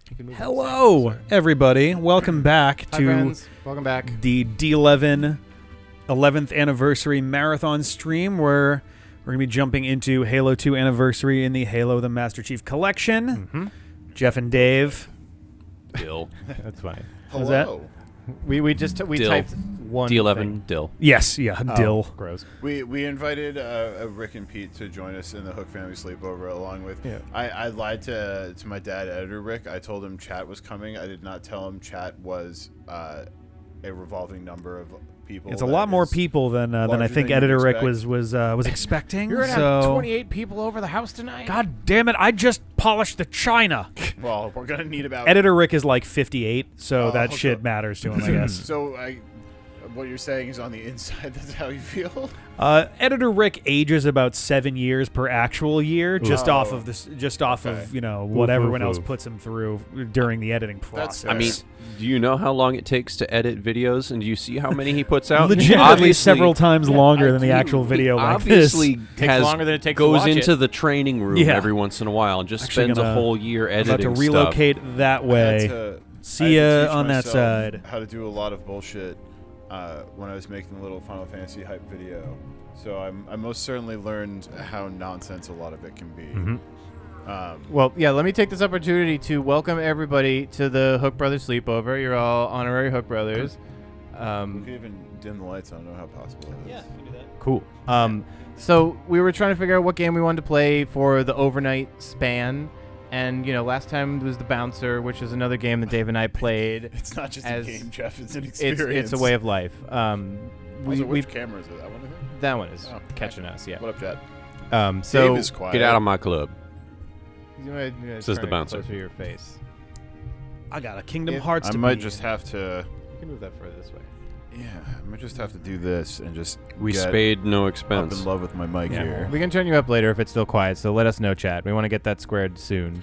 Hello, everybody. Welcome back Hi, to friends. Welcome back. the D11 11th anniversary marathon stream, where we're going to be jumping into Halo 2 Anniversary in the Halo the Master Chief Collection. Mm-hmm. Jeff and Dave. Dill. That's funny. Was that? We Dill. typed one D11 thing. Dill. Yes, yeah, Dill. Gross. We invited Rick and Pete to join us in the Hook family sleepover, along with. Yeah. I lied to my dad, editor Rick. I told him chat was coming. I did not tell him chat was a revolving number of people. It's a lot more people than I think than Editor you'd Rick was expecting. You're gonna so have 28 people over the house tonight. God damn it! I just polished the china. Well, we're gonna need about. Editor Rick is like 58, so that okay. shit matters to him, I guess. So what you're saying is on the inside. That's how you feel. Editor Rick ages about 7 years per actual year, just off of this, of what everyone else puts him through during the editing process. fair. I mean, do you know how long it takes to edit videos, and do you see how many he puts out? Legitimately Obviously- several times longer than the I actual do. video like Obviously this. Takes longer than it takes to goes watch into it. the training room Yeah. every once in a while and just Actually spends gonna- a whole year I'm about editing to relocate that I way. had to See ya teach on that myself side. How to do a lot of bullshit when I was making the little Final Fantasy hype video. So I most certainly learned how nonsense a lot of it can be. Mm-hmm. Well, yeah, let me take this opportunity to welcome everybody to the Hook Brothers sleepover. You're all honorary Hook Brothers. We could even dim the lights. I don't know how possible that is. Yeah, you can do that. Cool. So we were trying to figure out what game we wanted to play for the overnight span. And, last time was The Bouncer, which is another game that Dave and I played. It's not just As a game, Jeff. It's an experience. It's a way of life. Which camera is it? That one, I think? That one is Oh, catching us, yeah. What up, Chad? So Dave is quiet. Get out of my club. You wanna Says turn The it Bouncer. closer to your face. I got a Kingdom If- Hearts I to might beat. just have to. You can move that further this way. Yeah, I might just have to do this and just We get spade no up expense. in love with my mic here. We can turn you up later if it's still quiet, so let us know, chat. We want to get that squared soon.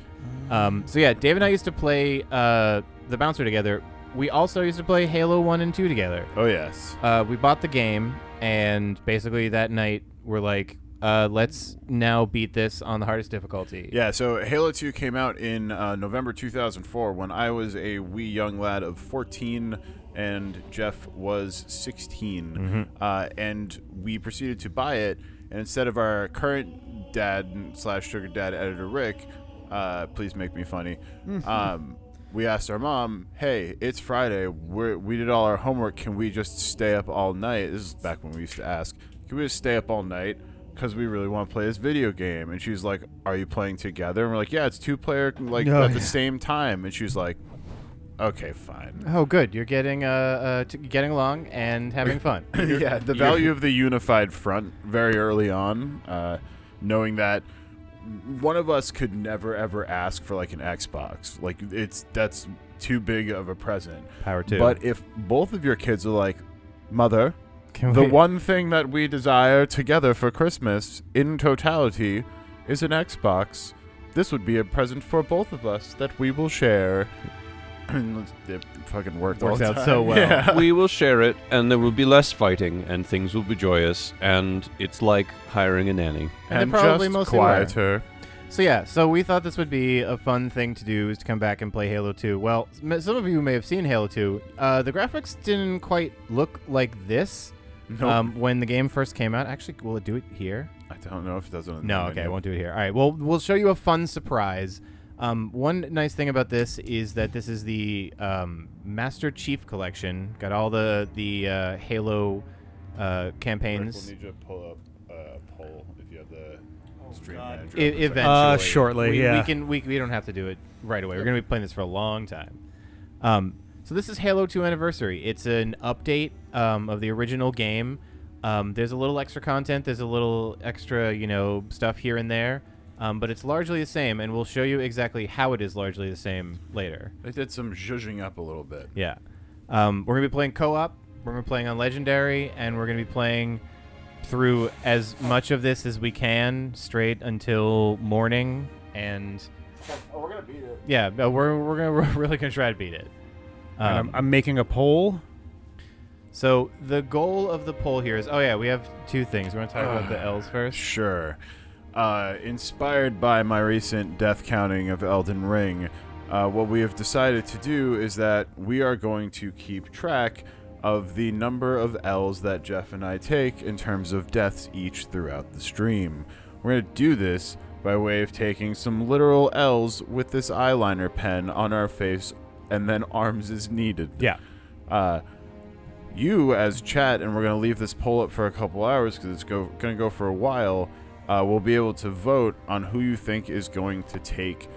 So yeah, Dave and I used to play The Bouncer together. We also used to play Halo 1 and 2 together. Oh yes. We bought the game, and basically that night we're like, let's now beat this on the hardest difficulty. Yeah, so Halo 2 came out in November 2004 when I was a wee young lad of 14 and Jeff was 16. And we proceeded to buy it, and instead of our current dad/sugar dad editor Rick, please make me funny, we asked our mom, hey, it's Friday, we did all our homework, can we just stay up all night? This is back when we used to ask, can we just stay up all night? Because we really want to play this video game. And she's like, are you playing together? And we're like, yeah, it's 2-player at the same time. And she's like, okay, fine. Oh, good. You're getting getting along and having fun. Yeah, the value of the unified front very early on, knowing that one of us could never ever ask for like an Xbox. Like that's too big of a present. Power 2. But if both of your kids are like, Mother, Can the we- one thing that we desire together for Christmas in totality is an Xbox, this would be a present for both of us that we will share. It fucking worked all Works the out time. so well. Yeah. We will share it, and there will be less fighting, and things will be joyous, and it's like hiring a nanny. And they probably just mostly were. quieter. So yeah, so we thought this would be a fun thing to do, is to come back and play Halo 2. Well, some of you may have seen Halo 2. The graphics didn't quite look like this Nope. when the game first came out. Actually, will it do it here? I don't know if it does it on the No, menu. okay, it won't do it here. All right, well, we'll show you a fun surprise. One nice thing about this is that this is the Master Chief Collection. Got all the Halo campaigns. Rick, we'll need you to pull up a poll if you have the stream manager. Eventually, Shortly, yeah. We don't have to do it right away. We're gonna be playing this for a long time. So this is Halo 2 Anniversary. It's an update of the original game. There's a little extra content. There's a little extra, stuff here and there. But it's largely the same, and we'll show you exactly how it is largely the same later. They did some zhuzhing up a little bit. Yeah. We're going to be playing co-op, we're going to be playing on Legendary, and we're going to be playing through as much of this as we can straight until morning. And we're going to beat it. yeah, we're really going to try to beat it. I'm making a poll. So the goal of the poll here is, we have two things. We want to talk about the L's first? Sure. Inspired by my recent death counting of Elden Ring, what we have decided to do is that we are going to keep track of the number of L's that Jeff and I take in terms of deaths each throughout the stream. We're going to do this by way of taking some literal L's with this eyeliner pen on our face, and then arms as needed. Yeah. You, as chat, and we're going to leave this poll up for a couple hours because it's going to go for a while, will be able to vote on who you think is going to take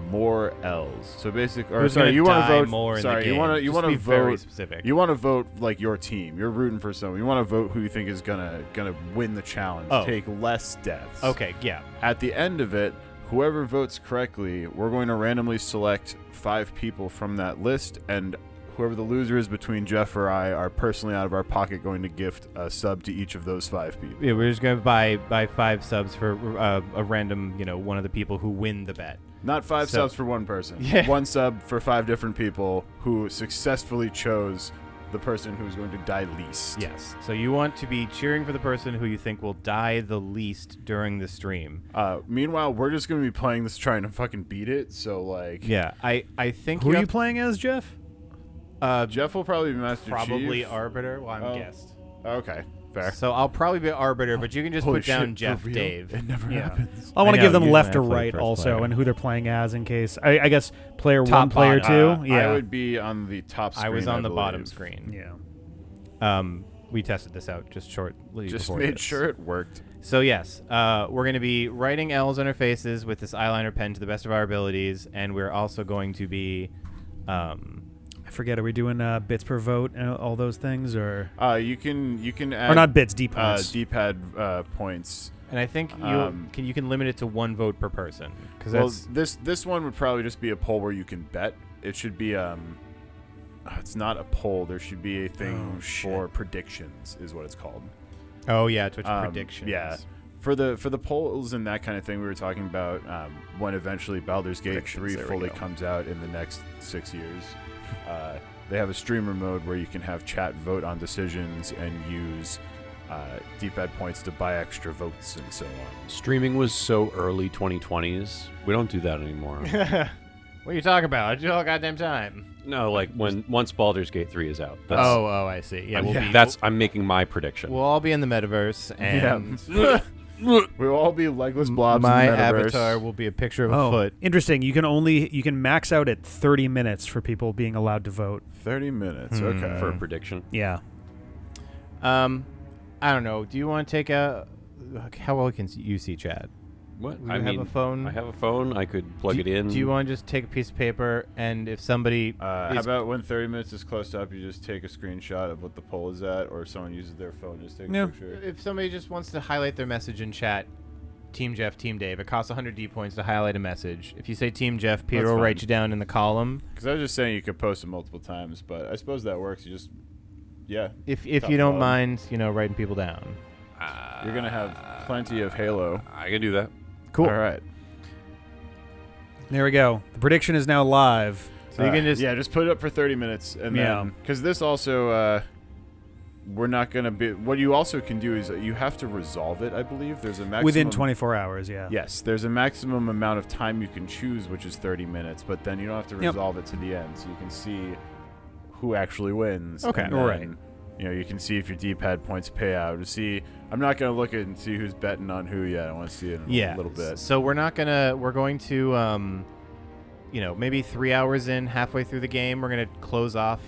more L's. So basically, or Who's sorry, gonna you want to die vote more in the sorry, game? you want Just to be very vote specific. You want to vote like your team. You're rooting for someone. You want to vote who you think is gonna win the challenge. Oh. Take less deaths. Okay, yeah. At the end of it, whoever votes correctly, we're going to randomly select 5 people from that list, and whoever the loser is between Jeff or I are personally out of our pocket going to gift a sub to each of those 5 people. Yeah, we're just going to buy 5 subs for a random, one of the people who win the bet. Not 5 subs for one person. Yeah. 1 sub for 5 different people who successfully chose the person who's going to die least. Yes. So you want to be cheering for the person who you think will die the least during the stream. Meanwhile, we're just going to be playing this trying to fucking beat it. So, like... Yeah, I think Who are you playing as, Jeff? Jeff will probably be Master Chief. Probably Arbiter. Well, I'm guessed. Okay, fair. So I'll probably be Arbiter, but you can just Holy put down shit, Jeff for real? Dave. It never Yeah. happens. I want to I give know, them usually left I or play right first also, player. and who they're playing as in case. I guess player Top 1, player bottom. 2. Yeah. I would be on the top screen. I was on the believe. bottom screen. Yeah. We tested this out just shortly Just before made this. sure it worked. So yes, we're going to be writing L's on our faces with this eyeliner pen to the best of our abilities, and we're also going to be... I forget. Are we doing bits per vote and all those things, or You can add or not bits? D points. D-pad points. And I think you can limit it to 1 vote per person, because Well, that's this one would probably just be a poll where you can bet. It should be it's not a poll. There should be a thing for predictions, is what it's called. Twitch predictions. Yeah. For the polls and that kind of thing we were talking about when eventually Baldur's Gate 3 there we fully go. comes out in the next 6 years. They have a streamer mode where you can have chat vote on decisions and use D-pad points to buy extra votes and so on. Streaming was so early 2020s. We don't do that anymore. What are you talking about? I do all goddamn time. No, like once Baldur's Gate 3 is out. That's, I see. Yeah, I'm making my prediction. we'll all be in the metaverse, and We'll all be legless blobs my in the metaverse. avatar will be a picture of a foot. Interesting. You can max out at 30 minutes for people being allowed to vote. 30 minutes, okay. for a prediction. Yeah. I don't know. Do you want to take a... How well can you see chat? What? You have a phone? I have a phone. I could plug it in. Do you want to just take a piece of paper, and if somebody... How about when 30 minutes is close up, you just take a screenshot of what the poll is at, or if someone uses their phone, just take a picture? If somebody just wants to highlight their message in chat, Team Jeff, Team Dave, it costs 100 D points to highlight a message. If you say Team Jeff, Peter That's will fine. write you down in the column. Because I was just saying you could post it multiple times, but I suppose that works. You just, If Top you don't bottom. mind, writing people down. You're going to have plenty of Halo. I can do that. Cool. All right. There we go. The prediction is now live. So you can just... Yeah, just put it up for 30 minutes. And then, because this also, we're not going to be, what you also can do is you have to resolve it, I believe. There's a maximum. Within 24 hours, yeah. Yes, there's a maximum amount of time you can choose, which is 30 minutes, but then you don't have to Yep. resolve it to the end, so you can see who actually wins. Okay, and right. then, you can see if your D-pad points pay out. To see, I'm not going to look at and see who's betting on who yet. I want to see it in a little bit. So we're going to, maybe 3 hours in, halfway through the game, we're going to close off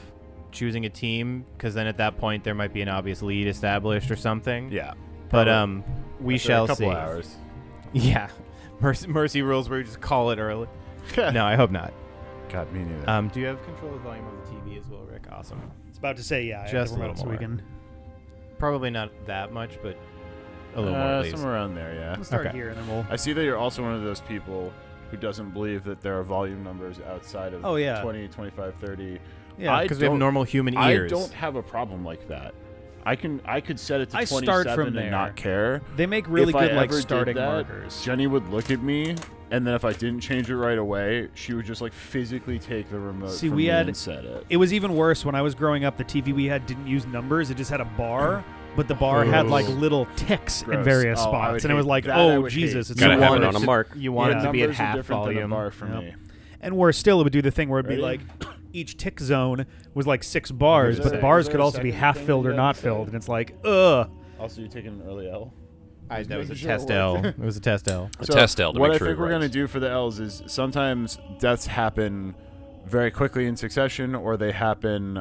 choosing a team, because then at that point there might be an obvious lead established or something. Yeah. But probably we after shall a couple see. hours. Yeah. Mercy rules where we just call it early. No, I hope not. God, me neither. Do you have control of the volume of the TV as well, Rick? Awesome. It's about to say, yeah. I have Just the a remote little so we more. can. Probably not that much, but a little more at least. Somewhere around there, yeah. We'll start Okay. here and then we'll. I see that you're also one of those people who doesn't believe that there are volume numbers outside of Oh, yeah. 20, 25, 30. Yeah. Because we have don't- normal human I ears. don't have a problem like that. I could set it to I 27 start from and there. not care. They make really If I good like ever did starting that, markers. Jenny would look at me, and then if I didn't change it right away, she would just like physically take the remote See, from we me had- and set it. It was even worse when I was growing up. The TV we had didn't use numbers; it just had a bar, but the bar had like Ooh. little ticks in Gross. various Oh, I spots, would and it was hate like, that. I oh would Jesus, hate it's Gotta so have hard. it on a mark. You want Yeah. it to be at Numbers are half different than a volume. bar for Yep. me. And where still it would do the thing where it'd be like each tick zone was like 6 bars, but the bars could also be half filled or not filled, and it's like, ugh. Also, you're taking an early L. That was a test L. It was a test L. A test L to what make I sure think it we're going to writes. do for the L's is sometimes deaths happen very quickly in succession, or they happen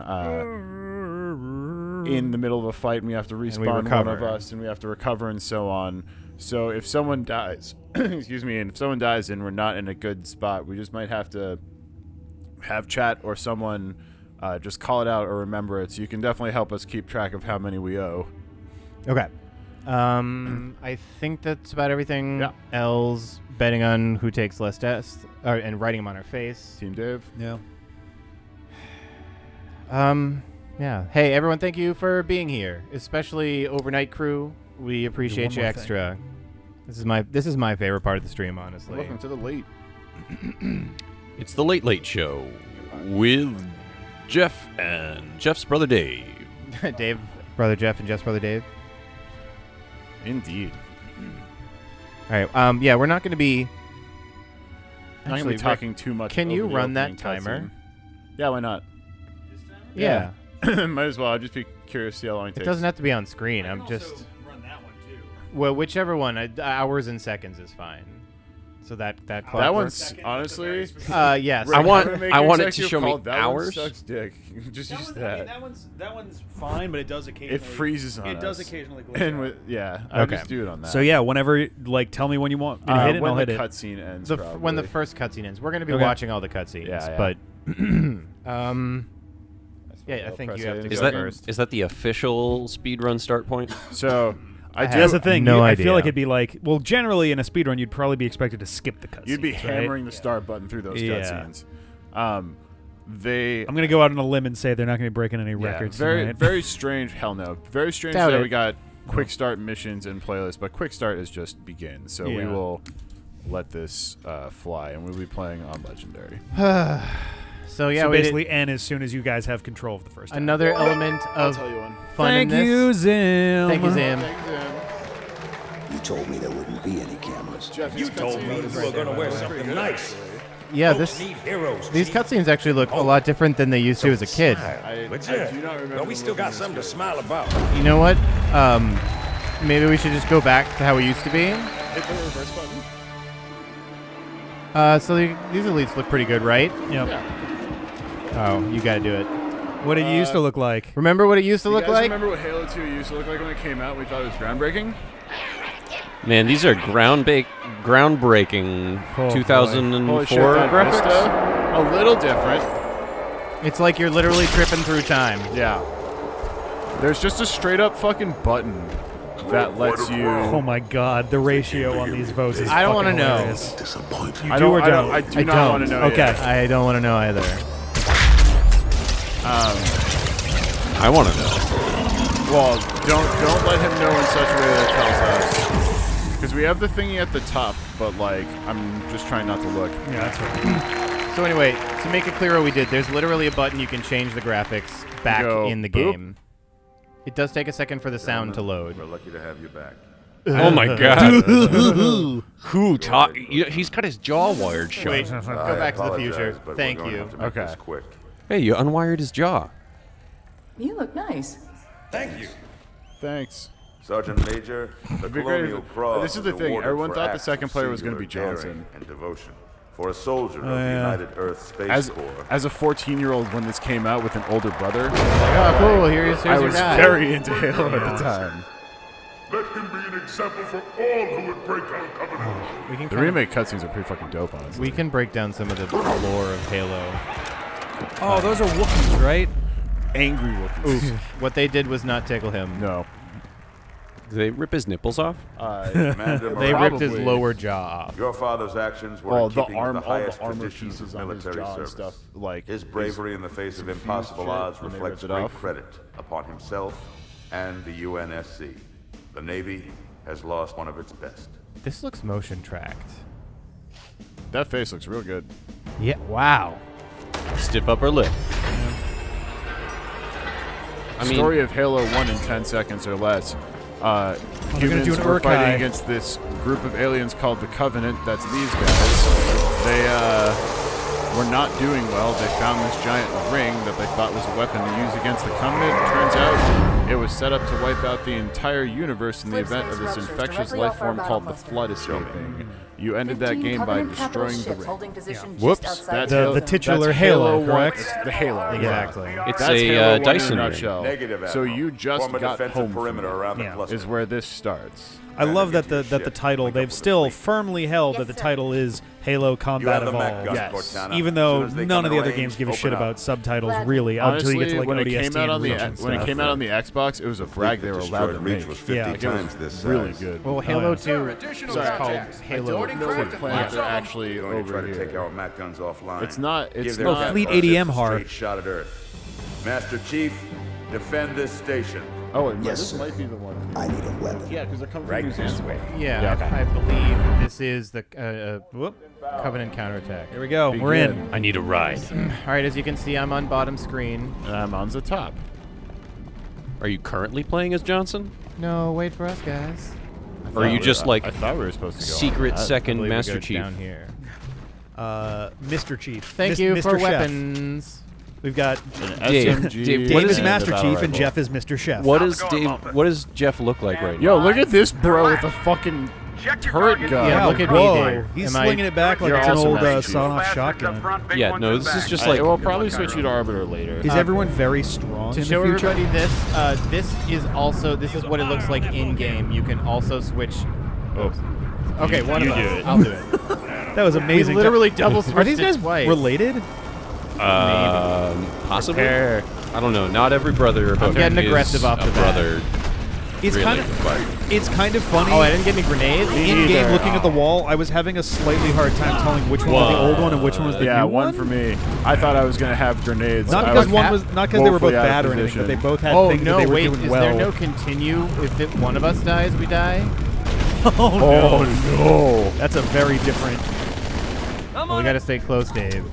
in the middle of a fight, and we have to respawn one of us, and we have to recover, and so on. So if someone dies, excuse me, and if someone dies and we're not in a good spot, we just might have to have chat or someone just call it out or remember it. So you can definitely help us keep track of how many we owe. Okay. I think that's about everything. Yeah. L's betting on who takes less deaths, and writing them on our face. Team Dave. Yeah. Yeah. Hey, everyone, thank you for being here, especially overnight crew. We appreciate you more extra. This is my favorite part of the stream, honestly. Welcome to the late. It's the Late Late Show with Jeff and Jeff's brother Dave. Dave, brother Jeff, and Jeff's brother Dave. Indeed. All right. Yeah, we're not going to be. I'm not going to be talking too much. Can over you the run that opening timer? cutscene. Yeah, why not? Yeah. Might as well. I'd just be curious to see how long it It takes. doesn't have to be on screen. I'm just. run that one too. Well, whichever one. Hours and seconds is fine. So that clock That works. one's honestly. Yes. I want it to executive show me called, that one hours. sucks dick. Just use that. that one's fine, but it does occasionally. It freezes on us. It does occasionally glitch And out. with, yeah, I'll Okay. just do it on that. So yeah, whenever like tell me when you want me to hit it, and when I'll the hit it. cutscene ends. When the probably. first cutscene ends, we're going to be Okay. watching all the cutscenes. Yeah, yeah. But yeah, I I'll think press you have A to and Is go that first. is that the official speedrun start point? So I do. That's the thing. no I idea. feel like it'd be like, well, generally in a speedrun, you'd probably be expected to skip the cutscenes. You'd be right? hammering the start button through those Yeah. cutscenes. I'm gonna go out on a limb and say they're not gonna be breaking any records. very tonight. very strange. Hell no. Very strange Doubt that it. we got quick start missions and playlists, but quick start is just begin. So we Yeah. will let this fly, and we'll be playing on Legendary. So yeah, so we did basically end as soon as you guys have control of the first. time. another element I'll of tell you one. fun Thank in this. you, Zim. Thank you, Zim. You told me there wouldn't be any cameras. You told me you were going to wear something nice. Yeah, Folks need heroes. these Chief. cutscenes actually look a lot different than they used to as a kid. But I yeah, do not remember no, we still looking got this something to good. smile about. You know what? Maybe we should just go back to how we used to be. Hit the reverse button. So these elites look pretty good, right? Yep. Yeah. Oh, you gotta do it. What it used to look like. Remember what it used to You look guys like? remember what Halo 2 used to look like when it came out? We thought it was groundbreaking. Man, these are groundbreaking Oh, 2004 Holy shit, that graphics. Vista, a little different. It's like you're literally tripping through time. Yeah. There's just a straight up fucking button that lets you. Oh my God, the ratio on these votes is. I don't want to know. Disappointing. You do or don't? I do not want to know. Okay. Yet. I don't want to know either. I want to know. Well, don't let him know in such a way that it tells us. Because we have the thingy at the top, but like I'm just trying not to look. Yeah, that's right. So anyway, to make it clear what we did, there's literally a button you can change the graphics back Go in the boop. game. It does take a second for the sound to load. We're lucky to have you back. Oh my God. Who taught? He's got his jaw wired shut. Wait, go back to the future. But Thank we're going you. to have to make Okay. this quick. Hey, you unwired his jaw. You look nice. Thank you. Thanks. Sergeant Major, the be great Colonial if- Cross this is the was thing, awarded everyone for thought the acts second of player was gonna be singular daring Johnson. and devotion. For a soldier of the yeah. United Earth Space As Corps. a 14-year-old when this came out with an older brother, Oh, cool. Here's I your was guy. very into Halo at the time. Let him be an example for all who would break our covenant. We can The kinda- remake cutscenes are pretty fucking dope, honestly. We can break down some of the lore of Halo. Oh, those are Wookiees, right? Angry Wookiees. What they did was not tickle him. No. Did they rip his nipples off? Commander They Morales, ripped his Probably. lower jaw off. your father's actions were Well, in the keeping with arm, the all the highest armor traditions pieces of on his military jaw and service. stuff, like His bravery in the face of confused impossible shit odds when they reflects ripped it great off. credit upon himself and the UNSC. The Navy has lost one of its best. This looks motion tracked. that face looks real good. Yeah. Wow. Stiff upper lip. I mean, Story of Halo 1 in 10 seconds or less. gonna Humans do an were fighting Urkai. against this group of aliens called the Covenant. That's these guys. were not doing well. They found this giant ring that they thought was a weapon to use against the Covenant. Turns out it was set up to wipe out the entire universe in the event of this infectious life form called the Flood escaping. You ended that game by destroying the ring. Whoops. That's The titular Halo, correct? It's the Halo. Exactly. It's That's a Halo 1 in Dyson a ring. nutshell. Negative, So Admiral. you just Form a got defensive home perimeter from around the Yeah. cluster. is where this starts. I love that the Ship. title, Link up they've with the still fleet. firmly held that the title is Halo You Combat have the Mac Evolved. gun, Yes. Cortana. Even As though soon as they none come of the in other range, games give a open shit up. about subtitles, really, Honestly, until you get to like when it ODST came out on the and when it stuff. came out on the Xbox, it was a brag they were allowed to Reach make. was 50 Yeah. Like, it was times this really size. good. Well, Halo 2 is Sorry, called Jack. Halo. I don't know what plans Yeah. are actually Going to over try to take here. our Mac guns offline. It's not. It's Give their not. Fleet ships ADM a har. straight shot at Earth. Master Chief, defend this station. Oh, and Yes, this sir. might be the one. I need a weapon. Yeah, because they're coming from Right New this Zealand. way. Yeah, Yeah, okay. I believe this is the Covenant counterattack. Here we go. We're in. I need a ride. All right, as you can see, I'm on bottom screen. And I'm on the top. Are you currently playing as Johnson? No, wait for us, guys. Or are you just like I thought we were supposed to go. secret on that. I second believe it Master goes Chief? down here. Mr. Chief. Thank Mis- you Mr. for Chef. weapons. We've got An Dave, SMG. Dave, Dave what is is Master battle Chief and rifle. Jeff is Mr. Chef. What does Jeff look like right Yo, now? look at this bro with the fucking turret gun. Yeah, look at me, whoa. Dave. He's Am I- slinging it back like You're it's an also old Master Chief. sawn-off shotgun. Yeah, no, this is just I like will probably switch you to Arbiter later. Is everyone very strong To in show the future? everybody this, this is what it looks like in game. You can also switch. Oops. Okay, one you of do us. it. I'll do it. That was amazing. We literally double switched Are these guys it twice. related? possibly. I don't know. Not every brother I'm getting is aggressive off a the bat. brother. It's really, kind of but it's kind of funny. Oh, I didn't get any grenades. In game, looking at the wall, I was having a slightly hard time telling which one was the old one and which one was the Yeah, new one for me. I thought I was gonna have grenades. Not I because was one was not because they were both woefully out of bad or anything, position. but they both had Oh things no! that they were Wait, doing is well. there no continue? If one of us dies, we die. Oh no! That's a very different. Well, we gotta stay close, Dave.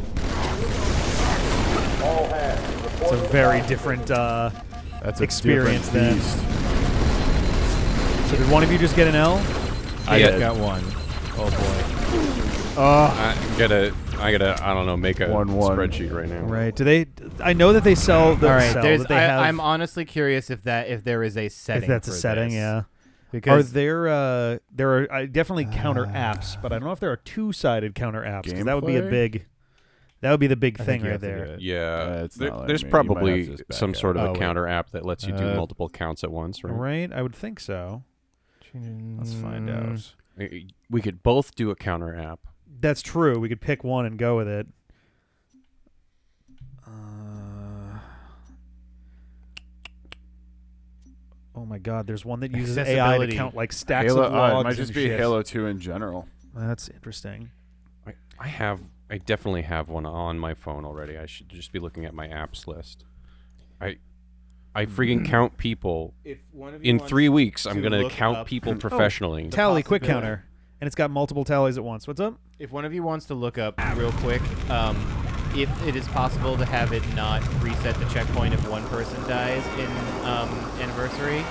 It's a very different That's a experience different then. beast. So did one of you just get an L? I Yeah. just got one. Oh boy. I gotta, I don't know, make a 1-1. spreadsheet right now. Right. Do they? I know that they sell. All right. That they have. I'm honestly curious if there is a setting. if that's a for setting, this. yeah. Because Are there are definitely counter apps, but I don't know if there are two-sided counter apps because that would be a Gameplay? big. That would be the big I thing think you right have to do there. it. Yeah, it's not letting there's me. You might have to probably just back some out. sort of Oh, a wait. counter app that lets you do multiple counts at once, right? Right? I would think so. Let's find out. We could both do a counter app. That's true. We could pick one and go with it. Oh my God! There's one that uses AI to Accessibility. count like stacks Halo, of logs. it might and just be shit. Halo 2 in general. That's interesting. I definitely have one on my phone already. I should just be looking at my apps list. I freaking count people. If one of you In wants 3 weeks, I'm to gonna look count up- people professionally. Tally quick possibility. counter, and it's got multiple tallies at once. What's up? If one of you wants to look up real quick, if it is possible to have it not reset the checkpoint if one person dies in anniversary,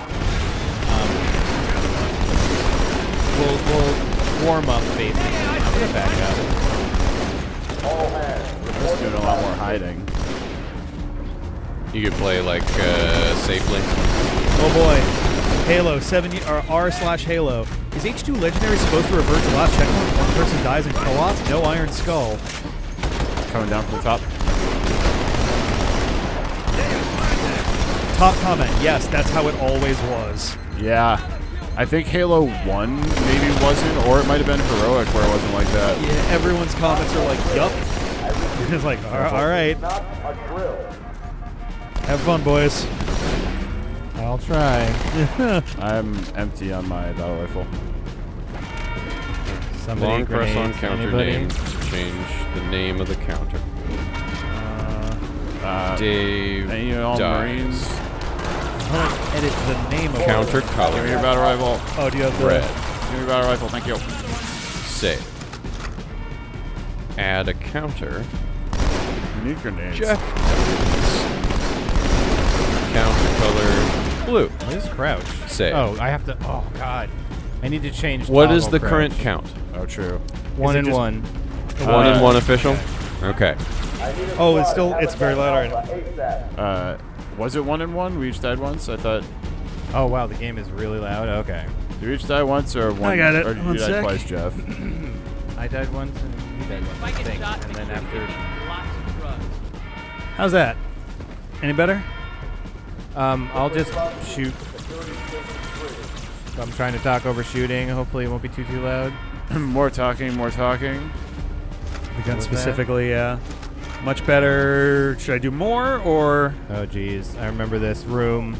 we'll warm up basically. I'm gonna back up. Let's do a lot more hiding. You could play like safely. Oh boy, Halo 7 or r/Halo. Is H2 Legendary supposed to revert to last checkpoint if one person dies in co-op? No Iron Skull. Coming down from the top. Top comment. Yes, that's how it always was. Yeah. I think Halo 1 maybe wasn't, or it might have been Heroic where it wasn't like that. Yeah, everyone's comments are like, yup. It's like, all right. Have fun, boys. I'll try. I'm empty on my battle rifle. Somebody Long press on grenades. counter Anybody? name to change the name of the counter. Dave And you all dies. Marines. How do I edit the name of Counter it? color. Give me your battle rifle. Oh, do you have the Red. Give me your battle rifle. Thank you. Save. Add a counter. You need grenades. Jeff. Counter color blue. What is crouch? Save. Oh, I have to. Oh God, I need to change. What is toggle the current crouch. count? Oh, true. One it and just- one. One and one official. Okay. Oh, it's very loud already. Was it 1-1? We each died once? I thought. Oh, wow, the game is really loud? Okay. Did we each die once or one? I got it. Or did One you die sec. twice, Jeff? I died once and you died once, I think. And then after... How's that? Any better? I'll just shoot. I'm trying to talk over shooting. Hopefully it won't be too loud. More talking, more talking. The gun specifically, yeah. Much better. Should I do more or? Oh, geez. I remember this room.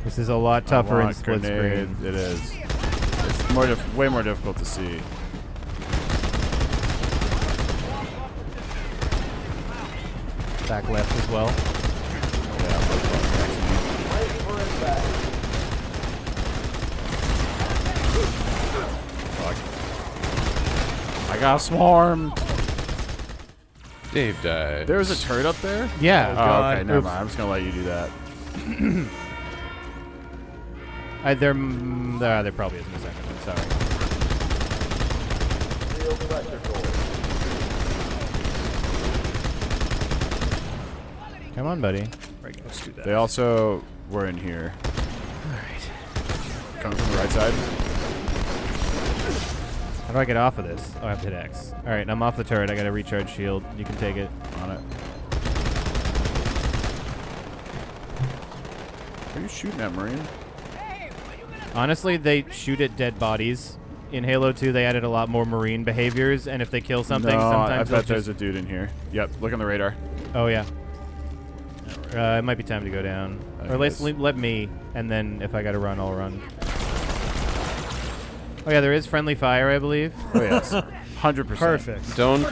This is a lot tougher in split screen. It is. It's way more difficult to see. Back left as well. I got swarmed. Dave died. There was a turret up there? Yeah. Oh, okay, never mind. I'm just going to let you do that. There probably isn't a second one. Sorry. Come on, buddy. Right, let's do that. They also were in here. Alright. Coming from the right side. How do I get off of this? Oh, I have to hit X. Alright, I'm off the turret. I got a recharge shield. You can take it. On it. Are you shooting at, Marine? Honestly, they shoot at dead bodies. In Halo 2, they added a lot more Marine behaviors, and if they kill something, No, sometimes I bet there's a dude in here. Yep, look on the radar. Oh, yeah. It might be time to go down. Or at least let me, and then if I gotta run, I'll run. Oh, yeah, there is friendly fire, I believe. Oh, yes. 100%. Perfect. Don't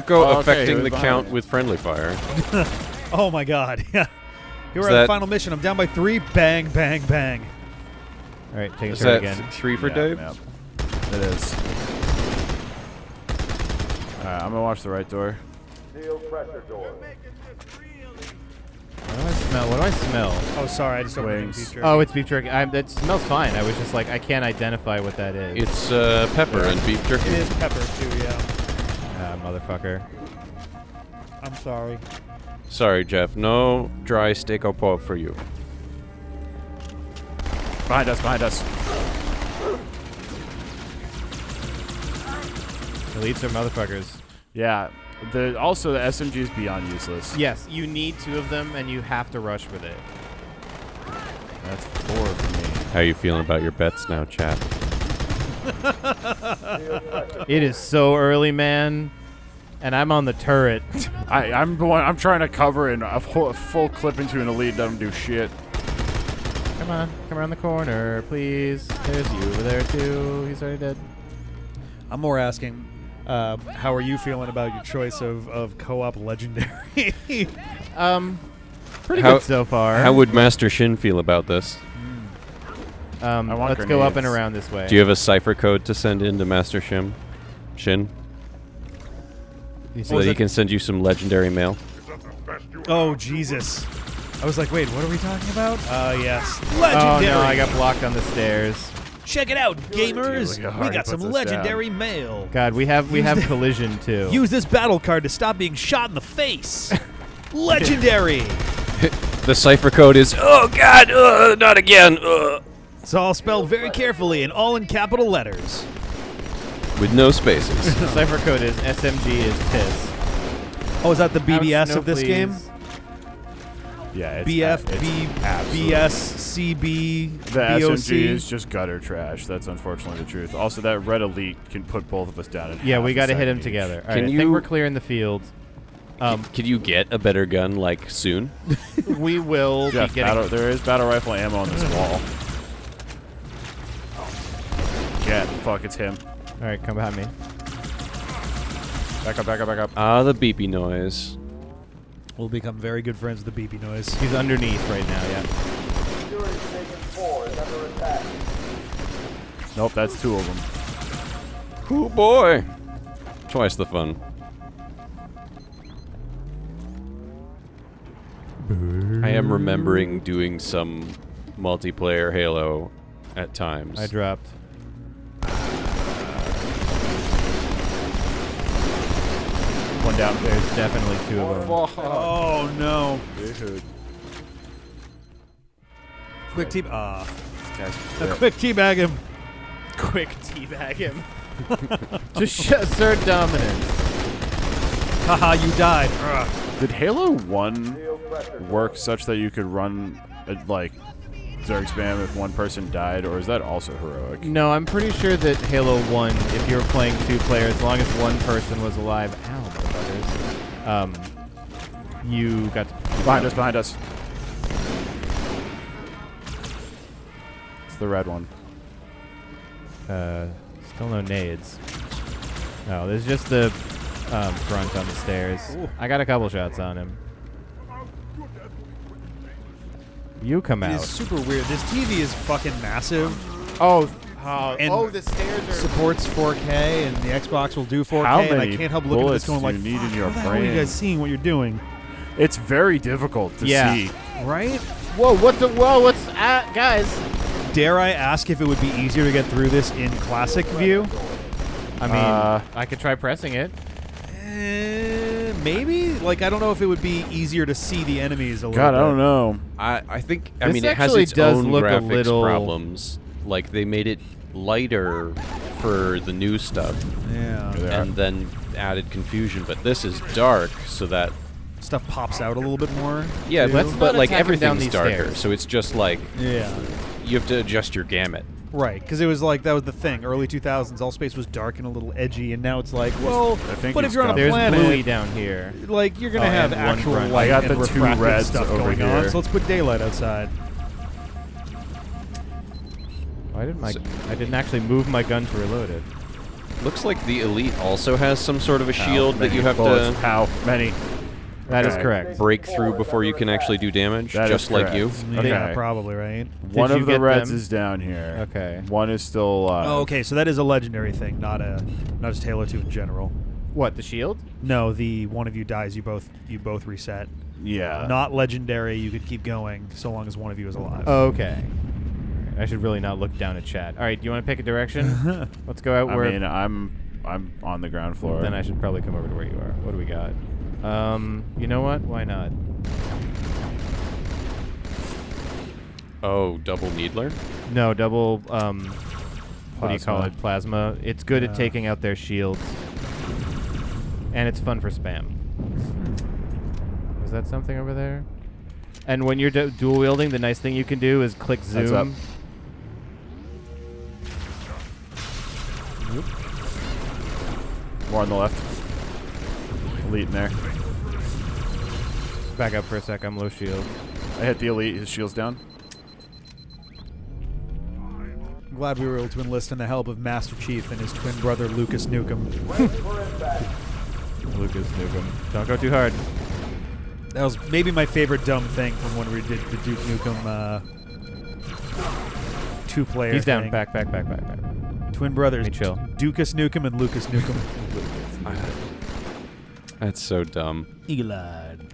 go okay, affecting it the was count behind. with friendly fire. Oh my god. Yeah. Here we're Is at the that- final mission. I'm down by 3. Bang, bang, bang. All right, take a Is turn that again. 3 for Yeah, Dave? yeah. It is. Alright, I'm going to watch the right door. What do I smell? Oh, sorry. I just opened Wings. beef jerky. Oh, it's beef jerky. That smells fine. I was just like, I can't identify what that is. It's pepper and beef jerky. It is pepper, too, yeah. Motherfucker. I'm sorry. Sorry, Jeff. No dry steak au pot for you. Behind us, behind us. Elites are motherfuckers. Yeah. Also, the SMG is beyond useless. Yes, you need 2 of them, and you have to rush with it. That's 4 for me. How you feeling about your bets now, chat? It is so early, man. And I'm on the turret. I'm trying to cover and a full clip into an elite doesn't do shit. Come on, come around the corner, please. There's you over there, too. He's already dead. I'm more asking, how are you feeling about your choice of co-op legendary? Pretty good so far. How would Master Shin feel about this? Let's go up and around this way. Do you have a cipher code to send in to Master Shin? So that he can send you some legendary mail? Oh, Jesus. I was like, wait, what are we talking about? Yes. Oh, Legendary! no, I got blocked on the stairs. Check it out, gamers! Dude, look how We hard got he some puts us legendary mail. God, we have collision, too. Use this battle card to stop being shot in the face. Legendary! The cipher code is, oh god, not again. It's all spelled very carefully and all in capital letters. With no spaces. The cipher code is SMG is piss. Oh, is that the Ouch, BBS no, of this please. game? Yeah, it's BFB, absolutely- BSCB, The SMG is BOC. just gutter trash. That's unfortunately the truth. Also, that red elite can put both of us down in Yeah, half we a got to hit second them each. together. All right, Can I think you- we're clearing the field. Could you get a better gun, like, soon? We will Jeff, be getting... there is battle rifle ammo on this wall. Get, fuck, it's him. All right, come behind me. Back up, back up, back up. Ah, the beepy noise. We'll become very good friends with the BB noise. He's underneath right now, yeah. Nope, that's 2 of them. Cool boy. Twice the fun. I am remembering doing some multiplayer Halo at times. I dropped. One down. There's definitely 2 of them. Oh no! Dude. Quick team. Guys, Quick teabag him. Quick teabag him. Just assert dominance. Haha, you died. Did Halo 1 work such that you could run like Zerg spam if one person died, or is that also heroic? No, I'm pretty sure that Halo 1, if you were playing 2 players, as long as one person was alive, you got to... Behind us. It's the red one. Still no nades. No, there's just the grunt on the stairs. Ooh. I got a couple shots on him. You come It out. is super weird. This TV is fucking massive. And the stairs are... supports 4K, and the Xbox will do 4K, How and I many can't help looking at this bullets going do like, you need in your how the hell are you brain? guys seeing what you're doing? It's very difficult to see. Right? Whoa, what's... guys. Dare I ask if it would be easier to get through this in classic view? I mean, I could try pressing it. Maybe? Like, I don't know if it would be easier to see the enemies a little God, bit. I don't know. I think, This it has actually its does own look a graphics little- problems. Like, they made it lighter for the new stuff, Yeah. and then added confusion. But this is dark, so that Stuff pops out a little bit more. yeah, too. but like attack 'em down everything's these darker, stairs. so it's just like Yeah. you have to adjust your gamut. Right, because it was like, that was the thing. Early 2000s, all space was dark and a little edgy, and now it's like, well, I think but if he's you're on a got- There's planet, bluey down here. like, you're going to Oh, have and one actual grunt. light I got and the two refractive reds stuff over going on, here. so let's put daylight outside. Why did I didn't actually move my gun to reload it. Looks like the Elite also has some sort of a shield that you have bullets. to How many? That is Okay. correct. break through before you can actually do damage, That is just like you. correct. Yeah, Okay. probably, right? One you of the get reds them? is down here. Okay. One is still alive. Oh, okay, so that is a legendary thing, not just Halo 2 in general. What, the shield? No, the one of you dies, you both reset. Yeah. Not legendary, you could keep going so long as one of you is alive. Okay. I should really not look down at chat. All right, do you want to pick a direction? Let's go out I where... mean, I'm on the ground floor. Then I should probably come over to where you are. What do we got? You know what? Why not? Oh, double needler? No, double, what do you call Plasma. it? Plasma. It's good at taking out their shields. And it's fun for spam. Was that something over there? And when you're dual wielding, the nice thing you can do is click zoom. Heads up. More on the left. Elite in there. Back up for a sec. I'm low shield. I hit the Elite. His shield's down. I'm glad we were able to enlist in the help of Master Chief and his twin brother Lucas Nukem. Lucas Nukem. Don't go too hard. That was maybe my favorite dumb thing from when we did the Duke Nukem two-player He's down. thing. Back. Twin brothers. Let me chill. Ducas Nukem and Lucas Nukem. That's so dumb. Elad.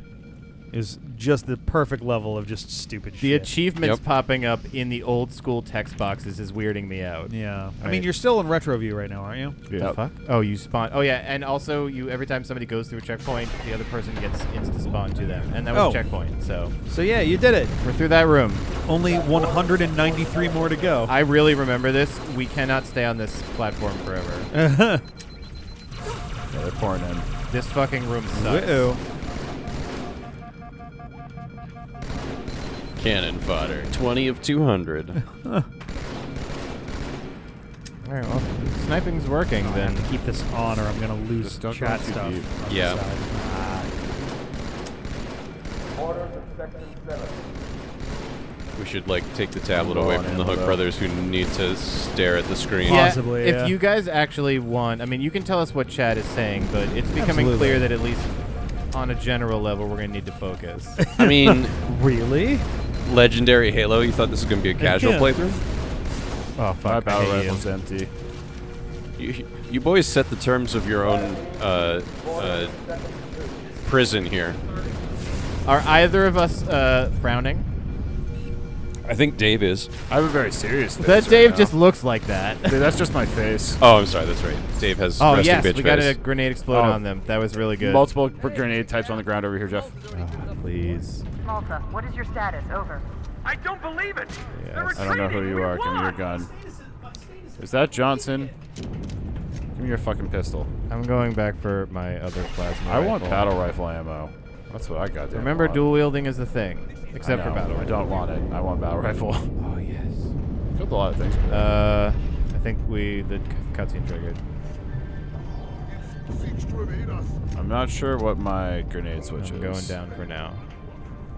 It was just the perfect level of just stupid The shit. achievements Yep. popping up in the old school text boxes is weirding me out. Yeah. I Right. mean, you're still in retro view right now, aren't you? The fuck? Oh, you spawn. Oh, yeah, and also every time somebody goes through a checkpoint, the other person gets insta-spawn to them. And that was Oh. a checkpoint, so So yeah, you did it. we're through that room. Only 193 more to go. I really remember this. We cannot stay on this platform forever. Yeah, they're pouring in. This fucking room sucks. Uh-oh. Cannon fodder, 20 of 200. All right, well, sniping's working I then. have to keep this on or I'm going to lose Just don't go chat too stuff. deep. on the Yeah. side. We should like take the tablet Go away on from in the Hook though. brothers who need to stare at the screen. Yeah, Possibly, if yeah. you guys actually want, I mean, you can tell us what chat is saying, but it's becoming Absolutely. clear that at least on a general level, we're going to need to focus. I mean, Really? legendary Halo. You thought this was gonna be a casual Yeah. playthrough? Oh, My fuck. I battle hate you. rifle's empty. You boys set the terms of your own prison here. Are either of us frowning? I think Dave is. I have a very serious face. That right Dave now. just looks like that. Dude, that's just my face. Oh, I'm sorry. That's right. Dave has Oh resting yes, bitch we got face. a grenade explode on them. That was really good. Multiple grenade types on the ground over here, Jeff. Oh, please. Malta, what is your status? Over. I don't believe it. Yes. I don't know who you are. Give me your gun. Is that Johnson? Give me your fucking pistol. I'm going back for my other plasma I want rifle. battle rifle ammo. That's what I got there. Remember, dual wielding is the thing, except for battle I rifle. don't want it. I want battle rifle. Oh yes. Killed a lot of things. I think the cutscene triggered. I'm not sure what my grenade switch is. I'm going down for now.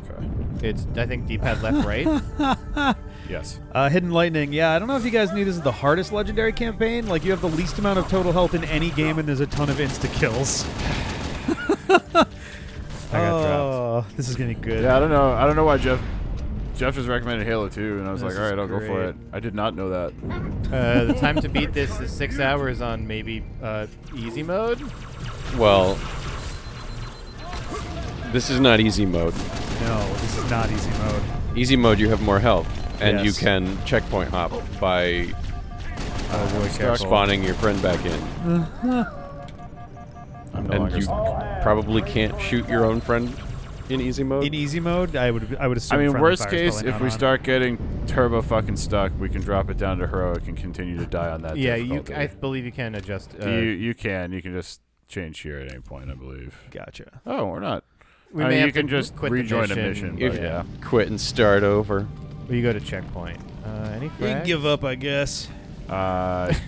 Okay. It's I think D-pad left, right. Yes. Hidden Lightning. Yeah, I don't know if you guys knew this is the hardest legendary campaign. Like, you have the least amount of total health in any game, and there's a ton of insta-kills. I got dropped. This is gonna be good. Yeah, I don't know. I don't know why Jeff just recommended Halo 2, and I was This like, all right, is I'll go for great. it. I did not know that. The time to beat this is 6 hours on maybe easy mode. Well, this is not easy mode. No, this is not easy mode. Easy mode, you have more health, and you Yes. can checkpoint hop by Careful. spawning your friend back in. I'm no And longer you stuck. probably can't shoot your own friend in easy mode. In easy mode, I would assume. I mean, friendly worst fire's case, probably if not we on. start getting turbo fucking stuck, we can drop it down to heroic and continue to die on that. Yeah, difficulty. I believe you can adjust. You can just change here at any point, I believe. Gotcha. Oh, we're not. We I may mean, have you can to just quit the rejoin a mission. mission. If But yeah. quit and start over. Well, you go to checkpoint. Any You can frags? give up, I guess.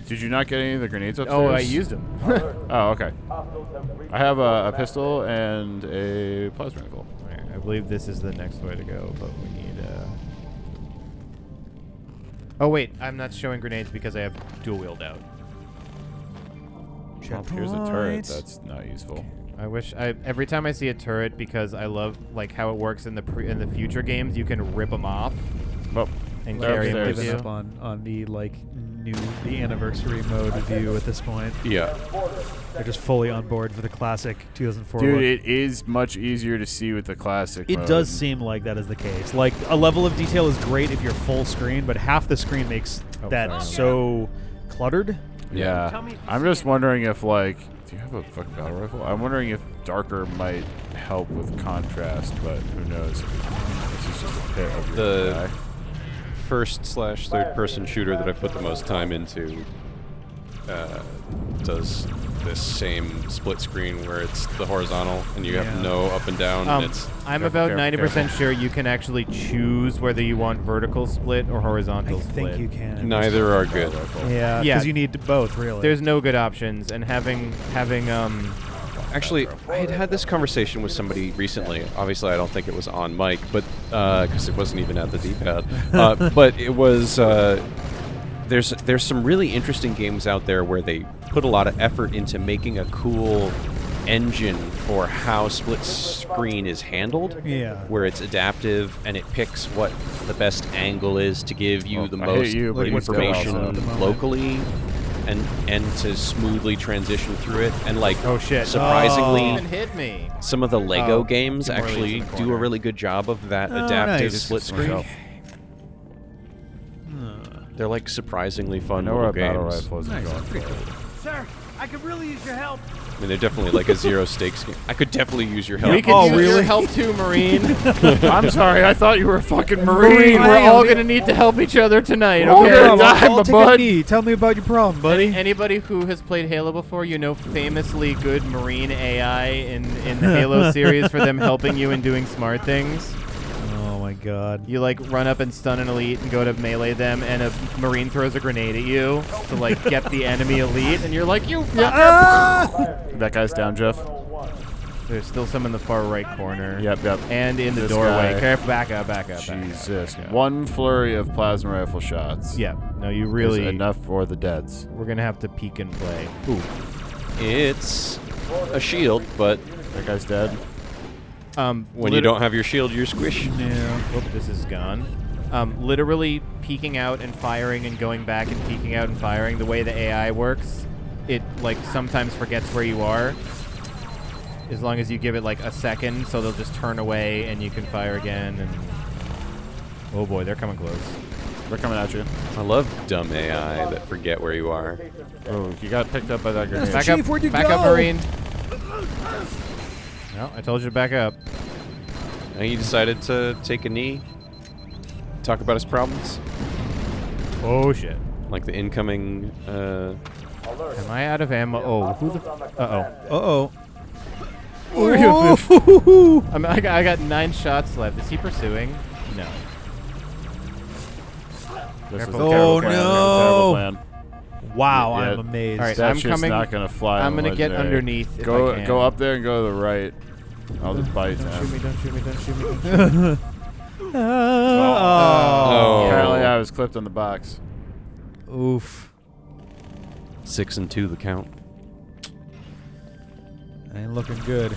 Did you not get any of the grenades upstairs? Oh, I used them. Oh, okay. I have a pistol and a plasma rifle. Alright, I believe this is the next way to go, but we need Oh wait, I'm not showing grenades because I have dual wield out. Well, here's a turret. Checkpoints. That's not useful. I wish every time I see a turret, because I love like how it works in the future games, you can rip them off Well, and they're carry them upstairs. with Giving you. up on the the anniversary mode view at this point. Yeah. They're just fully on board for the classic 2004 Dude, look. it is much easier to see with the classic It mode. does seem like that is the case. Like, a level of detail is great if you're full screen, but half the screen makes that so cluttered. Yeah. I'm just wondering if, like, do you have a fucking battle rifle? I'm wondering if darker might help with contrast, but who knows? This is just a pit of your guy. First/third person shooter that I've put the most time into does this same split screen where it's the horizontal and you have no up and down. And it's I'm Careful, about careful, 90% careful. sure you can actually choose whether you want vertical split or horizontal I split. think you can. neither are good. Yeah, Yeah. because you need both, really. There's no good options, and having Actually, I had this conversation with somebody recently. Obviously, I don't think it was on mic, but because it wasn't even at the D-pad. But it was. There's some really interesting games out there where they put a lot of effort into making a cool engine for how split screen is handled. Yeah. Where it's adaptive and it picks what the best angle is to give you the I hate most you, but you still information also- locally. And to smoothly transition through it, and like Oh, shit. surprisingly, even hit me. some of the Lego Oh, games two more actually leads in the do a corner. really good job of that Oh, adaptive nice. split screen. Myself. They're like surprisingly I fun know where little a battle games. rifle isn't going for. Sir, I could really use your help. I mean, they're definitely like a zero stakes game. I could definitely use your help. We could Oh, use really? your help too, Marine. I'm sorry, I thought you were a fucking Marine. We're all gonna need to help each other tonight. We're all Okay. gonna die, my take bud. a knee. Tell me about your problem, buddy. Anybody who has played Halo before, you know famously good Marine AI in the Halo series for them helping you and doing smart things. Oh my god. You like run up and stun an elite and go to melee them, and a Marine throws a grenade at you to like get the enemy elite, and you're like, you fucker! That guy's down, Jeff. There's still some in the far right corner. Yep. And in the This doorway. guy. Careful, back up, back up. back up, Jesus. back up. One flurry of plasma rifle shots. Yeah, no, you Is really. enough for the deads. We're gonna have to peek and play. Ooh. It's a shield, but That guy's dead. when you don't have your shield, you're squished. Yeah. Whoop, this is gone. Literally peeking out and firing and going back and peeking out and firing. The way the AI works, it like sometimes forgets where you are. As long as you give it like a second, so they'll just turn away and you can fire again. And Oh boy, they're coming close. They're coming at you. I love dumb AI that forget where you are. Oh, you got picked up by that grenade. Back Chief, up, where'd you back go? up, Marine. No, I told you to back up. And he decided to take a knee, talk about his problems, Oh shit. like the incoming. Am I out of ammo? Oh, who the? Uh-oh. I got 9 shots left. Is he pursuing? No. This is a Careful. terrible Oh, plan. no. Terrible plan. Wow, Yeah, I'm amazed. All right, That I'm shit's coming. not gonna fly. I'm on gonna get legendary. underneath. If Go I can. go up there and go to the right. I'll just bite Don't him. shoot me! Don't shoot me! Don't shoot me! Don't shoot me. Oh. Apparently, I was clipped on the box. Oof. 6 and 2 the count. Ain't looking good.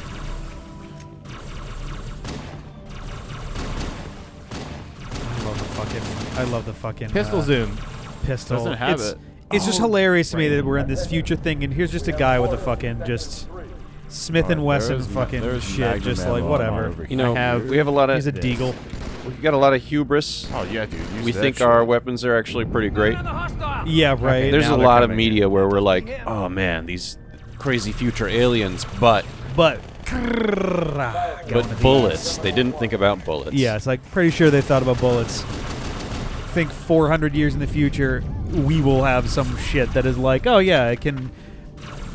I love the fucking Pistol zoom. pistol. Doesn't have it's, it. It's just hilarious to me that we're in this future thing, and here's just a guy with a fucking just Smith and Wesson fucking there's shit, Magnum just ammo like on whatever. over You know, have- we have a lot of. He's a deagle. We've got a lot of hubris. Oh yeah, dude. Use We that think shit. our weapons are actually pretty great. Yeah, right. There's now a they're lot of coming. media where we're like, oh man, these crazy future aliens, but But bullets. They didn't think about bullets. yeah, it's like pretty sure they thought about bullets. Think 400 years in the future, we will have some shit that is like, oh yeah, it can.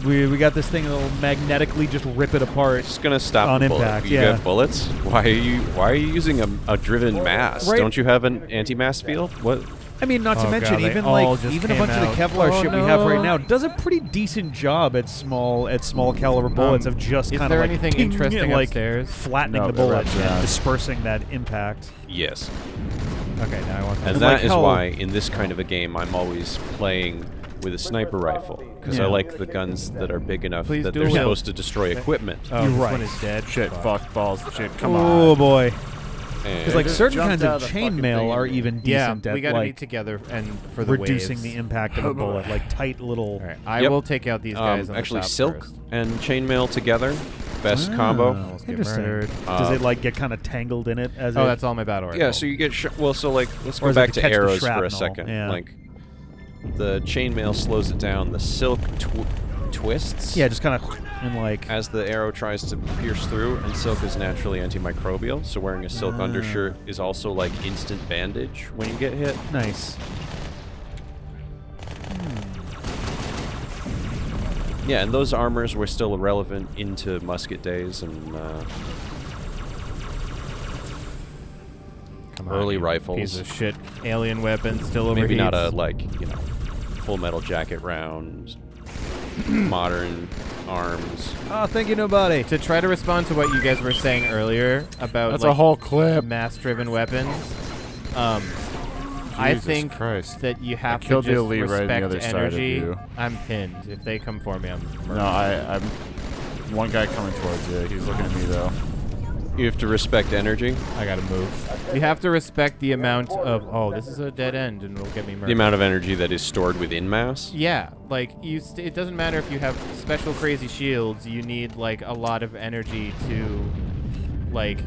We got this thing that'll magnetically just rip it apart. It's gonna stop On the bullet. impact, You yeah. got bullets. Why are you using a driven mass? Right. Don't you have an anti-mass field? What? I mean, not to Oh, mention, God, they even all like just even a came bunch of out. the Kevlar Oh, shit we have right no. now does a pretty decent job at small caliber bullets of just is kind there of like anything ping, interesting like upstairs? flattening No, the bullet wraps and around. dispersing that impact. Yes. Okay, now I want And this. that like is how- why in this kind of a game I'm always playing with a sniper rifle because I Yeah. like the guns that are big enough Please that do they're it. supposed to destroy equipment. Oh, You're this right. one is dead. Shit, fuck, balls, shit. Come Oh on. boy, And because like just certain jumped kinds out of of the fucking chainmail thing are and- even Yeah, decent we at gotta be like together and for the reducing waves. the impact of a bullet, like tight little. All right, I Yep. will take out these guys. On actually, the top silk first. and chainmail together, best Ah, combo. Almost get Interesting. murdered. Does it like get kind of tangled in it as Oh, it? that's all my battle rifle. Yeah, so you get well. So like, let's Or go is it back to to catch the arrows for shrapnel? a second. Yeah. Like, the chainmail slows it down. The silk twists. Yeah, just kind of and like. As the arrow tries to pierce through, and silk is naturally antimicrobial, so wearing a silk undershirt is also like instant bandage when you get hit. Nice. Yeah, and those armors were still relevant into musket days and Come on, early you rifles. Piece of shit. Alien weapon still overheats. maybe not a full metal jacket round, modern arms. Oh, thank you, nobody. To try to respond to what you guys were saying earlier about That's like, a whole clip. mass-driven weapons. I Jesus think Christ. that you have to killed just the elite right on the respect other side of energy. you. I'm pinned. If they come for me, I'm murdered. No, I'm one guy coming towards you. He's looking at me though. You have to respect energy, I gotta move. You have to respect the amount of. Oh, this is a dead end, and it'll get me murdered. the amount of energy that is stored within mass. Yeah, like it doesn't matter if you have special crazy shields. You need like a lot of energy to, like,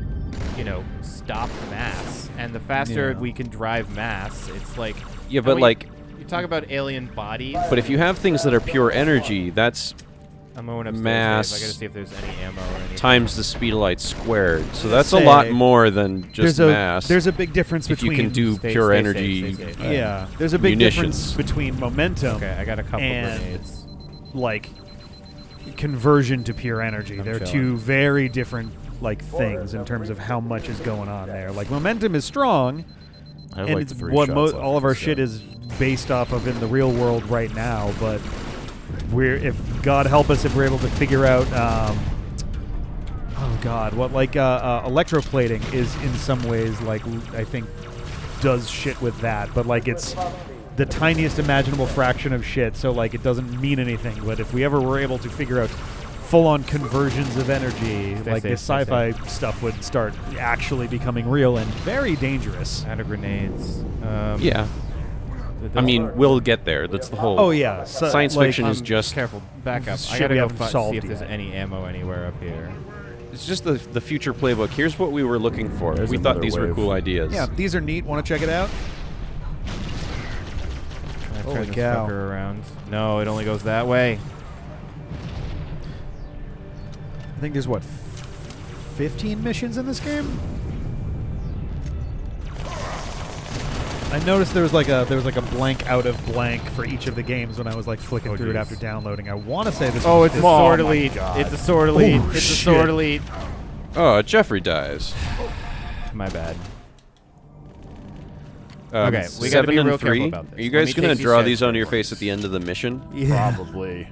stop mass. And the faster Yeah. we can drive mass, it's like. Yeah, and but like, you talk about alien bodies. but if you have things that are pure energy, that's I'm going upstairs. mass Dave. I gotta see if there's any ammo or anything. times the speed of light squared. So that's a Say, lot more than just there's mass. There's a big difference if you between can do Stay- pure stay energy. safe, stay safe. yeah, there's a big munitions. difference between momentum Okay, I got a couple and grenades. like conversion to pure energy. I'm They're chilling. two very different like things in terms of how much is going on there. Like momentum is strong, I have and like it's 3 what shots left all of our this shit guy. is based off of in the real world right now. But if God help us, if we're able to figure out, oh God, what like electroplating is in some ways like I think does shit with that, but like it's the tiniest imaginable fraction of shit, so like it doesn't mean anything. But if we ever were able to figure out full-on conversions of energy, Stay like safe, this stay sci-fi stuff would start actually becoming real and very dangerous. Out of grenades. Yeah, I mean, we'll get there. That's the whole. Oh yeah, so, Science like, fiction is just careful. Back up. I shit gotta we go haven't see solved if there's yet. any ammo anywhere up here. It's just the future playbook. Here's what we were looking for. There's We thought another these were wave. cool ideas. Yeah, these are neat. Want to check it out? Holy Turn this cow. fucker around. No, it only goes that way. I think there's what, 15 missions in this game? I noticed there was like a blank out of blank for each of the games when I was like flicking through it after downloading. I want to say this. Oh, was it's a this- sword my elite. God. It's a sword elite. Oh, It's a shit. sword elite. Oh, Jeffrey dies. My bad. Okay, we gotta 7 be and real 3. careful about this. Are you Let guys me gonna take these draw guys these on for your a face at the end of the mission? Yeah. Probably.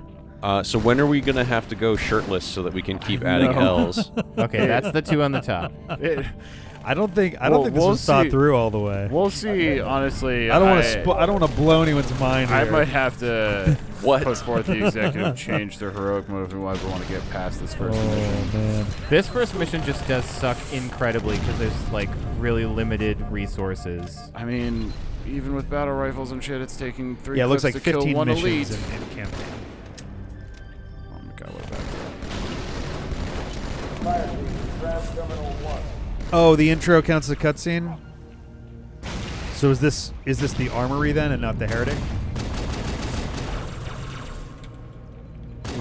So when are we gonna have to go shirtless so that we can keep adding L's? Okay, that's the 2 on the top. I don't think this we'll was thought see. through all the way. We'll see. Honestly, I don't want to blow anyone's mind. I here. might have to What? put forth the executive change to heroic mode if we want to get past this first Oh mission. man. This first mission just does suck incredibly because there's like really limited resources. I mean, even with battle rifles and shit, it's taking 3 Yeah, it looks clips like to kill 15 one missions elite. in campaign. Oh my god, what about Oh, the intro counts as a cutscene. So is this the Armory then, and not the Heretic?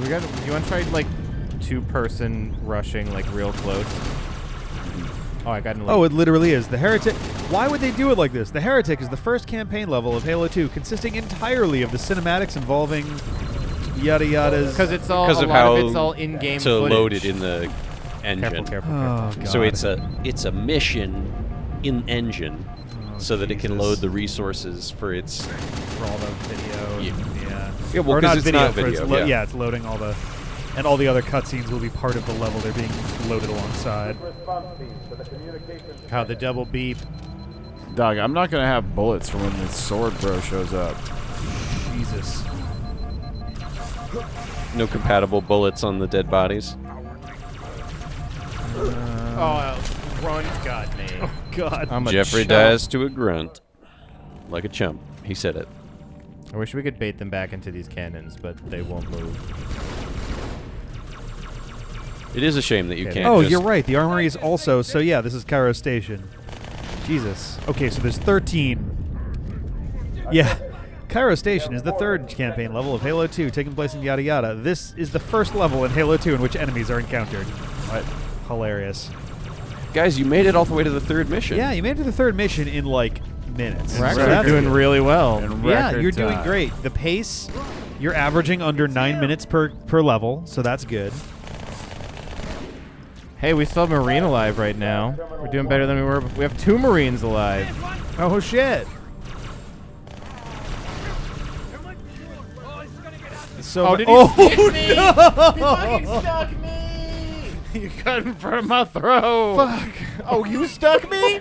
We got. You want to try like 2-person rushing like real close? Oh, I got an elite. Oh, it literally is the Heretic. Why would they do it like this? The Heretic is the first campaign level of Halo 2, consisting entirely of the cinematics involving yada yadas. Because it's all Because a of lot how of it's all in-game to footage. load it in the engine. Careful. Oh, God. So it's a mission in engine, so that it can Jesus. load the resources for its. for all the video. Yeah. Yeah. Yeah, well, Or 'cause not it's video. not for its video, yeah. it's loading all the, and all the other cutscenes will be part of the level. They're being loaded alongside. How the double beep. Dog, I'm not gonna have bullets for when the sword bro shows up. Jesus. No compatible bullets on the dead bodies. Oh, grunt got me. Oh God. I'm a Jeffrey chump. dies to a grunt. Like a chump. He said it. I wish we could bait them back into these cannons, but they won't move. It is a shame that you Okay. can't Oh, just... you're right. The Armory is also. So yeah, this is Cairo Station. Jesus. Okay, so there's 13. Yeah. Cairo Station is the third campaign level of Halo 2, taking place in yada yada. This is the first level in Halo 2 in which enemies are encountered. What? Hilarious. Guys, you made it all the way to the 3rd mission. Yeah, you made it to the 3rd mission in like minutes. We're So actually that's doing good. really well. In Yeah, record you're doing time. great. The pace, you're averaging under 9 minutes per level, so that's good. Hey, we still have a Marine alive right now. We're doing better than we were. We have 2 Marines alive. Oh shit! So Oh, did he stick me? He fucking stuck me! You got in front of my throat. Fuck. Oh, you stuck me?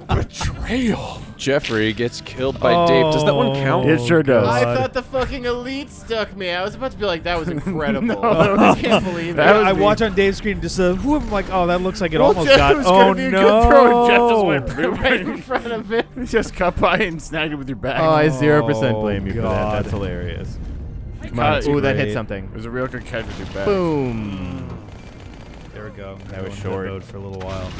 Betrayal. Jeffrey gets killed by Dave. Does that one count? It sure does. I God. thought the fucking elite stuck me. I was about to be like, that was incredible. No, I can't believe that it. was I me. watch on Dave's screen just who I'm like, oh, that looks like it Well, almost Jeff got. was Oh gonna be a good throw, and Jeff just no! went boom right in front of it. You just cut by and snagged it with your back. Oh, I 0% blame you for that. God. That's hilarious. Come Caught on. it Ooh, that hit great. something. It was a real good catch with your back. Boom. There we go. That was Going short. mode for a little while.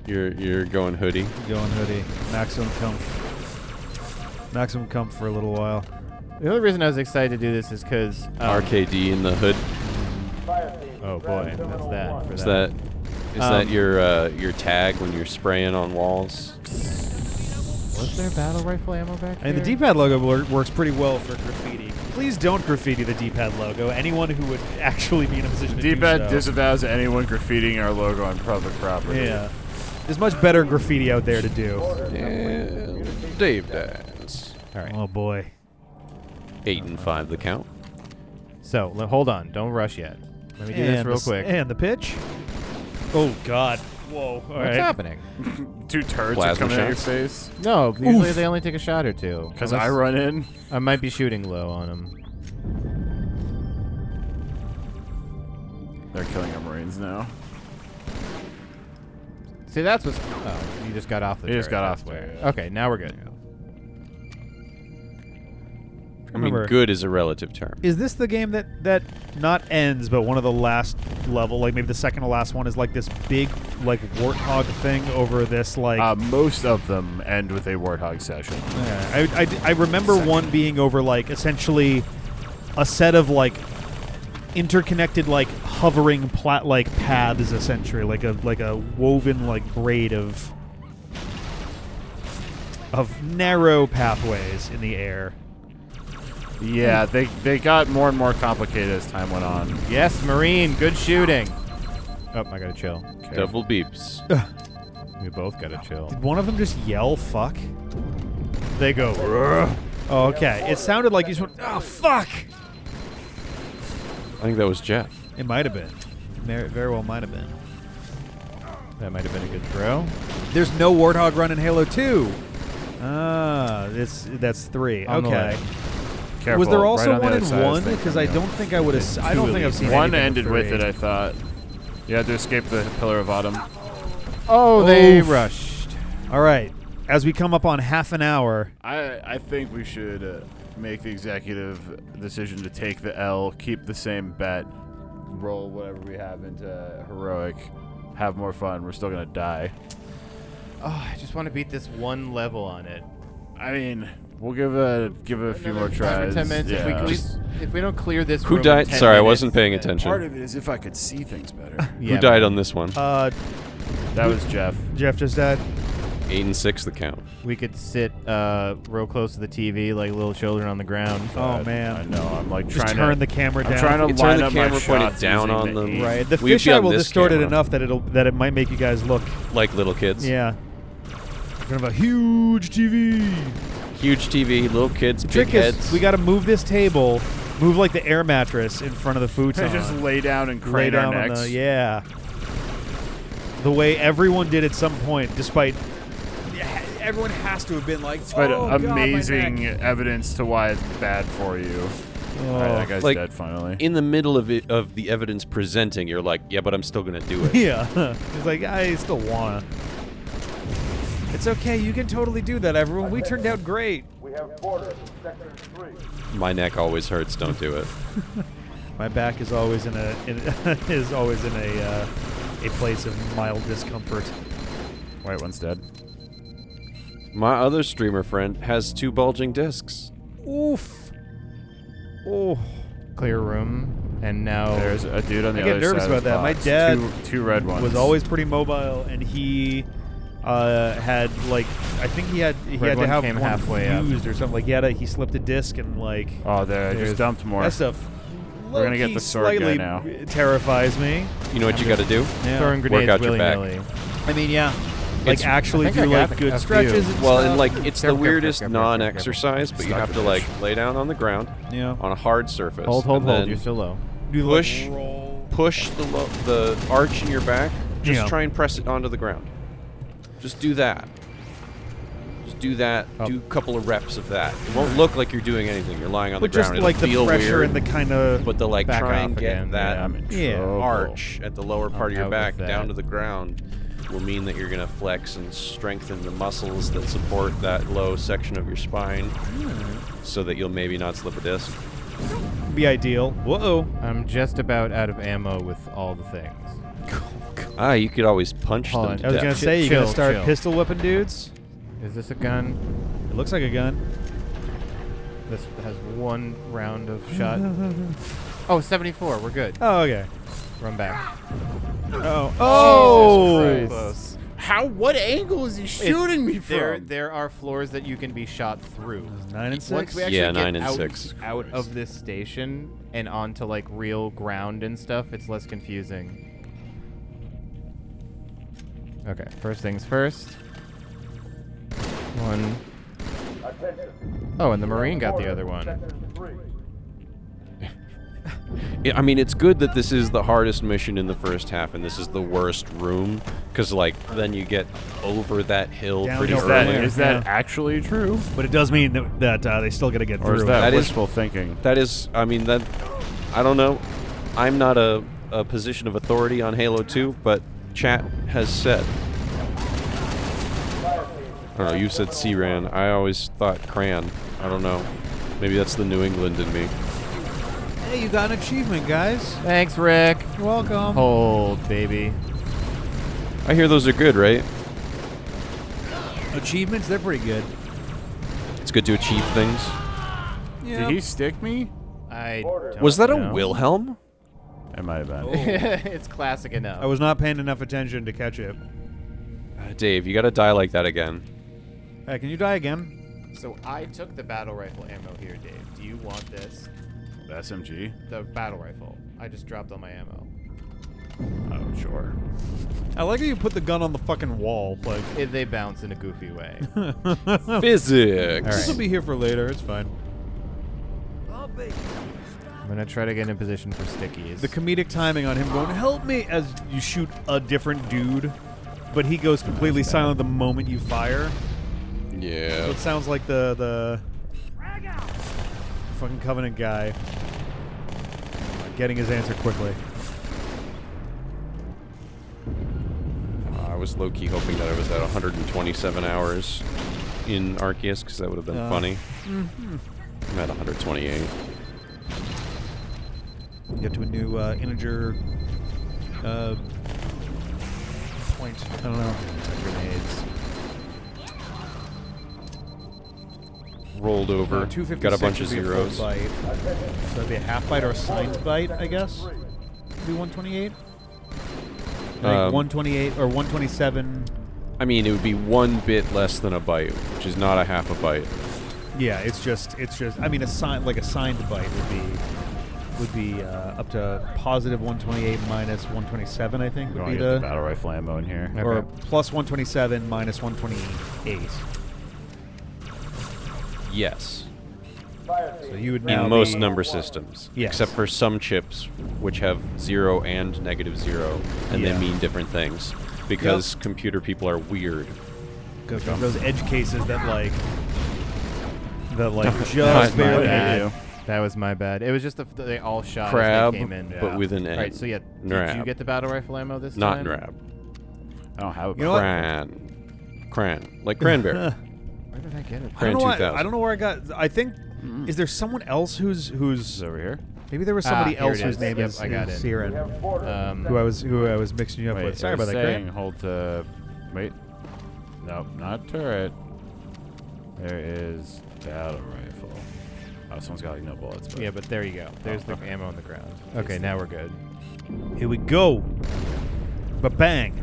You're going hoodie. Going hoodie. Maximum comf. Maximum comf for a little while. The only reason I was excited to do this is because RKD in the hood. oh boy, that's that. For Is that your tag when you're spraying on walls? Was there battle rifle ammo back And the here? D-pad logo works pretty well for graffiti. Please don't graffiti the D-pad logo. Anyone who would actually be in a position to do D-pad so. disavows anyone graffitiing our logo on public property. Yeah. There's much better graffiti out there to do. Yeah, Dave dies. All right. Oh boy. 8 and 5 the count. So hold on, don't rush yet. Let me do this real quick. And the pitch. Oh God. Whoa. All What's right. happening? 2 turds Plasma are coming at your shots? face. No, usually they only take a shot or two. Because Unless- I run in. I might be shooting low on them. They're killing our Marines now. See, that's what's. Oh, you just got off the. You just turret, got that's off the where- turret. Okay, now we're good. I mean, good is a relative term. Is this the game that not ends, but one of the last level, like maybe the second to last one, is like this big like warthog thing over this like? Most of them end with a warthog session. Yeah, I remember one being over like essentially a set of like interconnected like hovering paths, essentially like a woven like braid of narrow pathways in the air. Yeah, they got more and more complicated as time went on. Yes, Marine, good shooting. Oh, I gotta chill. Okay. Double beeps. We both gotta chill. Did one of them just yell "fuck"? They go. Rrr. Oh, okay. It sounded like you just went, "Oh fuck." I think that was Jeff. It might have been. Very well might have been. That might have been a good throw. There's no Warthog run in Halo 2. Ah, that's 3. Okay. Careful, was there also right one the in other side 1? Because I don't think I would have. I don't think I've seen one anything ended with with it. I thought you had to escape the Pillar of Autumn. Oh, they rushed. All right. As we come up on half an hour, I think we should make the executive decision to take the L, keep the same bet, roll whatever we have into heroic, have more fun. We're still gonna die. Oh, I just want to beat this one level on it. I mean, we'll give it a few more 5 tries. or 10 minutes. Yeah. If we don't clear this Who room died? in 10 Sorry, I minutes, wasn't paying attention. Part of it is if I could see things better. Who died on this one? That was Jeff. Jeff just died. 8 and 6 the count. We could sit real close to the TV like little children on the ground. Oh man, I know. I'm like just trying turn to the camera down. I'm trying to Turn line the up my camera pointed shots down using on the them. aim. Right. The We'd be fisheye on will this distort it camera. enough that it might make you guys look Like little kids. Yeah. In front of a huge TV. Huge TV, little kids, The big trick heads. is we got to move this table, move like the air mattress in front of the futon. Just lay down and lay crane our down on necks. the the way everyone did at some point, despite everyone has to have been like, But oh, God, my amazing neck." evidence to why it's bad for you. All right, that guy's Like, dead finally. in the middle of it, of the evidence presenting, you're like, yeah, but I'm still gonna do it. Yeah. He's like, I still wanna. It's okay, you can totally do that, everyone. We turned out great. We have quarters in Sector 3. My neck always hurts. Don't do it. My back is always in a place of mild discomfort. White one's dead. My other streamer friend has 2 bulging discs. Oof. Oh. Clear room, and now There's a dude on the I get other nervous side about of the that. My box. dad two red ones. was always pretty mobile, and he had like I think he had Red to one have came one halfway up. fused or something. Like he slipped a disc and like Oh, there! I just dumped more. that stuff. We're gonna get low-key the sword guy slightly now. Terrifies me. You know what you got to do? Yeah. throwing Work grenades out your back. willy-nilly. I mean, yeah. Like It's- actually I think do I like got good a stretches. few. And Well, stuff. and like it's the Careful, weirdest careful, careful, non-exercise, but you Stuck have with to the like fish. lay down on the ground yeah. on a hard surface. Hold, and then you're still low. Do like push- roll. Push the arch in your back. Just Yeah. try and press it onto the ground. Just do that. Just do that. Oh. Do a couple of reps of that. It won't look like you're doing anything. You're lying on But the ground. just It'll like the feel pressure weird, and the kind of but the like Back try off and get again, that yeah. I'm in Yeah. trouble. arch at the lower part of your out back with down that. to the ground will mean that you're going to flex and strengthen the muscles that support that low section of your spine so that you'll maybe not slip a disc. be ideal. Whoa. I'm just about out of ammo with all the things. You could always punch Hold them on. to I was death. gonna say you Chill, gonna start chill. pistol whipping dudes. Is this a gun? It looks like a gun. This has 1 round of shot. Oh, 74. We're good. Oh, okay. Run back. Oh. Close. What angle is he shooting me from? There are floors that you can be shot through. 9 and 6. Once we actually Yeah, get 9 and out, 6. out of this station and onto like real ground and stuff, it's less confusing. Okay, first things first. 1. Oh, and the Marine got the other one. I mean, it's good that this is the hardest mission in the first half, and this is the worst room, because like then you get over that hill Down pretty hill Is that, early. from is that actually true? But it does mean that they still got to get Or through. is that, That is- wishful thinking? That is, I mean, that I don't know. I'm not a position of authority on Halo 2, but chat has said. I don't know. You said C-Ran. I always thought Cran. I don't know. Maybe that's the New England in me. Hey, you got an achievement, guys. Thanks, Rick. You're welcome. Hold, baby. I hear those are good, right? Achievements, they're pretty good. It's good to achieve things. Yeah. Did he stick me? I don't Was that a know. Wilhelm? It might have been. It's classic enough. I was not paying enough attention to catch it. Dave, you gotta die like that again. Hey, can you die again? So I took the battle rifle ammo here, Dave. Do you want this? The SMG? The battle rifle. I just dropped all my ammo. Oh, sure. I like how you put the gun on the fucking wall. Like, They bounce in a goofy way. Physics. This will be here for later. It's fine. I'm gonna try to get in position for stickies. The comedic timing on him going, "Help me!" as you shoot a different dude, but he goes completely silent the moment you fire. So Yeah. it sounds like the fucking Covenant guy getting his answer quickly. I was low-key hoping that I was at 127 hours in Arceus, because that would have been funny. I'm at 128. Get to a new integer point. I don't know. Grenades. Rolled over. 256 Got a bunch of would be a full zeros. Byte. So that'd be a half byte or a signed byte, I guess. Be 128. I think 128 or 127. I mean, it would be 1 bit less than a byte, which is not a half a byte. Yeah, it's just. I mean, a signed byte would be up to positive 128 minus 127. I think would be the battle rifle ammo in here. or plus 127 minus 128. Yes. So you would now In most be- number systems. Yes. Except for some chips, which have 0 and -0, and Yeah. they mean different things. Because computer people are weird. those edge cases that like just Not barely. bad. That was my bad. It was just they all shot Crab, as they came in. but with an N. All right, so yeah, did Nrab. you get the battle rifle ammo this Not time? Nrab. I don't have a You know what? Cran. Like cranberry. Where did I get it? I don't, know Cran why, 2000. I don't know where I got. I think is there someone else who's Is it over here? maybe there was somebody here else it whose is. name Yep, is I got it. Siren, who I was mixing you up Wait, with. Sorry it was about that, saying Grant. hold to... Wait. Nope, not turret. There is battle rifle. Oh, someone's got like no bullets. But Yeah, but there you go. There's the ammo on the ground. Okay, now we're good. Here we go. But bang.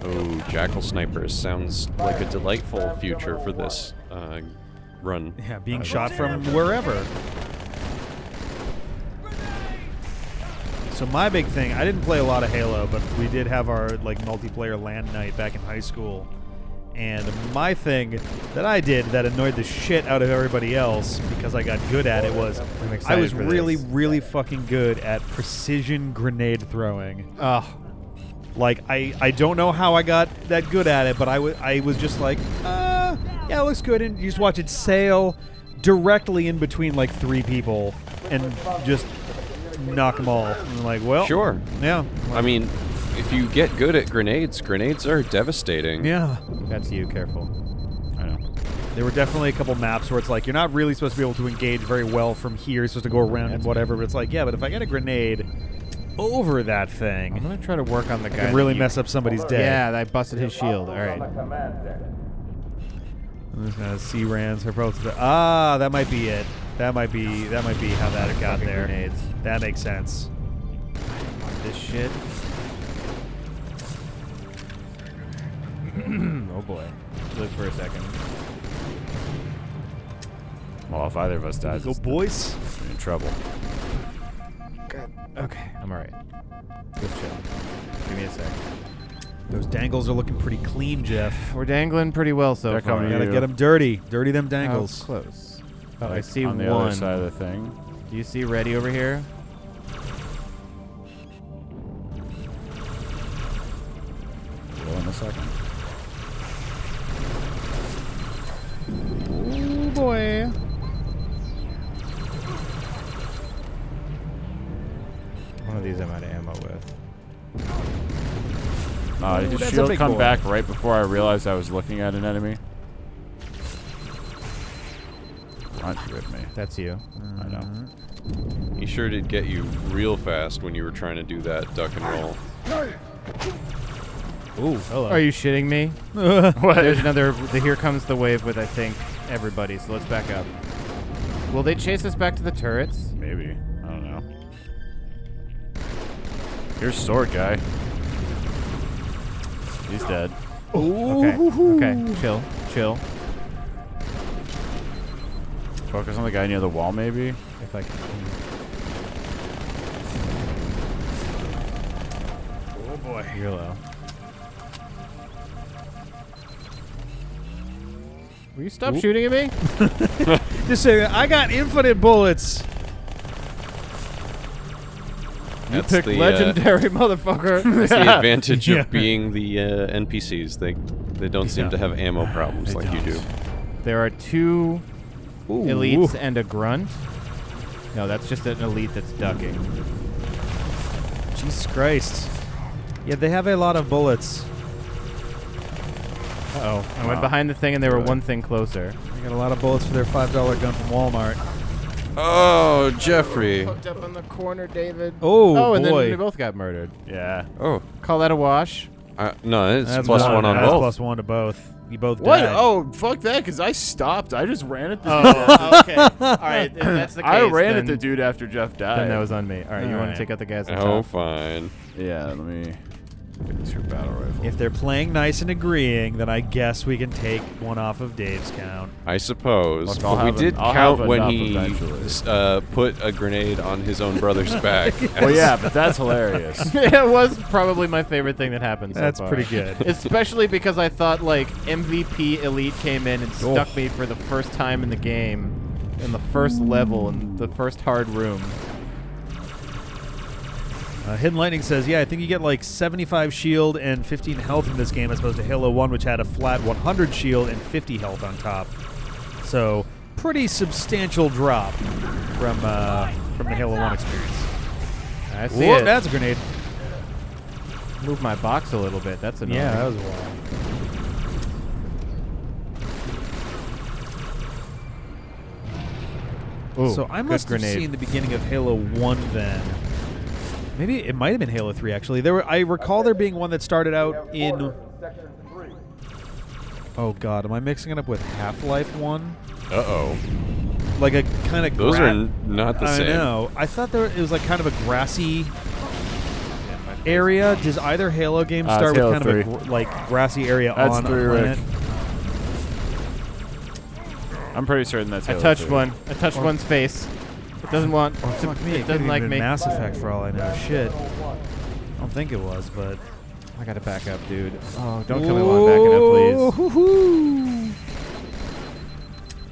Oh, Jackal Snipers sounds like a delightful future for this run. Yeah, being shot from wherever. So my big thing, I didn't play a lot of Halo, but we did have our like multiplayer LAN night back in high school. And my thing that I did that annoyed the shit out of everybody else because I got good at it was I'm I excited was for really, this. really fucking good at precision grenade throwing. Like, I don't know how I got that good at it, but I was just like, yeah, it looks good. And you just watch it sail directly in between, like, 3 people and just knock them all. And I'm like, well. Sure. Yeah. I mean, if you get good at grenades, grenades are devastating. Yeah. That's you. Careful. I know. There were definitely a couple maps where it's like, you're not really supposed to be able to engage very well from here. You're supposed to go around and whatever. But it's like, yeah, but if I get a grenade over that I'm thing, gonna try to work on the guy. it can really that you- mess up somebody's day. Yeah, I busted his shield. All right. C-Rans are both. That might be it. That might be how that got Fucking there. grenades. That makes sense. This shit. Oh boy. Live for a second. Well, if either of us dies, Go it's boys. in trouble. Okay, I'm all right. Just chill. Give me a sec. Those dangles are looking pretty clean, Jeff. We're dangling pretty well so They're far. coming Gotta you. get them dirty. Dirty them How dangles. close? Oh, I Like, see on the one. other side of the thing. Do you see Reddy over here? Will in a second. Oh boy. One of these I'm out of ammo with. Did Ooh, the that's a shield big come boy. back right before I realized I was looking at an enemy? Unrip me. That's you. I know. He sure did get you real fast when you were trying to do that duck and roll. Ooh, hello. Are you shitting me? What? There's another. Here comes the wave with, I think, everybody. So let's back up. Will they chase us back to the turrets? Maybe. I don't know. Here's sword guy. He's dead. Okay. Chill. Focus on the guy near the wall, maybe. If I can. Oh boy. You're low. Will you stop shooting at me? Just say, I got infinite bullets. You That's picked the, legendary motherfucker. That's the advantage Yeah. of being the NPCs. They don't seem to have ammo problems like you do. There are two elites and a grunt. No, that's just an elite that's ducking. Jesus Christ. Yeah, they have a lot of bullets. Uh-oh. I went behind the thing and they were one thing closer. They got a lot of bullets for their $5 gun from Walmart. Oh, Jeffrey. Hooked up on the corner, David. Oh, and then boy. they both got murdered. Yeah. Oh. Call that a wash? No, it's That's plus one on that's both. plus one to both. You both What? died. Oh, fuck that, because I stopped. I just ran at the Oh, okay. All right, if that's the case, I ran at then- the dude after Jeff died. Then that was on me. All right, you want Alright. to take out the guys on Oh, top? fine. Yeah, let me get this your battle rifle. If they're playing nice and agreeing, then I guess we can take one off of Dave's count. I suppose. Look, I'll But we have did I'll count have when enough he eventually. put a grenade on his own brother's back. Well, yeah, but that's hilarious. It was probably my favorite thing that happened so That's far. pretty good. Especially because I thought, like, MVP Elite came in and stuck me for the first time in the game, in the first level, in the first hard room. Hidden Lightning says, yeah, I think you get like 75 shield and 15 health in this game as opposed to Halo 1, which had a flat 100 shield and 50 health on top. So, pretty substantial drop from the Halo 1 experience. I see Whoa, it. that's a grenade. Move my box a little bit. That's annoying. Yeah, that was wild. Ooh, So I good must have grenade. seen the beginning of Halo 1 then. Maybe it might have been Halo 3 actually. I recall there being one that started out in. Oh god, am I mixing it up with Half-Life 1? Uh-oh. Like a kind of Those are not the I same. know. I thought it was like kind of a grassy area. Does either Halo game It's start with Halo kind 3. of a like grassy area That's on a 3, Rick. planet? I'm pretty certain that's I Halo touched 3. one. I touched one's face. It doesn't want. Or fuck me, It it doesn't could like have me. been Mass Effect for all I know. Shit. I don't think it was, but I gotta back up, dude. Oh, don't kill me while I'm backing up, please. please.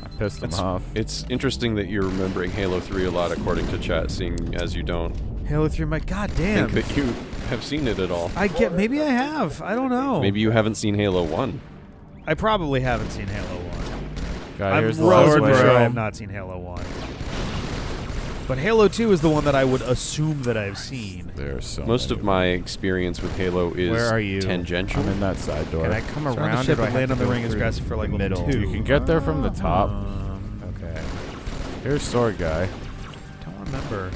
I pissed him off. It's interesting that you're remembering Halo 3 a lot according to chat, seeing as you don't Halo 3, my goddamn. think that you have seen it at all. Maybe I have. I don't know. Maybe you haven't seen Halo 1. I probably haven't seen Halo 1. God, I'm here's the last relatively wave. sure I have not seen Halo 1. But Halo 2 is the one that I would assume that I've seen. There's so Most many. of my experience with Halo is Where are you? tangential. I'm in that side door. Can I come So on around the ship or do I and have land to on the go ring is through grassy for like the level middle? 2. You can get there from the top. Okay. Here's sword guy. Don't remember.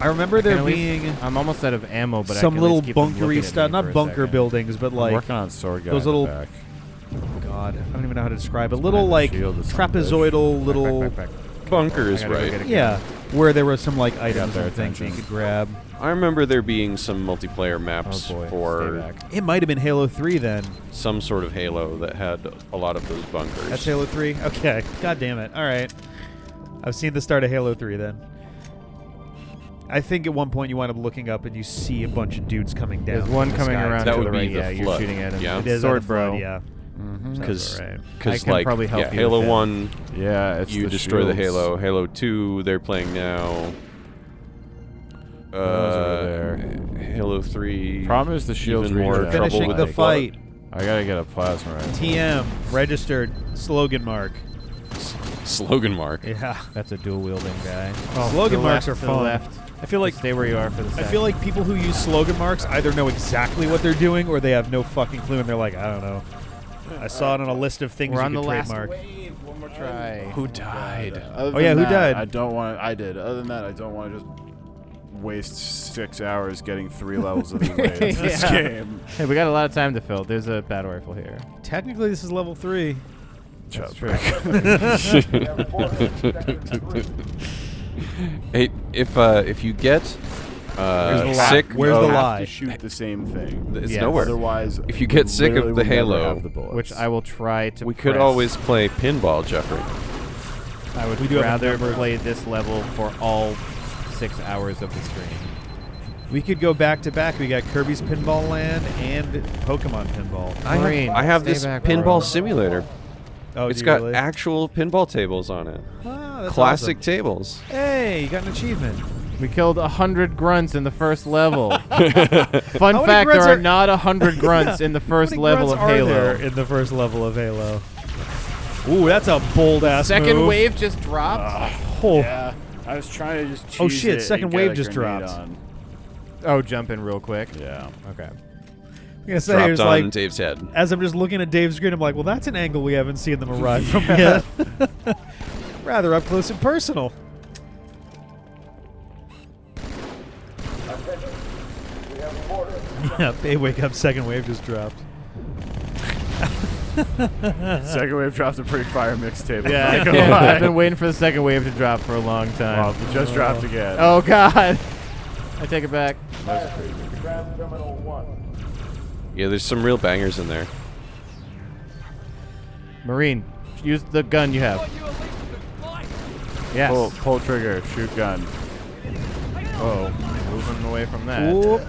I remember there being I'm almost out of ammo, but some I can little at least keep them looking bunkery at stuff. me for Not a bunker second. buildings, but I'm like working on sword guy those in the little- back. oh god, I don't even know how to describe it. It's Little behind the like shield of some trapezoidal little Back. Bunker I is gotta go right. get a yeah, where there were some like got items their and things that you attention. could grab. I remember there being some multiplayer maps Oh boy, for stay back. It might have been Halo 3 then. some sort of Halo that had a lot of those bunkers. That's Halo 3? Okay. God damn it. All right. I've seen the start of Halo 3 then. I think at one point you wind up looking up and you see a bunch of dudes coming down. There's one from the coming sky. around That to would the be right. the Yeah, you're flood. shooting at him. Yeah. It is Sword on the flood, bro. yeah. Because right. I can like probably help yeah, you Halo with it. 1, Yeah, it's you the destroy the shields. Halo. Halo 2, they're playing now. Those over there. Halo 3. Problem is the shields even more regen. trouble Finishing with the flood. fight. I gotta get a plasma rifle. TM. Registered. Slogan mark. Slogan mark. Yeah. That's a dual wielding guy. Slogan to the marks left, are to the fun. left. I feel like Stay where you are for the I second. feel like people who use slogan marks either know exactly what they're doing or they have no fucking clue and they're like, I don't know. I saw it on a list of things We're you on the could last trademark. wave. One more try. Who died? Other Oh, yeah, than who that, died? I don't want. I did. Other than that, I don't want to just waste 6 hours getting 3 levels of elite in this Yeah. game. Hey, we got a lot of time to fill. There's a battle rifle here. Technically, this is level 3. That's true. Hey, if you get sick, Where's the you have lie? to shoot the same thing. It's Yes. nowhere. Otherwise, If you get sick of literally the will never Halo, have the bullets. Which I will try to we could press. always play pinball, Jeffrey. I would We do have a rather number- play this level for all 6 hours of the stream. We could go back to back. We got Kirby's Pinball Land and Pokemon Pinball. Marine, I have stay this back, pinball bro. simulator. Oh, It's do you got really? actual pinball tables on it. Oh, that's Classic awesome. tables. Hey, you got an achievement. We killed 100 grunts in the first level. Fun How many fact, grunts there are are- not 100 grunts in the first How many level of grunts are Halo. there in the first level of Halo? Ooh, that's a bold ass Second move. wave just dropped. Oh. Yeah, I was trying to just. Oh, cheese shit, it second and get wave a just grenade dropped. on. Oh, jump in real quick. Yeah. Okay. I'm gonna say, Dropped it's on like, Dave's head. as I'm just looking at Dave's screen, I'm like, well, that's an angle we haven't seen them arrive from yet. Rather up close and personal. Yeah, Babe, wake up. Second wave just dropped. Second wave dropped a pretty fire mixtape. Yeah, I'm not gonna lie. I've been waiting for the second wave to drop for a long time. Well, it just dropped again. Oh, God. I take it back. Yeah, there's some real bangers in there. Marine, use the gun you have. Yes. Pull trigger, shoot gun. Whoa. Moving away from that. Oop.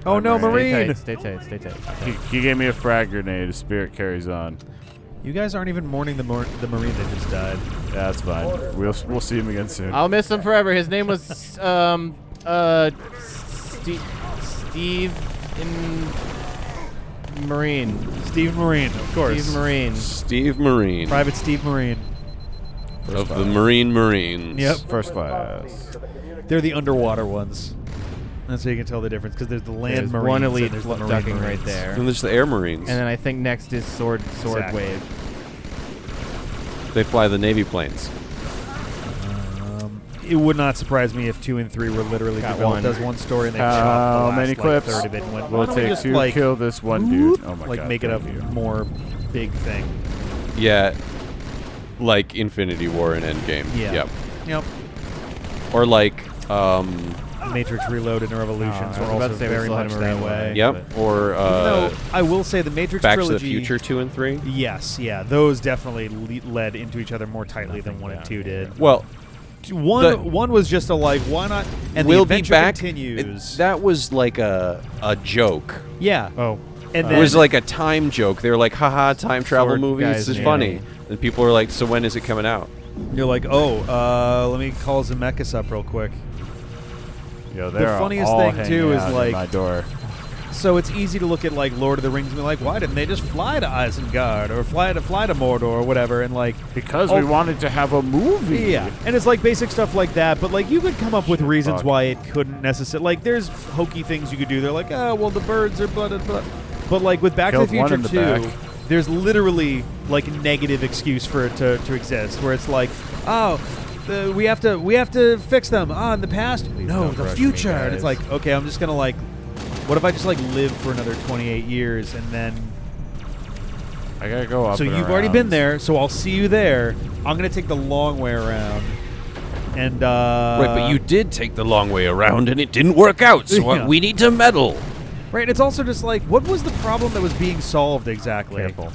Oh, no, Marine. Stay tight. Stay tight. He gave me a frag grenade. Spirit carries on. You guys aren't even mourning the Marine that just died. Yeah, that's fine. We'll see him again soon. I'll miss him forever. His name was Steve Marine. Steve Marine, of course. Steve Marine. Steve Marine Private Steve Marine. of the Marines. Yep. First class. They're the underwater ones. That's how you can tell the difference, because there's the land There's Marines one and elite there's the Marine ducking right Marines. there. And there's the Air Marines. And then I think next is Sword Exactly. Wave. They fly the Navy planes. It would not surprise me if 2 and 3 were literally Got developed one. as one story and they How chopped the last many clips third of it and went, will why it don't we take just, to like, kill this one dude? Oh my like god. make it a thank you. more big thing. Yeah, like Infinity War and Endgame. Yeah. Yep. Yep. Or like, Matrix Reloaded and Revolutions I were was about also to say we very still had much a that Marine way. one. yep. Or No, I will say the Matrix Back trilogy. to the Future 2 and 3. Yes, yeah, those definitely led into each other more tightly than 1 and 2 did. Well, One was just a like, why not? And we'll the be adventure back. continues. That was like a joke. Yeah. Oh. And It then was like a time joke. They were like, haha, time travel Sword movies guys is nailed funny. it. And people were like, so when is it coming out? you're like, oh, let me call Zemeckis up real quick. Yo, The they're funniest all thing, hanging too, is, out like- at my door. So it's easy to look at like Lord of the Rings and be like, why didn't they just fly to Isengard or fly to Mordor or whatever? And like, Because we Oh. wanted to have a movie. yeah, and it's like basic stuff like that. But like, you could come up with reasons fuck. why it couldn't necessarily. Like, there's hokey things you could do. They're like, oh, well, the birds are blah, blah, blah. But like with Back Killed to the one Future in the 2, back. there's literally like a negative excuse for it to exist, where it's like, oh. We have to fix them. In the past, no, don't the rush me, future. And guys. it's like, okay, I'm just gonna like, what if I just like live for another 28 years and then? I gotta go up. So and you've already been around. there. So I'll see you there. I'm gonna take the long way around. And right, but you did take the long way around and it didn't work out, so Yeah. we need to meddle. right. It's also just like, what was the problem that was being solved exactly? Careful.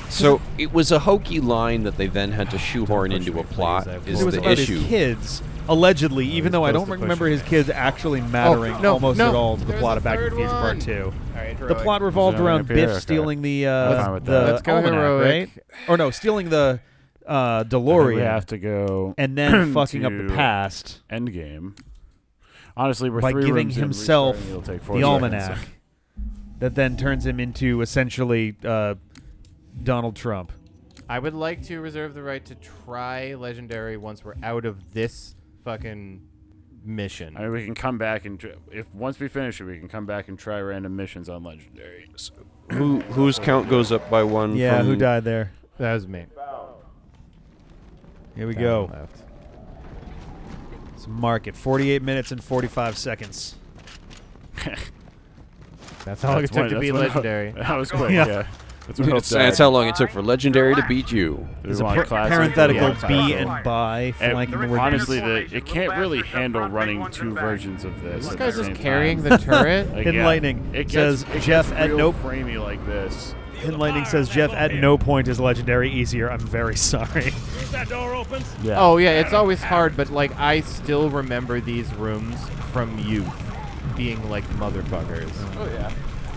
So it was a hokey line that they then had to shoehorn into a plot. Is It was the about issue? his kids, allegedly, even though I don't supposed to remember push his kids actually mattering no, almost no. at all to the There's plot a of Back to the third Future one. Part 2. All right, The plot revolved So around up here, Biff okay. stealing the I'm fine with that. Let's go almanac, heroic. right? Or no, stealing the We DeLorean have to go and then fucking up the to past Endgame. Honestly, we're by 3 giving rooms in, himself restarting, it'll take 4 the seconds. almanac that then turns him into essentially Donald Trump. I would like to reserve the right to try Legendary once we're out of this fucking mission. I mean, we can come back and if once we finish it, we can come back and try random missions on Legendary. So, Whose count goes up by 1? Yeah, from who died there? That was me. Here we Down go. left. Let's mark it. 48 minutes and 45 seconds. That's how long it took to be legendary. That was quick. Yeah. Yeah. That's That's how long it took for Legendary to beat you. There's a parenthetical B and by flanking the word honestly, beast. it can't really handle running 2 versions of this. This at guy's the just same carrying time. the turret. Like, Hidden Lightning it says gets, Jeff it at gets no real framey like this. Hidden Lightning says Jeff at no point is legendary easier. I'm very sorry. That door opens. Yeah. Oh yeah, it's always hard, but like I still remember these rooms from youth being like motherfuckers. Oh yeah.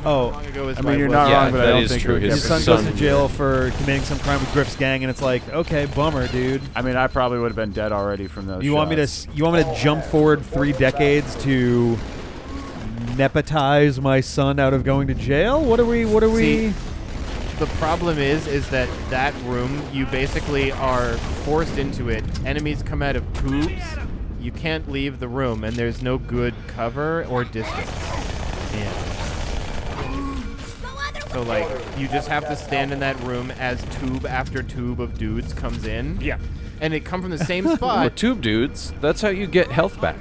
Oh, How long ago was I my mean, you're was- not Yeah, wrong, but I that don't is think true. it would his His son goes to son- jail for committing some crime with Griff's gang, and it's like, okay, bummer, dude. I mean, I probably would have been dead already from those. You want me to jump forward 3 decades to nepotize my son out of going to jail? What are we? See, the problem is that room, you basically are forced into it. Enemies come out of tubes. You can't leave the room, and there's no good cover or distance. Yeah. So like, you just have to stand in that room as tube after tube of dudes comes in. Yeah. And it come from the same Well, spot. tube dudes, that's how you get health back.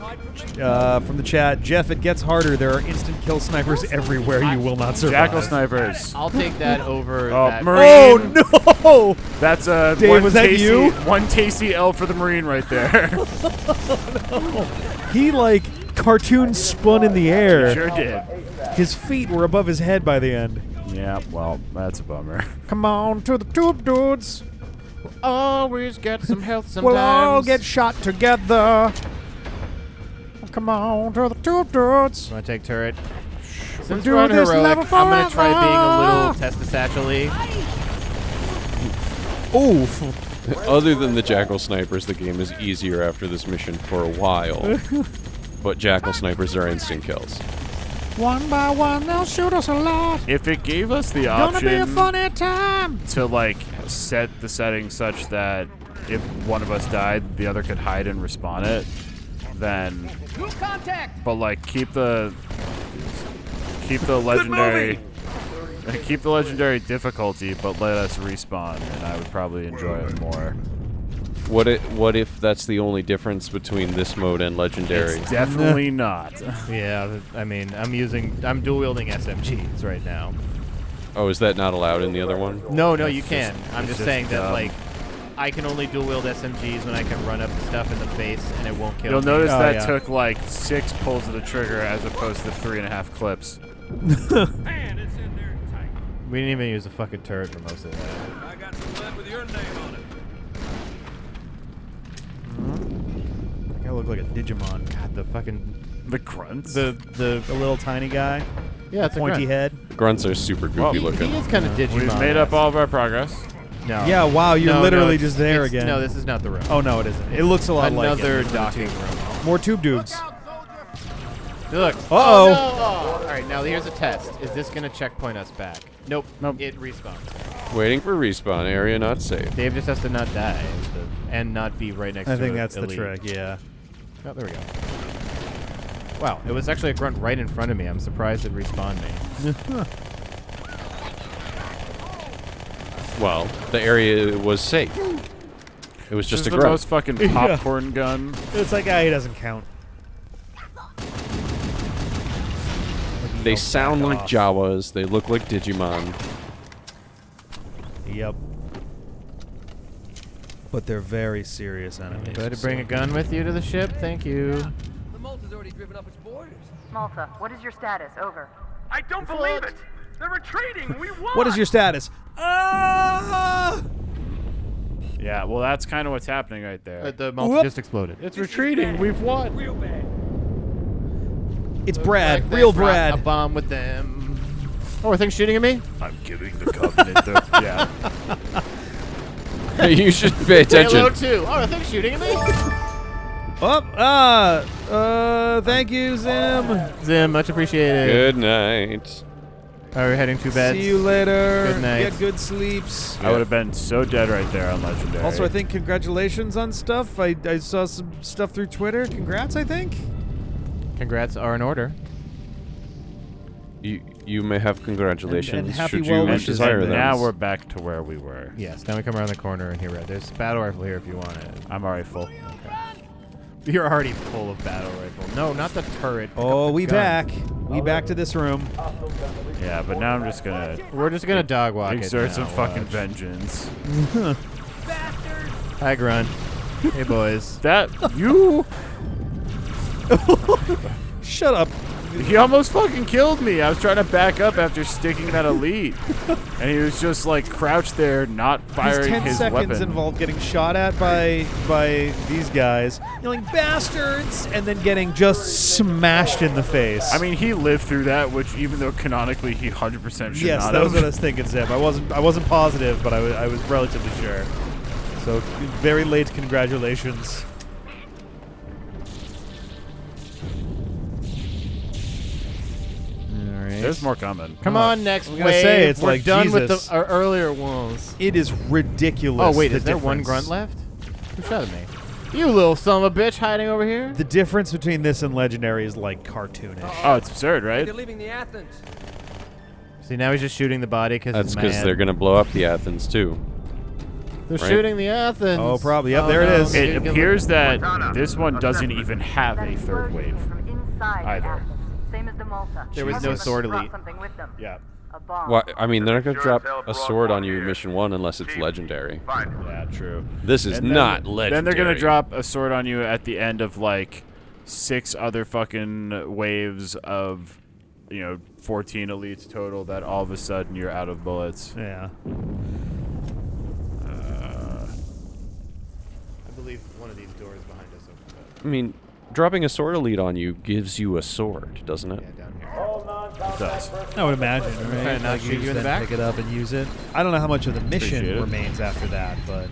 From the chat, Jeff, it gets harder. There are instant kill snipers everywhere. You will not survive. Jackal snipers? I'll take that over Oh, that. Marine. Oh no! That's a Dave, one was that tasty, you? One tasty L for the Marine right there. He like cartoon spun in the air. Sure did. His feet were above his head by the end. Yeah, well, that's a bummer. Come on to the tube dudes. Always get some health sometimes. We'll all get shot together. Come on to the tube dudes. Want to take turret? Since do we're on this heroic, level I'm gonna try forever. being a little testisatchely. Oof. Other than the Jackal Snipers, the game is easier after this mission for a while. But Jackal Snipers are instant kills. One by one, they'll shoot us a lot. If it gave us the Gonna be a option funny time. to like set the settings such that if one of us died, the other could hide and respawn it, then. But like keep the legendary. Keep the legendary difficulty, but let us respawn, and I would probably enjoy it more. What if that's the only difference between this mode and Legendary? It's definitely not. Yeah, I mean, I'm dual wielding SMGs right now. Oh, is that not allowed in the other one? No, you can. I'm it's just saying that dumb. like, I can only dual wield SMGs when I can run up the stuff in the face and it won't kill You'll me. notice Oh, that yeah. took like 6 pulls of the trigger as opposed to 3.5 clips. Man, it's in there tight. We didn't even use a fucking turret for most of that. I got some lead with your name on it. I look like a Digimon. God, the fucking The grunts. the The little tiny guy. yeah, it's Pointy a grunt. head. Grunts are super goofy He looking. is kind of Digimon. We've made up all of our progress. No. Yeah, wow, you're No, literally it's- just there it's- again. No, this is not the room. Oh, no, it isn't. It looks a lot like Another it. docking room. More tube dudes. Look. Uh-oh. Oh, no. Oh. All right, now here's a test. Is this going to checkpoint us back? Nope. Nope. It respawns. Waiting for respawn. Area not safe. Dave just has to not die and not be right next to I think a that's the elite. trick, yeah. Oh, there we go. Wow, it was actually a grunt right in front of me. I'm surprised it respawned me. Well, the area was safe. It was just This a is the grunt. most fucking popcorn gun. It's like, he doesn't count. They sound like Jawas. They look like Digimon. Yep. But they're very serious enemies. Better bring a gun with you to the ship. Thank you. The Malta's already driven up its borders. Malta, what is your status? Over. I don't believe it. They're retreating. We won. What is your status? Yeah, well, that's kind of what's happening right there. The multi Whoop. just exploded. It's retreating. We've won. Real bad. It's Brad. Like Real they brought Brad. A bomb with them. Oh, are things shooting at me? I'm giving the Covenant the... Yeah. You should pay attention. Halo 2. Oh, are things shooting at me? Thank you, Zim. Zim, much appreciated. Good night. Are we heading to bed? See you later. Good night. Get good sleeps. I would have been so dead right there on Legendary. Also, I think congratulations on stuff. I saw some stuff through Twitter. Congrats, I think. Congrats are in order. You may have congratulations. And happy should well you wishes. desire And them. now we're back to where we were. Yes. Now we come around the corner and here we are. There's a battle rifle here if you want it. I'm already full. You're already full of battle rifle. No, not the turret. Pick Oh, up the we gun. back. We back to this room. Yeah, but now I'm just gonna We're just gonna dog walk exert it some now, fucking watch. vengeance. Hi, Grunt. Hey, boys. That you? Shut up. He almost fucking killed me. I was trying to back up after sticking that elite, and he was just like crouched there, not firing 10 his seconds weapon. involved getting shot at by these guys, yelling bastards, and then getting just smashed in the face. I mean, he lived through that, which even though canonically he 100% should yes, not that was have. what I was thinking, Zip. I wasn't positive, but I was relatively sure. So very late congratulations. All right. There's more coming. Come on, next I was wave. gonna say, it's We're like, done with Jesus. our earlier walls. It is ridiculous. Oh, wait, the is there one difference. grunt left? Who shot at me? You little son of a bitch hiding over here. The difference between this and Legendary is like cartoonish. Oh, it's absurd, right? They're leaving the Athens. See, now he's just shooting the body because That's he's because mad. they're gonna blow up the Athens too. They're right? shooting the Athens. Oh, probably. Yep, Oh, there it no. is. It Get- appears that Cortana, this one doesn't assessment. even have That a third explosion wave. came from inside either. Athens, same as the Malta. There was Others no must sword have brought elite. something with them. Yeah. A bomb. Well, I mean, they're not gonna Sure as drop hell a brought sword on one you here. mission 1 unless it's Chief, legendary. Find it. Yeah, true. This is And then- not legendary. Then they're gonna drop a sword on you at the end of like 6 other fucking waves of, 14 elites total. That all of a sudden you're out of bullets. Yeah. I believe one of these doors behind us opened up. I mean, dropping a sword elite on you gives you a sword, doesn't it? Yeah, down here. It does. I would imagine, Trying right? to not shoot you in the then back? pick it up and use it. I don't know how much of the mission Appreciate it. remains after that, but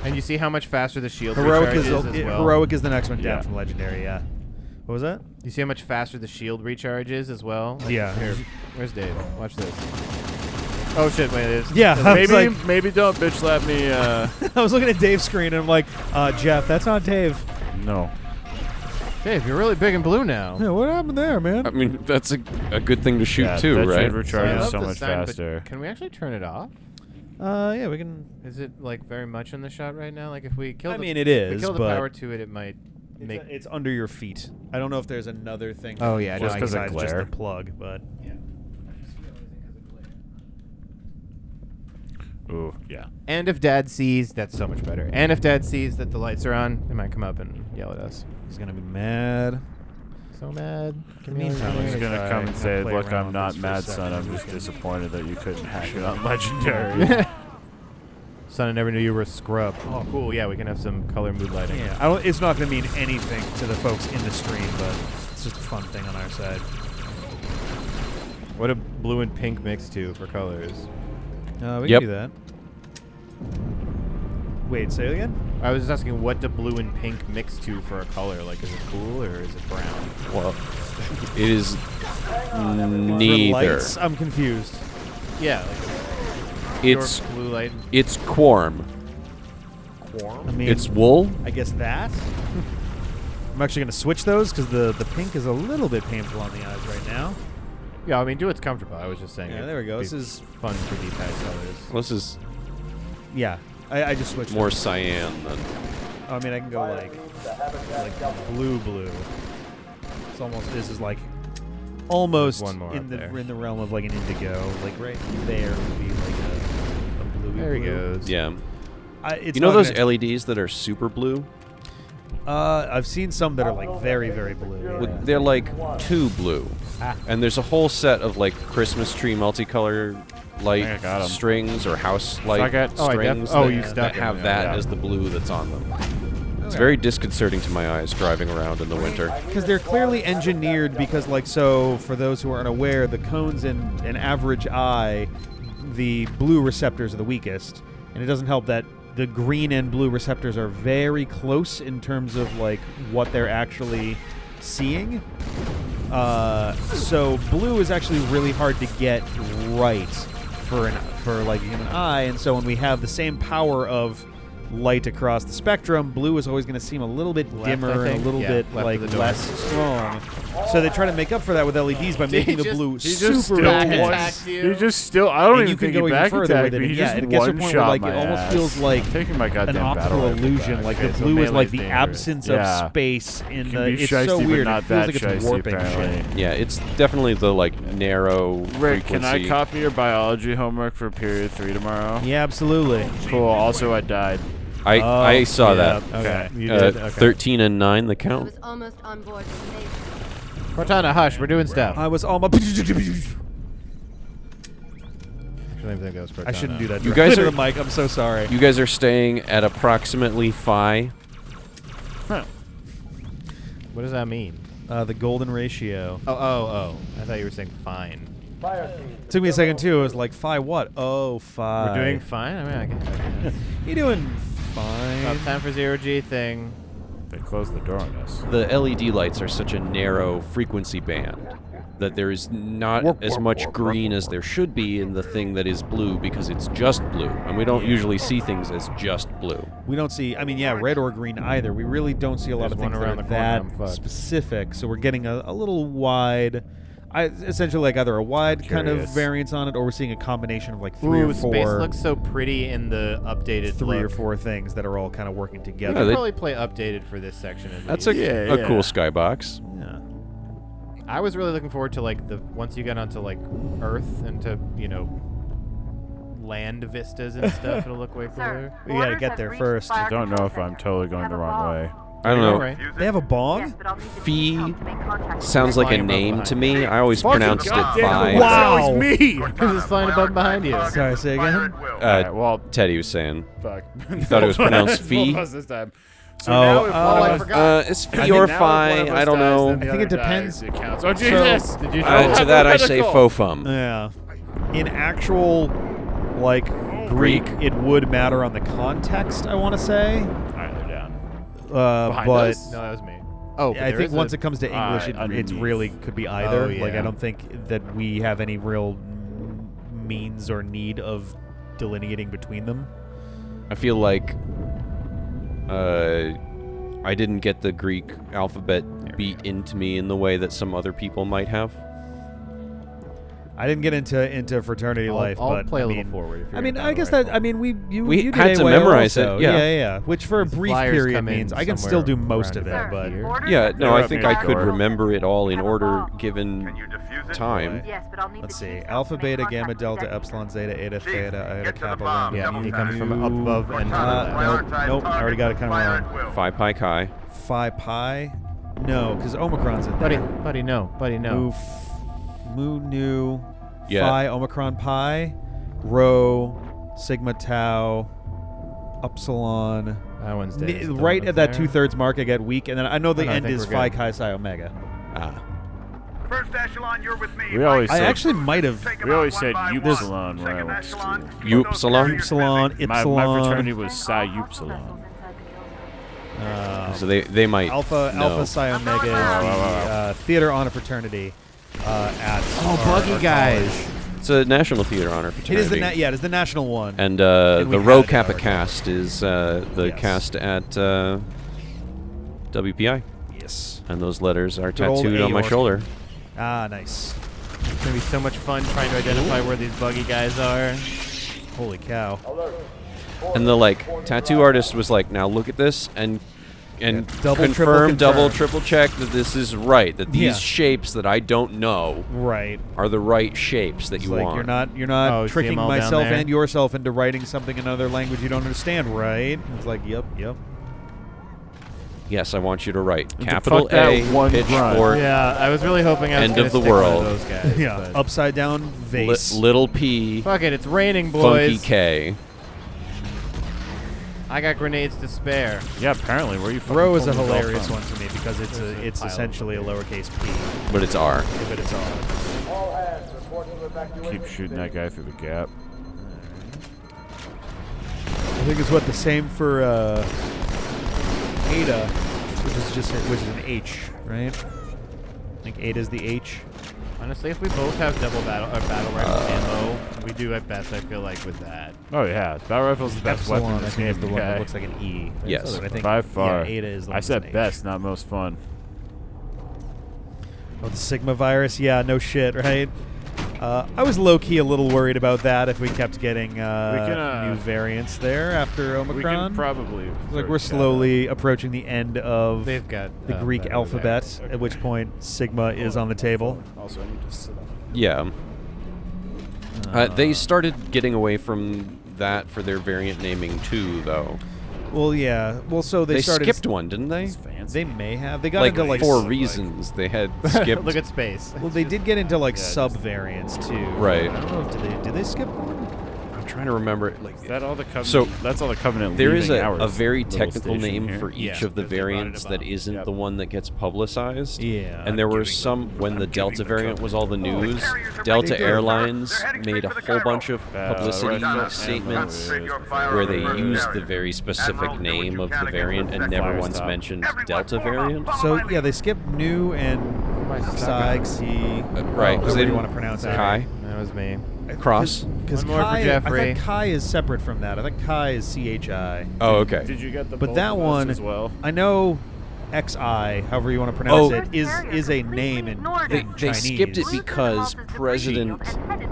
And you see how much faster the shield heroic recharges is as well? heroic is the next one down Yeah. from Legendary. Yeah. What was that? You see how much faster the shield recharges as well? Like, Yeah. Here, where's Dave? Watch this. Oh shit! Wait, it's Yeah, I was Maybe like- maybe don't bitch slap me. I was looking at Dave's screen and I'm like, Jeff, that's not Dave. No. Dave, you're really big and blue now. Yeah, what happened there, man? I mean, that's a good thing to shoot Yeah, too, that right? should recharge I is love so the much sign, but faster. Can we actually turn it off? Yeah, we can. Is it like very much in the shot right now? Like if we kill, I the, mean, it if we is, kill the but power to it, it might make. It's under your feet. I don't know if there's another thing. Oh, yeah, Just 'cause of besides just glare. the plug, but yeah. Ooh, yeah. And if Dad sees, that's so much better. And if Dad sees that the lights are on, he might come up and yell at us. He's gonna be mad. So mad. In the meantime, He's I'm gonna try come and and say, play "Look, around I'm with not this for a mad, second, son. I'm and just we can- disappointed that you couldn't hack it on legendary." Son, I never knew you were a scrub. Oh, cool. Yeah, we can have some color mood lighting. Yeah, I don't. It's not gonna mean anything to the folks in the stream, but it's just a fun thing on our side. What a blue and pink mix to for colors. We Yep. can do that. Wait, say it again. I was just asking what the blue and pink mix to for a color. Like, is it cool or is it brown? Well, it is For neither. lights, I'm confused. Yeah, like a It's pure blue light. it's quorm. Quorum? I mean, It's wool. I guess that. I'm actually gonna switch those because the pink is a little bit painful on the eyes right now. Yeah, I mean, do what's comfortable. I was just saying. Yeah, it'd there we go. be This is fun for D-pad colors. This is yeah. I just switched. more them. cyan than. I mean, I can go like blue. It's almost. This is like almost There's one more in up the there. in the realm of like an indigo. Like right there would be like a blue. There he goes. Yeah. It's You know not those gonna- LEDs that are super blue? I've seen some that are like very blue. Well, Yeah. they're like too blue. And there's a whole set of like Christmas tree multicolor light I got 'em. strings or house light I got- Oh, I strings oh, that, you that stuck 'em, have yeah. that Yeah. as the blue that's on them. It's very disconcerting to my eyes driving around in the winter. Because they're clearly engineered because, like, so for those who aren't aware, the cones in an average eye, the blue receptors are the weakest. And it doesn't help that the green and blue receptors are very close in terms of, like, what they're actually seeing. So blue is actually really hard to get right for like a human eye. And so when we have the same power of light across the spectrum, blue is always going to seem a little bit Left, dimmer I and a think. little Yeah, bit left like of the door. less strong. So they try to make up for that with LEDs by making the blue He just super still back intense. attacks you. He just still. I don't And even you can think go he even back further attacked with it. me. He Yeah, just it gets to a one point shot where like my it almost ass. feels like Taking my an goddamn battle optical rifle illusion. back. Like Okay, the so blue is like melee's the dangerous. absence Yeah. of space in Can the. be It's shiesty, so but weird. not It feels that like it's shiesty, warping apparently. shit. Yeah, it's definitely the like narrow Rick, frequency. can I copy your biology homework for period 3 tomorrow? Yeah, absolutely. Cool. Also, I died. I saw yeah, that. Okay, you did. Okay. 13 and 9, the I count. was almost on board with the Navy. Cortana, hush. We're doing stuff. I was all my. Actually, I think that was I shouldn't do that. You directly guys to are- the mic. I'm so sorry. You guys are staying at approximately phi. What does that mean? The golden ratio. Oh. I thought you were saying fine. Took me a second too. It was like phi what? Oh, phi. We're doing fine? I mean, I guess. You doing fine? About time for zero-G thing. They closed the door on us. The LED lights are such a narrow frequency band that there is not as much green as there should be in the thing that is blue because it's just blue. And we don't usually see things as just blue. We don't see, I mean, yeah, red or green either. We really don't see a lot There's of one things that around are the corner, I'm that fucked. specific. So we're getting a little wide, essentially like either a wide kind of Curious. variance on it, or we're seeing a combination of like three Ooh, or four, space looks so pretty in the updated three or look. four things that are all kind of working We together. Yeah, could they- probably play updated for this section at That's least. a cool skybox. Yeah. I was really looking forward to like the once you get onto like Earth and to land vistas and stuff. It'll look way cooler. We gotta get there first. I don't know if I'm totally going the wrong way. I don't know. Right. They have a bong? Yes, but I'll need to Fee be to make contact. Sounds like a Flying above name behind to me. I always pronounced it goddamn, phi. Wow. It's always me. Because it's flying above behind you. Sorry, say again? Alright, well, Teddy was saying. fuck. You thought it was pronounced fee? Both of us this time. So Oh, now if oh, one I of us- forgot. It's I phi think or now if one phi. of us I don't dies, know. then the I think it other depends. dies, it counts. Oh Jesus! Did you To that I say Hypothetical. fofum. Yeah. In actual, like, Greek, it would matter on the context, I want to say. Alright, they're down. Behind But us? No, that was me. Oh, but I there think is once a- it comes to English, it's underneath. really could be either. Oh, Like, yeah. I don't think that we have any real means or need of delineating between them. I feel like I didn't get the Greek alphabet beat into me in the way that some other people might have. I didn't get into fraternity life, I'll but play I a little mean, forward. If you're I mean, gonna I guess battle that rifle. I mean we We did had to AOA memorize also. it, yeah. yeah. Which for a These brief flyers period come in means I can somewhere still do most of it, roundabout but here. Orders? Yeah, no, I They're think up I near the could door. remember it all in Have a order bomb. given Can you defuse it? time. Yes, but I'll need let's the see. T cells Alpha, to make beta, contact gamma, with delta, that epsilon, zeta, eta, Chief, theta, iota, get to the kappa, bomb. lambda, Yeah, Double he time. comes from up above and to the Prioritize left. nope, I already got it kinda fire wrong. at will. Phi Pi Chi. Phi pi? No, because Omicron's in Buddy, there. buddy, no. Buddy, no. Mu nu Yeah. phi omicron pi rho sigma tau epsilon. That one's dead. Still Right up at that there. 2/3 mark, I get weak, and then I know the No, I end think is we're phi good. chi psi omega. Ah. First echelon, you're with me. We always I said, actually might have. we always said Upsilon where I went to school. Upsilon? Epsilon, My Epsilon, fraternity was Psi Upsilon. So they might Alpha, know. Alpha Psi Omega is the theater honor fraternity at. Oh, buggy guys. It's a National Theater Honor It fraternity. is the it is the national one. And And the we've Rho had it Kappa already. cast is the Yes. cast at WPI. Yes. And those letters are Good old tattooed on my Aorc. shoulder. Ah, nice. It's gonna be so much fun trying to identify where these buggy guys are. Holy cow. And the tattoo artist was like, "Now look at this and double, triple confirm, double, confirm. triple check that this is right. That these Yeah. shapes that I don't know Right. are the right shapes that It's you like want." you're not Oh, see 'em tricking all down myself there? and yourself into writing something in another language you don't understand, right? It's like, yep. Yes, I want you to write And to capital fuck that A, one pitchfork, Yeah, I was really hoping I was End gonna of the stick one world. those guys, Yeah. but- Upside down vase. little P, Fuck it, it's raining, funky boys. K. I got grenades to spare. Yeah, apparently. Where you fucking Rho is a pulling these all hilarious from? one to me because it's There's a it's pile of essentially a them. lowercase p, But it's R. but it's all. Keep shooting that guy through the gap. I think it's the same for Ada, which is an H, right? I think Ada is the H. Honestly, if we both have double battle rifle ammo, we do at best. I feel like with that. Oh yeah, battle rifle's the best weapon in Epsilon, I this think, game. is the one that okay? looks like an E. Yes. I think, By far. Yeah, Ada is the I one said that's an best, not most fun. Oh, the Sigma virus? Yeah, no shit, right? I was low-key a little worried about that if we kept getting new variants there after Omicron. We can probably... Like we're slowly approaching the end of They've got the Greek better alphabet, variants. at which point Sigma is on the table. Also, I need to sit up. Yeah. They started getting away from that for their variant naming too, though. Well, yeah. Well, so they started... skipped one, didn't they? They may have. They got Like into like... for reasons. They had skipped... Look at space. Well, they did get into like sub-variants too. Right. I don't know, did they skip one? I'm trying to remember. Like, Is that all the Covenant? So, that's all the Covenant there is leaving a our very little technical station name here. for each Yeah, of the because they brought it variants about. that isn't Yep. the one that gets publicized. Yeah. And there were some, when the Delta variant was all the news, Delta Airlines made a whole bunch of publicity right. statements Ammo where they used the very specific name of the variant and never once mentioned Delta variant. So, yeah, they skipped Nu and Xi. Right, 'cause However they you didn't- want to pronounce it. Kai? That was me. Cross? Because One more for Kai, Jeffrey. I thought Kai is separate from that. I think Kai is CHI. Oh, okay. Did you get the But both that of those one, as well? I know XI, however you want to pronounce Oh. it, is a name in They Chinese. skipped it because President...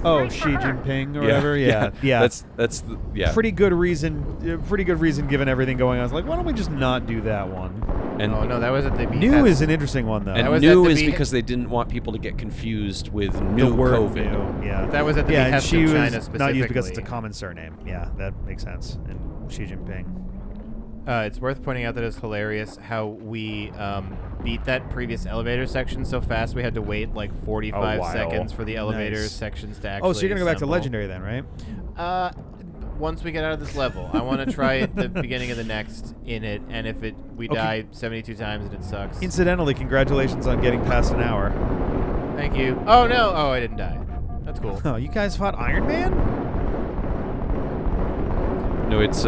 Oh, Xi Jinping or Yeah, whatever. Yeah. That's the, yeah. Pretty good reason. Pretty good reason given everything going on. I was like, why don't we just not do that one? And Oh no, that was at the Nu is an interesting one though. And was new at the is be- because they didn't want people to get confused with the new word COVID. Nu, yeah. That was at the yeah, and behest she of was China not used because it's a specifically. common surname. Yeah, that makes sense. And Xi Jinping. It's worth pointing out that it's hilarious how we beat that previous elevator section so fast we had to wait like 45 while. seconds for the elevator Nice. sections to actually Oh, so you're gonna go back to assemble. Legendary then, right? Once we get out of this level, I want to try at the beginning of the next in it, and if we Okay. die 72 times and it sucks. Incidentally, congratulations on getting past an hour. Thank you. Oh no! Oh, I didn't die. That's cool. Oh, you guys fought Iron Man? No, it's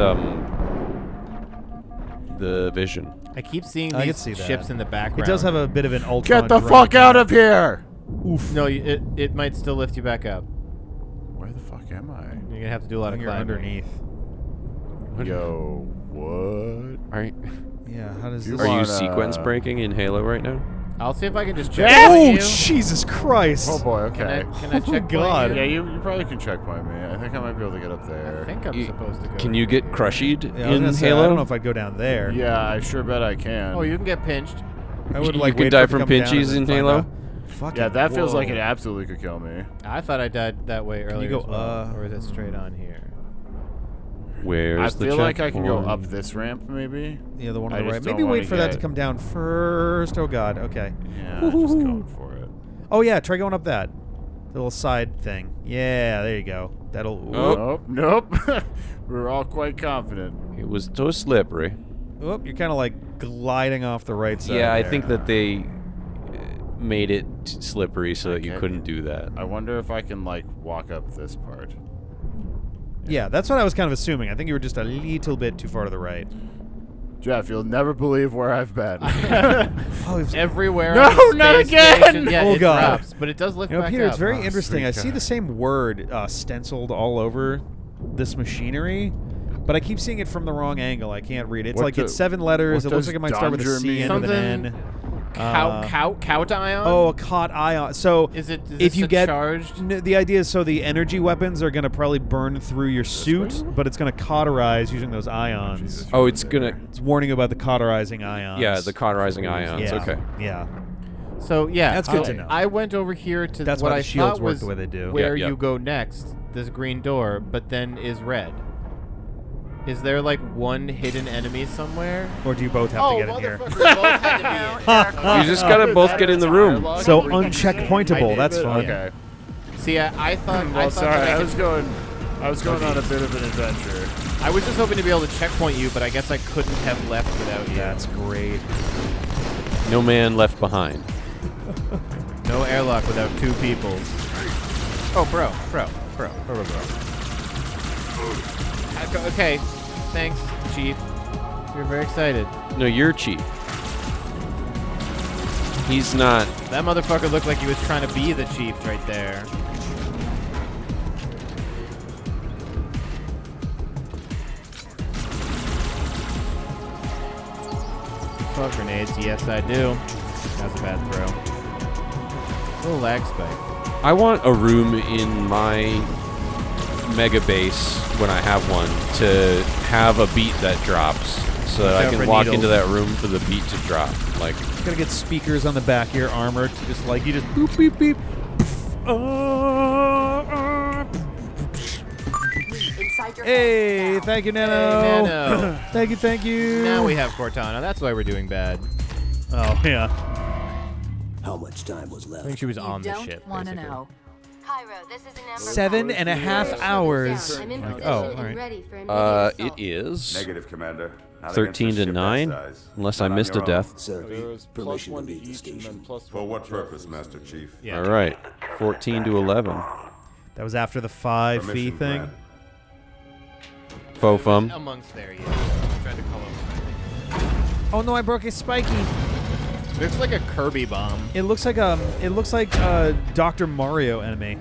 the Vision. I keep seeing I can these see that. ships in the bagged. It does have a bit of an Ultron. Get the drone fuck out vibe. of here! Oof. No, it might still lift you back up. Where the fuck am I? You're gonna have to do a lot of You're climbing. underneath. Yo, what? Yeah, how does You this... Are you wanna- sequence breaking in Halo right now? I'll see if I can just check. Oh, you. Jesus Christ! Oh boy, Can okay. I check? God. Yeah, you probably can checkpoint me. I think I might be able to get up there. I think I'm You- supposed to go. Can you get crushed Yeah, I was in gonna say, Halo? I don't know if I'd go down there. Yeah, I sure bet I can. Oh, you can get pinched. I would You like can wait die for it to from come down and pinchies then in find Halo? out. Fucking Yeah, that feels like whoa. it absolutely could kill me. I thought I died that way earlier. you go, as well. Or is it straight on here? Where's I the feel like I can go checkpoint? up this ramp, maybe. Yeah, the one on I the just right. don't Maybe wait wanna for that to get- come down first. Oh God. Okay. Yeah, I'm just going for it. Oh yeah, try going up that. The little side thing. Yeah, there you go. That'll. Oh. Nope. We're all quite confident. It was so slippery. Whoop, you're kind of like gliding off the right side. Yeah, I there. think that they made it slippery so that you Okay. couldn't do that. I wonder if I can, like, walk up this part. Yeah, that's what I was kind of assuming. I think you were just a little bit too far to the right. Jeff, you'll never believe where I've been. Oh, it's, Everywhere. No, on the not space again! Station, yeah, Oh, it God. drops, but it does lift you know, back Peter, up. it's very Oh, interesting. I sweet see God. the same word stenciled all over this machinery, but I keep seeing it from the wrong angle. I can't read it. It's What like the- it's 7 letters. what It looks does like it might start with a Danger C mean? end with an Something- N. Cout ion? Oh, a caught ion. So Is it? Is if this you a get charged? the idea is so the energy weapons are going to probably burn through your suit, but it's going to cauterize using those ions. Jesus. Oh, it's gonna. It's warning about the cauterizing ions. Yeah, the cauterizing ions. Yeah. Okay. Yeah. So yeah, That's good to know. I went over here to That's what why I the shields thought work was the way they do. where Yeah, yeah. you go next. This green door, but then is red. Is there like one hidden enemy somewhere? Or do you both have Oh, to get in here? motherfucker, both had to be in. You just gotta both get in the room. So I uncheckpointable. did That's it. fine. Okay. See, I thought. Well, I thought sorry, that I was going on a bit of an adventure. I was just hoping to be able to checkpoint you, but I guess I couldn't have left without you. That's great. No man left behind. No airlock without two peoples. Oh, bro. Okay, thanks, Chief. You're very excited. No, you're chief. He's not. That motherfucker looked like he was trying to be the chief right there. Fuck grenades. Yes, I do. That's a bad throw. Little lag spike. I want a room in my mega base when I have one to have a beat that drops, so that I can walk into that room for the beat to drop. Like, gotta get speakers on the back of your armor, to just like you just boop beep beep. Hey, thank you, Nano. Hey, Nano. Thank you. Now we have Cortana. That's why we're doing bad. Oh yeah. How much time was left? I think she was on the don't ship. want to basically. know. Cairo, this is an Amber 7.5 hours. I'm in Like, position oh, and all right. ready for immediate it assault. is Negative, Commander. Not 13 against to the ship 9, that size. unless Not I on missed a your own. death. Sir, There was permission to +1 to leave the each and then station. +1 For what to purpose, Jeffrey. Master Chief? Yeah. All right, 14 to 11. That was after the 5 fee Permission thing. granted. Faux fum. Amongst there, yeah. I tried to call him. Oh no, I broke a spiky. Looks like a Kirby bomb. It looks like Dr. Mario enemy.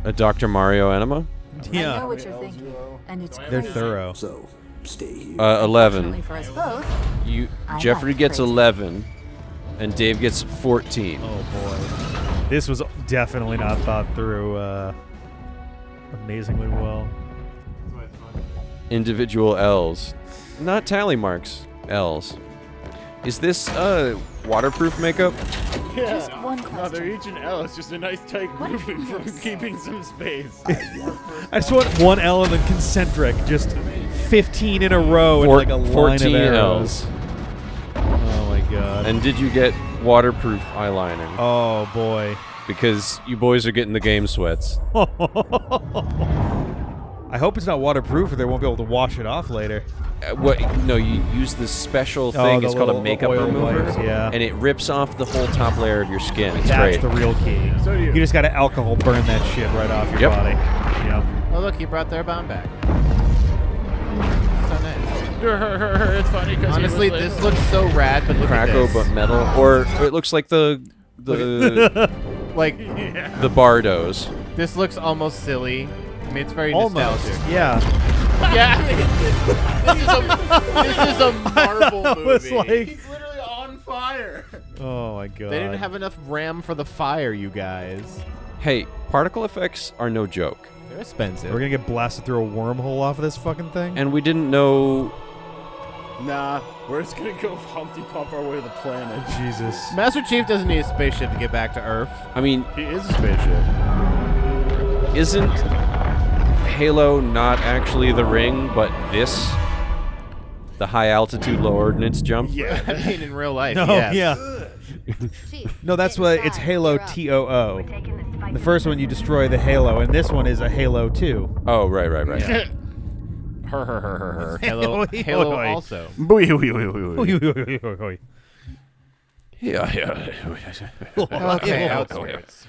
A Dr. Mario enema. I know Yeah, what you're thinking, and it's they're crazy. thorough. So, stay here. 11. Fortunately for us both, You I Jeffrey like gets crazy. 11, and Dave gets 14. Oh boy, this was definitely not thought through amazingly well. Individual L's, not tally marks. L's. Is this waterproof makeup? just one question. each an L. It's just a nice tight grouping from keeping some space. I just want one L and then concentric, just 15 in a row in like a line 14 of arrows. L's. Oh my god. And did you get waterproof eyeliner? Oh boy. Because you boys are getting the game sweats. I hope it's not waterproof or they won't be able to wash it off later. What? No, you use this special thing. the It's called a little makeup oil remover, wipes, yeah. and it rips off the whole top layer of your skin. It's That's great. the real key. So do you. You just gotta alcohol burn that shit right off your Yep. body. Yep. Oh, look, he brought their bomb back. So nice. It's funny because Honestly, this looks so rad, but look at Krakow, this. but metal, or it looks like the Like, the Bardos. this looks almost silly. I mean, it's very Almost. nostalgic. Yeah. Yeah, I mean, this is a Marvel I movie. was like, He's literally on fire. oh my god. They didn't have enough RAM for the fire, you guys. Hey, particle effects are no joke, They're expensive. We're gonna get blasted through a wormhole off of this fucking thing? and we didn't know. Nah, we're just gonna go Humpty Pump our way to the planet. Jesus. Master Chief doesn't need a spaceship to get back to Earth. I mean, He is a spaceship. isn't Halo not actually the ring, but this? The high altitude, low ordnance jump? Yeah. I mean, in real life, No, yes. yeah. Chief, No, that's get what inside. it's Halo You're up. TOO. We're taking this fight The first one you destroy the Halo, and this one is a Halo 2. Oh, right. Halo, Oi, Halo oi. also. Yeah. Okay, Outskirts.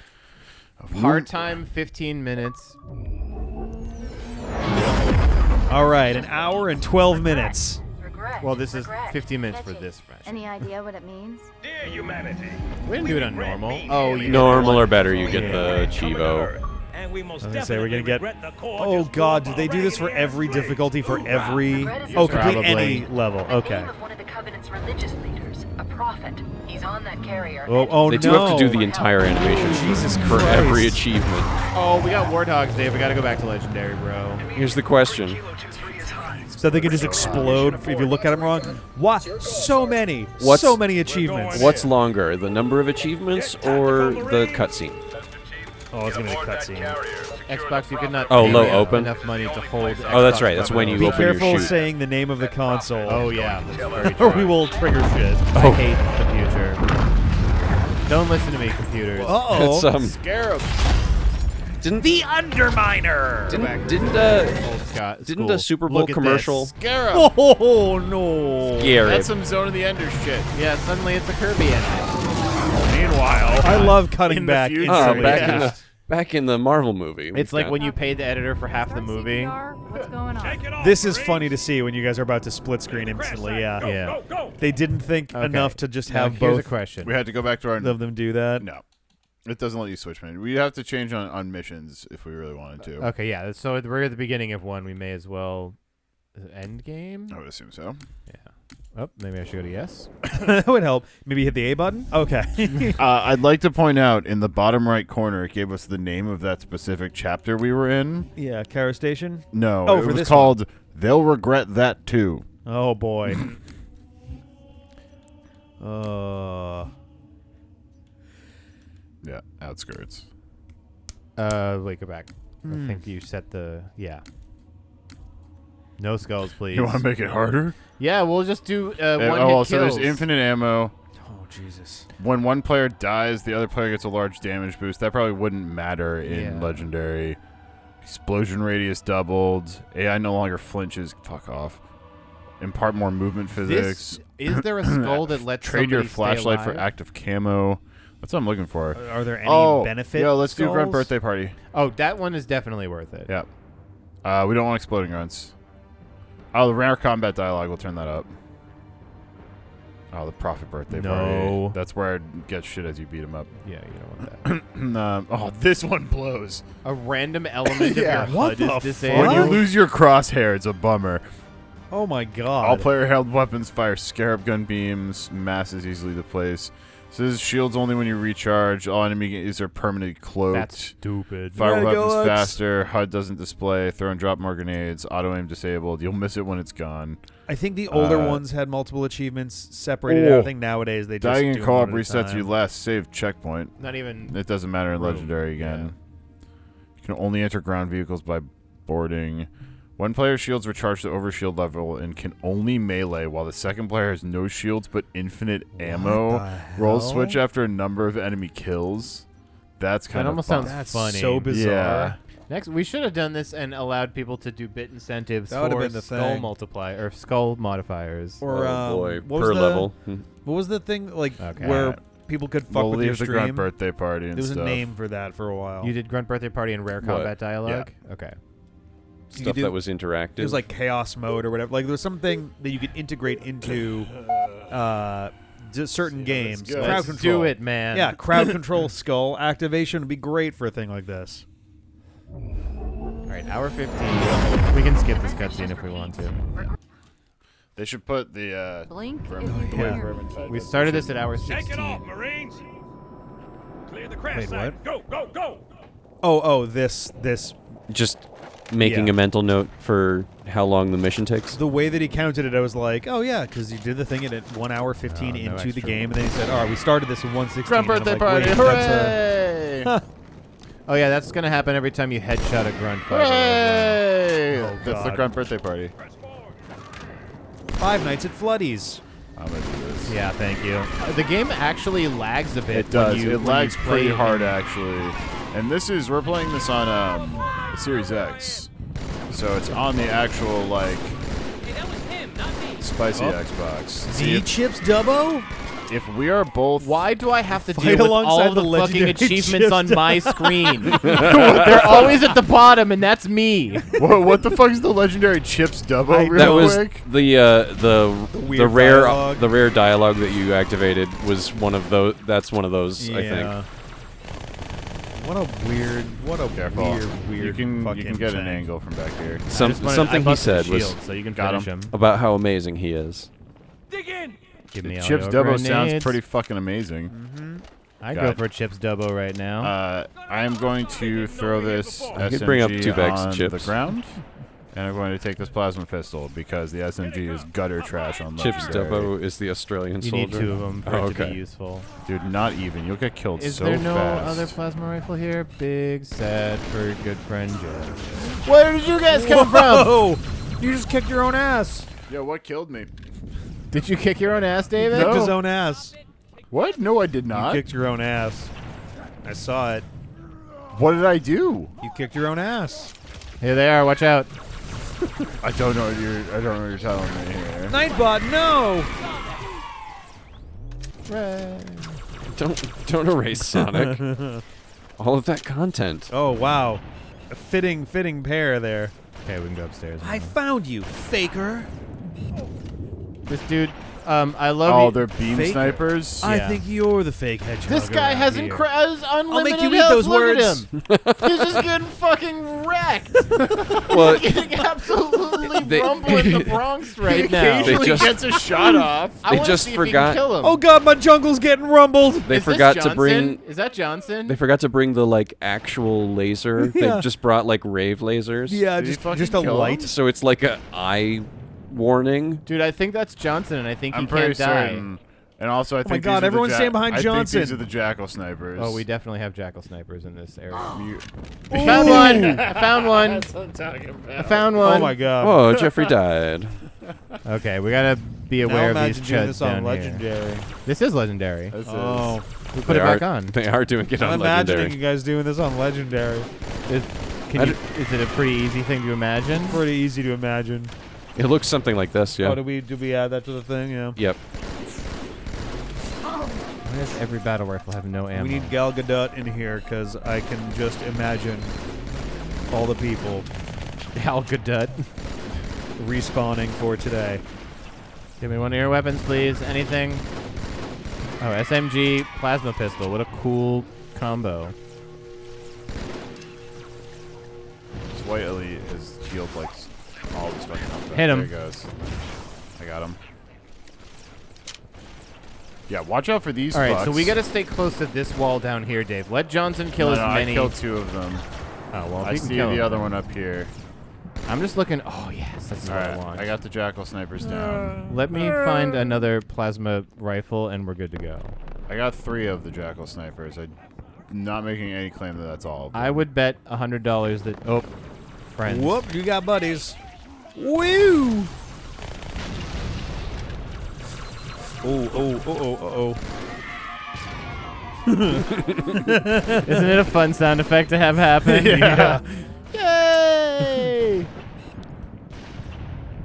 Hard time, 15 minutes. All right, an hour and 12 minutes. Regret. Well, this is Regret. 15 minutes for Sketchy. this match. Any idea what it means? Dear humanity, We didn't do it on normal. Oh, you Normal or better, you get the Chivo. and we most I was gonna say, we're gonna get. regret the core Oh just god, blew did they do this for already every in space. difficulty for every. Regret is Oh, complete Probably. any level. Okay. Name of one of the Covenant's religious leaders, a prophet. He's on that carrier. Oh They no. do have to do the entire animation Jesus for Christ. every achievement. Oh, we got Warthogs, Dave. We gotta go back to Legendary, bro. Here's the question. So they can just explode if you look at them wrong. What? So many. What's- So many achievements. What's longer, the number of achievements or the cutscene? Oh, it's gonna be a cutscene. Xbox, you could not Oh, pay low open? enough money to hold. Oh, that's Xbox right. That's when you Be open your careful chute. saying the name of the console. Oh yeah, that's very Or true. we will trigger shit. I hate the future. Don't listen to me, computers. Uh-oh. It's, Scarab. didn't The Underminer! didn't a Super Bowl Look at commercial Scarab. Oh, no. scare That's it? some Zone of the Ender shit. Yeah, suddenly it's a Kirby engine. Meanwhile, I love cutting in the back future, Oh, instantly. back yeah. in the Back in the Marvel movie. It's like when you paid the editor for half the movie. What's going on? This is funny to see when you guys are about to split screen instantly. Yeah. Yeah. They didn't think enough to just have Here's a both question. We had to go back to our. of them do that. No, it doesn't let you switch man. We have to change on missions if we really wanted to. Okay, yeah. So we're at the beginning of one. We may as well end game. I would assume so. Yeah. Oh, maybe I should go to yes. That would help. Maybe hit the A button. Okay. I'd like to point out in the bottom right corner, it gave us the name of that specific chapter we were in. Yeah, Cairo Station. No, Oh, it for was this called "They'll Regret That Too." Oh boy. Yeah, Outskirts. Wait, go back. I think you set the No skulls, please. You want to make it harder? Yeah, we'll just do one hit so kills. there's infinite ammo. Oh Jesus. When one player dies, the other player gets a large damage boost. That probably wouldn't matter in Legendary. Explosion radius doubled. AI no longer flinches. Fuck off. Impart more movement physics. Is there a skull that lets trade your somebody stay flashlight for alive? active camo? That's what I'm looking for. Are there any benefits? Yeah, let's do Grunt skulls? Birthday Party. Oh, that one is definitely worth it. Yeah. We don't want exploding grunts. Oh, the rare combat dialogue. We'll turn that up. Oh, the Prophet Birthday Party. That's where it gets shit as you beat him up. Yeah, you don't want that. Oh, this one blows. A random element of your what HUD the is disabled. When you lose your crosshair, it's a bummer. Oh my god. All player-held weapons fire scarab gun beams. Mass is easily to place. So this is shields only when you recharge. All enemies are permanently cloaked. That's stupid. Fire weapons faster. HUD doesn't display. Throw and drop more grenades. Auto aim disabled. You'll miss it when it's gone. I think the older ones had multiple achievements separated out. I think nowadays they just dying in do co-op them one at a resets time. your last saved checkpoint. Not even. It doesn't matter in Legendary again. You can only enter ground vehicles by boarding. One player's shields recharge to overshield level and can only melee, while the second player has no shields but infinite ammo. Roll switch after a number of enemy kills. That's kind That of almost fun. sounds funny. So bizarre. Yeah. Next, we should have done this and allowed people to do bit incentives That would've for been the skull thing. multiplier or skull modifiers. Or Oh boy, what was per the- level. What was the thing like Okay. where people could fuck We'll with your leave the Grunt stream? Birthday Party and There was stuff. a name for that for a while. You did Grunt Birthday Party and Rare Combat Dialogue? Okay. Stuff that was interactive. It was like chaos mode or whatever. Like there was something that you could integrate into certain games. go. Crowd Let's control. do it, man. Yeah, crowd control skull activation would be great for a thing like this. All right, hour 15. We can skip this cutscene if we want to. They should put the Blink vermin- is the clear. white vermin side. We started this at hour Take it off, 16. Marines! Clear the crash Wait, site. what? Go, go, go! Oh, this. just making Yeah. a mental note for how long the mission takes. The way that he counted it, I was like, oh yeah, because you did the thing at 1 hour 15 no into the extra. game, and then he said, all right, we started this at 1:16. Grunt and I'm Birthday like, Party! wait, Hooray! that's Oh yeah, that's gonna happen every time you headshot a grunt. by the way. Hey! Oh, That's the God. Grunt Birthday Party. a 5 Nights at Floodies. I'm gonna do this. Yeah, thank you. The game actually lags a bit. It does. When you, It when lags you pretty play hard, in- actually. And we're playing this on the Series X. So it's on the actual, like, spicy Xbox. See, Chips Dubbo? if we are both... Why do I have to Fight deal with alongside all the the fucking legendary achievements chips on my screen? They're always at the bottom, and that's me. what the fuck is the legendary Chips Dubbo real That was quick? the weird rare dialogue. the rare dialogue that you activated was one of those. That's one of those. I think. What a Careful. weird you can fucking get an thing. angle from back here. I Something busted he the said was shield, so you can Got finish him. him. about how amazing he is. Dig in! Give me all Chips your Dubbo sounds grenades. pretty fucking amazing. I'd Got go it. for Chips Dubbo right now. I am going to throw this I SMG could bring up 2 bags of on chips. the ground, and I'm going to take this plasma pistol because the SMG is gutter trash on Chips legendary. Dubbo is the Australian you soldier. need 2 of them for Oh, it to be okay. useful. Dude, not even. You'll get killed Is so there no fast. other plasma rifle here? Big sad for good friend Jeff. Where did you guys come from? Oh, you just kicked your own ass. Yo, what killed me? Did you kick your own ass, David? No. Kicked his own ass. What? No, I did not. You kicked your own ass. I saw it. What did I do? You kicked your own ass. Here they are. Watch out. I don't know what you're telling me here. Nightbot, no. Don't erase Sonic. all of that content. Oh, wow. A fitting pair there. Okay, we can go upstairs. I found you, faker. This dude, I love Oh, you. they're beam Fake? snipers. I Yeah. think you're the fake hedgehog. This guy around has here. unlimited I'll make you eat health. those Look words. at him. He's just getting fucking wrecked. Well, He's getting absolutely They- rumbling the Bronx right now. Occasionally just- gets a shot off. I they wanna just see if he forgot- can kill him. Oh god, my jungle's getting rumbled. They Is this forgot to Johnson? bring. Is that Johnson? They forgot to bring the like actual laser. Yeah. They just brought like rave lasers. Yeah, Did he fucking just a kill light. him? So it's like a eye warning. Dude, I think that's Johnson, and I think I'm he pretty can't die. certain. And also, I think my these God, are the everyone's staying behind I think Johnson. these are the jackal snipers. Oh, we definitely have jackal snipers in this area. You- I found one. I found one. That's what I'm talking about. I found one. Oh my god. Oh, Jeffrey died. Okay, we gotta be Now aware of imagine these doing chuds this on down here. Legendary. This is legendary. This is- Oh, We put They it back are- on. They are doing it I'm on imagining Legendary. you guys doing this on Legendary. Is it a pretty easy thing to imagine? Pretty easy to imagine. It looks something like this, yeah. Oh, did we add that to the thing? Yeah. Yep. Why does every battle rifle have no ammo? We need Gal Gadot in here because I can just imagine all the people Gal Gadot. respawning for today. Give me one of your weapons, please. Anything. Oh, SMG plasma pistol. What a cool combo. This white elite is healed like all this fucking up. Hit him. There he goes. I got him. Yeah, watch out for these. All right, so fucks. we gotta stay close to this wall down here, Dave. Let Johnson kill No, as no, many. I killed 2 of them. Oh well, if I you can see kill the him. other one up here. I'm just looking. Oh yes, that's All what I right, want. I got the jackal snipers down. Let me find another plasma rifle, and we're good to go. I got 3 of the jackal snipers. I'm not making any claim that that's all. Of them. I would bet $100 that. Oh, friends. Whoop, you got buddies. Woo! Oh. Isn't it a fun sound effect to have happen? Yeah. Yay!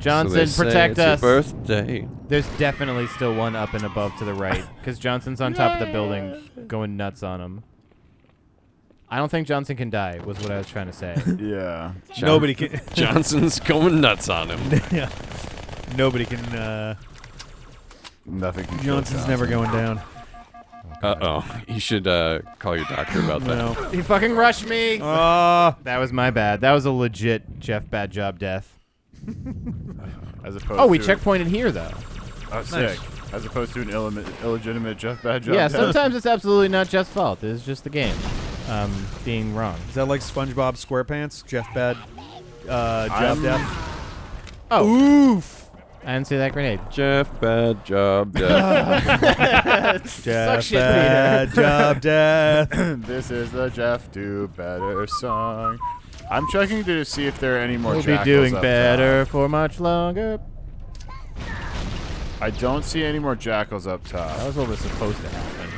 Johnson, So they say protect it's your us. birthday. There's definitely still one up and above to the right, because Johnson's on top of the building, going nuts on him. I don't think Johnson can die, was what I was trying to say. Yeah. Nobody can. Johnson's going nuts on him. Yeah. Nobody can. Nothing can kill Johnson's never going down. Uh-oh. You should call your doctor about that. No. He fucking rushed me. That was my bad. That was a legit Jeff bad job death. As opposed Oh, we to checkpointed here though. Oh, sick. As opposed to an illegitimate Jeff bad job. Yeah, death. sometimes it's absolutely not Jeff's fault. It's just the game being wrong. Is that like SpongeBob SquarePants? Jeff Bad job I'm- death? Oh. Oof. I didn't see that grenade. Jeff, bad job, Jeff. Suck Jeff shit, Bad Peter. job death. This is the Jeff Do Better song. I'm checking to see if there are any more We'll be jackals doing up better top. for much longer. I don't see any more jackals up top. That was what was supposed to happen.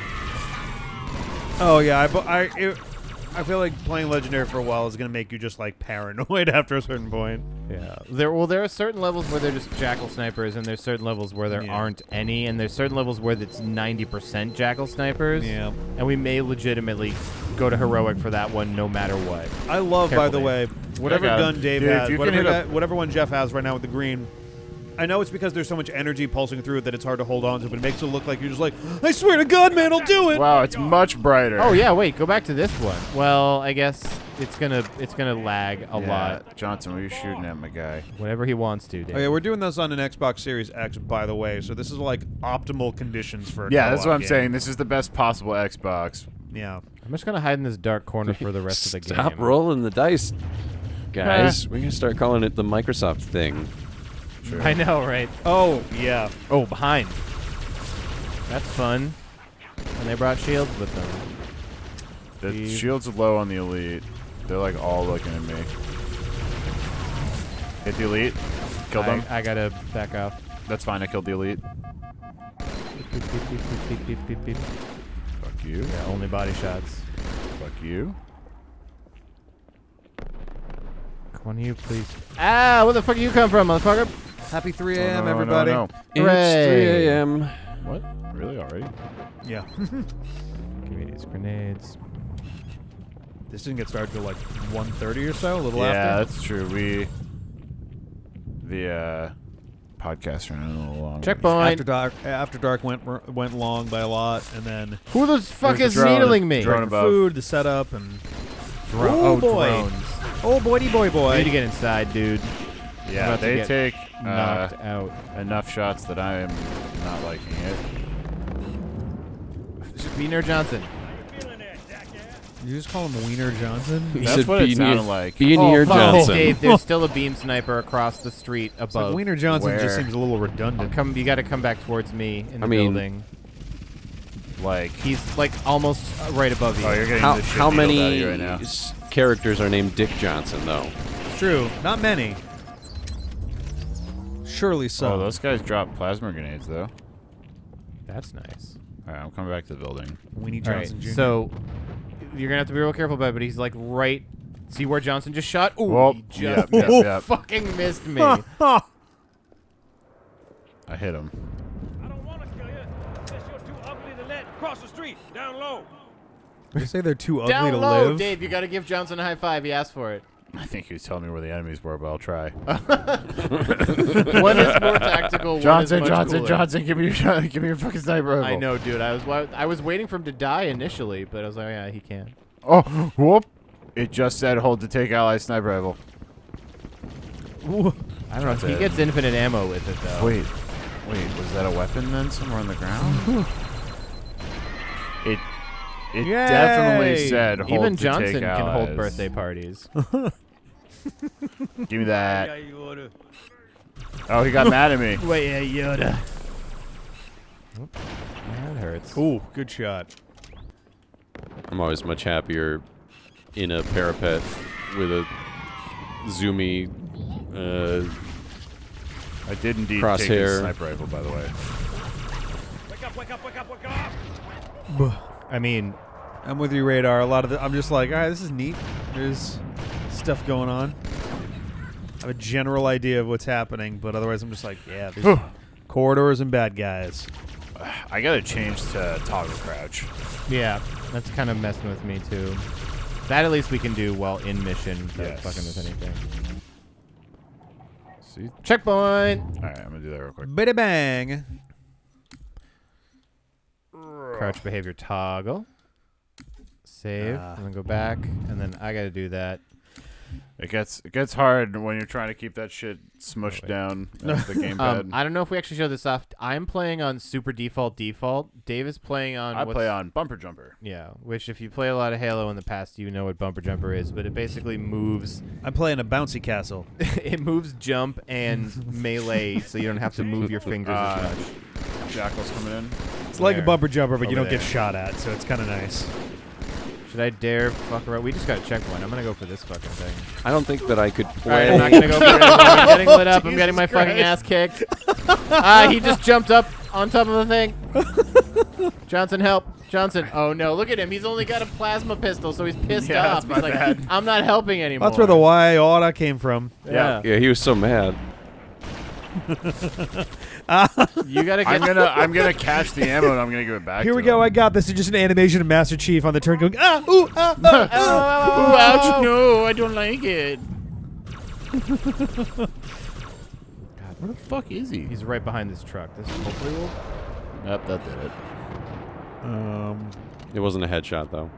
Oh yeah, I feel like playing Legendary for a while is gonna make you just like paranoid after a certain point. Yeah. There are certain levels where they're just jackal snipers, and there's certain levels where there aren't any, and there's certain levels where it's 90% jackal snipers. Yeah. And we may legitimately go to heroic for that one, no matter what. I love, by the Carefully. way, whatever got gun him. Dave Dude, if has, you can hit whatever one Jeff has right now with the green. I know it's because there's so much energy pulsing through it that it's hard to hold on to, but it makes it look like you're just like, I swear to God, man, I'll do it. Wow, it's much brighter. Oh yeah, wait, go back to this one. Well, I guess it's gonna lag a lot. Johnson, what are you shooting at, my guy? Whatever he wants to, Dave. Oh, yeah, we're doing this on an Xbox Series X, by the way, so this is like optimal conditions for a Yeah, that's co-op what I'm game. saying. This is the best possible Xbox. Yeah. I'm just gonna hide in this dark corner for the rest of the game. Stop rolling the dice, guys. We can start calling it the Microsoft thing. I know, right? Oh, yeah. Oh, behind. That's fun. And they brought shields with them. The Steve. shield's low on the elite. They're like all looking at me. Hit the elite. Killed them. I gotta back off. That's fine. I killed the elite. Beep, beep, beep, beep, beep, beep, beep, beep. Fuck you. Yeah, only body shots. Fuck you. One of you, please. Ah, where the fuck you come from, motherfucker? Happy 3 Oh, a.m., no, everybody. No, no. It's Hooray. 3 a.m. What? Really? Already? Yeah. Give me these grenades. This didn't get started till like 1:30 or so, a little Yeah, after. that's true. The podcast ran a little long. Checkpoint. After dark went long by a lot, and then Who the fuck There's is the drone. needling me? Drone the above. food, the setup, and Oh, boy. drones. Oh boy, I boy. need to get inside, dude. Yeah, about to they get take Knocked out. enough shots that I am not liking it. Wiener Johnson. You just call him Wiener Johnson? He That's said what it Beanie- sounded like. Beanie or fuck, Johnson. Dave, there's still a beam sniper across the street It's like above. Wiener Johnson just Where? seems a little redundant. You got to come back towards me in the I mean- building. Like, He's like almost right above you. oh, you're getting How, the shit how needled many out of you right now. characters are named Dick Johnson, though? True, not many. Surely so. Oh, those guys drop plasma grenades, though. That's nice. All right, I'm coming back to the building. Weenie All right, Johnson Jr. so you're gonna have to be real careful about it, but he's like right. See where Johnson just shot? Ooh, Well, he just yep. fucking missed me. I hit him. I don't want to kill you. Unless you're too ugly to let cross the street, down low. You say they're too ugly Down to low, live. Dave. You got to give Johnson a high five. He asked for it. I think he was telling me where the enemies were, but I'll try. One is more tactical. Johnson, one is much cooler. Johnson, give me your fucking sniper rifle. I know, dude. I was waiting for him to die initially, but I was like, oh, yeah, he can. Oh, whoop! It just said hold to take ally sniper rifle. I don't know. He gets infinite ammo with it, though. Wait, was that a weapon then somewhere on the ground? It Yay! definitely said hold Even to Johnson take can hold allies. birthday parties. Give me that. Oh, he got mad at me. Wait, Yoda. That hurts. Ooh, good shot. I'm always much happier in a parapet with a zoomy I did indeed take Crosshair. his sniper rifle, by the way. Wake up. I mean, I'm with you, Radar. A lot of I'm just like, all right, this is neat. There's stuff going on. I have a general idea of what's happening, but otherwise I'm just like, yeah, there's corridors and bad guys. I gotta change to toggle crouch. yeah, that's kind of messing with me, too. That at least we can do while in mission without Yes. fucking with anything. See? Checkpoint! All right, I'm gonna do that real quick. Biddy bang. Crouch behavior toggle. Save, and then go back, and then I gotta do that. It gets hard when you're trying to keep that shit smushed down at the gamepad. I don't know if we actually showed this off. I'm playing on super default. Dave is playing on. I play on bumper jumper. Yeah, which if you play a lot of Halo in the past, you know what bumper jumper is. But it basically moves. I'm playing a bouncy castle. It moves jump and melee, so you don't have to move your fingers as much. Jackal's coming in. It's like a There. bumper jumper, but you Over don't get there. shot at, so it's kind of nice. Should I dare fuck around? We just got a checkpoint. I'm gonna go for this fucking thing. I don't think that I could All play. right, I'm not gonna go for it anymore. I'm getting lit up. I'm getting my fucking ass kicked. He just jumped up on top of the thing. Johnson, help. Johnson. Oh no, look at him. He's only got a plasma pistol, so he's pissed Yeah, off. that's my He's like, bad. I'm not helping anymore. That's where the Y oughta came from. Yeah. Yeah, he was so mad. You gotta get. I'm gonna catch the ammo and I'm gonna give it back. Here to we go. him. I got this. It's just an animation of Master Chief on the turn going, ah, ooh, ah, ah, ah. Ooh, ouch! No, I don't like it. God, where the fuck is he? He's right behind this truck. This hopefully will. Yep, that did it. It wasn't a headshot, though.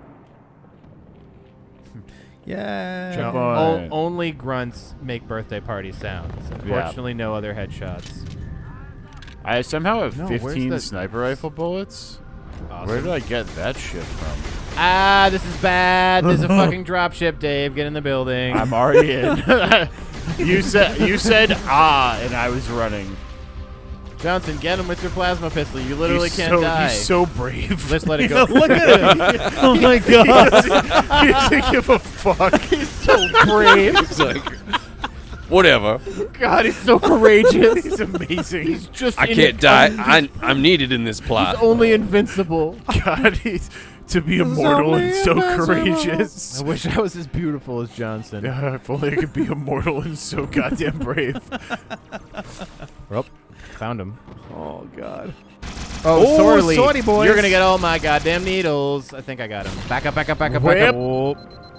Yeah. Checkpoint. Only grunts make birthday party sounds. Unfortunately, no other headshots. I somehow have No, where's 15 the- sniper rifle bullets. Awesome. Where did I get that shit from? Ah, this is bad. There's a fucking dropship, Dave. Get in the building. I'm already in. You said and I was running. Johnson, get him with your plasma pistol. You literally He's can't die. He's so brave. Let's let it go. Look at him. Oh my god. He doesn't give a fuck. He's so brave. It's like, whatever. God, he's so courageous. He's amazing. He's just. I can't die. I'm needed in this plot. He's only invincible. God, he's to be immortal and so courageous. I wish I was as beautiful as Johnson. If only I could be immortal and so goddamn brave. Well, found him. Oh god. Oh, sorely. sorry, boys. You're gonna get all my goddamn needles. I think I got him. Back up, back up, back up, back Whip. up. Oh,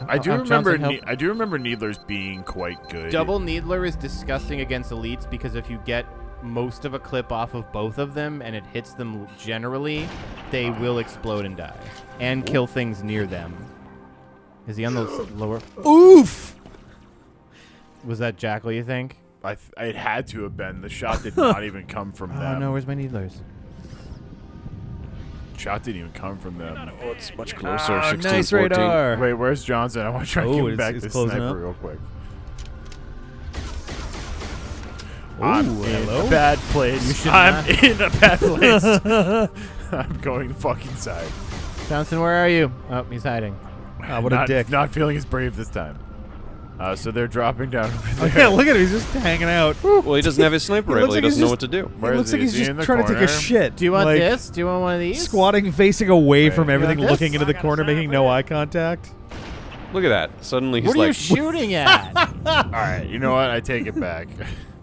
I do remember. Johnson, help. I do remember Needlers being quite good. Double Needler is disgusting against elites because if you get most of a clip off of both of them and it hits them generally, they will explode and die and kill things near them. Is he on the lower? Oof. Was that Jackal, you think? It had to have been. The shot did not even come from Oh them. no, where's my Needlers? Shot didn't even come from them. Oh, it's much closer. 16, Nice 14. radar. Wait, where's Johnson? I want to try to Oh, get back it's this closing sniper up. real quick. Ooh, I'm hello? in a bad place. I'm in a bad place. I'm going the fucking side. Johnson, where are you? Oh, he's hiding. Ah, what a dick. Not feeling as brave this time. So they're dropping down over Oh, there. yeah, look at him. He's just hanging out. Well, he doesn't have his sniper rifle. looks He like he's doesn't know just- what to do. Where It is looks he? like he's Is he just in the trying to take a corner? shit. Do you want Like, this? Do you want one of these? Squatting, facing away Wait, from you everything, want looking this? into the corner, making no eye contact. Look at that. Suddenly he's What are you like, shooting at? All right, you know what? I take it back.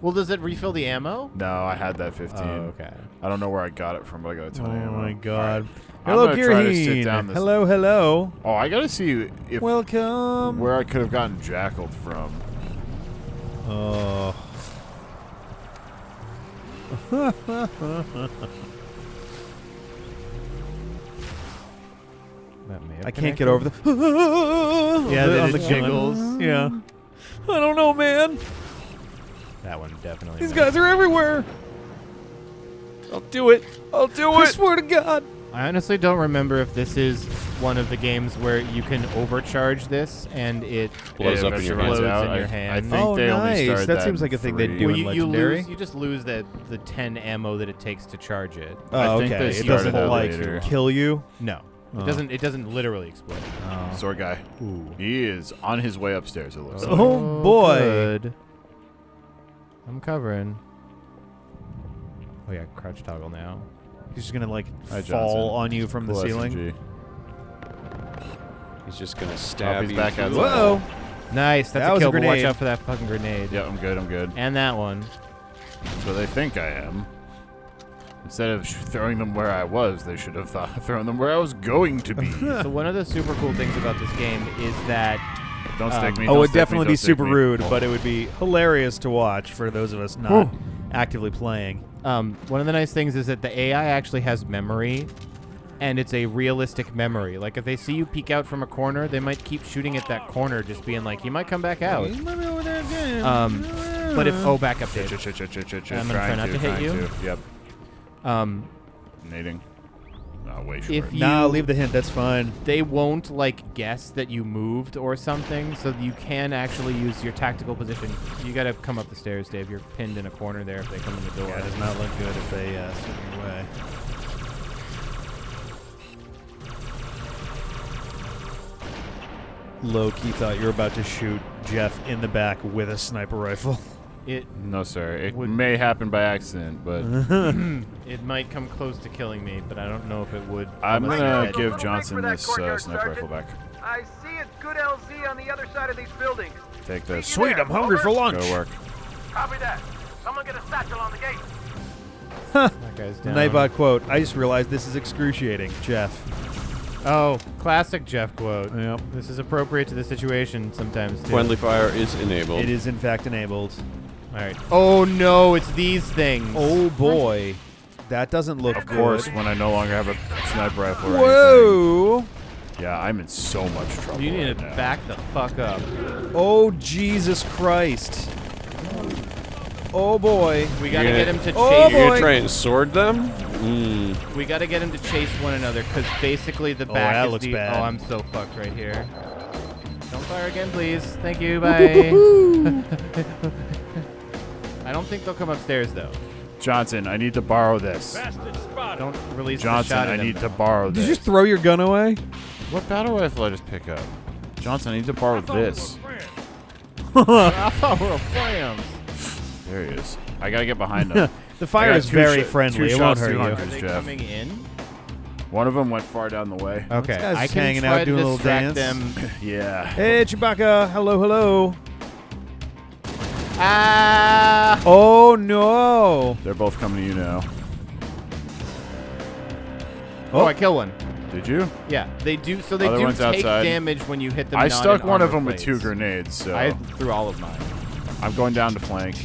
Well, does it refill the ammo? No, I had that 15. Oh, okay. I don't know where I got it from, but I got a ton of ammo. Oh my All god. right. I'm Hello, gonna try to sit Kirheen. down this- Hello, hello. Oh, I gotta see if Welcome. where I could have gotten jackaled from. Oh. That may have I can't get connected. over the. Yeah, on the gun. jiggles. Yeah. I don't know, man. That one definitely. These missed. guys are everywhere. I'll do it. I'll do I it. swear to God. I honestly don't remember if this is one of the games where you can overcharge this and it Blows up in your explodes hands. in your I hand. think Oh, they only nice. started That that seems like a thing they'd free. do Well, in you Legendary. lose. You just lose the 10 ammo that it takes to charge it. I Oh, think okay. they It started doesn't that like later. kill you. No, Oh. it doesn't. It doesn't literally explode. Sword guy. Ooh. He is on his way upstairs. It looks like. Oh, boy. Good. I'm covering. Oh yeah, crouch toggle now. He's just gonna like Hi, fall Johnson. on you from the Cool ceiling. SMG. He's just gonna stab he's you. back through outside. the- Whoa. Nice. That That's a was a kill. But watch grenade. out for that fucking grenade. Yeah, I'm good. I'm good. And that one. That's what they think I am. Instead of throwing them where I was, they should have thrown them where I was going to be. So one of the super cool things about this game is that Don't stick me. Oh, don't it'd stick me, definitely don't be stick super me. rude, Oh. but it would be hilarious to watch for those of us not actively playing. one of the nice things is that the AI actually has memory, and it's a realistic memory. Like if they see you peek out from a corner, they might keep shooting at that corner, just being like, "You might come back out." But if back up, Dave. I'm gonna try not to hit you. Yep. Nading. Oh, way short. If you, Nah, leave the hint. That's fine. they won't like guess that you moved or something, so you can actually use your tactical position. You gotta come up the stairs, Dave. You're pinned in a corner there if they come in the door. Yeah, it does not look good if they swing your way. Low-key thought you were about to shoot Jeff in the back with a sniper rifle. It No, sir. It Would- may happen by accident, but it might come close to killing me, but I don't know if it would. I'm unless gonna it's give dead. Johnson this sniper rifle back. I see a good LZ on the other side of these buildings. Take this. Sweet, I'm hungry for lunch. Go work. Copy that. Someone get a satchel on the gate. That guy's down. Nightbot quote, I just realized this is excruciating, Jeff. Oh, classic Jeff quote. Yep. This is appropriate to the situation sometimes, too. Friendly fire is enabled. It is, in fact, enabled. All right. Oh, no, it's these things. Oh, boy. That doesn't look Of good. course, when I no longer have a sniper rifle or anything. Whoa! Yeah, I'm in so much trouble. You need right to now. back the fuck up. Oh, Jesus Christ. Oh, boy. We gotta get him to chase. Oh, You're boy. gonna try and sword them? We gotta get him to chase one another, because basically the Oh, back that is looks the. bad. Oh, I'm so fucked right here. Don't fire again, please. Thank you. Bye. I don't think they'll come upstairs though. Johnson, I need to borrow this. Bastard spotted. Don't release Johnson, the shot I at need him. to borrow Did this. you just throw your gun away? What battle rifle did I just pick up? Johnson, I need to borrow I thought we this. were friends. I thought we were friends. There he is. I gotta get behind him. The fire I got is two very sh- friendly. two It won't shots, hurt you. 200. Are they Jeff. coming in? One of them went far down the way. Okay, guy's I just can hanging try out to doing a little distract dance. them. Yeah. Hey, Chewbacca. Hello, hello. Ah! Oh, no. They're both coming to you now. Oh, I killed one. Did you? Yeah, they do. So they Other do one's take outside. damage when you hit them. I not stuck in one of armor them with plates. 2 grenades, so I threw all of mine. I'm going down to flank.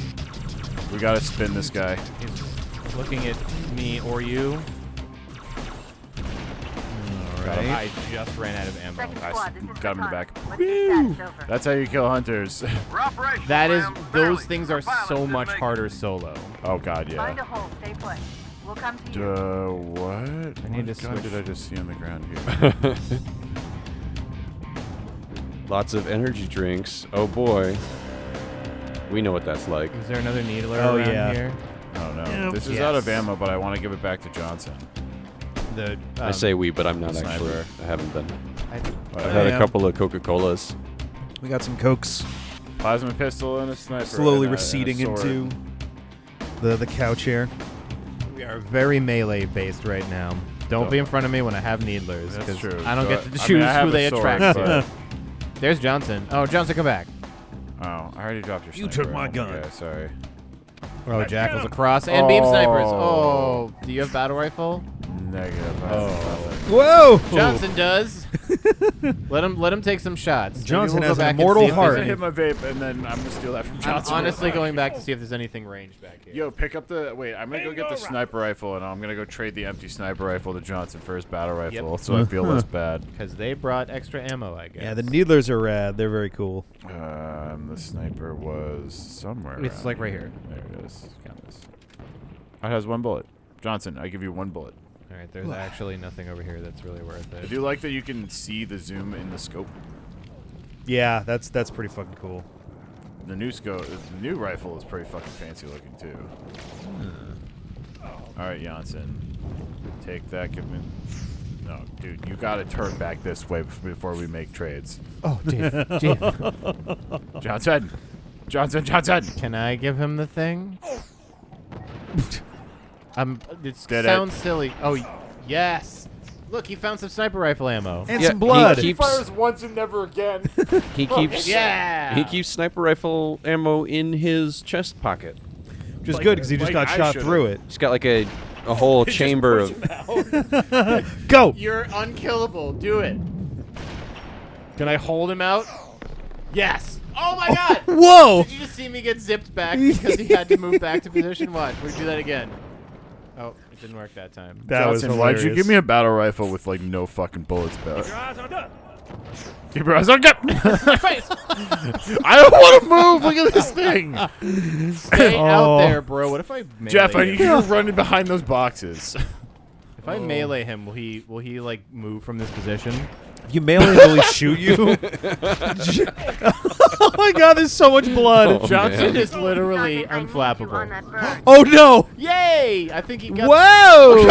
We gotta spin this guy. He's looking at me or you. Alright. I just ran out of ammo. Nice. Got him in the back. That's how you kill hunters. That is, those things are so much harder solo. Oh god, Find a yeah. hole. Stay put. We'll come to you. What? I need What to gun switch. did I just see on the ground here? Lots of energy drinks. Oh boy. We know what that's like. Is there another needler Oh, around yeah. here? Oh no. Yep. This is out of ammo, but I want to give it back to Johnson. The I say we, but I'm not Sniper. actually. I haven't been. I I've had Yeah. a couple of Coca-Colas. We got some cokes Plasma pistol and a sniper. slowly and a receding sword. into the couch here. We are very melee based right now. Don't be in front of me when I have needlers. That's 'cause true. I don't get to I mean, choose I have who a they sword, attract but- to. There's Johnson. Oh, Johnson, come back. Oh, I already dropped your You sniper. took my gun. Yeah, sorry. Oh, Jackal's across and beam snipers. Oh, do you have battle rifle? Negative. Oh. Whoa! Johnson does. let him take some shots. Maybe Johnson we'll has go an back and immortal see if there's heart. I any- hit my vape, and then I'm gonna steal that from I'm Johnson. honestly going back to see if there's anything ranged back here. Yo, pick up the. Wait, I'm gonna go get the sniper rifle, and I'm gonna go trade the empty sniper rifle to Johnson for his battle rifle, so I feel less bad. Because they brought extra ammo, I guess. Yeah, the needlers are rad. They're very cool. The sniper was somewhere. It's around like right here. There it is. Got this. It has 1 bullet. Johnson, I give you 1 bullet. All right, there's actually nothing over here that's really worth I it. do like that you can see the zoom in the scope. Yeah, that's pretty fucking cool. The new scope, the new rifle is pretty fucking fancy looking too. All right, Janssen, take that. Give me. No, dude, you gotta turn back this way before we make trades. Oh, Dave. Johnson, Johnson. Can I give him the thing? It Did sounds silly. Oh, yes. Look, he found some sniper rifle ammo. And Yeah, some blood. He keeps, once and never again. he keeps. Yeah. He keeps sniper rifle ammo in his chest pocket. Which is good because he just got I shot should've. through it. He's got like a whole chamber of. Go! You're unkillable. Do it. Can I hold him out? Yes. Oh my god. Whoa! Did you just see me get zipped back because he had to move back to position? Watch. We do that again. Oh, it didn't work that time. That was Johnson, hilarious. why'd you give me a battle rifle with like no fucking bullets, bro? Your eyes on gun. Keep your eyes on gun. Face. I don't want to move. Look at this thing. Stay out there, bro. What if I melee Jeff, I him? need you running behind those boxes. If I melee him, will he like move from this position? If you melee him, will he shoot you? Oh my god, there's so much blood. Oh, Johnson man. is literally Johnson, I need you unflappable. on that bird. Oh no! Yay! I think he got. Whoa!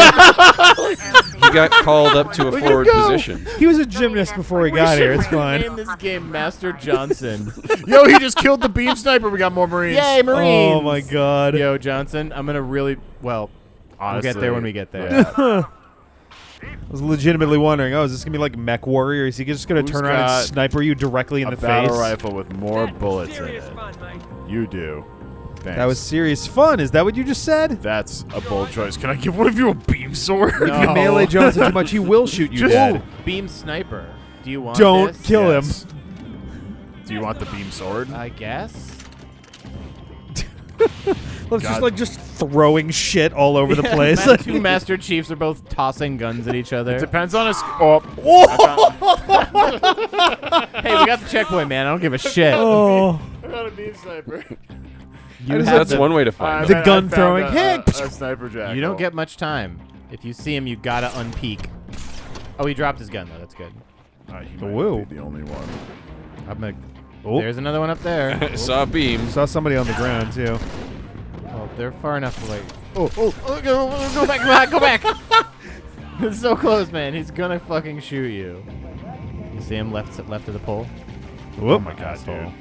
He got called up to a forward go. position. He was a gymnast before he got here. It's fine. Name this game Master Johnson. Yo, he just killed the beam sniper. We got more Marines. Yay, Marines! Oh my god. Yo, Johnson, I'm gonna really well. Honestly, we'll get there when we get there. yeah. I was legitimately wondering, is this gonna be like Mech Warrior? Is he just gonna Who's turn around and got sniper you directly in A the battle face? rifle with more bullets in Serious it. fun, mate. You do. Thanks. That was serious fun. Is that what you just said? That's a bold choice. Can I give one of you a beam sword? No. If you melee Johnson too much, he will shoot you Just- dead. Beam sniper. Do you want Don't this? kill him. Yes. Do you want the beam sword? I guess. Let's God. just throwing shit all over the Yeah, place. Two Master Chiefs are both tossing guns at each other. Depends on his. Hey, we got the checkpoint, man. I don't give a shit. Oh, I got a beam sniper. You have That's the- one way to find The it. gun throwing. Hey! A sniper jackal. You don't get much time. If you see him, you gotta unpeak. Oh, he dropped his gun though. That's good. He might Whoa. be the only one. I'm gonna. Oh. There's another one up there. Saw a beam. saw somebody on the ground too. Oh, they're far enough away. Oh, go back, go back. It's so close, man. He's gonna fucking shoot you. You see him left of the pole? Whoop. Oh my god, dude.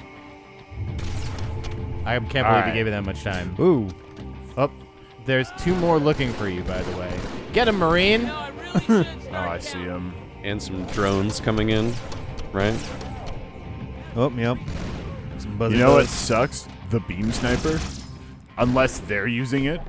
I can't believe Alright. he gave it that much time. Ooh. Oh, there's two more looking for you, by the way. Get him, Marine. Oh, I see him. And some drones coming in, right? Oh, yep. Some buzzy You know what buzz. sucks? The beam sniper. Unless they're using it.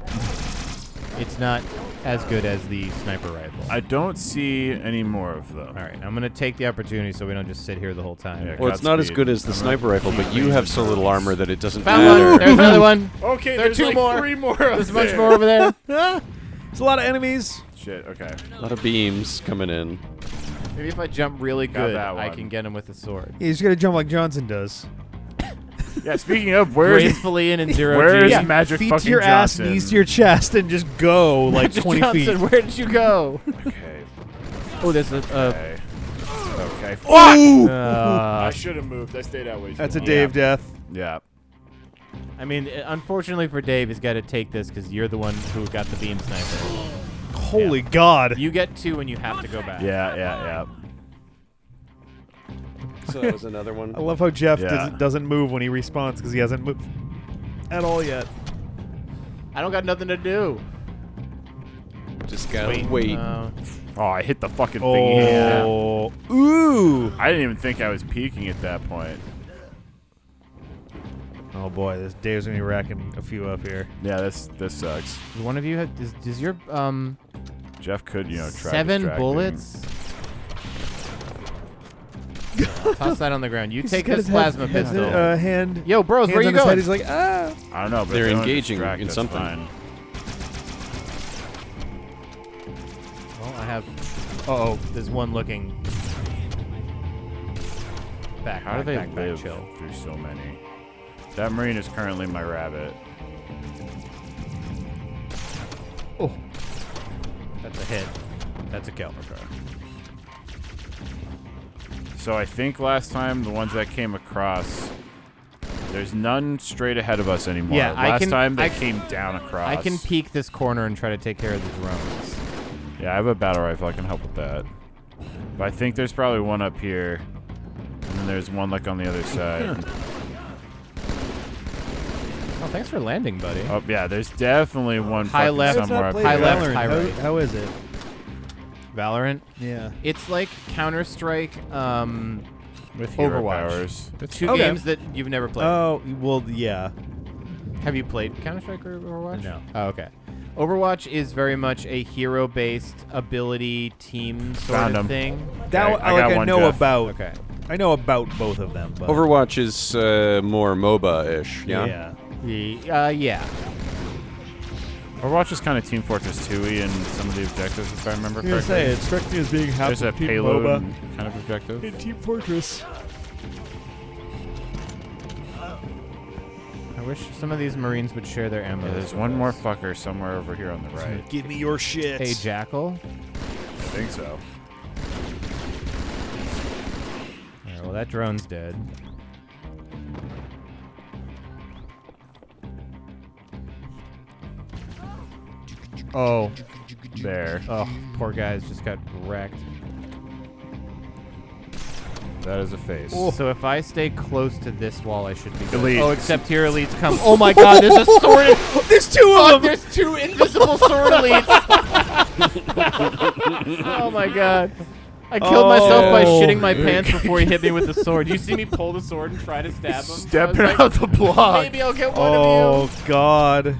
It's not. as good as the sniper rifle. I don't see any more of them. All right, I'm going to take the opportunity so we don't just sit here the whole time. Yeah, Well, it's not as good as the sniper rifle, but you have so little armor that it doesn't Found matter. one. There's another one. Okay, there's two like more. 3 more. There's a bunch more over there. There's a lot of enemies. Shit. Okay. A lot of beams coming in. Maybe if I jump really Got good, that I one. can get him with a sword. Yeah, he's gonna jump like Johnson does. Yeah. Speaking of, where's Gracefully and in zero where G. is Magic Feet fucking to your ass, Johnson? knees to your chest, and just go like Magic 20 Johnson, feet. where did you go? Okay. Oh, there's a. Okay. Okay. Ooh! I should have moved. I stayed that way. Too That's a long. Dave death. Yeah. I mean, unfortunately for Dave, he's got to take this because you're the one who got the beam sniper. Holy God! You get 2 and you have to go back. Yeah. So that was another one. I love how Jeff Yeah. doesn't move when he respawns because he hasn't moved at all yet. I don't got nothing to do. Just gotta wait. Oh, I hit the fucking thing. Oh, ooh! I didn't even think I was peeking at that point. Oh boy, this Dave's gonna be racking a few up here. Yeah, this sucks. Does one of you have? Does your Jeff could, try 7 distracting. bullets? Toss that on the ground. You He's take got this his head- plasma his, pistol. hand. Yo, bros, hands where you on his head, going? He's like, ah. I don't know, but They're if they don't engaging distract, in that's something. fine. Well, I have. Oh, there's one looking. Back. How do back, they back, live back, chill. through so many? That Marine is currently my rabbit. Oh, that's a hit. That's a kill. So I think last time the ones that came across, there's none straight ahead of us anymore. Yeah, last time they came down across. I can peek this corner and try to take care of the drones. Yeah, I have a battle rifle. I can help with that. But I think there's probably one up here, and then there's one like on the other side. Oh, thanks for landing, buddy. Oh yeah, there's definitely one High fucking left, somewhere up high here. left, high right. How is it? Valorant. Yeah. It's like Counter-Strike. With hero Overwatch. powers. Two Okay. games that you've never played. Oh, well, yeah. Have you played Counter-Strike or Overwatch? No. Oh, okay. Overwatch is very much a hero-based ability team sort Found of him. thing. That Okay, I got I one, know Jeff. about. Okay. I know about both of them. But Overwatch is more MOBA-ish. Yeah. Yeah. Overwatch is kind of Team Fortress 2-y in some of the objectives, if I remember I was gonna correctly. say it struck me as being half There's a Team payload MOBA kind of objective. in Team Fortress. I wish some of these Marines would share their ammo. Yeah, there's one more fucker somewhere over here on the right. Give me your shit. Hey, Jackal. I think so. Alright, well, that drone's dead. Oh. There. Oh, poor guy's just got wrecked. That is a face. So if I stay close to this wall, I should be good. Elite. Oh, except here elites come. Oh my god, there's a sword. There's two of them. There's 2 invisible sword elites. Oh my god. I killed myself by shitting my pants before he hit me with the sword. You see me pull the sword and try to stab him? Stepping I was like, out the block. maybe I'll get one Oh of God.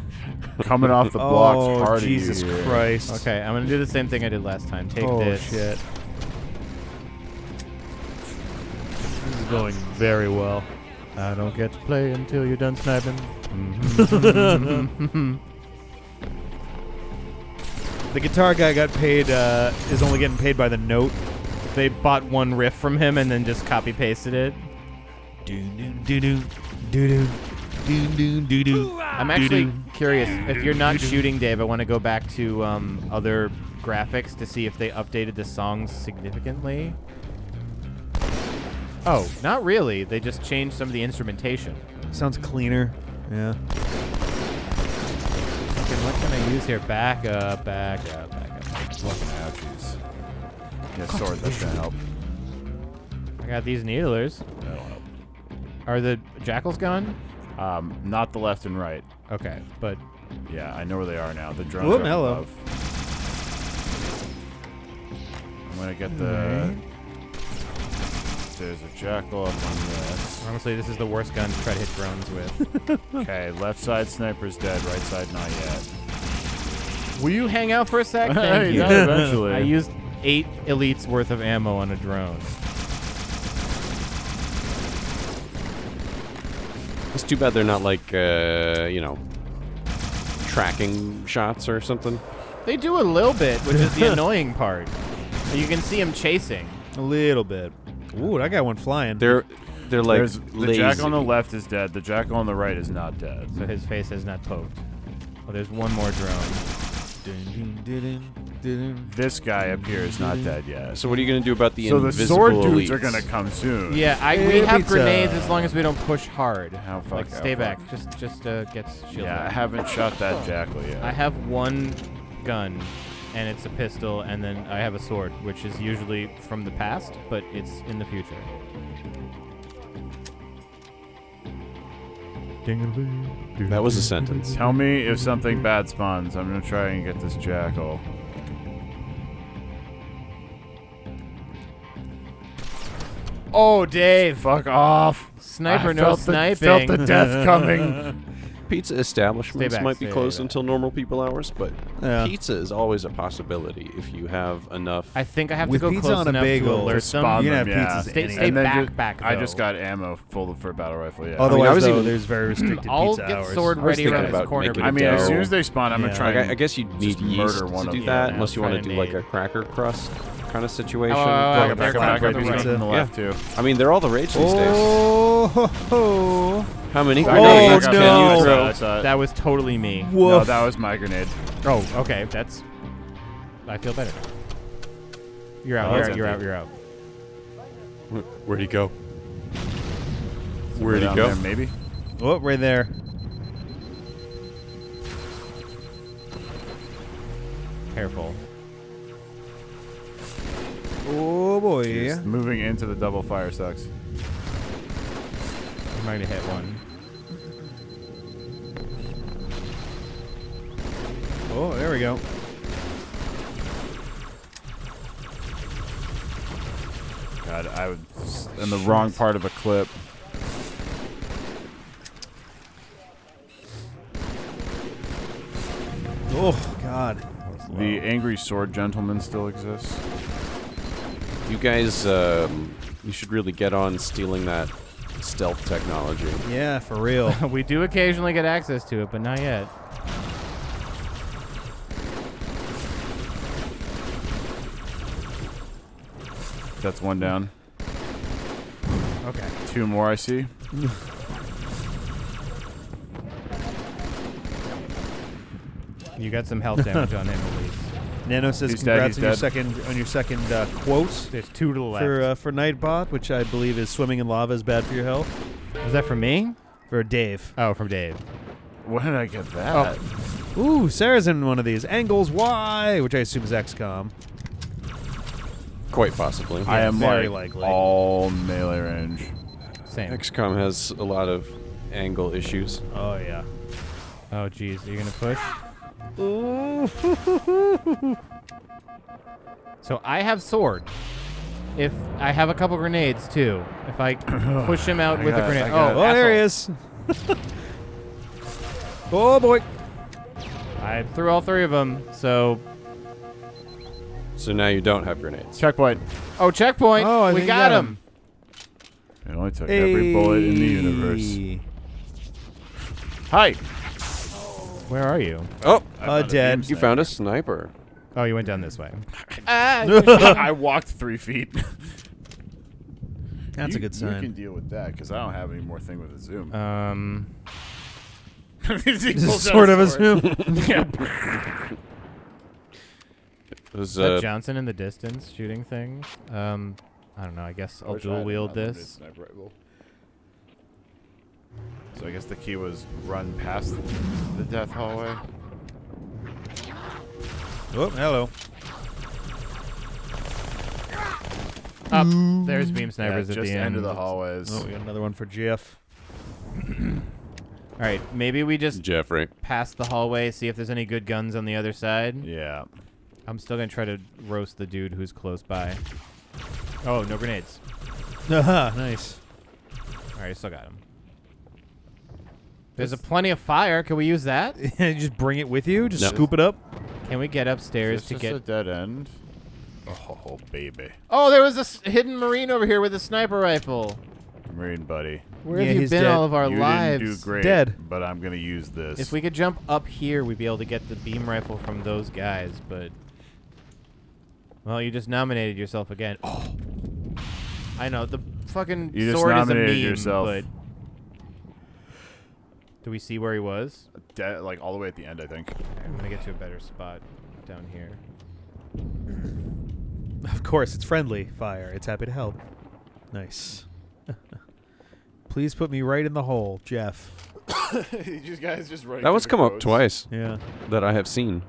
Coming off the blocks Oh hard. Jesus you. Christ. Okay, I'm gonna do the same thing I did last time. Take Oh this. shit. This is going very well. I don't get to play until you're done sniping. The guitar guy got paid. Is only getting paid by the note. They bought one riff from him and then just copy pasted it. I'm actually curious. If you're not shooting, Dave, I want to go back to other graphics to see if they updated the songs significantly. Oh, not really. They just changed some of the instrumentation. Sounds cleaner. Yeah. Fucking, what can I use here? Back up, back up, back up. Fucking ouchies. Yeah, sword. That's gonna help. I got these needlers. That'll help. Are the jackals gone? Not the left and right. Okay, but Yeah, I know where they are now. The drones Whoop, are hello. above. I'm gonna get the. There's a jackal up on this. honestly, this is the worst gun to try to hit drones with. Okay, left side sniper's dead. Right side not yet. Will you hang out for a sec? Thank He you. does eventually. I used 8 elites worth of ammo on a drone. It's too bad they're not like, you know, tracking shots or something. They do a little bit, which is the annoying part. You can see him chasing. A little bit. Ooh, that guy went flying. They're like The lazy. jack on the left is dead. The jack on the right is not dead. So his face has not poked. Oh, there's one more drone. This guy up here is not dead yet. So what are you gonna do about the So the invisible sword dudes elites? are gonna come soon. Yeah, we Hey, have pizza. grenades as long as we don't push hard. How fuck? Like, how stay fuck. back. Just gets shielded. Yeah, I haven't shot that jackal yet. I have one gun, and it's a pistol, and then I have a sword, which is usually from the past, but it's in the future. That was a sentence. Tell me if something bad spawns. I'm gonna try and get this jackal. Oh, Dave! Fuck off! Sniper, I no felt sniping. felt the death coming. Pizza establishments Stay back, might be stay closed back. until normal people hours, but Yeah. pizza is always a possibility if you have enough. I think I have With to go pizza close on a enough bagel to alert to them. You can have yeah. pizzas Stay- anyway. stay And then back, I though. just got ammo full for battle rifle. Yeah. Otherwise, I was though, even- there's very restricted I'll pizza get hours. sword I was ready thinking around this about corner. making but I mean, as dough. soon as they spawn, I'm gonna Yeah. try. Like, and I guess you'd need just murder yeast one to of do them. that, Yeah, unless you try want to to do like make- a cracker crust kind of situation. Oh, But- they're back, coming back, from the from the right. left too. I mean, they're all the rage these days. Oh, ho, ho. How many Oh, grenades no. can you throw? I saw it. That was totally me. No, Woof. that was my grenade. Oh, okay. That's. I feel better. You're out. Oh, you're that's out. You're out. empty. You're out. Where'd he go? Where'd he Down go? there, maybe. Oh, right there. Careful. Oh, boy. Jeez, moving into the double fire sucks. I'm going to hit one. Oh, there we go. God, I was in the wrong part of a clip. Oh, God. The angry sword gentleman still exists. You guys, you should really get on stealing that stealth technology. Yeah, for real. We do occasionally get access to it, but not yet. That's one down. Okay. 2 more I see. You got some health damage on him at least. Nano says He's dead, congrats he's on your second quote There's 2 to the left. for Nightbot, which I believe is swimming in lava is bad for your health. Was that from me? For Dave. Oh, from Dave. When did I get that? Ooh, Sarah's in one of these. Angles Y, which I assume is XCOM. Quite possibly. I am very like likely. all melee range. Same. XCOM has a lot of angle issues. Oh, yeah. Oh, jeez. Are you going to push? Ooh. So I have sword. If I have a couple grenades too. If I push him out with a grenade. Oh, there he is. Oh, boy. I threw all 3 of them. So So now you don't have grenades. Checkpoint. oh, checkpoint. Oh, I we think got you got him. It only took every bullet in the universe. Hi. Where are you? Oh, I found a dead. beam you found a sniper. Oh, you went down this way. sniper. I walked 3 feet. That's a good You can sign. deal with that because I don't have any more thing with a zoom. This is sort of a zoom. Yeah. It was, Is that Johnson in the distance shooting things? I don't know. I guess I'll dual wield this. So I guess the key was run past the death hallway. Oh, hello. Up. There's beam snipers at just the end end. of the hallways. Oh, we got another one for Jeff. All right, maybe we just Jeffrey. pass the hallway, see if there's any good guns on the other side. Yeah. I'm still gonna try to roast the dude who's close by. Oh, no grenades. Aha, nice. All right, I still got him. There's a plenty of fire. Can we use that? You just bring it with you? Just No. scoop it up? Can we get upstairs Is to this get... just a dead end? Oh, baby. Oh, there was a hidden Marine over here with a sniper rifle. Marine buddy. Where have you been all of our you lives? didn't do great, Dead. but I'm going to use this. If we could jump up here, we'd be able to get the beam rifle from those guys, but... Well, you just nominated yourself again. Oh! I know, the fucking You just sword is a meme, nominated yourself. but... Do we see where he was? Like all the way at the end, I think. I'm gonna get to a better spot down here. Of course, it's friendly fire. It's happy to help. Nice. Please put me right in the hole, Jeff. You guys just running That was through come the up roads. twice. Yeah. That I have seen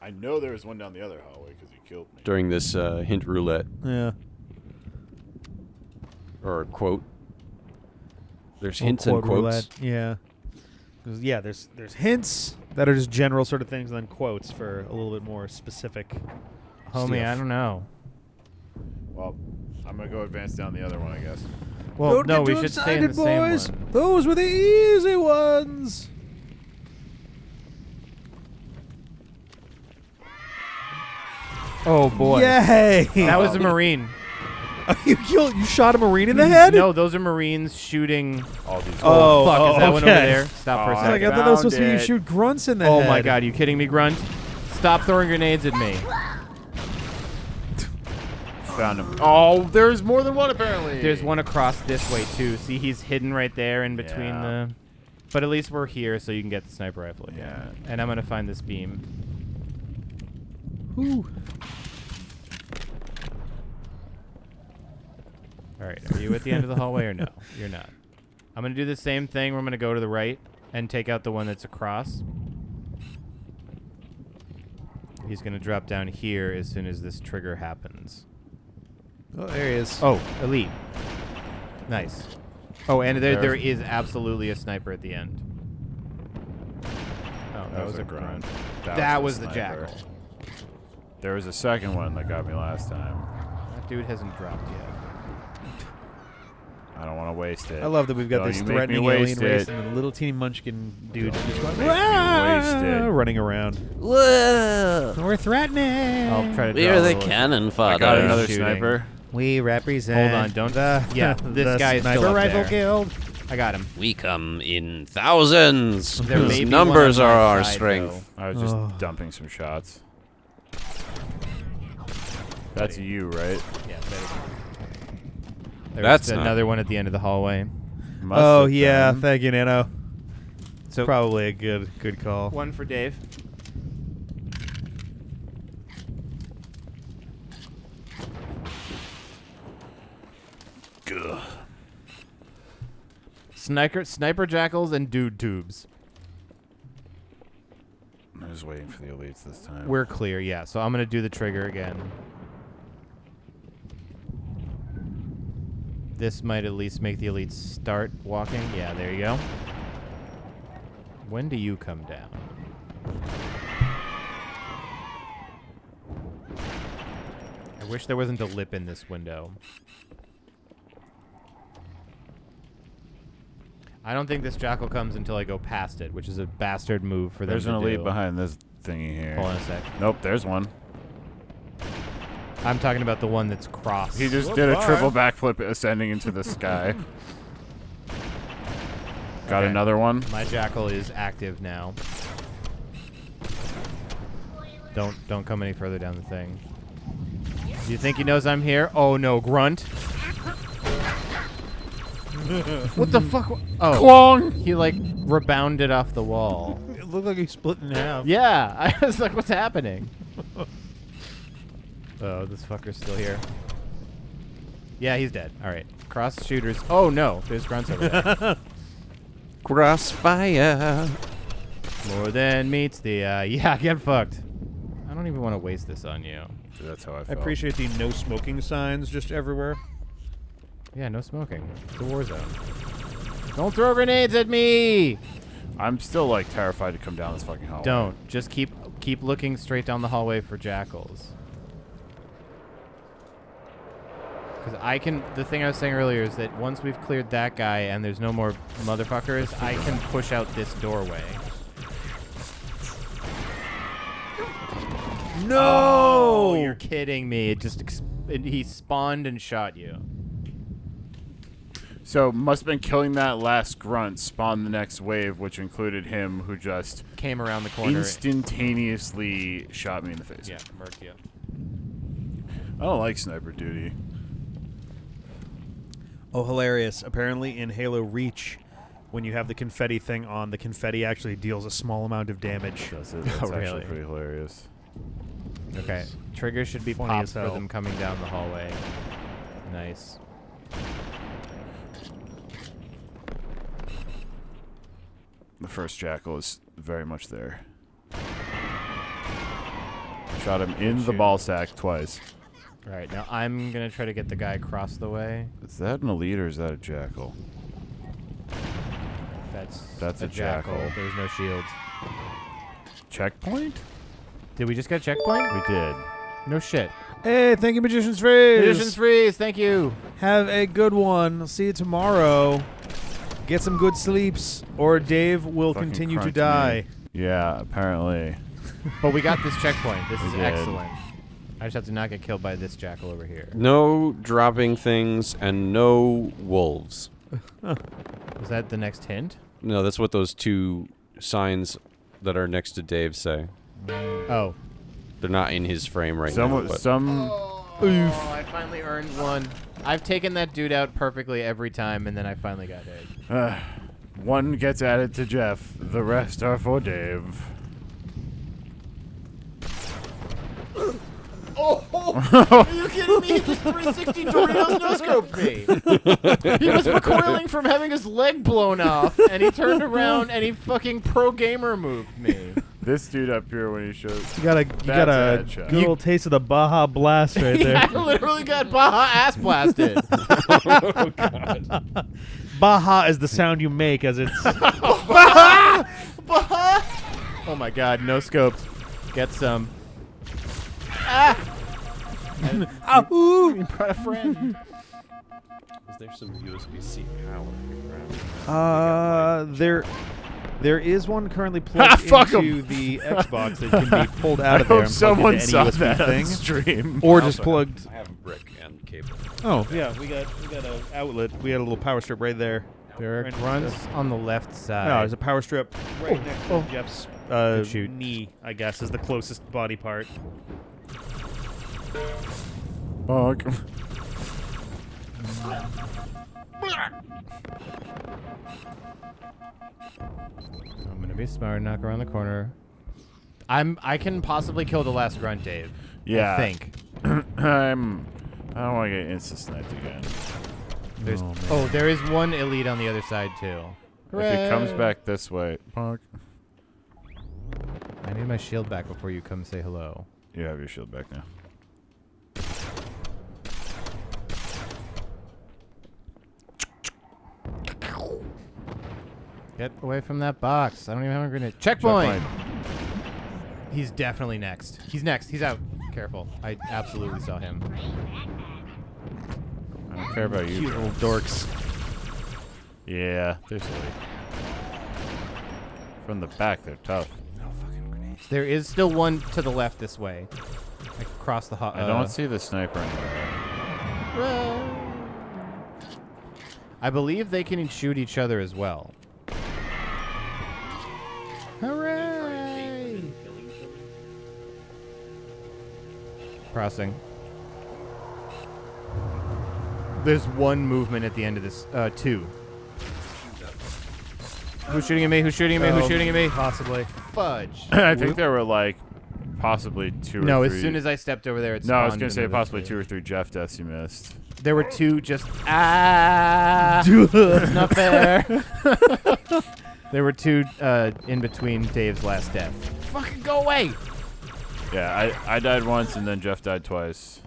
I know there was one down the other hallway because he killed me. during this hint roulette Yeah. or quote. There's Or hints and quote quotes. roulette. Yeah. Yeah, there's hints that are just general sort of things, and then quotes for a little bit more specific. Homie, stuff. I don't know. Well, I'm going to go advance down the other one, I guess. Well, Don't no, get we too should stay in the excited, same boys. one. Those were the easy ones. Oh, boy. Yay! That was a Marine. you shot a Marine in the head? No, those are Marines shooting... All these. Oh, fuck, is that one over okay. there? Stop for a Oh, I was like, second. I thought that was supposed to be you Found it. shoot grunts in the Oh head. my god, you kidding me, Grunt? Stop throwing grenades at me. Found him. Oh, there's more than one apparently. There's one across this way too. See, he's hidden right there in between Yeah. the... But at least we're here so you can get the sniper rifle again. Yeah. And I'm gonna find this beam. Whew. Alright, are you at the end of the hallway or no? You're not. I'm gonna do the same thing where I'm gonna go to the right and take out the one that's across. He's gonna drop down here as soon as this trigger happens. Oh, there he is. Oh, elite. Nice. Oh, and there There's- is absolutely a sniper at the end. Oh, that was a grunt. That was the sniper. jackal. There was a second one that got me last time. That dude hasn't dropped yet. I don't want to waste it. I love that we've got No, this you make me threatening waste alien race it. and the little teeny munchkin dude Don't just make going, me "Wah!" waste it. running around. Whoa! We're threatening. I'll try to We draw are a the little- cannon I fodder. got another shooting. sniper. We represent. Hold on, don't- The, Yeah, this the guy is still Sniper up Rifle there. Guild. I got him. We come in thousands. There Whose may be numbers one on are my our side, strength. I was just Oh. dumping some shots. That's you, right? Yeah, there's That's not- another one at the end of the hallway. Must Oh have yeah, been. thank you, Nano. So Probably a good call. one for Dave. Gah. Sniper jackals and dude tubes. I was waiting for the elites this time. We're clear, yeah. So I'm gonna do the trigger again. This might at least make the elites start walking. Yeah, there you go. When do you come down? I wish there wasn't a lip in this window. I don't think this jackal comes until I go past it, which is a bastard move for them There's to an elite do. behind this thingy here. Hold on a sec. Nope, there's one. I'm talking about the one that's crossed. He just did a triple backflip ascending into the sky. Got Okay. another one. My jackal is active now. Don't come any further down the thing. Do you think he knows I'm here? Oh no, grunt. What the fuck? Oh, Clong! he like rebounded off the wall. It looked like he split in half. Yeah, I was like, what's happening? Oh, this fucker's still here. Yeah, he's dead. All right, cross shooters. Oh no, there's grunts over there. Crossfire. More than meets the eye. Yeah, get fucked. I don't even want to waste this on you. So that's how I I felt. appreciate the no smoking signs just everywhere. Yeah, no smoking. It's a war zone. Don't throw grenades at me! I'm still like terrified to come down this fucking hallway. Don't. Just keep looking straight down the hallway for jackals. Because I can... The thing I was saying earlier is that once we've cleared that guy and there's no more motherfuckers, I can push out this doorway. No! Oh, you're kidding me. It just he spawned and shot you. So must have been killing that last grunt spawned the next wave, which included him, who just came around the corner. Instantaneously shot me in the face. Yeah, murked you. I don't like sniper duty. Oh, hilarious. Apparently in Halo Reach, when you have the confetti thing on, the confetti actually deals a small amount of damage. That's really? actually pretty hilarious. Okay. Triggers should be Funny popped as for hell. them coming down the hallway. Nice. The first Jackal is very much there. Shot him in the ball sack twice. All right, now I'm going to try to get the guy across the way. Is that an elite or is that a Jackal? That's a jackal. There's no shields. Checkpoint? Did we just get a checkpoint? We did. No shit. Hey, thank you, Magician's Freeze. Magician's Freeze, thank you. Have a good one. I'll see you tomorrow. Get some good sleeps, or Dave will Fucking continue to crunked die. me. Yeah, apparently. But we got this checkpoint. This is did. excellent. I just have to not get killed by this jackal over here. No dropping things and no wolves. Was that the next hint? No, that's what those two signs that are next to Dave say. Oh. They're not in his frame right now. But Oh, I finally earned one. I've taken that dude out perfectly every time, and then I finally got it. One gets added to Jeff. The rest are for Dave. Are you kidding me? He just 360 Doritos no-scoped me. He was recoiling from having his leg blown off, and he turned around and he fucking pro gamer moved me. This dude up here when he shows. You got a good old taste of the Baja Blast right there. Yeah, I literally got Baja ass blasted. Oh, God. Baja is the sound you make as it's. Baja! Baja! Oh my God, no scoped. Get some. Ah! Ooh! Brought a friend. Is there some USB-C power? There is one currently plugged into the Xbox that can be pulled out of there. I hope and someone plugged into saw any USB that on thing, stream. or just plugged. I have a brick and cable. Oh yeah, we got an outlet. We had a little power strip right there. There are grunts on the left side. No, there's a power strip right next to Jeff's shoot. knee. I guess is the closest body part. Fuck. I'm gonna be smart and knock around the corner. I can possibly kill the last grunt, Dave. Yeah. I think. I don't want to get insta-sniped again. There's there is one elite on the other side too. If he comes back this way, fuck. I need my shield back before you come say hello. You have your shield back now. Get away from that box. I don't even have a grenade. Checkpoint! He's definitely next. He's next. He's out. Careful. I absolutely saw him. I don't care about you, Cute little dorks. Yeah, they're silly. From the back, they're tough. No fucking grenades. There is still one to the left this way. Across the I don't see the sniper anywhere. I believe they can shoot each other as well. Hooray! Crossing. There's one movement at the end of this. Two. Who's shooting at me? Who's shooting at me? Who's shooting at me? Possibly. Fudge. I think there were like possibly two or No, three. as soon as I stepped over there, it's No, I was going to say possibly two or three Jeff deaths you missed. There were two just it's not fair. There were two in between Dave's last death. Fucking go away! Yeah, I died once and then Jeff died twice.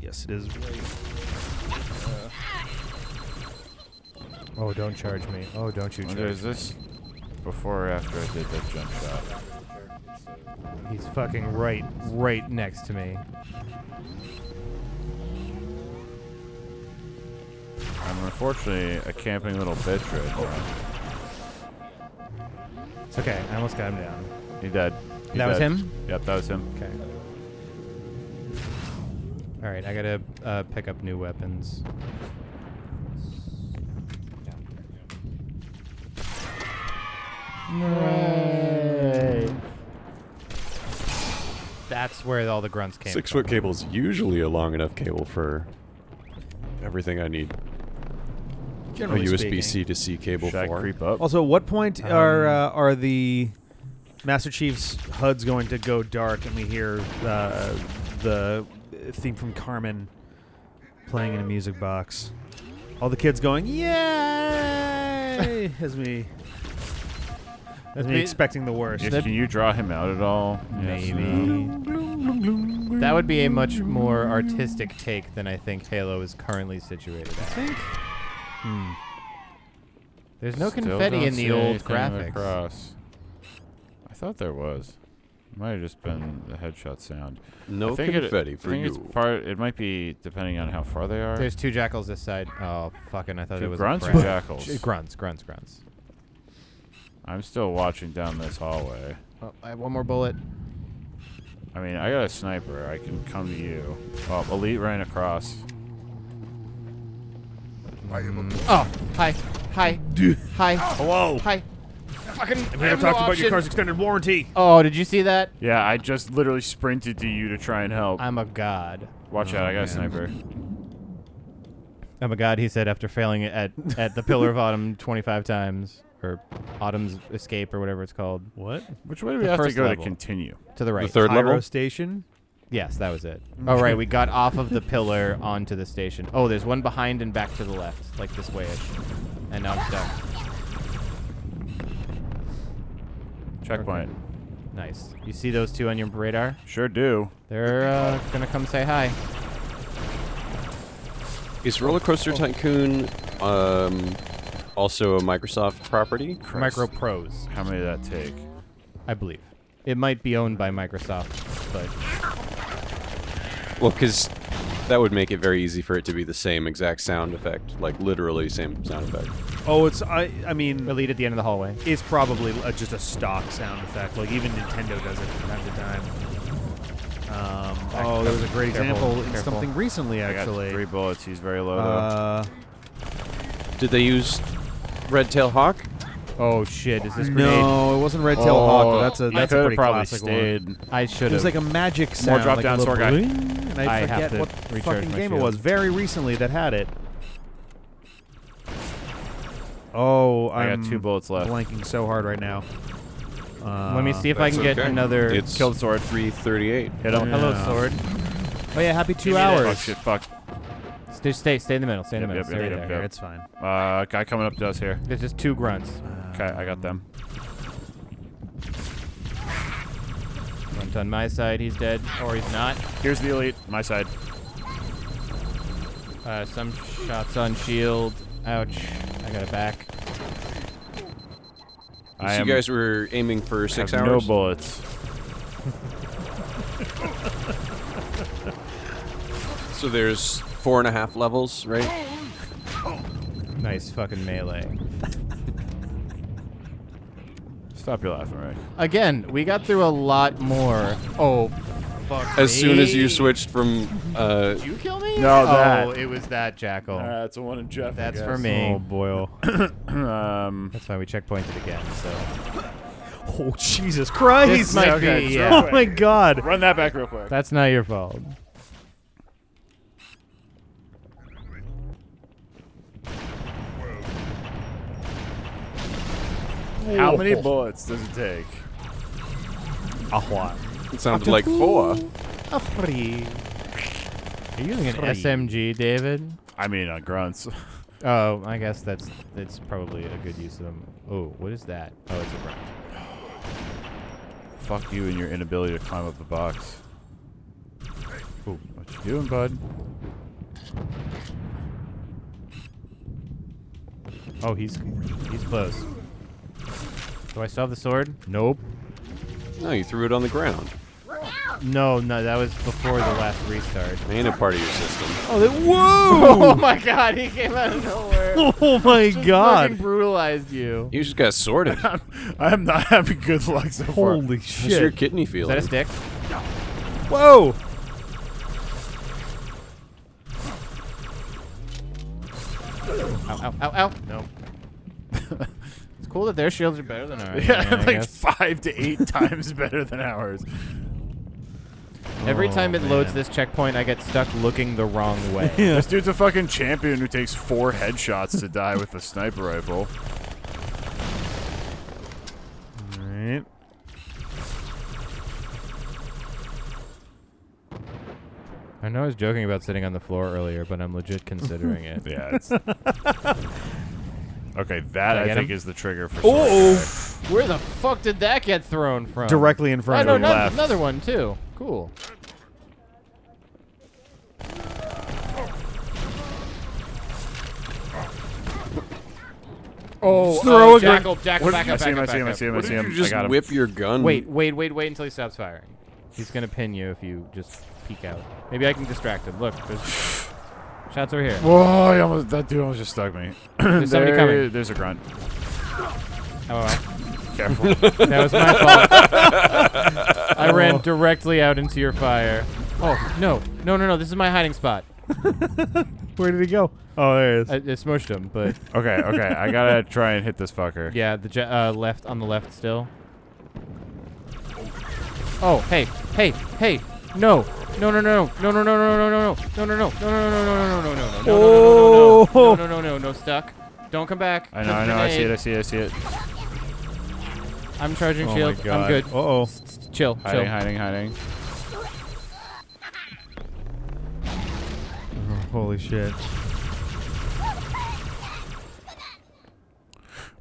Yes, it is. Oh, don't charge me. Oh, don't you charge me. Is this before or after I did that jump shot? He's fucking right next to me. I'm unfortunately a camping little bitch right now. It's okay. I almost got him down. He dead. He That was dead. him? Yep, that was him. Okay. All right, I gotta pick up new weapons. Right. That's where all the grunts came 6-foot cable is usually a long enough cable for everything I need. Generally a USB speaking. C to C cable Should I for. creep up? Also, at what point are the Master Chief's HUDs going to go dark and we hear the theme from Carmen playing in a music box? All the kids going, yay! as me expecting the worst. Can you draw him out at all? Maybe. Yes. That would be a much more artistic take than I think Halo is currently situated at. I think. There's no Still confetti don't in see the old anything graphics. across. I thought there was. It might have just been the headshot sound. No I think confetti for I think you. It's part. It might be depending on how far they are. There's 2 jackals this side. Oh, fucking, I thought Two it was grunts a or friend. jackals? Grunts. I'm still watching down this hallway. Oh, I have one more bullet. I mean, I got a sniper. I can come to you. Oh, Elite ran across. Oh, hi. Dude. Hi. Hello. Hi. Fucking. I'm here to talk about your car's extended warranty. Oh, did you see that? Yeah, I just literally sprinted to you to try and help. I'm a god. Watch out, I got a sniper. I'm a god, he said after failing at the Pillar of Autumn 25 times. Or Autumn's Escape or whatever it's called. What? Which way do we The have to first go level. to continue? To the right. The third Cairo level? station. Yes, that was it. Oh, right. We got off of the pillar onto the station. Oh, there's one behind and back to the left, like this way-ish. And now I'm stuck. Checkpoint. Okay. Nice. You see those 2 on your radar? Sure do. They're gonna come say hi. Is Roller Coaster Tycoon also a Microsoft property? Micro Pros, How many did that take? I believe. It might be owned by Microsoft, but Well, because that would make it very easy for it to be the same exact sound effect, like literally same sound effect. Oh, it's I mean, Elite at the end of the hallway. it's probably just a stock sound effect. Like even Nintendo does it from time to time. Oh, there was a great example in something recently, I got actually. 3 bullets. He's very low though. Did they use Red Tail Hawk? Oh shit! Is this grenade? No, it wasn't Red Tail Hawk. But that's a pretty probably classic stayed. one. I It should was have. like a magic More sound. drop like down a little sword guy. bling, and I I have forget to what recharge fucking my game it shield. was. Very recently that had it. Oh, I I'm got 2 bullets left. blanking so hard right now. Let me see if I can get another. It's Killed sword. 338. Hit him. Hello, Yeah. sword. Oh yeah, happy 2 Fuck hours. shit, fuck. Stay in the middle. Stay in the middle. Yep, Stay yep, right yep, there. yep. It's fine. Guy coming up to us here. There's just 2 grunts. Okay, I got them. Grunt on my side. He's dead, or he's not. Here's the Elite. My side. Some shots on shield. Ouch. I got it back. So you guys were aiming for 6 have hours? no bullets. So there's 4.5 levels, right? Nice fucking melee. Stop your laughing, Rick. Again, we got through a lot more. Oh, fuck. As soon as you me. switched from Did you kill me? No, that. Oh, it was that jackal. That's the one in Jeff. That's for me. Oh boy. That's why we checkpointed again. So Oh Jesus Christ! this might okay, be. just Yeah. Oh my God! Run that back real quick. That's not your fault. How many bullets does it take? A what? It sounded like 4. A free. Are you using an SMG, David? I mean, on grunts. Oh, I guess that's probably a good use of them. Oh, what is that? Oh, it's a grunt. Fuck you and your inability to climb up the box. Ooh, what you doing, bud? Oh, he's close. Do I still have the sword? Nope. No, you threw it on the ground. No, that was before the last restart. Ain't a part of your system. Oh, whoa! Oh my God, he came out of nowhere. Oh my Just god. fucking brutalized you. You just got sorted. I'm not having good luck so far. Holy How's your shit. kidney Is feeling? that a stick? Whoa. Ow, ow, ow, ow. No. It's cool that their shields are better than ours. Yeah, I like guess. 5 to 8 times better than ours. Every time it loads man. this checkpoint, I get stuck looking the wrong way. This dude's a fucking champion who takes 4 headshots to die with a sniper rifle. Alright. I know I was joking about sitting on the floor earlier, but I'm legit considering it. Yeah, it's... Okay, that I get think him? is the trigger for Oh! sure. Where the fuck did that get thrown from? Directly in front I of know, you. another one too. Cool. Oh, throw a jackal, jackal, back I up, see him, back I up, see him, back I see up. him, I see him. You I just got him. whip your gun. Wait until he stops firing. He's gonna pin you if you just peek out. Maybe I can distract him. Look, there's shots over here. Whoa, that dude almost just stuck me. There's somebody coming. There's a grunt. Oh, Careful. that was my fault. I ran directly out into your fire. Oh, no. No. This is my hiding spot. Where did he go? Oh, there it is. I smushed him, but Okay, I gotta try and hit this fucker. yeah, the left on the left still. Oh, hey. No. No, stuck. Don't come back. I know, I see it. I'm charging Oh shield. my God. I'm good. Uh-oh. Chill. Hiding. Holy shit.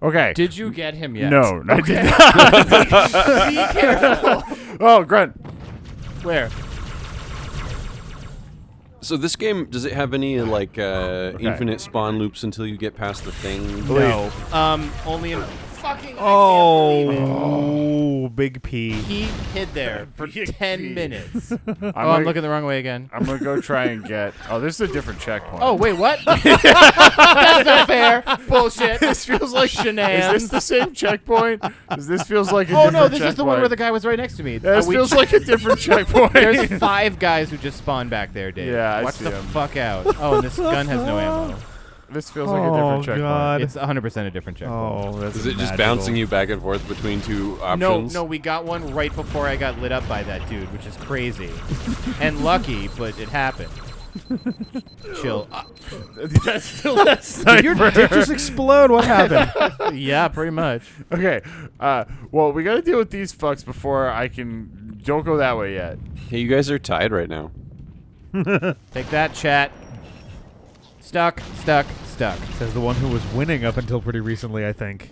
Okay. Did you get him yet? No, I did not. Be careful. Oh, grunt. Where? So this game, does it have any like infinite spawn loops until you get past the thing? No. Only in fucking. Oh, big P. He hid there for 10 minutes. I'm looking the wrong way again. I'm gonna go try and get. Oh, this is a different checkpoint. Oh, wait, what? That's not fair. Bullshit. This feels like shenanigans. Is this the same checkpoint? This feels like a Oh, different no, this checkpoint. is the one where the guy was right next to me. This feels like a different checkpoint. There's 5 guys who just spawned back there, Dave. Yeah, I Watch see the 'em. fuck out. Oh, and this gun has no ammo. This feels like a different checkpoint. God. It's 100% a different checkpoint. Oh, that's Is it just magical. bouncing you back and forth between two options? No, we got one right before I got lit up by that dude, which is crazy. And lucky, but it happened. Chill. That's still that sniper. Did your dick just explode? What happened? Yeah, pretty much. Okay. Well, we gotta deal with these fucks before I can. Don't go that way yet. Hey, you guys are tied right now. Take that, chat. Stuck. Says the one who was winning up until pretty recently, I think.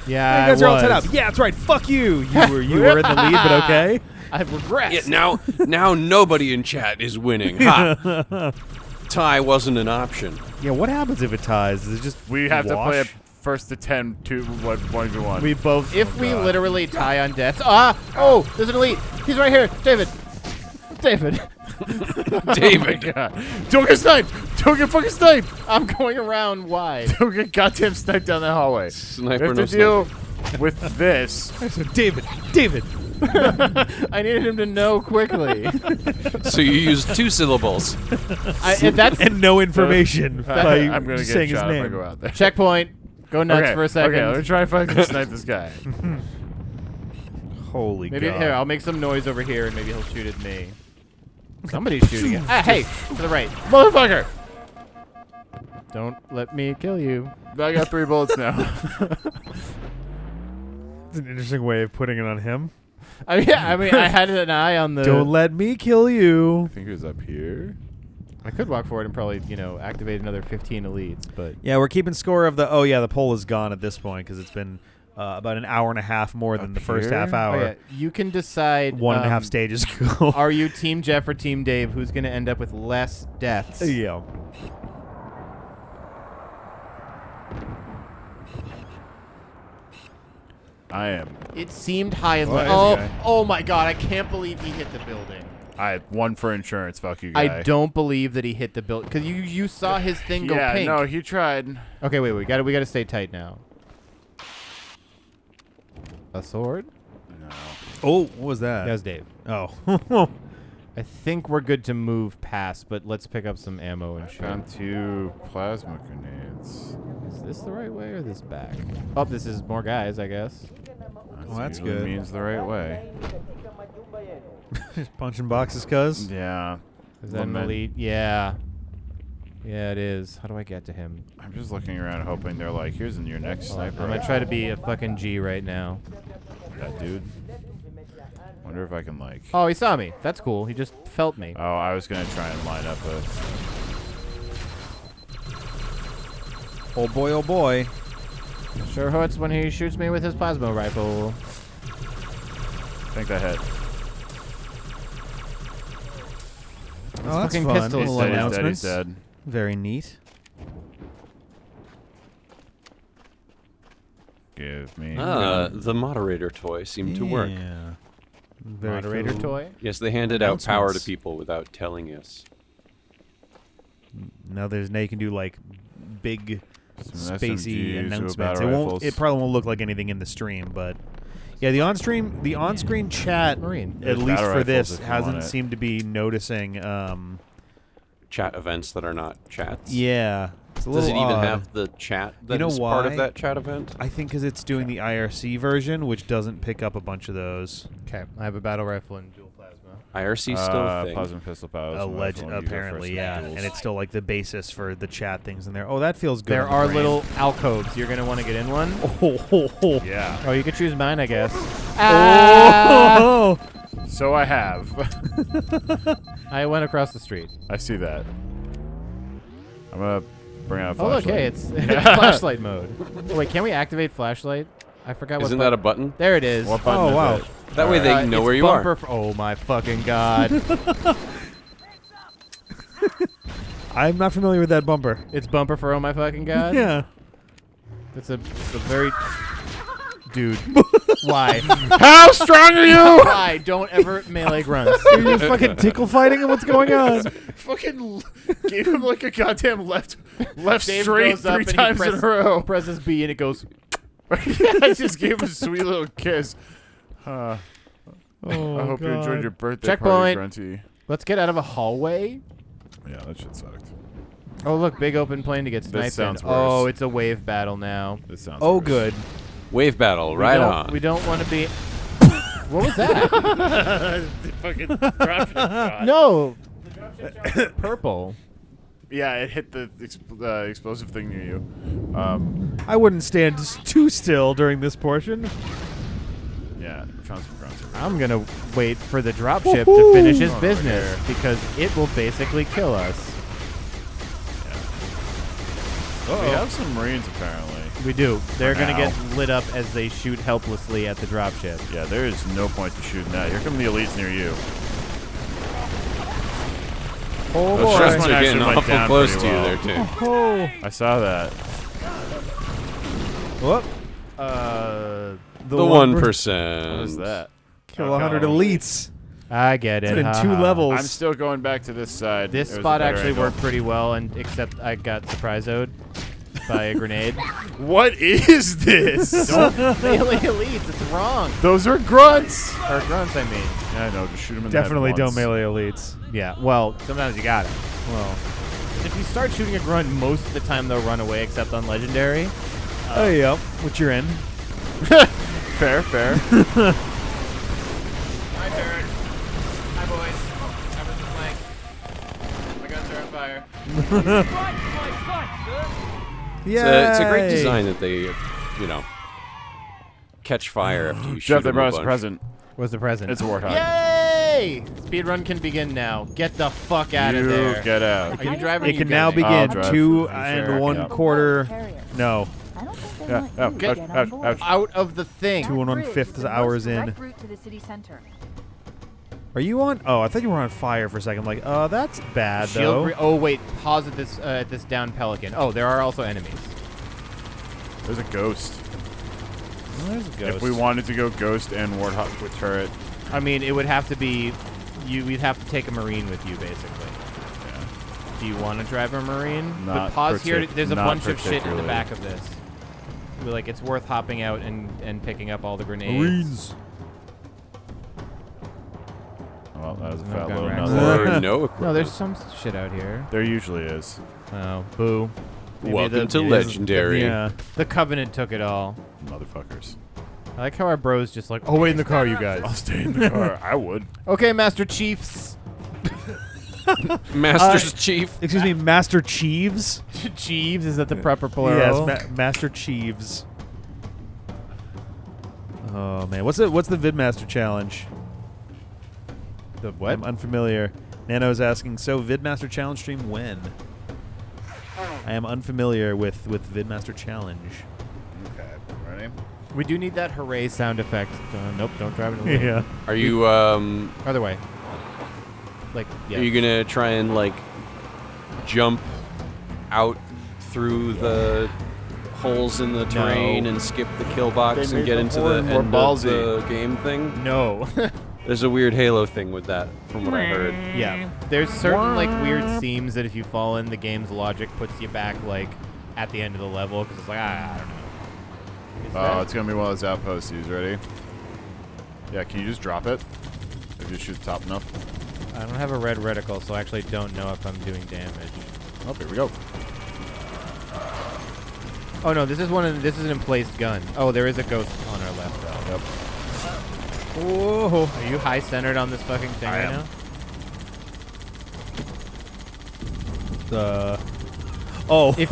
Yeah, You guys I are all was. tied up. Yeah, that's right. Fuck you. You were in the lead, but okay. I regressed. Yeah, now nobody in chat is winning. Ha! Tie wasn't an option. Yeah, what happens if it ties? Does it just We have to play a wash? first to 10 to 1v1. We both. If we literally tie on deaths. Oh, there's an elite. He's right here. David. David. Don't get sniped! Don't get fucking sniped! I'm going around wide. Don't get goddamn sniped down the hallway. Sniper, We have no to deal with this. I said, David. I needed him to know quickly. So you used 2 syllables. And no information by I'm gonna get saying his shot if I name. go out there. Checkpoint. Go nuts Okay, for a second. Okay, let me try and fucking snipe this guy. Holy Maybe God. here, I'll make some noise over here and maybe he'll shoot at me. Somebody's shooting at hey, to the right. Motherfucker! Don't let me kill you. I got 3 bullets now. It's an interesting way of putting it on him. I mean, I had an eye on the... Don't let me kill you. I think it was up here. I could walk forward and probably, activate another 15 elites, but... Yeah, we're keeping score of the... Oh, yeah, the poll is gone at this point because it's been about an hour and a half more than the first half hour. Oh, yeah. You can decide... 1.5 stages ago. Are you Team Jeff or Team Dave? Who's going to end up with less deaths? Yeah. I am. It seemed high and Oh, low. this guy. Oh my God! I can't believe he hit the building. One for insurance. Fuck you, guy. I don't believe that he hit the build because you saw his thing go yeah, pink. no, he tried. Okay, wait, we gotta stay tight now. A sword? No. Oh, what was that? That was Dave. Oh. I think we're good to move past, but let's pick up some ammo and shit. Found 2 plasma grenades. Is this the right way or this back? Oh, this is more guys, I guess. That's usually good. Means the right way. Just punching boxes, cuz. Yeah. Is that an elite? Yeah. Yeah, it is. How do I get to him? I'm just looking around hoping they're like, here's your next sniper. I'm gonna try to be a fucking G right now. That dude. Wonder if I can like. Oh, he saw me. That's cool. He just felt me. Oh, I was gonna try and line up a. Oh boy, oh boy. Sure hurts when he shoots me with his plasma rifle. I think that hit. Oh, that's fucking fun. pistols. Little He's dead, announcements. he's dead. Very neat. Give me. The moderator toy seemed to work. Yeah. Moderator toy? Yes, they handed out power to Announcements. people without telling us. Now you can do like big Some spacey SMGs with announcements. battle It rifles. it probably won't look like anything in the stream, but yeah, the on-screen chat, Marine. at There's least battle for this, rifles if you hasn't want it. seemed to be noticing. Chat events that are not chats. Yeah, it's a Does little it even odd. have the chat that You know is part of why? that chat event? I think because it's doing the IRC version, which doesn't pick up a bunch of those. Okay, I have a battle rifle and dual plasma. IRC still a thing. Plasma pistol powers. Apparently, yeah, and it's still like the basis for the chat things in there. Oh, that feels good. There on the are brain. little alcoves. You're gonna want to get in one. Oh, Yeah. Oh, you could choose mine, I guess. Oh. So I have. I went across the street. I see that. I'm gonna bring out a Oh, flashlight. look, hey, it's flashlight mode. Oh, wait, can we activate flashlight? I forgot what. Isn't that a button? There it is. What button Oh, is wow. it? That way they know it's where you bumper are. oh my fucking god! I'm not familiar with that bumper. It's bumper for oh my fucking god. Yeah. It's a very. Dude, why? How strong are you? Why? Don't ever melee grunts. Are you fucking tickle fighting? What's going on? Fucking gave him like a goddamn left Dave straight goes up 3 and he times in a row. presses B and it goes. I just gave him a sweet little kiss. I Oh, hope you enjoyed your birthday Checkpoint. party, Grunty. Let's get out of a hallway. Yeah, that shit sucked. Oh look, big open plane to get sniped in. sounds Oh, worse. it's a wave battle now. This sounds Oh, worse. good. Wave battle, right on. We don't want to be. What was that? Fucking drop shot. No. Purple. Yeah, it hit the explosive thing near you. I wouldn't stand too still during this portion. Yeah, found some grunts. I'm gonna wait for the dropship to finish his business because it will basically kill us. We have some Marines apparently. We do. They're gonna now. get lit up as they shoot helplessly at the dropship. Yeah, there is no point to shooting that. Here come the elites near you. Oh Those boy. shots Shots one are actually getting went awful down close pretty to you well. there, too. Oh. I saw that. Whoop. The one 1%. What is that? Kill 100 elites. I get it. It's been Ha 2 ha. levels. I'm still going back to this side. This It was a spot better actually angle. worked pretty well, and except I got surprise-o'd by a grenade. What is this? Don't melee elites. It's wrong. Those are grunts. Or grunts, I mean. Yeah, I know. Just shoot them in Definitely the head don't once. melee elites. Yeah. Well, sometimes you got it. Well, if you start shooting a grunt, most of the time they'll run away, except on legendary. Oh, yeah. Which you're in. Fair, fair. My turn. Hi, boys. I was the flank. My guns are on fire. Yeah. It's a great design that they, catch fire after you shoot Jeff, they them a brought us a bunch. present. What's the present? It's a warthog. Yay! Speedrun can begin now. Get the fuck out of You there. get out. Are you driving? It can now I'll begin. drive. 2 Sure. and 1 Yeah. quarter. No. Yeah. Ouch, Get ouch, ouch, ouch. out of the thing. 2 and 1/5 hours in. Are you on? Oh, I thought you were on fire for a second. I'm like, that's bad though. Oh wait, pause at this down pelican. Oh, there are also enemies. There's a ghost. Oh, there's a ghost. If we wanted to go ghost and warthog with turret, I mean, it would have to be we'd have to take a Marine with you, basically. Yeah. Do you want to drive a Marine? Not But pause here. There's a not bunch of shit in the particularly. back of this. We're like, it's worth hopping out and picking up all the grenades. Marines. Well, that was a I've fat got load. racks. Or no equipment. No, there's some shit out here. There usually is. Oh, boo. Maybe Welcome to the- Legendary. Yeah. The Covenant took it all. Motherfuckers. I like how our bros just like, oh, wait in the car, you guys. I'll stay in the car. I would. Okay, Master Chiefs. Master's Chief. Excuse me, Master Cheeves? Cheeves, is that the proper plural? Yes, Master Cheeves. Oh man, what's the VidMaster challenge? The what? I'm unfamiliar. Nano's asking, so VidMaster challenge stream when? I am unfamiliar with VidMaster challenge. Okay. Ready? We do need that hooray sound effect. Nope, don't drive it away. Yeah. Are you Other way. Like, yeah. Are you gonna try and like jump out through the holes in the terrain and skip the kill box They and made get the into the horn more end ballsy. of the game thing? No. There's a weird Halo thing with that, from what I heard. Yeah. There's certain like weird seams that if you fall in, the game's logic puts you back like at the end of the level because it's like I don't know. Is Oh, that- it's gonna be one of those outposts. Ready? Yeah. Can you just drop it? If you shoot the top enough. I don't have a red reticle, so I actually don't know if I'm doing damage. Oh, here we go. Oh no, this is an emplaced gun. Oh, there is a ghost on our left though. Yep. Whoa. Are you high centered on this fucking thing I right am. now? Oh. If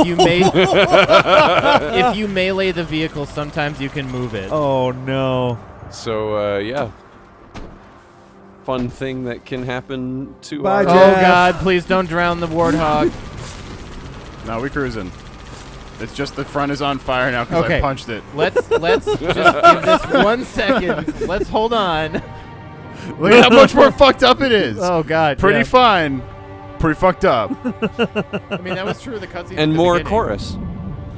you melee the vehicle, sometimes you can move it. Oh no. So yeah. Fun thing that can happen to Bye, our Jeff. Oh god, please don't drown the warthog. Now we cruising. It's just the front is on fire now because Okay. I punched it. Let's just give this 1 second. Let's hold on. Look at how much more fucked up it is. Oh god. Pretty yeah. fine. Pretty fucked up. I mean, that was true of the cutscene. and at the more beginning. chorus.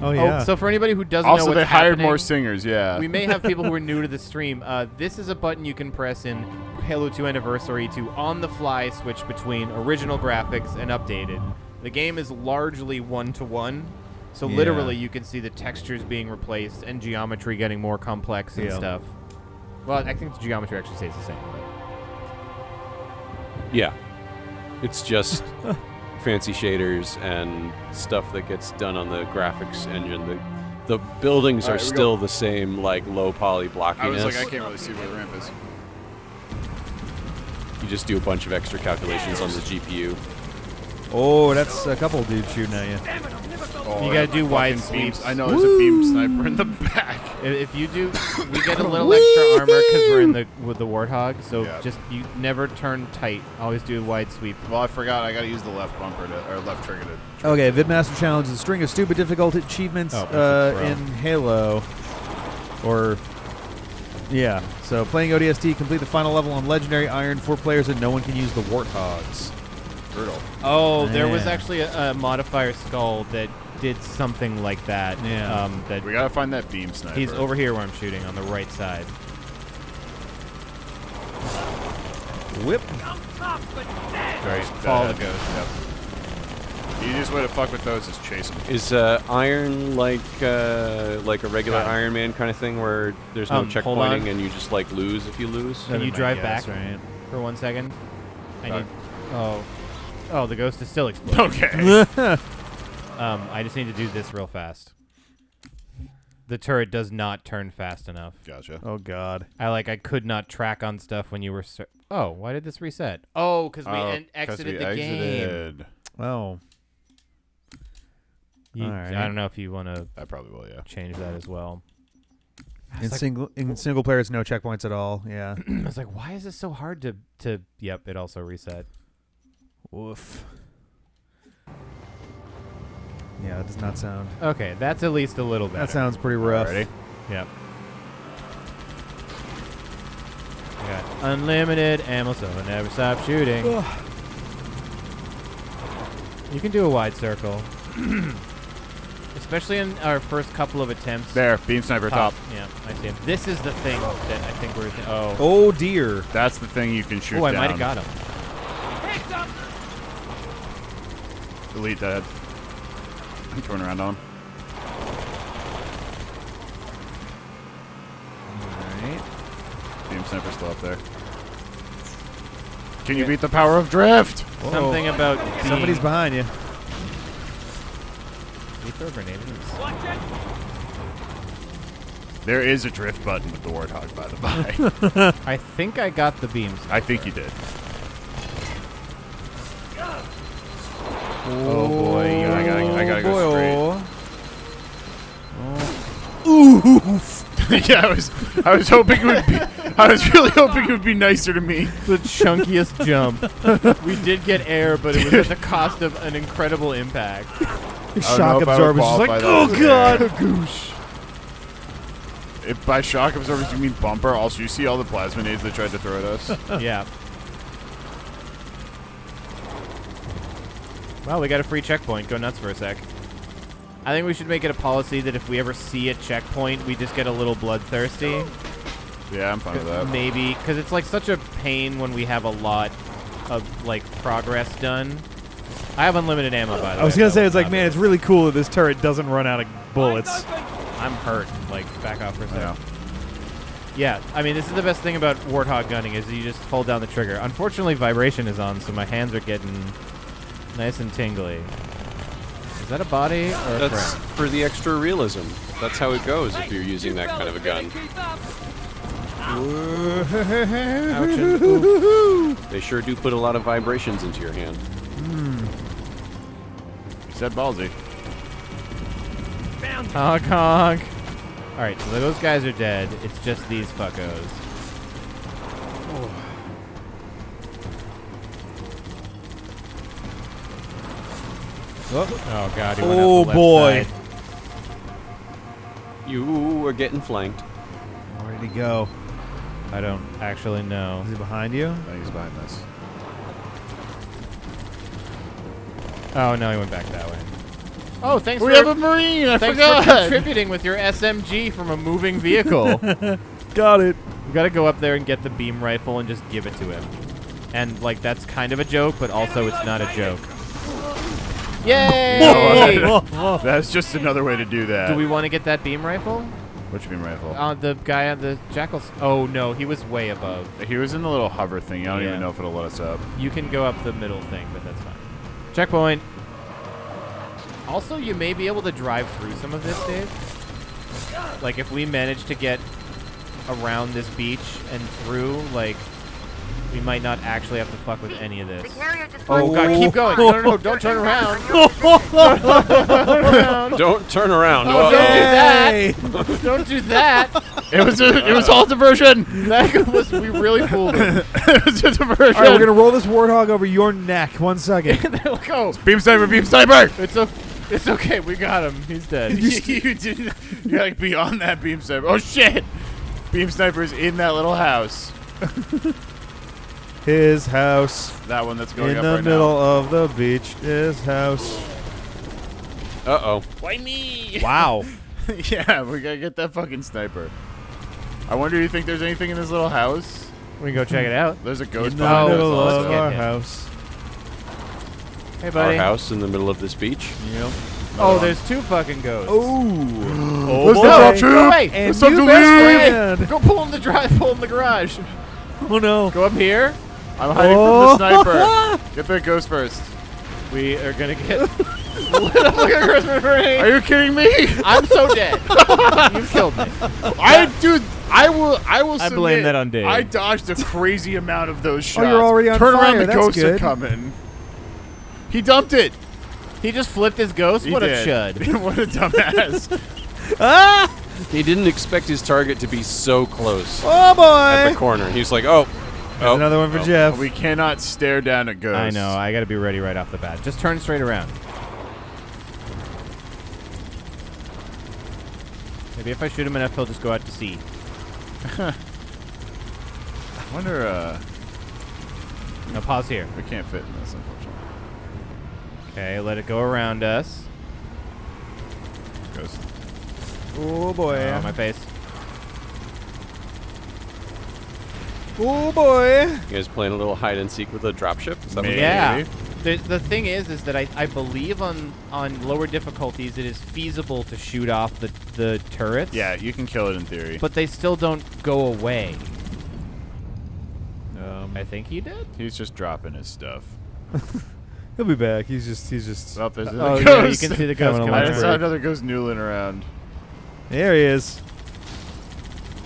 Oh yeah. Oh, so for anybody who doesn't know Also, what's they hired happening, more singers. Yeah. we may have people who are new to the stream. This is a button you can press in Halo 2 Anniversary to on-the-fly switch between original graphics and updated. The game is largely one-to-one, so Yeah. literally you can see the textures being replaced and geometry getting more complex and Yeah. stuff. Well, I think the geometry actually stays the same. But. Yeah. It's just fancy shaders and stuff that gets done on the graphics engine. The buildings All are right, here we still the same, like, low poly blockiness. I was like, I can't really see where the ramp is. You just do a bunch of extra calculations on the GPU. Oh, that's a couple dudes shooting at you. Oh, You gotta do fucking wide beams. sweeps. I know there's a beam sniper in the back. If you do, we get a little extra armor because we're with the warthog. So Yeah. just you never turn tight. Always do a wide sweep. Well, I forgot. I gotta use the left bumper or left trigger to. Okay, VidMaster challenge is a string of stupid difficult achievements Oh, that's a in Halo. Or yeah. So playing ODST, complete the final level on Legendary Iron, 4 players, and no one can use the warthogs. Brutal. Oh, there was Man. actually a modifier skull that did something like that. Yeah. That We gotta find that beam sniper. he's over here where I'm shooting on the right side. Whip. Right. Follow the ghost. Yep. The easiest way to fuck with those is chase them. Is Iron like a regular Got it. Iron Man kind of thing where there's no Hold checkpointing on. and you just like lose if you lose? Can That'd you be my drive guess, back right? for 1 second? I Sorry. need. Oh, the ghost is still exploding. Okay. I just need to do this real fast. The turret does not turn fast enough. Gotcha. Oh God. I could not track on stuff when you were. Oh, why did this reset? Oh, because we 'Cause exited we the game. exited. Oh. Alright. I don't know if you want to I probably will. Yeah. change that as well. In single player, it's no checkpoints at all. Yeah. I was like, why is this so hard to? Yep, it also reset. Woof. Yeah, it does not sound. Okay, that's at least a little better. That sounds pretty rough. Ready? Yep. I got unlimited ammo, so I never stop shooting. You can do a wide circle. especially in our first couple of attempts. There, beam sniper top. Yeah, I see him. This is the thing that I think we're. Oh. Oh dear. That's the thing you can shoot down. Oh, I might have got him. Elite dead. I'm coming around on him. Alright. Beam sniper still up there. Can you beat the power of drift? Whoa. Something about being... Somebody's behind you. You throw a grenade in this. There is a drift button with the Warthog, by the by. I think I got the beams. I think you did. Oh boy, I gotta go straight. Oof. Yeah, I was hoping it would be. I was really hoping it would be nicer to me. The chunkiest jump. We did get air, but it was at the cost of an incredible impact. Shock absorbers just like, oh god! Goosh. If by shock absorbers you mean bumper, also you see all the plasma nades they tried to throw at us. Yeah. Well, we got a free checkpoint. Go nuts for a sec. I think we should make it a policy that if we ever see a checkpoint, we just get a little bloodthirsty. Yeah, I'm fine with that. Maybe, because it's like such a pain when we have a lot of like progress done. I have unlimited ammo, by the way. I was gonna say, it's like, man, it's really cool that this turret doesn't run out of bullets. I'm hurt. Like, back off for a second. Yeah, I mean, this is the best thing about Warthog gunning is you just hold down the trigger. Unfortunately, vibration is on, so my hands are getting nice and tingly. Is that a body or a That's friend? for the extra realism. That's how it goes if you're using that kind of a gun. Ouch and oof. They sure do put a lot of vibrations into your hand. You said ballsy. Honk, honk. Alright, so those guys are dead. It's just these fuckos. Oh god, he went out the left boy. side. You are getting flanked. Where'd he go? I don't actually know. Is he behind you? I think he's behind us. Oh, no, he went back that way. Oh, thanks We for have a Marine! I thanks forgot! for contributing with your SMG from a moving vehicle. Got it. We gotta go up there and get the beam rifle and just give it to him. And, like, that's kind of a joke, but also it's not a joke. Yay! That's just another way to do that. Do we want to get that beam rifle? Which beam rifle? The guy on the jackals. Oh, no, he was way above. He was in the little hover thing. I don't Yeah. even know if it'll let us up. You can go up the middle thing, but that's fine. Checkpoint. Also, you may be able to drive through some of this, Dave. Like, if we manage to get around this beach and through, like, we might not actually have to fuck with any of this. Oh, God, keep going. No, don't turn around. Don't turn around. Oh, don't do that. Don't do that. It was all diversion. That was, we really fooled him. It was a diversion. All right, we're gonna roll this warthog over your neck. 1 second. Go. Beam sniper, beam sniper. It's okay. We got him. He's dead. You didn't. You're like beyond that beam sniper. Oh shit! Beam sniper's in that little house. His house. That one that's going in up the right middle now. of the beach. His house. Uh-oh. Why me? Wow. Yeah, we gotta get that fucking sniper. I wonder, do you think there's anything in this little house? We can go check it out. There's a ghost In the behind us middle also. of our house. Hey, buddy. Our house in the middle of this beach. Yep. Oh, there's 2 fucking ghosts. Oh. Let's boy. not shoot. Go away. And Let's not you do best leave. friend. Go pull in the pull in the garage. Oh no. Go up here. I'm hiding from the sniper. Get the ghost first. We are gonna get lit up like a Christmas parade. Are you kidding me? I'm so dead. You killed me. I will I submit, blame that on Dave. I dodged a crazy amount of those shots. you're already on Turn around, fire. the That's ghosts are good. coming. He dumped it. He just flipped his ghost. He What did. a chud. What a dumbass. He didn't expect his target to be so close Oh boy. at the corner. He's like, oh. There's another one for Jeff. We cannot stare down at ghosts. I know. I gotta be ready right off the bat. Just turn straight around. Maybe if I shoot him enough, he'll just go out to sea. I wonder, Now pause here. we can't fit in this, unfortunately. Okay, let it go around us. Ghost. Oh boy. Oh, my face. Oh boy. You guys playing a little hide and seek with a dropship? Is that what Yeah. The thing is that I believe on lower difficulties it is feasible to shoot off the turrets. Yeah, you can kill it in theory. But they still don't go away. I think he did. He's just dropping his stuff. He'll be back. He's just. Oh, there's Oh, another yeah, ghost. you can see the ghost Coming coming I along. just saw another ghost noodling around. There he is.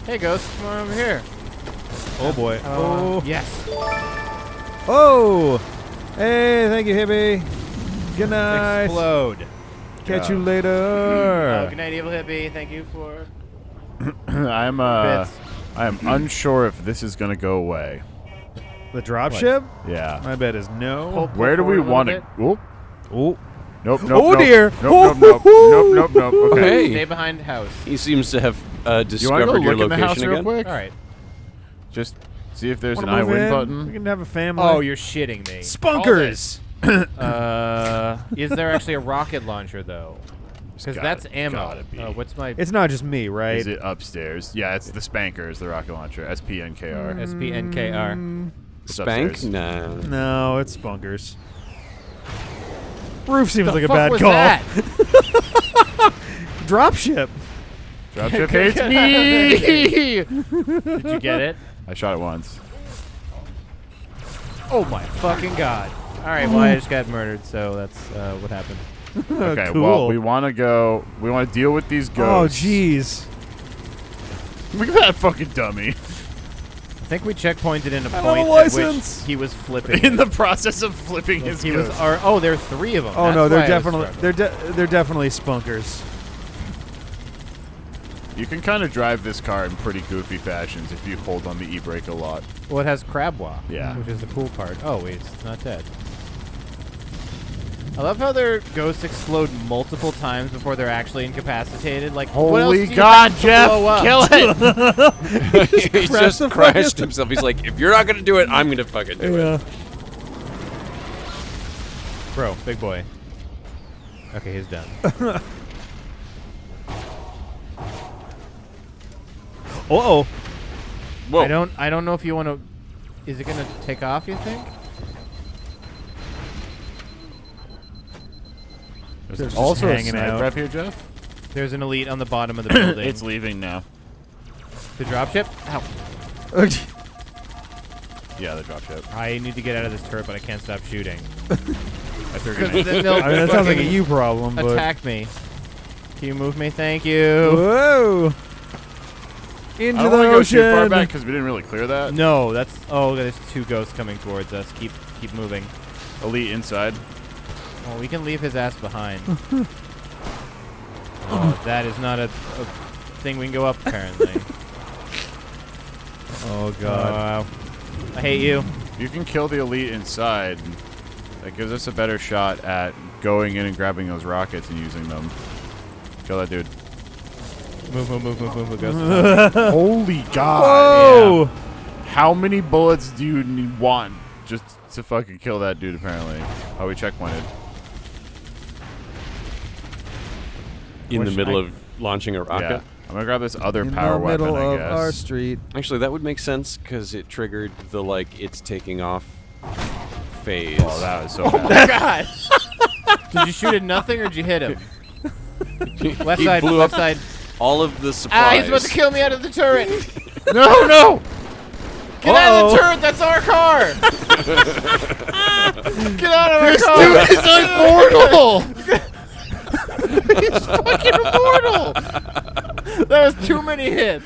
Hey, ghost, come on over here. Oh boy. Oh. Yes. Oh. Hey, thank you, hippie. Good night. Explode. Catch you Oh, later. good night, evil hippie. Thank you for I am unsure if this is gonna go away. The dropship? Yeah. My bet is no. Where do we want to? Oh. Oh. Nope. Nope. Oh nope. dear. Nope. Nope. Nope. Nope. Nope. Okay. Hey. Stay behind house. He seems to have You want to discovered go your look in the house location real again. quick? All right. Just see if there's an Wanna I move win in? button. We can have a family. Oh, you're shitting me. Spunkers. Is there actually a rocket launcher though? Because that's ammo. Gotta be. What's my It's not just me, right? Is it upstairs? Yeah, it's the Spankers, the rocket launcher. SPNKR. SPNKR? It's Spank? upstairs. Nah. No, it's Spunkers. Roof seems The like a fuck bad was call. that? Dropship. Dropship hates me! Did you get it? I shot it once. Oh my fucking god! All right, well I just got murdered, so that's what happened. Okay, Cool. well, we want to go. We want to deal with these Oh, ghosts. jeez. Look at that fucking dummy. I think we checkpointed in a have point a at license. which he was flipping. In the process of flipping his he was. ghost. Oh, there are three of them. Oh That's no, why they're I was definitely struggling. they're definitely Spunkers. You can kind of drive this car in pretty goofy fashions if you hold on the e-brake a lot. Well, it has crab walk. Yeah. Which is the cool part. Oh wait, it's not dead. I love how their ghosts explode multiple times before they're actually incapacitated. Like, what else Holy do you God, have to Jeff! blow up? Kill it! He just crashed himself. He's like, if you're not going to do it, I'm going to fucking do it. Bro, big boy. Okay, he's done. Uh-oh. Whoa. I don't know if you want to. Is it gonna take off? You think? There's just also a hanging sniper out. up here, Jeff. There's an elite on the bottom of the building. It's leaving now. The dropship. Ow. Yeah, the dropship. I need to get out of this turret, but I can't stop shooting. I figured. Then they'll I mean, that sounds like a fucking you problem, but attack me. Can you move me? Thank you. whoa. I Into don't the want to go too far ocean. back because we didn't really clear that. No, that's. Oh, there's two ghosts coming towards us. Keep moving. Elite inside. Oh, we can leave his ass behind. Oh, that is not a thing we can go up, apparently. Oh god. I hate you. You can kill the elite inside. That gives us a better shot at going in and grabbing those rockets and using them. Kill that dude. Move, ghost. Holy God. Whoa. Yeah. How many bullets do you want just to fucking kill that dude, apparently? Oh, we checkpointed. In the middle of launching a rocket. Yeah. I'm going to grab this other In power the middle weapon, I of guess. our street. Actually, that would make sense because it triggered the, like, it's taking off phase. Oh, that was so bad. God! Did you shoot at nothing or did you hit him? Left He side, blew left up side. all of the Ah, supplies. he's about to kill me out of the turret. No! Get out of the turret, that's our car! Get out of our car! Dude is immortal! He's fucking immortal! That was too many hits.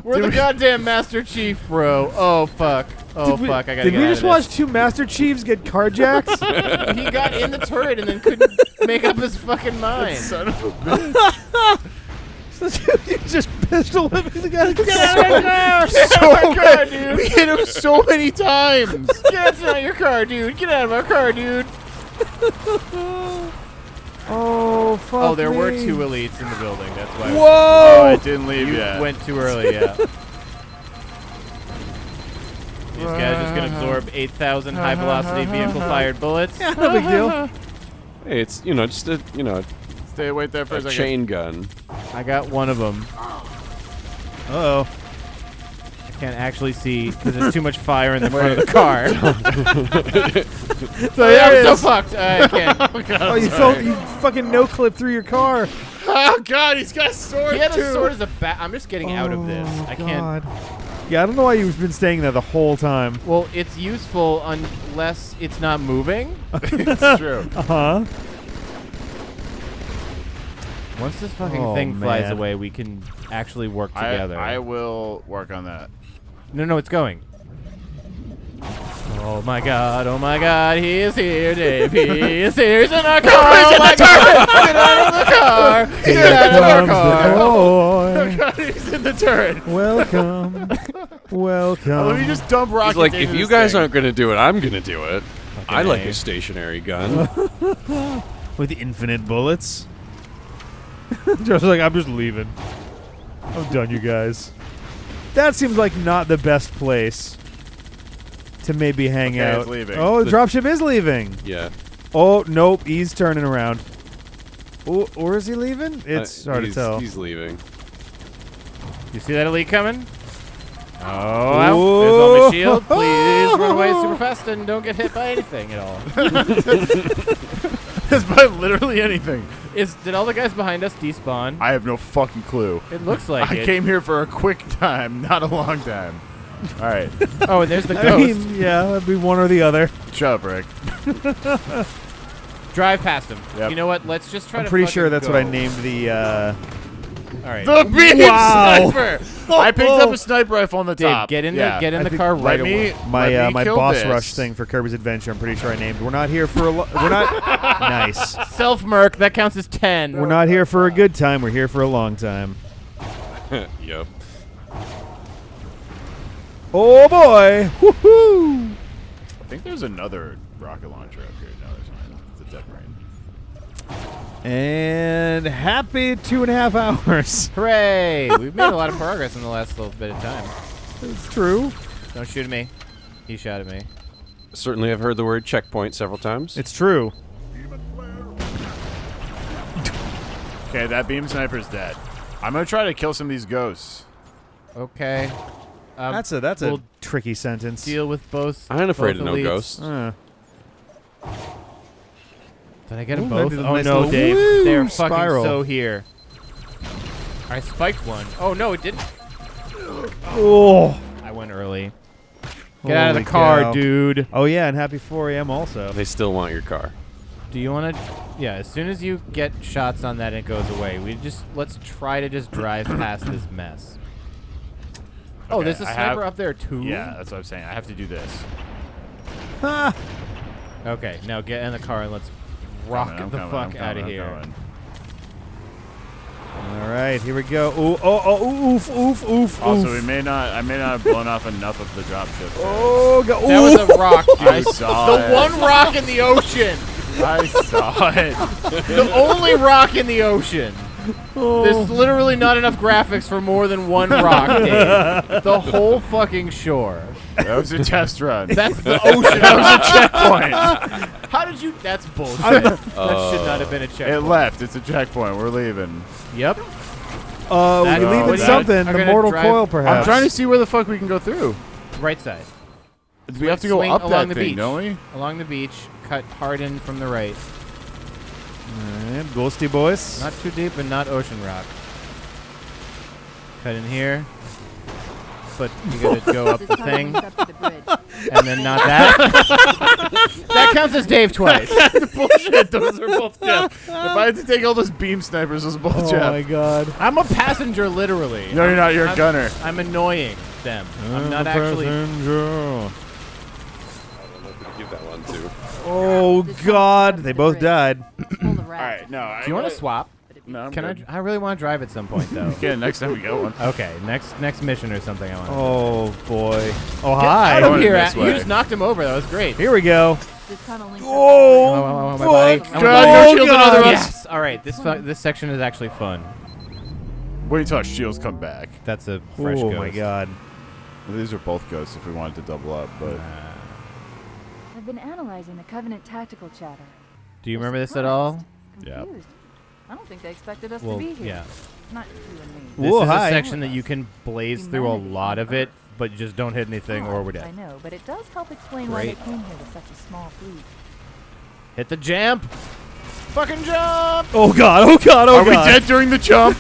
We're the goddamn Master Chief, bro. Oh, fuck. Oh, fuck, I gotta Did get we out just of watch this. two Master Chiefs get carjacked? He got in the turret and then couldn't make up his fucking mind. Son of a bitch. You just pistol whipped the guy. Get out of my car! Get So out of my car, many- dude! We hit him so many times! Get out of your car, dude! Get out of our car, dude! Oh, fuck Oh, there were me. two elites in the building. That's why. Oh, Whoa! it didn't leave You yet. went too early, yeah. These guys just gonna absorb 8,000 high-velocity vehicle-fired bullets. Yeah, no big deal. Hey, it's, just a, Stay wait there for a A second. chain gun. I got one of them. Uh-oh. I can't actually see because there's too much fire in the front of the car. So yeah, I'm so fucked. I can't. Oh, you fucking no-clip through your car. Oh God, he's got a sword. He had too. a sword as a bat. I'm just getting out of this. I can't. Yeah, I don't know why you've been staying there the whole time. Well, it's useful unless it's not moving. It's true. Uh-huh. Once this fucking thing flies man. away, we can actually work together. I will work on that. No, it's going. Oh my god, he is here, Dave. He is here. He's in our car. Oh my god, get out of the car. Get out of our car. Oh, God, he's in the turret. welcome. Welcome. Let me just dump rockets. He's like, into if you this guys thing. aren't going to do it, I'm going to do it. I like A. a stationary gun. With infinite bullets. Just like, I'm just leaving. I'm done, you guys. That seems like not the best place to maybe hang Okay, out. it's leaving. Oh, the dropship is leaving. Yeah. Oh, nope, he's turning around. Oh, or is he leaving? It's hard to tell. He's leaving. You see that elite coming? Oh, well, there's all my shield. Please run away super fast and don't get hit by anything at all. It's by literally anything. Did all the guys behind us despawn? I have no fucking clue. It looks like I it. came here for a quick time, not a long time. All right. Oh, and there's the I ghost. mean, yeah, that'd be one or the other. Shut up, Rick. Drive past him. Yep. You know what? Let's just try I'm to pretty sure fucking that's what I go. named the, All right. The beam Wow. sniper. I picked up a sniper rifle on the Dave, top. get in Yeah. the car right away. my Let me kill boss this. rush thing for Kirby's Adventure. I'm pretty sure I named. We're not here for we're not nice. Self-merc, that counts as 10. We're not here for a good time. We're here for a long time. Yep. Oh boy! Woohoo! I think there's another rocket launcher up here. No, there's not. It's a dead brain. And happy 2.5 hours. Hooray! We've made a lot of progress in the last little bit of time. It's true. Don't shoot at me. He shot at me. Certainly have heard the word checkpoint several times. It's true. Okay, that beam sniper's dead. I'm gonna try to kill some of these ghosts. Okay. That's a we'll tricky sentence. deal with both. I ain't afraid both of no elites. ghosts. Did I get them Ooh, both? maybe the Oh nice no, little Dave. woo They're fucking spiral. so here. I spiked one. Oh no, it didn't. Oh. I went early. Get out of the Holy car, cow. dude. Oh yeah, and happy 4 a.m. also. They still want your car. Do you want to? Yeah. As soon as you get shots on that, it goes away. Let's try to just drive past this mess. Oh, Okay, there's a I sniper have- up there too. Yeah, that's what I'm saying. I have to do this. Ha! Okay, now get in the car and let's rock I'm the coming, fuck I'm out of coming, I'm here. coming. All right, here we go. Ooh, oof, oof, oof, Also, oof. I may not have blown off enough of the dropship. Oh, go. That was a rock, dude. I saw the it. one rock in the ocean. I saw it. The only rock in the ocean. There's literally not enough graphics for more than one rock, Dave. The whole fucking shore. That was a test run. That's the ocean. That was a checkpoint. How did you? That's bullshit. That should not have been a checkpoint. It left. It's a checkpoint. We're leaving. Yep. We're leaving that- something. I'm The gonna mortal drive- coil, perhaps. I'm trying to see where the fuck we can go through. Right side. We have to go Swing up along that the thing, beach. don't we? Along the beach. Cut hard in from the right. All right, ghosty boys. Not too deep and not ocean rock. Cut in here. But you gotta go up the thing. And then not that. That counts as Dave twice. Bullshit. Those are both Jeff. If I had to take all those beam snipers, those are both Oh Jeff. my god. I'm a passenger, literally. No, you're not. You're a I'm- gunner. I'm annoying them. I'm not actually. Give that one too. Oh god, they both died. All right. No. Do you want to swap? No, I'm Can good. I really want to drive at some point though. Okay, next time we get one. Okay, next mission or something. I want. Oh boy. Oh Get hi. out of Going here! this You way. just knocked him over. That was great. Here we go. Oh, my body. fuck. Oh, God. shields Oh, on other God. Yes. All right. This section is actually fun. Wait until our shields come back. That's a fresh Oh ghost. my god. These are both ghosts if we wanted to double up, but I've been analyzing the Covenant tactical chatter. Do you remember this at all? Yeah. Confused. I don't think they expected us Well, to be here. yeah. Not you and me. This Whoa, is hi. a section that you can blaze through a Humanity. lot of it, but you just don't hit anything or we're I dead. know, but it does help explain why they Great. came here with such a small fleet. Hit the jump! Fucking jump! Oh god! Oh god! Oh Are god! we dead during the jump?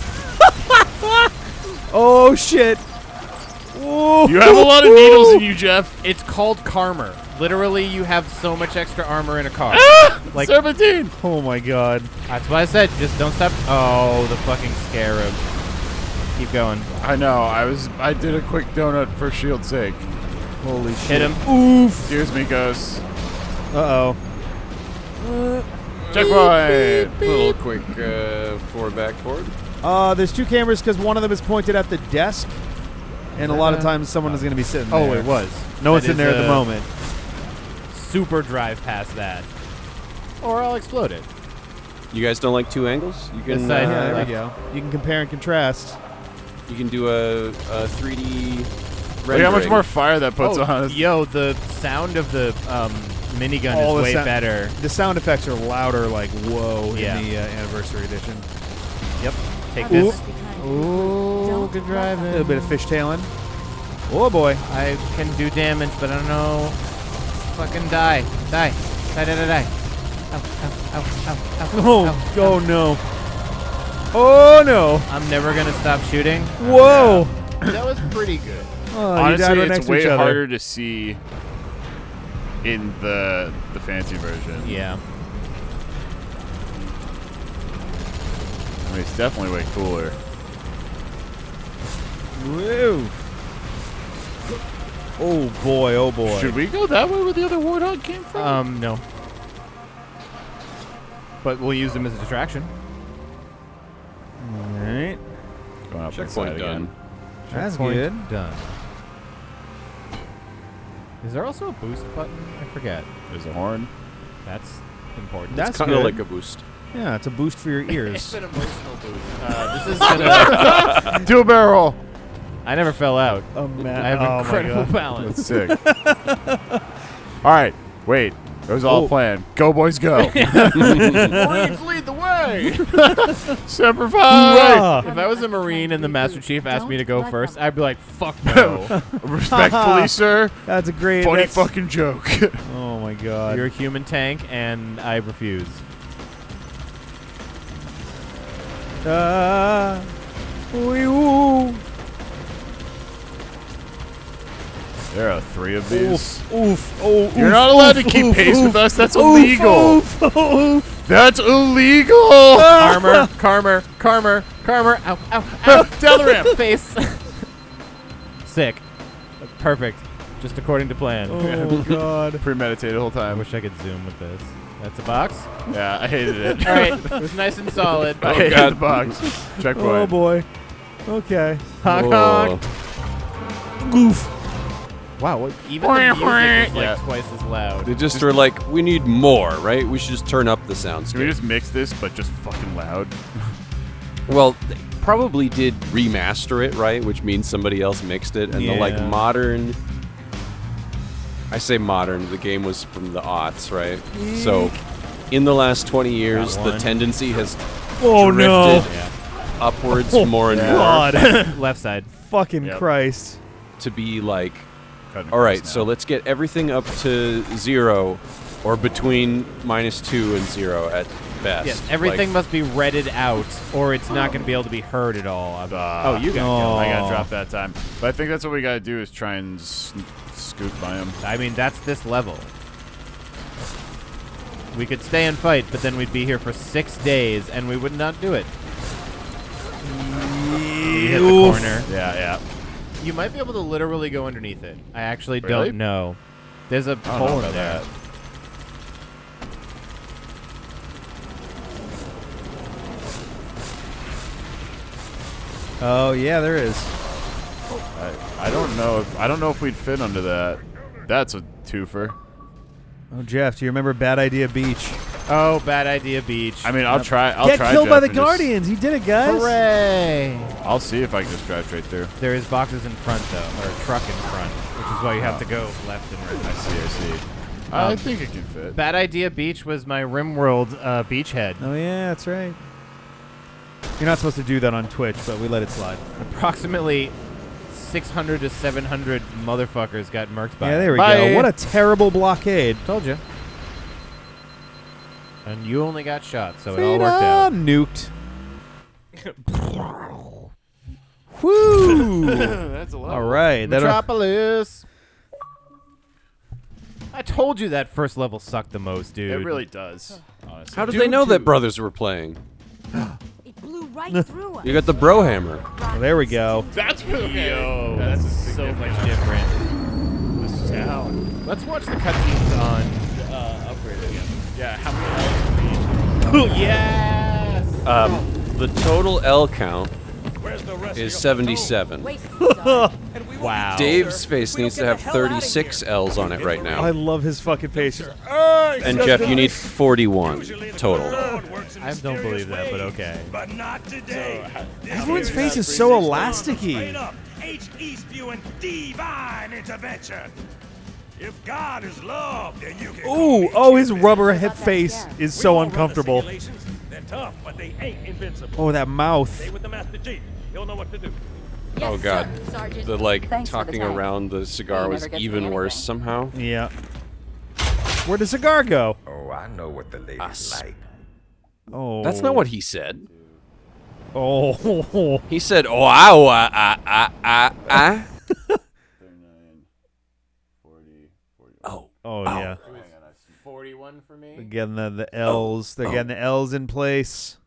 Oh shit! Whoa. You have a lot of needles in you, Jeff. It's called Karmer. Literally, you have so much extra armor in a car. Like, Serpentine. Oh my god! that's why I said, just don't stop. Oh, the fucking scarab. Keep going. I know. I did a quick donut for shield's sake. Holy shit! Hit him. Oof! Excuse me, Ghost. Uh Checkpoint. A little quick forward. There's two cameras because one of them is pointed at the desk, and a lot of times someone is going to be sitting there. Oh, it was. No one's That in there is at the a moment. Super drive past that. Or I'll explode it. You guys don't like two angles? You can This side, Yeah, there left. we go. You can compare and contrast. you can do a 3D Look rendering. how much more fire that puts on. Yo, the sound of the minigun All the is way sa- better. The sound effects are louder, like whoa, Yeah. in the anniversary edition. Yep. Take Ooh. this. Ooh, good A driving. little bit of fishtailing. Oh boy! I can do damage, but I don't know. Fucking die. Die. Die, die, die, die. Ow, ow, ow, ow, ow, Oh, ow, oh no! Oh no! I'm never gonna stop shooting. Whoa! That was pretty good. Oh, you died Honestly, right next it's to each way other. harder to see in the fancy version. Yeah. I mean, it's definitely way cooler. Woo! Oh boy! Oh boy! Should we go that way where the other warthog came from? No. But we'll use them as a distraction. All right. Going up Checkpoint inside done. again. That's Checkpoint good. Done. Is there also a boost button? I forget. There's a horn. That's important. That's Kind of good. like a boost. Yeah, it's a boost for your It's ears. an emotional boost. This is gonna. Do a barrel roll. I never fell out. Oh man! I have oh, incredible my God. balance. That's sick. All right. Wait. It was all Oh. planned. Go, boys, go. Marines lead the way. Semper Fi. Hoorah! If I was a Marine and the Master Chief asked me to go first, I'd be like, "Fuck no! Respectfully, sir. That's a great. Funny that's- fucking joke. Oh my god! You're a human tank, and I refuse." Wee-woo. There are 3 of these. Oof! Oh, You're oof, not allowed oof, to keep oof, pace oof. with us. That's Oof, illegal. oof, oof. That's illegal. Karmer, Karmer, Karmer, Karmer. Ow, ow, ow. Down the ramp. Face. Sick. Perfect. Just according to plan. Oh god! Premeditated the whole I time. wish I could zoom with this. That's a box. Yeah, I hated it. All right, it was nice and solid. I hated God. the box. Checkpoint. Oh boy! Okay. Honk, Whoa. honk. Goof. Wow, even the music is like Yeah. twice as loud. They just were like, we need more, right? We should just turn up the sounds. Can we just mix this, but just fucking loud? Well, they probably did remaster it, right? Which means somebody else mixed it. And the like Yeah. modern. I say modern. The game was from the aughts, right? So, in the last 20 years, Got the one. tendency has Oh no! drifted Yeah. upwards Oh, more and more God! Left side. Fucking Yep. Christ! to be like, Cutting all right, across so now. let's get everything up to 0 or between -2 and 0 at best. Yes, everything Like, must be redded out, or it's not going to be able to be heard at all. Oh, you got no. I got dropped that time. But I think that's what we gotta do is try and scoot by him. I mean, that's this level. We could stay and fight, but then we'd be here for 6 days, and we would not do it. We hit the Oof. corner. Yeah. You might be able to literally go underneath it. I actually Really? don't know. There's a I don't know hole in about there. that. Oh yeah, there is. I don't know if we'd fit under that. That's a twofer. Oh Jeff, do you remember Bad Idea Beach? Oh, bad idea, beach. I mean, I'll try. I'll Get try. killed by Jeff, the and just- Guardians. He did it, guys. Hooray! I'll see if I can just drive straight through. There is boxes in front, though, or a truck in front, which is why you have to go left and right. I see. I think it can fit. Bad Idea Beach was my RimWorld beachhead. Oh yeah, that's right. You're not supposed to do that on Twitch, but we let it slide. Approximately 600 to 700 motherfuckers got murked by Yeah, there we Bye. go. What a terrible blockade. Told you. And you only got shot, so it all worked out. Nuked. Woo! That's a lot. All right. Metropolis. I told you that first level sucked the most, dude. It really does. Honestly. How did they know that brothers were playing? It blew right through us. You got the bro hammer. Well, there we go. That's really Yo, that's so much different. The sound. Let's watch the cutscenes on Upgrade again. Yeah, how many hours do we each? Yes! The total L count Where's the rest is of 77. Wow. Dave's face needs to have 36 L's on it right now. I love his fucking face. And Jeff, you need 41 total. I don't believe that, but okay. But not today. Everyone's face is so elasticy. HE spewing divine intervention. If God is love, then you can. Ooh, oh, his rubber hip face is so uncomfortable. They're tough, but they ain't invincible. Oh, that mouth. Stay with the Master Chief. He'll know what to do. Oh god, the talking around the cigar was even worse somehow. Yeah. Where'd the cigar go? Oh, I know what the ladies like. Oh. That's not what he said. Oh. He said, "Oh, ah." 40. Oh yeah. 41 for me. They're getting the L's. They're getting the L's in place.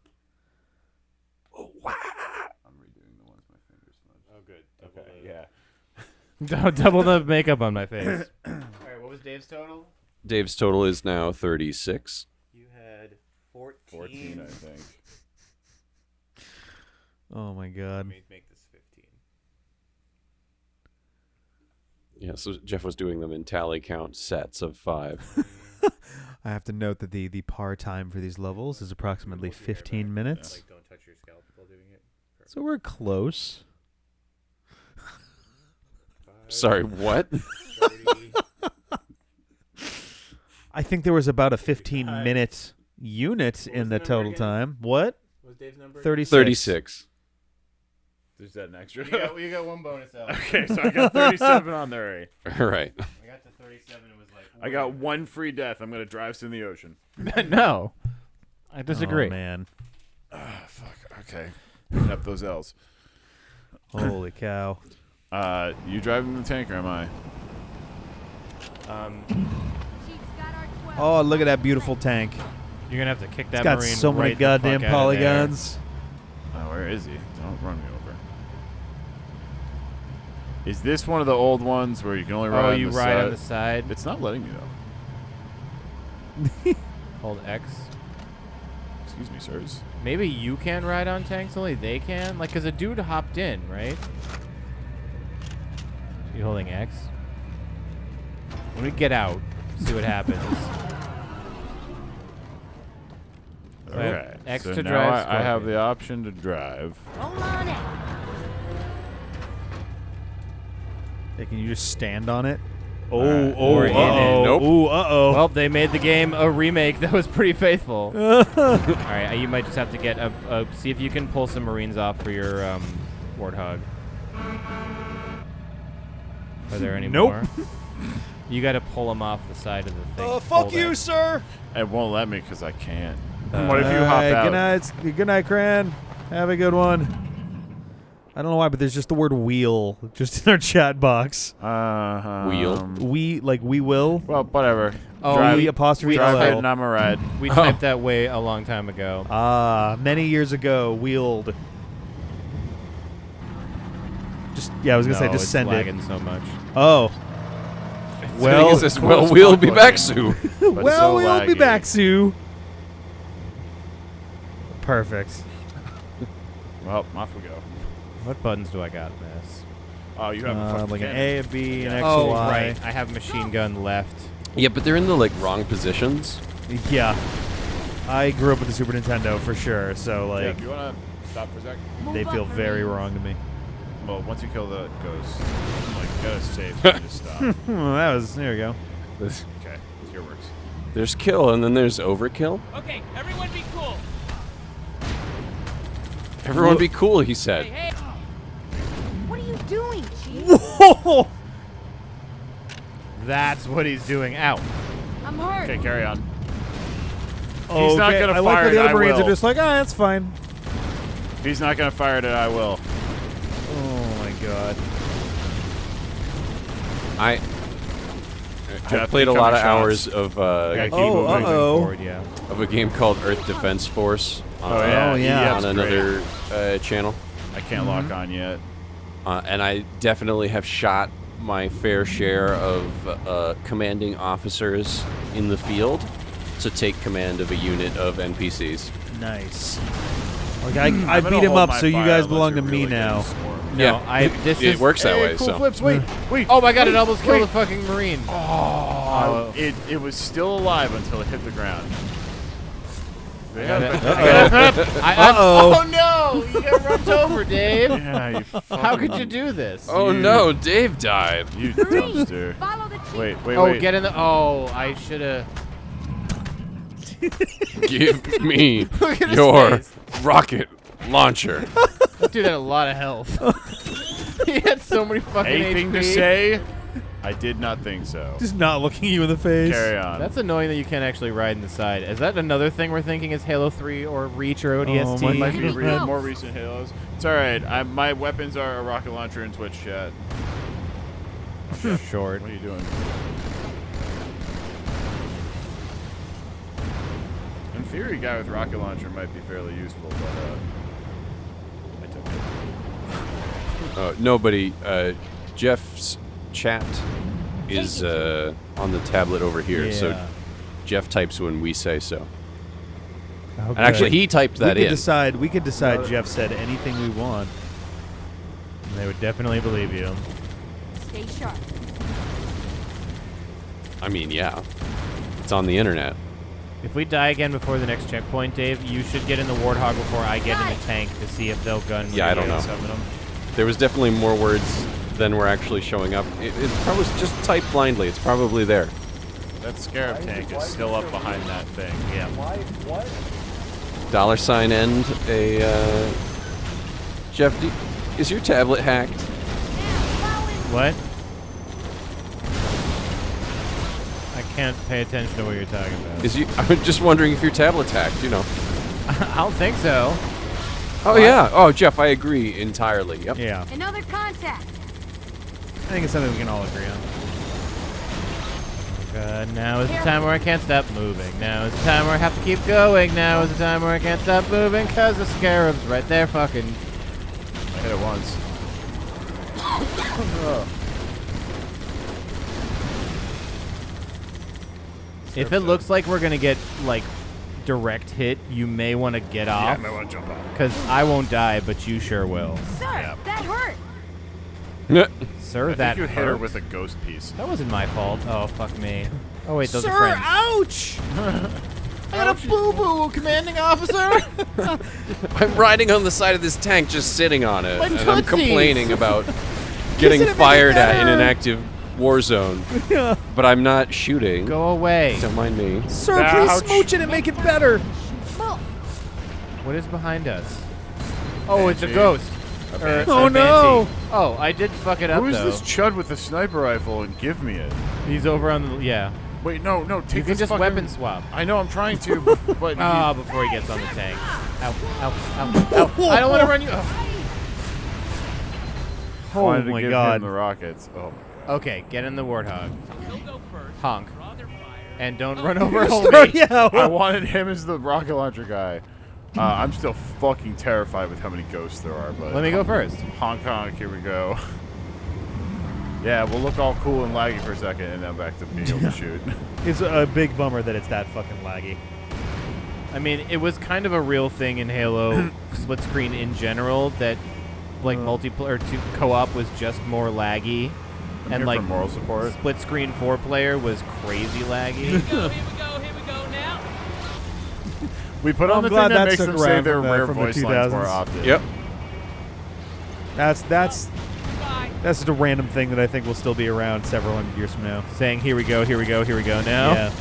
I'm redoing the ones my fingers smudged. Oh, good. Okay, yeah. Double the makeup on my face. All right, what was Dave's total? Dave's total is now 36. You had 14. 14, I think. Oh my god. Let me make this 15. Yeah, so Jeff was doing them in tally count sets of 5. I have to note that the par time for these levels is approximately 15 minutes. Like, don't touch your scalp while doing it. Perfect. So we're close. Sorry, what? 30. I think there was about a 15-minute unit in the total time. What? What was Dave's number? 36. 36. Is that an extra? You got one bonus out. Okay, so I got 37 on there. All right. I got to 37 and was like, I got one free death. I'm going to drive us in the ocean. No. I disagree. Oh, man. Fuck. Okay. Picking up those L's. Holy cow. You driving the tank or am I? Oh, look at that beautiful tank. You're going to have to kick that It's got Marine so many right the fuck goddamn out of polygons. Oh, where is he? Don't run me over. Is this one of the old ones where you can only there. ride Oh, on you the ride side? on the side. It's not letting me, though. Hold X. Excuse me, sirs. Maybe you can't ride on tanks, only they can? Like, because a dude hopped in, right? You holding X? Let me get out. See what happens. So I have Okay. X So to now drive. I have Scorpion. the option to drive. Roll on it. Hey, can you just stand on it? Oh, Alright. oh, Or in it. uh-oh. Nope. Ooh, uh-oh. Well, they made the game a remake that was pretty faithful. All right, you might just have to get see if you can pull some Marines off for your Warthog. Are there any Nope. more? You got to pull them off the side of the thing. fuck Hold you, it. sir. It won't let me because I can't. What if you hop Alright, out? Good night, Cran. Have a good one. I don't know why, but there's just the word wheel just in our chat box. Wheel? We will. Well, whatever. Oh, drive, we apostrophe drive L. it and I'm a ride. We typed that way a long time ago. Many years ago, wheeled. Just I was gonna say, just it's send lagging it. so much. Oh. Well, It says, well, we'll be back soon. well, so we'll be laggy. back, Sue. Perfect. Well, off we go. What buttons do I got in this? Oh, you have a fucking Like an cannon. A, a B, an X, Oh, a Y. right. I have machine gun left. Yeah, but they're in the wrong positions. Yeah. I grew up with the Super Nintendo for sure, so Yeah, like if you want to stop for a sec? they feel very wrong to me. Well, once you kill the ghost, like, gotta save so you just stop. That was there we go. Okay, here works. There's kill and then there's overkill. Okay, everyone be cool. Everyone be cool, he said. What are you doing, Chief? Whoa! That's what he's doing. Ow. I'm hurt. Okay, carry on. Oh, He's not okay. gonna I like fire how the it, other I Marines will. are just like, that's fine. If he's not gonna fire it, I will. Oh my god. I Jeff, played a incoming lot of shots. hours of of a game called Earth Defense Force. On another channel. I can't lock on yet. And I definitely have shot my fair share of commanding officers in the field to take command of a unit of NPCs. Nice. Okay, I beat him up, so you guys belong to me now. No, it works that way. Cool So flips. Wait. Oh my god! It almost killed a fucking Marine. Oh, it was still alive until it hit the ground. Oh no! You got rubbed over, Dave. Yeah, you How could you do this? Oh no, Dave died. You dumpster. Follow the Chief. Wait. Oh, get in the. Oh, I should have. Give me Look at his your face. rocket launcher. That dude had a lot of health. He had so many fucking Anything to HP. say? I did not think so. Just not looking you in the face. Carry on. That's annoying that you can't actually ride in the side. Is that another thing we're thinking is Halo 3 or Reach or ODST? my Might be God. more recent Halos. It's alright. My weapons are a rocket launcher and Twitch chat. Short. What are you doing? In theory, a guy with rocket launcher might be fairly useful, but I took it. Nobody. Jeff's chat is on the tablet over here, so Jeff types when we say so. Okay. And actually, he typed that in. We could decide Jeff said anything we want. And they would definitely believe you. Stay sharp. I mean, yeah. It's on the internet. If we die again before the next checkpoint, Dave, you should get in the Warthog before I get in the tank to see if they'll gun. Yeah, I don't know. There was definitely more words than were actually showing up. It's probably just type blindly. It's probably there. That Scarab tank is still up behind that thing. Yeah. $end a Jeff, is your tablet hacked? What? I can't pay attention to what you're talking about. I'm just wondering if your tablet's hacked, you know. I don't think so. Oh, yeah. Oh, Jeff, I agree entirely. Yep. Yeah. Another contact. I think it's something we can all agree on. God, now is the time where I can't stop moving. Now is the time where I have to keep going. Now is the time where I can't stop moving because the Scarab's right there fucking. I hit it once. If it looks like we're going to get, like, direct hit, you may want to get off. Yeah, I might want to jump off. Because I won't die, but you sure will. Sir, that hurt. Sir, I that think you hit her hurt. with a ghost piece. That wasn't my fault. Oh, fuck me. Oh, wait, those Sir, are friends. ouch! I got a boo-boo, commanding officer! I'm riding on the side of this tank, just sitting on it, and I'm tootsies. complaining about getting fired at in an active war zone. Yeah. But I'm not shooting. Go away. Don't mind me. Sir, please smooch it and make it better. What is behind us? Oh, it's a ghost. Or Oh, a no. Banshee. Oh, I did fuck it up, Who is though. this chud with the sniper rifle and give me it? He's over on the... Yeah. Wait, no, take You can this just fucking... weapon swap. I know, I'm trying to, but... Ah, before he gets on the tank. Ow, ow, ow, ow. I don't want to run you... Oh. wanted to my give God. him the rockets. Oh. Okay, get in the Warthog. Honk. And don't run over Sir, homie. yeah. I wanted him as the rocket launcher guy. I'm still fucking terrified with how many ghosts there are, but... Let me go first. Honk, honk, here we go. Yeah, we'll look all cool and laggy for a second, and then back to being able to shoot. It's a big bummer that it's that fucking laggy. I mean, it was kind of a real thing in Halo split screen in general that, like, multiplayer to co-op was just more laggy, and like moral support. Split screen 4-player was crazy laggy. Here we go now. We put on the thing glad that that makes stuck them say around their from rare the voice lines more 2000s. often. Yep. That's just a random thing that I think will still be around several hundred years from now. Saying, here we go now. Yeah.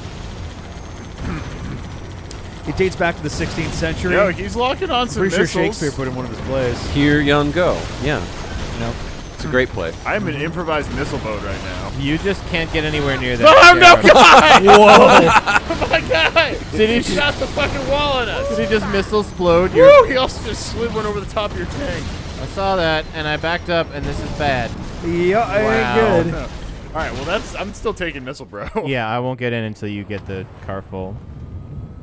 It dates back to the 16th century. Yo, he's locking on some Pretty sure missiles. Shakespeare put in one of his plays. Here, young, go. Yeah. It's a great play. I'm an improvised missile boat right now. You just can't get anywhere near that. Oh, no, Scarab. God! Whoa! Oh, my God! Did he shot the fucking wall at us? Did he just missile explode? Woo! He also just slid one over the top of your tank. I saw that, and I backed up, and this is bad. Yeah, Wow. ain't good. All right, well, I'm still taking missile, bro. Yeah, I won't get in until you get the car full.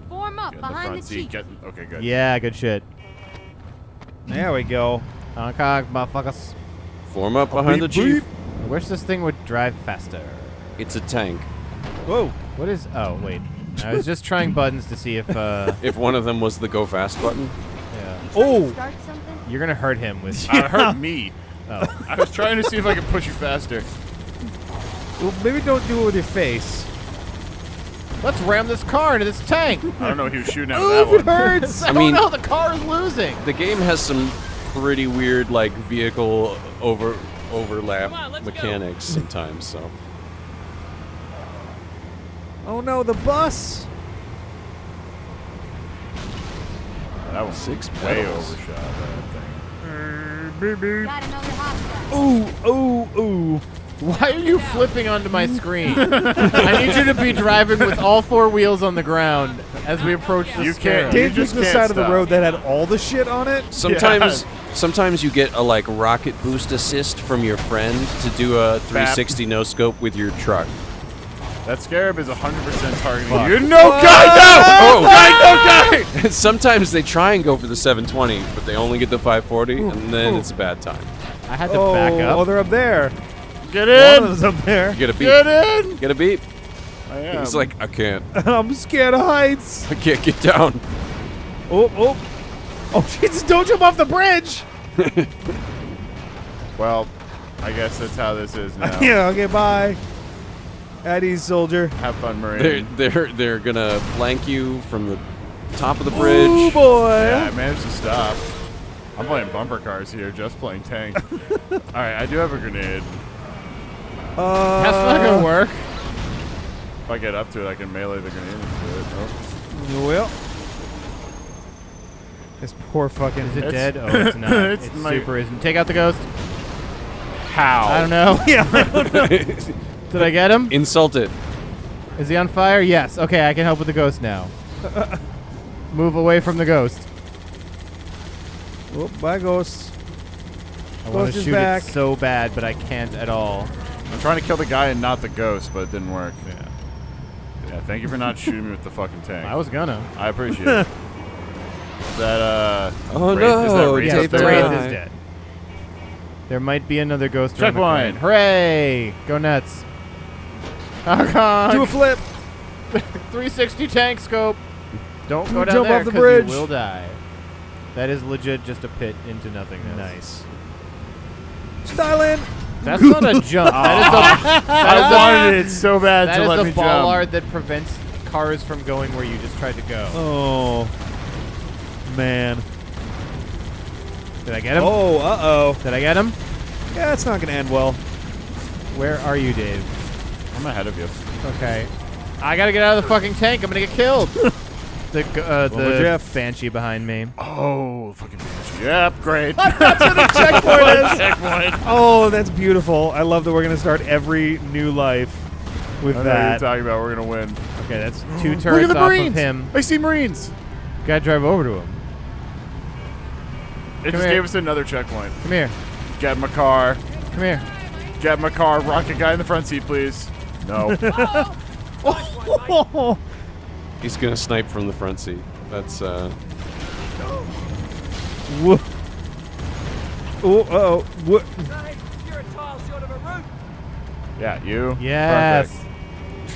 Form up Get in the behind front the seat. chief. Okay, good. Yeah, good shit. There we go. Honk, honk, motherfuckers. Form up behind the chief. I wish this thing would drive faster. It's a tank. Whoa. What is... Oh, wait. I was just trying buttons to see if... If one of them was the go fast button. Yeah. Oh! Start something? You're going to hurt him with... It hurt me. Oh. I was trying to see if I could push you faster. Well, maybe don't do it with your face. Let's ram this car into this tank. I don't know what he was shooting at Ooh, that it one. hurts. I mean- oh no, the car is losing. The game has some pretty weird, like, vehicle overlap Come on, let's mechanics sometimes, so. Oh no, the bus! That was Six way pedals. overshot. That thing. Got another hostile. Ooh, ooh, ooh. Why are you flipping onto my screen? I need you to be driving with all four wheels on the ground as we approach the You scarab. can't- Dave You took just the can't side of the stop. road that had all the shit on it. Sometimes you get a, like, rocket boost assist from your friend to do a 360 no-scope with your truck. That scarab is 100% targeting Fuck. you. No, guy, no! Oh. Guy, no, guy! Sometimes they try and go for the 720, but they only get the 540, and then it's a bad time. I had to back up. Oh, they're up there. Get One in! of them's up there. Get a beep. Get in! Get a beep. I am. He's like, I can't. I'm scared of heights. I can't get down. Oh, oh. Oh, Jesus, don't jump off the bridge. Well, I guess that's how this is now. Yeah, okay, bye. At ease, soldier. Have fun, Marine. They're gonna flank you from the top of the bridge. Oh, boy. Yeah, I managed to stop. I'm playing bumper cars here, just playing tank. Alright, I do have a grenade. That's not gonna work. If I get up to it, I can melee the grenade into it. Oh. Well. This poor fucking... Is it dead? Oh, it's not. It's It's my- super isn't. Take out the ghost. How? I don't know. Yeah, I don't know. Did I get him? Insult it. Is he on fire? Yes. Okay, I can help with the ghost now. Move away from the ghost. Oh, bye, ghosts. I want Ghost to is shoot back. it so bad, but I can't at all. I'm trying to kill the guy and not the ghost, but it didn't work. Yeah. Yeah, thank you for not shooting me with the fucking tank. I was gonna. I appreciate it. Is that, Oh, Wraith- is that no, Wraith Yes, take up the the there? wraith Right. is dead. There might be another ghost around the Checkpoint. corner. Hooray! Go nuts. Honk, honk. Do a flip. 360 tank scope. Don't go Don't down jump there off the 'cause bridge. you will die. That is legit just a pit into nothingness. Nice. Style in. That's not a jump. I wanted it so bad That to is let the me bollard jump. that prevents cars from going where you just tried to go. Oh, man. Did I get him? Oh, uh-oh. Did I get him? Yeah, it's not going to end well. Where are you, Dave? I'm ahead of you. Okay. I gotta get out of the fucking tank. I'm gonna get killed. the Jeff. banshee behind me. Oh, fucking bitch. Yep, great. That's where the checkpoint is. Checkpoint. Oh, that's beautiful. I love that we're going to start every new life with I know what that. you're talking about. We're going to win. Okay, that's 2 Look at turrets the off Marines. of him. I see Marines. Gotta drive over to him. It just here. gave us another checkpoint. Come here. Get my car. Come here. Get my car. Rocket guy in the front seat, please. No. He's gonna snipe from the front seat. That's Whoa. Oh, uh-oh. What? You're a tile short of a root. Yeah, you. Yes.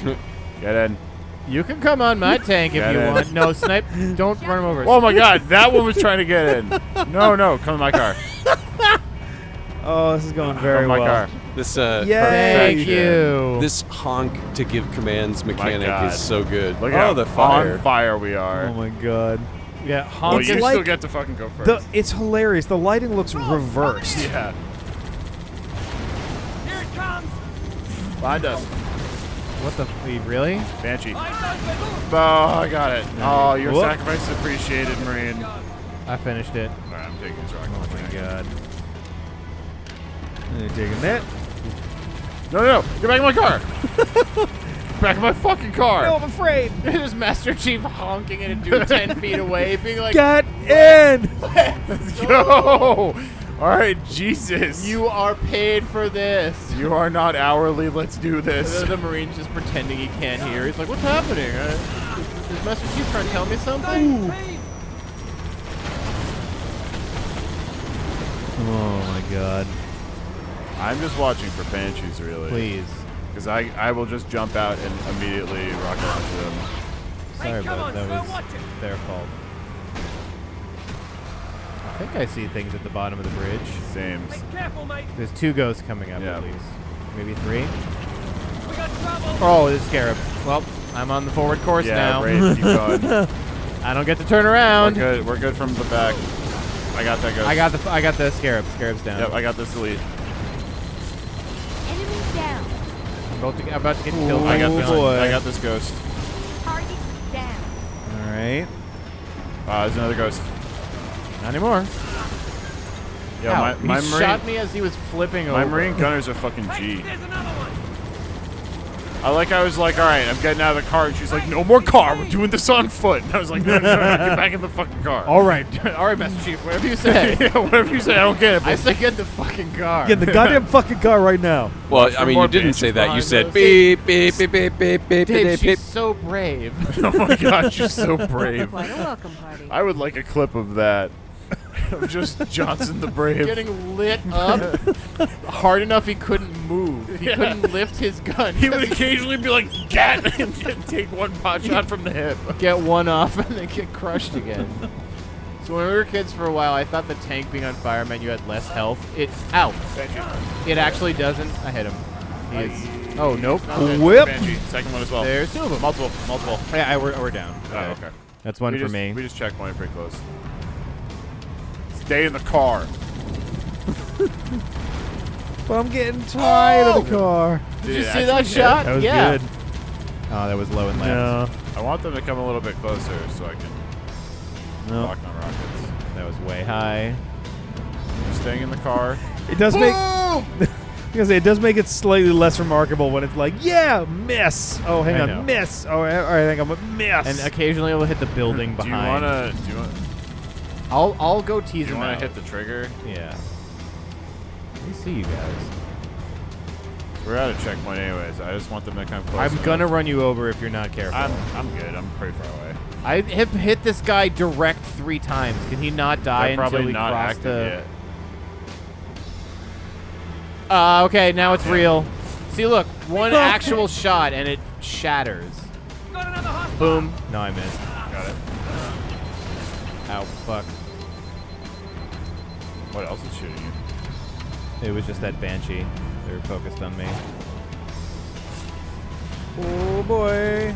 Perfect. Get in. You can come on my tank if Get you in. want. No, snipe. Don't run him over. Oh my god, that one was trying to get in. No, come in my car. Oh, this is going very Come in my well. car. this Thank you. this honk to give commands mechanic God. is so good. Look oh, how the fire. on fire we are. Oh, my God. Yeah, Well, honk. It's you like still get to fucking go first. It's hilarious. The lighting looks reversed. Yeah. Here it comes. Behind us. What the? Really? Banshee. Oh, I got it. Oh, your sacrifice is appreciated, Marine. I finished it. All right, I'm taking this rocket. Oh my god. You're taking that? No. Get back in my car. Back in my fucking car. No, I'm afraid. There's Master Chief honking at a dude 10 feet away, being like, "Get in!" Let's go. All right, Jesus. You are paid for this. You are not hourly. Let's do this. The Marine's just pretending he can't hear. He's like, what's happening? Is Master Chief trying to tell me something? Ooh. Oh my god. I'm just watching for Banshees, really. Please. Because I will just jump out and immediately rocket onto them. Sorry, but that was their fault. I think I see things at the bottom of the bridge. Same. Careful, mate. There's 2 ghosts coming up at least. Maybe 3. We got trouble. Oh, it's Scarab. Well, I'm on the forward course now. Wraith, keep going. I don't get to turn around. We're good from the back. I got that ghost. I got the Scarab. Scarab's down. Yep, I got this elite. Enemy down. I'm about to get killed. I got this ghost. Target down. All right. There's another ghost. Not anymore. Yo, Ow, my he Marine shot me as he was flipping over. My Marine gunners are fucking G. There's another one. I was like, all right, I'm getting out of the car, and she's like, no more car, we're doing this on foot. And I was like, no, get back in the fucking car. All right, Master Chief, whatever you say. Yeah, whatever you say, I don't get it. I say get the fucking car. Get in the goddamn fucking car right now. Well, I mean, you didn't say that. You said beep, beep, beep, beep, beep, beep, Dave, beep, she's beep. so brave. Oh my god, she's so brave. Quite a welcome party. I would like a clip of that. Of just Johnson the Brave. Getting lit up hard enough he couldn't move. He couldn't lift his gun. He would occasionally be like, get! And take one pot shot from the hip. Get one off and then get crushed again. So when we were kids for a while, I thought the tank being on fire meant you had less health. It actually doesn't. I hit him. He is. Oh, nope. Whip. Banshee. Second one as well. There's 2 of them. Multiple. Yeah, we're down. Oh, okay. That's one for me. We just checked one pretty close. Stay in the car. But I'm getting tired of the car. Did you see that shot? That was good. Oh, that was low and left. No. I want them to come a little bit closer so I can lock on rockets. That was way high. I'm staying in the car. It does make. Because it does make it slightly less remarkable when it's like, yeah, miss. Oh, hang on, miss. Oh, all right, hang on, but miss. And occasionally it'll hit the building behind. Do you want? I'll go tease him out. Do you want to hit the trigger? Yeah. Let me see you guys. We're at a checkpoint anyways. I just want them to come close. I'm gonna run you over if you're not careful. I'm good. I'm pretty far away. I hit this guy direct 3 times. Can he not die until we cross the? Okay, now it's real. See, look, one actual shot and it shatters. Boom. No, I missed. Got it. Ow, fuck. What else is shooting you? It was just that Banshee. They were focused on me. Oh boy.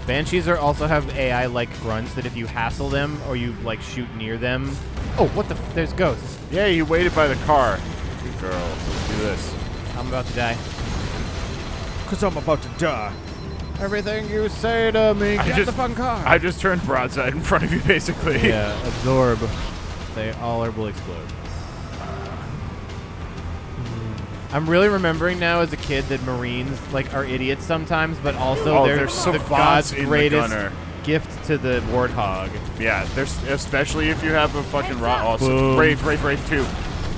Banshees also have AI like grunts that if you hassle them or you like shoot near them. Oh, what the? There's ghosts. Yeah, you waited by the car. Good girl. Let's do this. I'm about to die. Because I'm about to die. Everything you say to me, get the fucking car. I just turned broadside in front of you, basically. Yeah, absorb. They all will explode. I'm really remembering now as a kid that Marines like are idiots sometimes, but also they're the God's greatest gift to the Warthog. Yeah, there's especially if you have a fucking Wraith 2.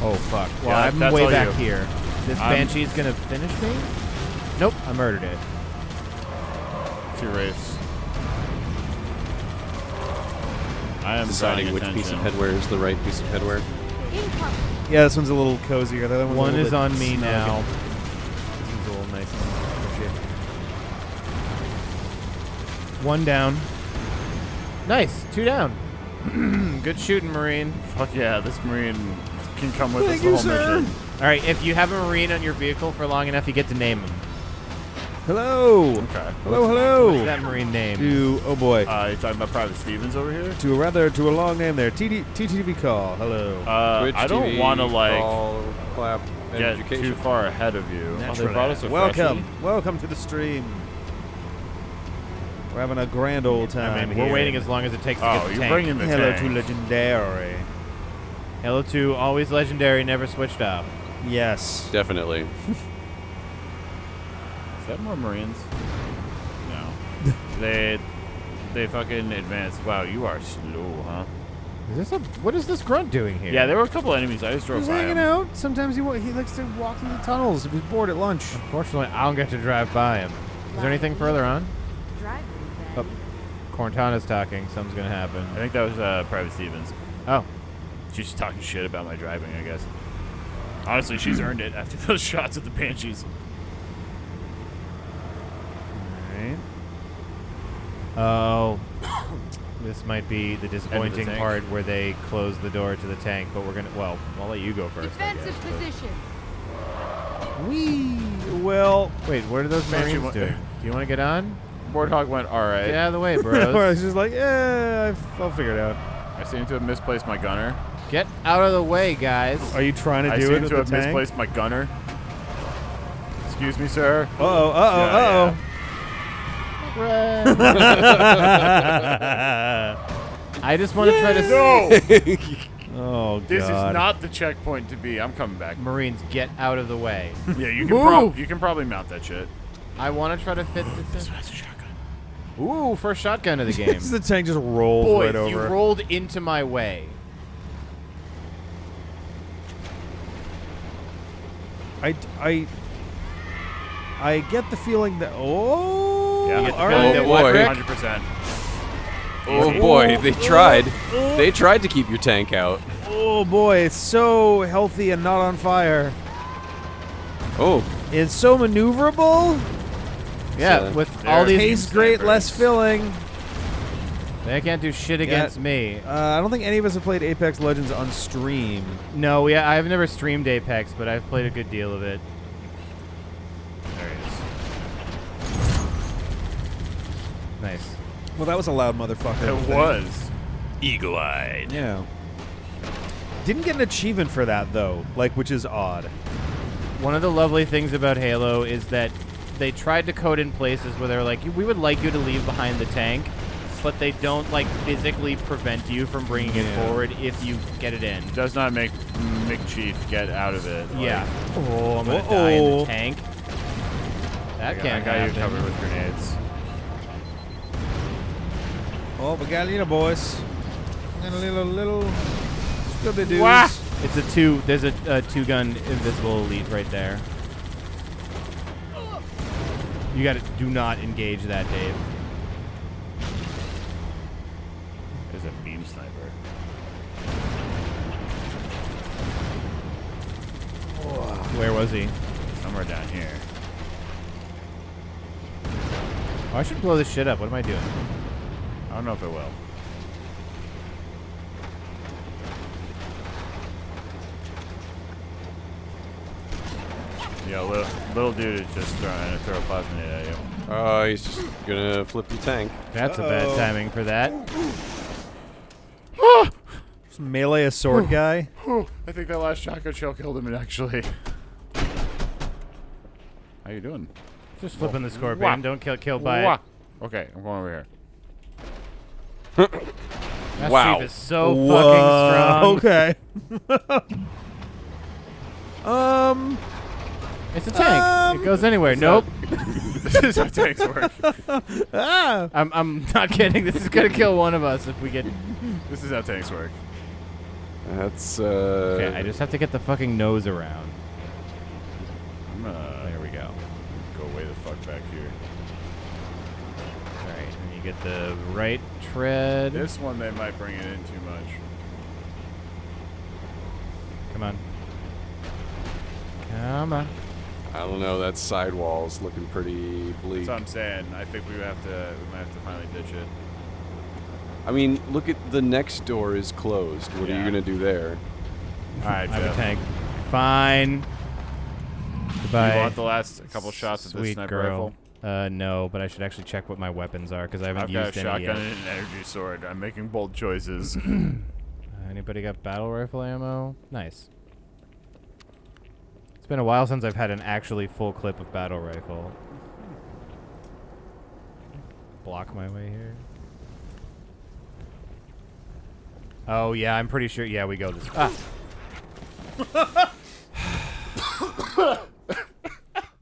Oh fuck. Well, Yeah, I'm that's way all back you. here. This Banshee's gonna finish me? Nope, I murdered it. 2 Wraiths. I am deciding which piece of headwear is the right piece of headwear. Yeah, this one's a little cozier. The other one's One a little is bit on me snug. now. This is a little nice. One down. Nice. 2 down. Good shooting, Marine. Fuck yeah, this Marine can come with us Thank the you, whole sir. mission. All right, if you have a Marine on your vehicle for long enough, you get to name him. Hello. Okay. Hello, hello. What's that Marine name? Oh boy. You talking about Private Stevens over here? To a long name there. TTV call. Hello. Twitch I don't TV, want to like. call, clap, get education. too far ahead of you. Oh, they brought us a Welcome. freshie. Welcome to the stream. We're having a grand old time. I mean, we're here. waiting as long as it takes to get the you're tank. bringing the Hello tank. to Legendary. Halo 2, always legendary, never switched off. Yes. Definitely. Is that more Marines? No. they fucking advanced. Wow, you are slow, huh? What is this grunt doing here? Yeah, there were a couple enemies. I just drove He's by hanging him. out. Sometimes he likes to walk through the tunnels if he's bored at lunch. Unfortunately, I don't get to drive by him. Is there anything further on? Oh, Cortana's talking. Something's gonna happen. I think that was Private Stevens. Oh. She's just talking shit about my driving, I guess. Honestly, she's earned it after those shots at the Banshees. Alright. Oh. This might be the disappointing tank. part where they close the door to the tank, but we're gonna. Well, I'll let you go first. Defensive position. Wee. Well. Wait, where do those Actually, Marines do? Do you want to get on? Warthog went alright. Get out of the way, I bros. was just like, I'll figure it out. I seem to have misplaced my gunner. Get out of the way, guys. Are you trying to I do seem it to with have the tank? misplaced my gunner. Excuse me, sir. Uh-oh. I just want to try to. No! Oh, God. This is not the checkpoint to be. I'm coming back. Marines, get out of the way. Yeah, you can probably mount that shit. I want to try to fit this in. Ooh, first shotgun of the game. the tank just rolls Boys, right over. you rolled into my way. I get the feeling that Yeah, You get the all feeling right. that what, boy. Rick? 100%. Oh boy, they tried. They tried to keep your tank out. Oh boy, it's so healthy and not on fire. Oh, It's so maneuverable. Yeah, So, with all these. Tastes great, less filling. They can't do shit against me. I don't think any of us have played Apex Legends on stream. No, I've never streamed Apex, but I've played a good deal of it. There he is. Nice. Well, that was a loud motherfucker. It was. Eagle-eyed. Yeah. Didn't get an achievement for that though, which is odd. One of the lovely things about Halo is that they tried to code in places where they're like, we would like you to leave behind the tank, but they don't physically prevent you from bringing it forward if you get it in. Does not make McChief get out of it. Yeah. Oh, I'm gonna die in the tank. That can't I got happen. you covered with grenades. Oh, we got boys. And a little scrubby dudes. Wah! It's a two. There's a two-gun invisible elite right there. You got to do not engage that, Dave. There's a beam sniper. Where was he? Somewhere down here. Oh, I should blow this shit up. What am I doing? I don't know if it will. Yo, little dude is just trying to throw a plasma nade at you. oh, he's just gonna flip your tank. That's a bad timing for that. Just melee a sword guy. I think that last shotgun shell killed him, actually. How you doing? Just flipping the scorpion. Wah. Don't get killed by Wah. it. Okay, I'm going over here. That Wow. chief is so fucking strong. Okay. It's a tank. It goes anywhere. Nope. This is how tanks work. I'm not kidding. This is gonna kill one of us if we get. This is how tanks work. That's Okay, I just have to get the fucking nose around. I'm gonna There we go. go way the fuck back here. All right, and you get the right tread. This one, they might bring it in too much. Come on. Come on. I don't know. That sidewall's looking pretty bleak. That's what I'm saying. I think we might have to finally ditch it. I mean, look at the next door is closed. What are you gonna do there? All right, I have a Jeff. tank. Fine. Goodbye. You want the last couple shots of this Sweet sniper girl. rifle? No, but I should actually check what my weapons are because I haven't I've got a used any shotgun yet. and an energy sword. I'm making bold choices. Anybody got battle rifle ammo? Nice. It's been a while since I've had an actually full clip of battle rifle. Block my way here. Oh yeah, I'm pretty sure. Yeah, we go this.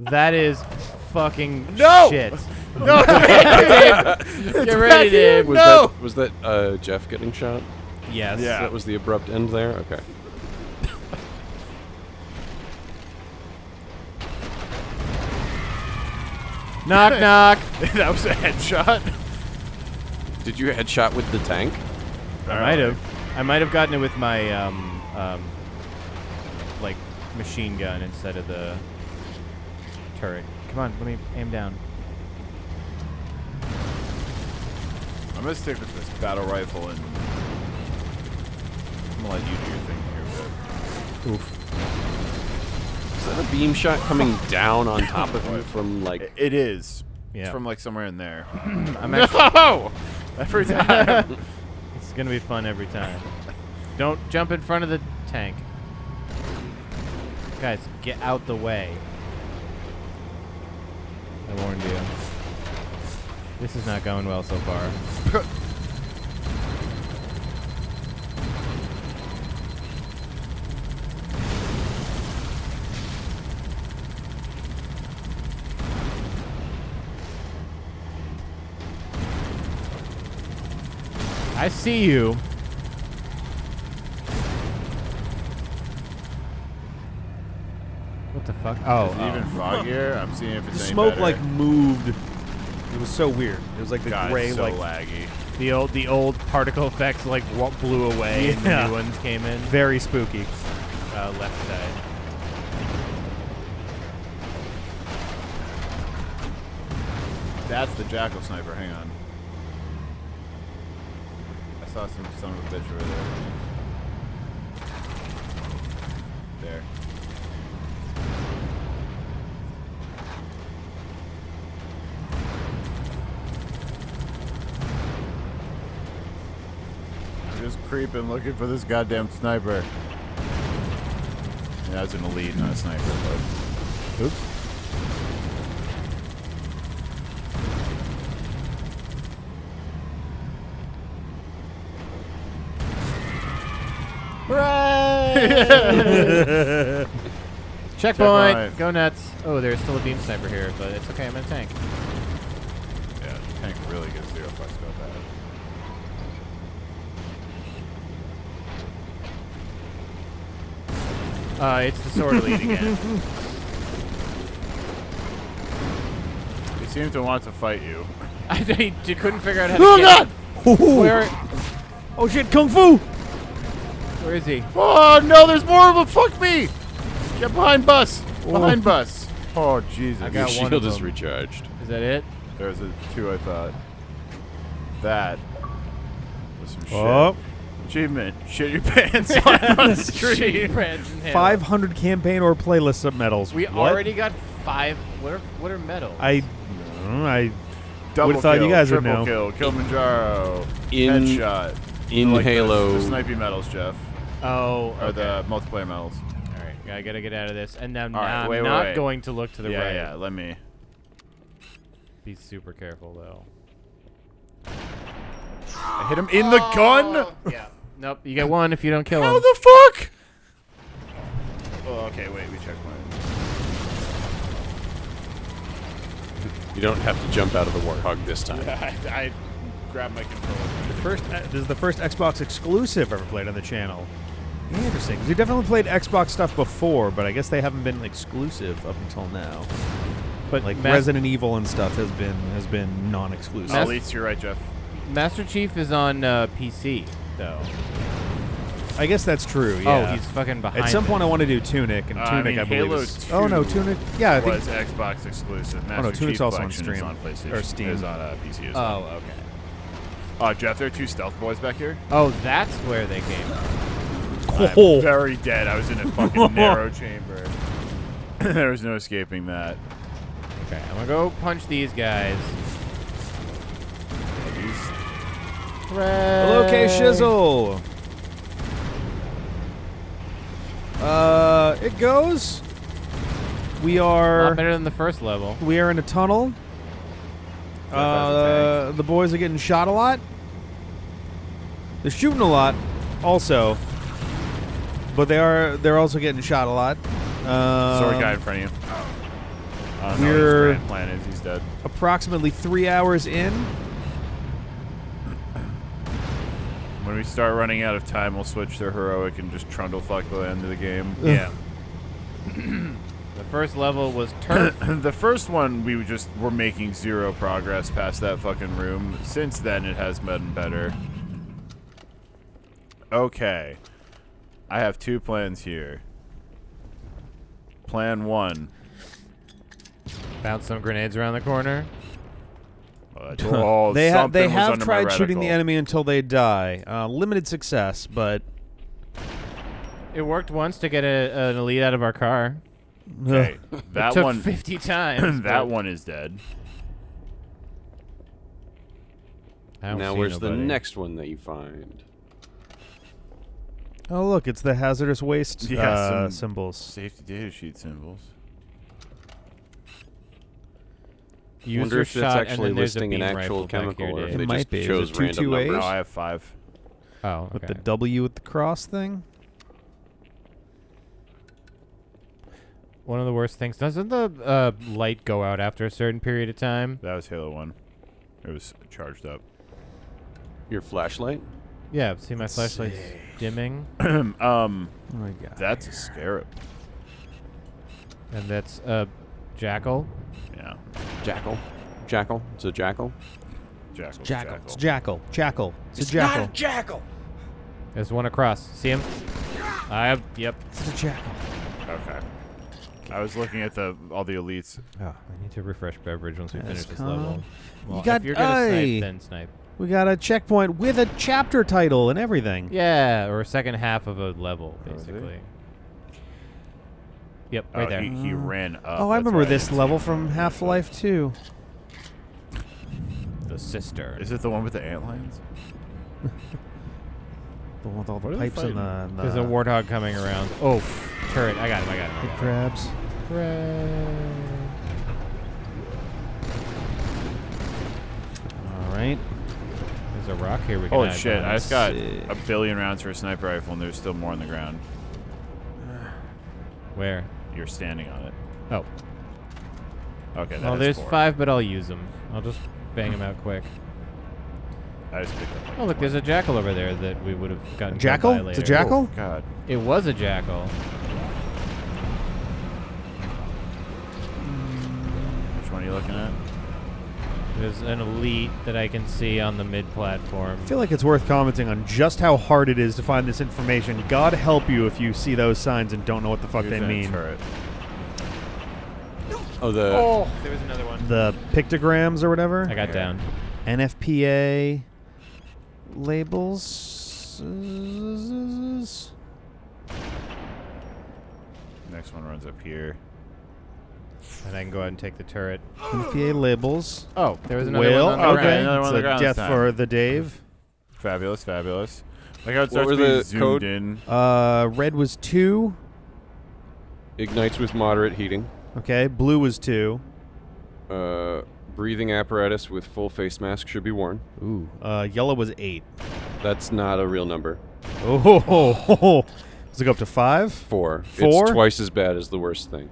That is fucking shit. No! Get ready, Dave. Was that Jeff getting shot? Yes. Yeah. That was the abrupt end there? Okay. Knock, knock. That was a headshot. Did you headshot with the tank? I might have. I might have gotten it with my like machine gun instead of the turret. Come on, let me aim down. I'm gonna stick with this battle rifle and I'm gonna let you do your thing here, Oof. Is that a beam shot coming down on top of you from like? It is. Yeah. It's from like somewhere in there. I'm actually No! Every time. It's gonna be fun every time. Don't jump in front of the tank. Guys, get out the way. I warned you. This is not going well so far. I see you. What the fuck? Oh, Is it even foggier? I'm seeing if it's The any smoke better. like moved. It was so weird. It was like the God, gray it's so like laggy. the old particle effects like blew away and the new ones came in. very spooky. Left side. That's the jackal sniper. Hang on. I saw some son of a bitch over there. There. I'm just creeping looking for this goddamn sniper. Yeah, that's an elite, not a sniper, but. Oops. Hooray! Checkpoint! Go nuts. Oh, there's still a beam sniper here, but it's okay. I'm in a tank. Yeah, the tank really gives zero fucks about that. It's the sword elite again. They seem to want to fight you. I couldn't figure out how to Oh get God! Where? Oh shit! Kung Fu! Where is he? Oh no, there's more of them! Fuck me! Get behind bus! Behind bus! Oh Jesus! I Your got one shield of is them. recharged. Is that it? There's a two, I thought. That was some Oh. shit. Achievement: shit your pants on the street. 500 campaign or playlist submedals. We What? already got 5. What are medals? I Double would have thought kill, you guys would triple know. kill, In- Kilimanjaro, headshot. In Like Halo. the snipey medals, Jeff. Oh, Or okay. the multiplayer medals. All right, I gotta get out of this. And now, All now right, I'm wait, not wait. going to look to the Yeah, right. yeah. Let me. Be super careful though. I hit him in the gun. Yeah. Nope. You get one if you don't kill him. How the fuck? Oh, okay. Wait, we checked mine. You don't have to jump out of the Warthog this time. I grabbed my controller. This is the first Xbox exclusive ever played on the channel. Interesting, because we definitely played Xbox stuff before, but I guess they haven't been exclusive up until now. But Like Resident Evil and stuff has been non-exclusive. At least you're right, Jeff. Master Chief is on PC though. I guess that's true. Yeah. Oh, he's fucking behind. At some point, this. I want to do Tunic, and Tunic, I believe, Halo is. 2 Oh no, Tunic. Yeah, I think. was Xbox exclusive. Oh, no, Master Tunic's Chief also on Collection is stream. on PlayStation. Or Steam. Is on PC as well. Oh, okay. Jeff, there are two stealth boys back here. Oh, that's where they came from. Oh. I'm very dead. I was in a fucking narrow chamber. There was no escaping that. Okay, I'm gonna go punch these guys. Hello, K Shizzle. It goes. We A are lot better than the first level. we are in a tunnel. The boys are getting shot a lot. They're shooting a lot, also, but they're also getting shot a lot. Sword guy in front of you. I don't know what his grand plan is. He's dead. Approximately 3 hours in. When we start running out of time, we'll switch to heroic and just trundle fuck the end of the game. Yeah. The first level was turf. The first one, we were making zero progress past that fucking room. Since then, it has been better. Okay. I have 2 plans here. Plan 1. Bounce some grenades around the corner. They have under my tried shooting the reticle. enemy until they die. Limited success, but It worked once to get an elite out of our car. Okay, that it took one 50 times. that one is dead. I don't Now see where's the nobody. next one that you find? oh look, it's the hazardous waste Yeah, some symbols. Safety data sheet symbols. Use Wonder your if it's shot, and actually then there's a listing an beam actual rifle back chemical, here, or if Dave. they It might just be. Is chose it random 228? numbers. No, I have 5. Oh, okay. With the W with the cross thing. One of the worst things. Doesn't the light go out after a certain period of time? That was Halo 1. It was charged up. Your flashlight? Yeah, see my flashlight's dimming. Oh my god. That's a scarab. And that's a jackal. Yeah. Jackal? Jackal? It's a jackal? Jackal. Jackal. It's jackal. Jackal. It's a Not jackal. a jackal. There's one across. See him? Yep. It's a jackal. Okay. I was looking at all the elites. Oh, I need to refresh beverage once we Yes, finish this come. level. Well, You got- if you're gonna Aye. snipe, then snipe. We got a checkpoint with a chapter title and everything. Yeah, or a second half of a level, Oh, is it? basically. Yep, right there. He ran up. Oh, I That's remember why this didn't level see from him. Half-Life 2. The sister. Is it the one with the antlions? The one with all What the are they pipes and fighting? the There's a warthog coming around. Oh, turret. I got him. Head crabs. All right. There's a rock here we can Holy add shit, on. I just got Sick. a billion rounds for a sniper rifle and there's still more on the ground. Where? You're standing on it. Oh. Okay, Well, that there's is 4. 5, but I'll use them. I'll just bang them out quick. I just picked up. Oh, look, there's a jackal over there that we would have gotten killed Jackal? by It's a later. jackal? Oh, God. It was a jackal. Which one are you looking at? There's an elite that I can see on the mid-platform. I feel like it's worth commenting on just how hard it is to find this information. God help you if you see those signs and don't know what the fuck Here's they that mean. turret. Oh, the... Oh, there was another one. The pictograms or whatever. I got down. NFPA labels. Next one runs up here. And I can go ahead and take the turret. NFPA labels. Oh, there was another Whale. one on the Okay. ground. Another one on So the ground death this time. for the Dave. Fabulous, fabulous. Like how it What starts were being the zoomed code? in. Red was 2. Ignites with moderate heating. Okay. Blue was 2. Breathing apparatus with full face mask should be worn. Ooh. Yellow was 8. That's not a real number. Oh. Does it go up to 5? 4. 4? It's twice as bad as the worst thing.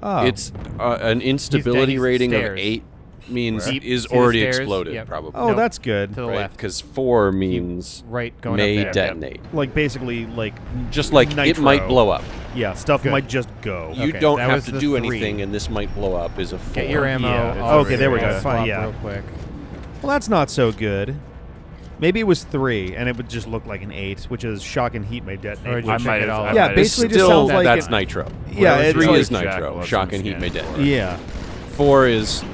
Oh. It's an instability he's rating of stairs. 8 means Where? is See the already stairs? exploded, Yep. probably. Oh, Nope. that's good. To the left. Because 4 means Right, going may up there. detonate. Like basically like Just like it nitro. might blow up. Yeah, stuff Good. might just go. You Okay, don't that have was to the do 3. anything, and this might blow up is a 4. Get your ammo. Yeah. I'll Okay, there we go. swap Fine, yeah. real quick. Well, that's not so good. Maybe it was 3, and it would just look like an 8, which is shock and heat may Or detonate. you I which- might check it have- all I out. Yeah, might have- basically just Still, sounds like that's it- nitro. Yeah, Whereas it's 3 like- is Jack nitro. loves Shock some and heat may scan detonate. Yeah. 4 is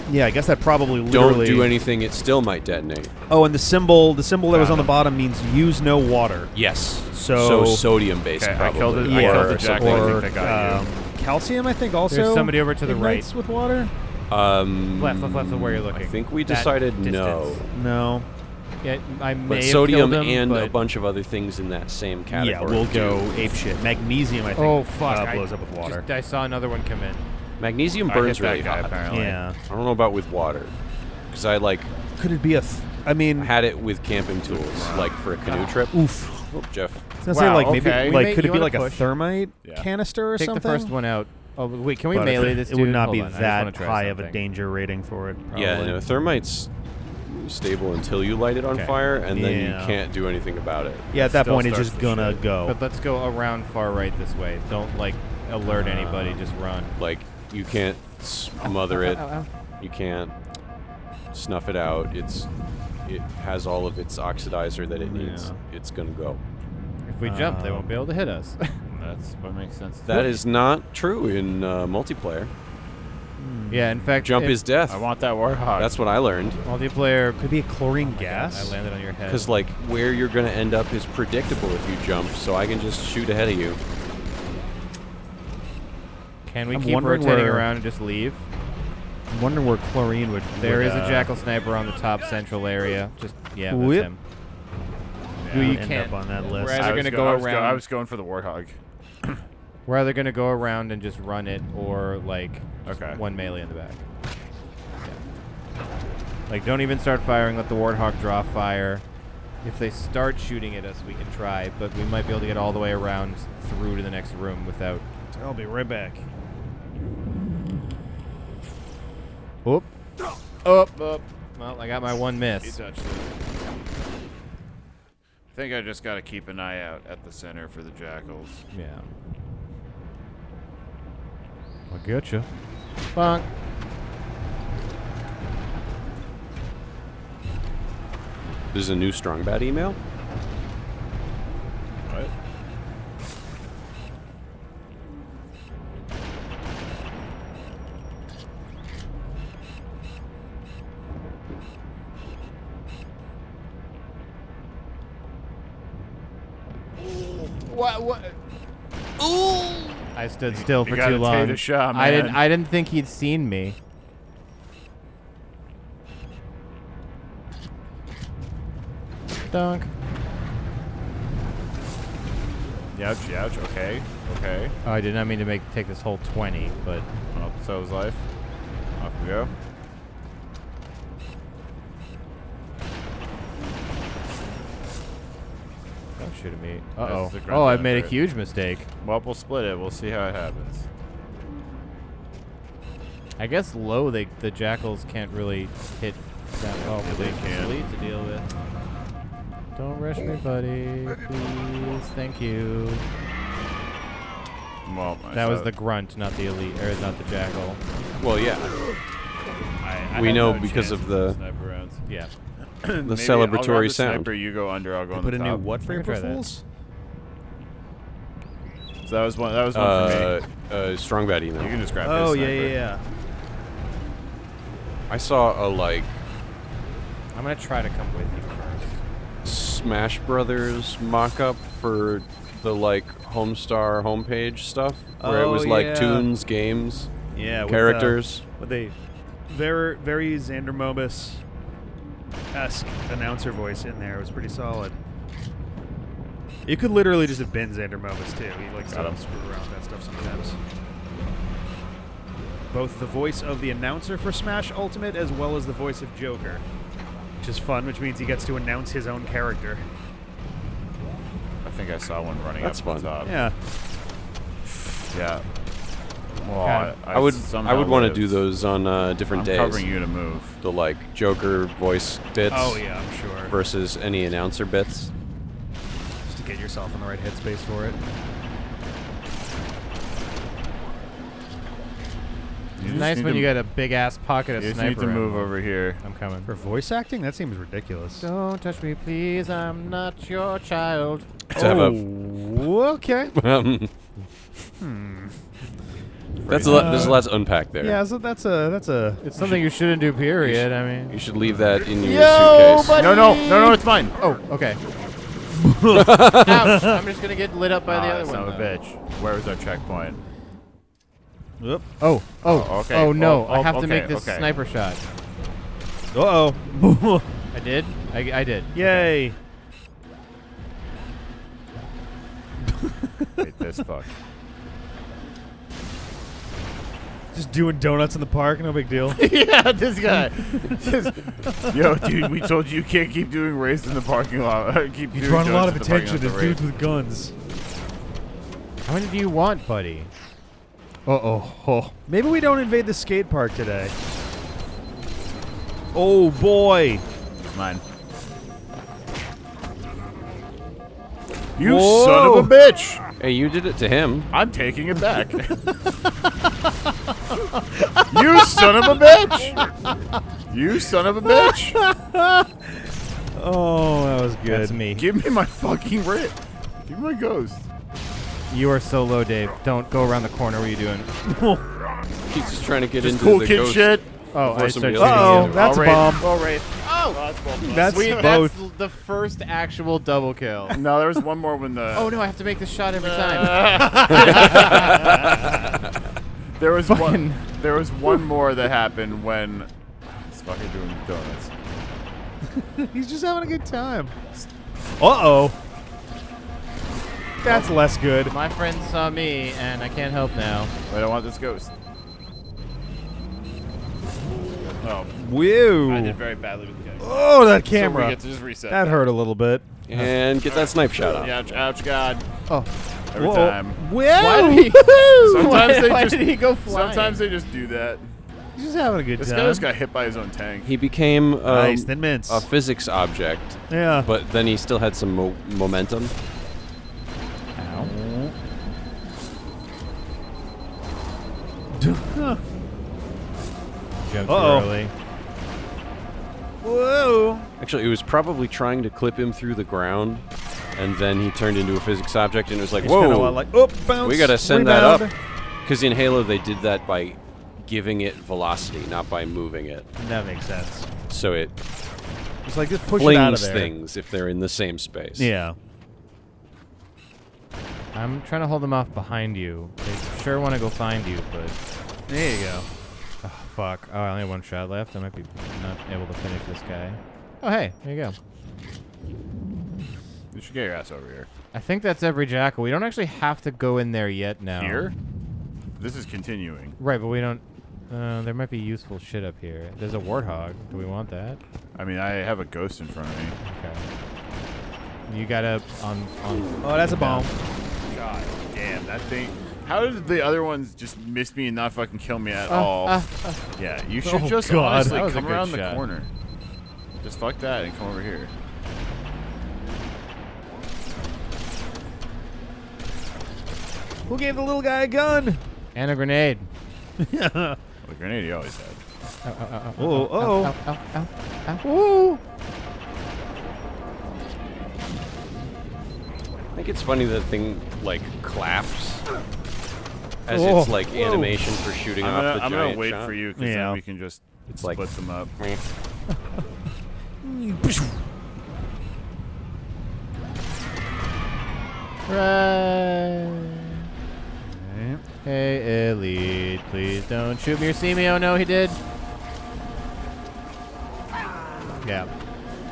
'Cause I guess that probably don't literally do anything, it still might detonate. Oh, and the symbol that was on the bottom means use no water. Yes. So sodium based, Okay, I probably. killed it. Yeah, I killed the or jackal. something. I or think that got you. calcium, I think also. There's somebody over to the ignites right. with water. Left, where you're looking. I think we That decided no. distance. No. Yeah, I may But have sodium killed him, and but a bunch of other things in that same category. Yeah, we'll go apeshit. Magnesium, I think, oh fuck! blows up with water. I saw another one come in. Magnesium I burns hit that really guy, hot. apparently. Yeah. I don't know about with water, because I like Could it be a? I mean, had it with camping tools, like for a canoe trip. oof. Oh, Jeff. I was gonna say, like, maybe, okay. like, could You it be wanna like a push? thermite Yeah. canister or Take something? the first one out. Oh wait, can we But melee it, this it dude? would not Hold be on, I just that wanna try high of a something. danger rating for it. Probably. Yeah, no, thermite's stable until you light it on Okay. fire, and then Yeah. you can't do anything about it. Yeah, at that Still point, it's starts just the gonna shit. go. But let's go around far right this way. Don't like alert anybody. Just run. Like, you can't smother it. Ow. You can't snuff it out. It has all of its oxidizer that it needs. Yeah. It's gonna go. If we jump, they won't be able to hit us. That's what makes sense. That is not true in multiplayer. Yeah, in fact, Jump if is death. I want that warthog. That's what I learned. multiplayer. Could be a chlorine I gas. landed on your head. Because, like, where you're gonna end up is predictable if you jump, so I can just shoot ahead of you. Can we I'm keep wondering rotating where- around and just leave? I'm wondering where chlorine would. There would, is a jackal sniper on the top central area. Just yeah, that's Whip. him. Yeah, We end can't. up on that list. We're either gonna go around. I was going for the warthog. We're either gonna go around and just run it, or like just Okay. one melee in the back. Yeah. Like, don't even start firing. Let the warthog draw fire. If they start shooting at us, we can try, but we might be able to get all the way around through to the next room without. I'll be right back. Oop. Up. Well, I got my one He miss. touched it. I think I just got to keep an eye out at the center for the jackals. Yeah. I'll get you. Bonk. There's a new Strong Bad email. What? What? Ooh! I stood still You for gotta too long. take a shot, I man. didn't think he'd seen me. Dunk. Youch, youch. Okay. Okay. Oh, I did not mean to take this whole 20, but Well, so is life. Off we go. don't shoot at me. That's Uh-oh. the grunt Oh, I've made a effort. huge mistake. Well, we'll split it. We'll see how it happens. I guess low, the jackals can't really hit that well, but they there's can. the lead to deal with. Don't rush me, buddy. Please. Thank you. Well, That was the grunt, not the elite, or not the jackal. Well, yeah. I We had know no because chance of with the sniper rounds. Yeah. the Maybe I'll grab celebratory the sound. Sniper, you go under. I'll go on Put the a new top. what for I can April try that. Fools? So that was one. That was one for me. Strong Bad email. You can just grab. Oh his yeah, sniper. yeah. I saw a like I'm gonna try to come with you first. Smash Brothers mock-up for the like Homestar homepage stuff, where it Oh, was like yeah. tunes, games, Yeah, characters. With a very Xander Mobus-esque announcer voice in there. It was pretty solid. You could literally just have been Xander Mobus too. He likes to screw around with that stuff sometimes. Both the voice of the announcer for Smash Ultimate as well as the voice of Joker, which is fun, which means he gets to announce his own character. I think I saw one running That's up fun. on top. Yeah. Yeah. Well, God. I would somehow want to lived. do those on different I'm days. covering you to move. The like Joker voice bits. Oh yeah, I'm sure. Versus any announcer bits. Just to get yourself in the right headspace for it. You It's just nice need when to- you got a big ass pocket of You just sniper. need to move ammo. over here. I'm coming. For voice acting, that seems ridiculous. Don't touch me, please. I'm not your child. To have a okay. That's a lot. There's a lot to unpack there. Yeah, so that's a. It's something you shouldn't do. Period. I mean. You should leave that in your Yo, suitcase. buddy! No, it's mine. Oh, okay. Ouch! I'm just gonna get lit up by the other son one. of a bitch. Where was our checkpoint? Whoop. okay. Oh no! Oh, I have to okay, make this okay. sniper shot. Uh-oh. I did? I did. Yay! Wait, this fuck. Just doing donuts in the park, no big deal. Yeah, this guy. Yo, dude, we told you can't keep doing race in the parking lot. Keep You're doing drawing a lot of donuts in the attention. parking There's lot dudes to with guns. How many do you want, buddy? Uh-oh. Maybe we don't invade the skate park today. Oh, boy. It's mine. You Whoa. son of a bitch! Hey, you did it to him. I'm taking it back. You son of a bitch! You son of a bitch! Oh, that was good. That's me. Give me my fucking writ. Give me my ghost. You are so low, Dave. Don't go around the corner. What are you doing? He's just trying to get Just into cool the kid ghost. shit. Oh, before I somebody started else shooting gets you. Oh, that's a bomb. Oh, Wraith. Oh! That's both. That's Sweet, both. that's the first actual double kill. No, there was one more when the... Oh, no, I have to make this shot every time. There was Fucking- There was one more that happened when... He's fucking doing donuts. He's just having a good time. Uh-oh. That's less good. My friend saw me, and I can't help now. But I don't want this ghost. Oh, Woo. I did very badly with the guy. Oh, that So camera. we get to just reset. That hurt a little bit. And get that snipe shot off. Ouch, ouch, God. Oh. Every Whoa. time. Whoa. Sometimes Why they did he go flying? Sometimes they just do that. He's just having a good This time. guy just got hit by his own tank. He became Nice, thin mints. a physics object, Yeah. but then he still had some momentum. Ow. Jumped too Uh-oh. early. Whoa. Actually, it was probably trying to clip him through the ground, and then he turned into a physics object, and it was like, It's kinda whoa, like, oh, bounce, we gotta send rebound. that up. Because in Halo, they did that by giving it velocity, not by moving it. That makes sense. So it It's like, just push it out of flings there. things if they're in the same space. Yeah. I'm trying to hold them off behind you. They sure want to go find you, but... There you go. Oh, fuck. Oh, I only have one shot left. I might be not able to finish this guy. Oh, hey. There you go. You should get your ass over here. I think that's every jackal. We don't actually have to go in there yet now. Here? This is continuing. Right, but we don't... there might be useful shit up here. There's a warthog. Do we want that? I mean, I have a ghost in front of me. Okay. You gotta... on. Oh, that's a bomb. God damn, that thing. How did the other ones just miss me and not fucking kill me at all? Yeah, you should Oh, just God. honestly That was a come good around the shot. corner. Just fuck that and come over here. Who gave the little guy a gun? And a grenade. Yeah. Well, the grenade he always had. Oh. Woo! I think it's funny that thing, like, claps as Oh. its, like, animation for shooting off the I'm giant gonna wait shot. for you because Yeah. then we can just It's split like- them up. Right. Hey, Elite, please don't shoot me or see me. Oh, no, he did. Yeah.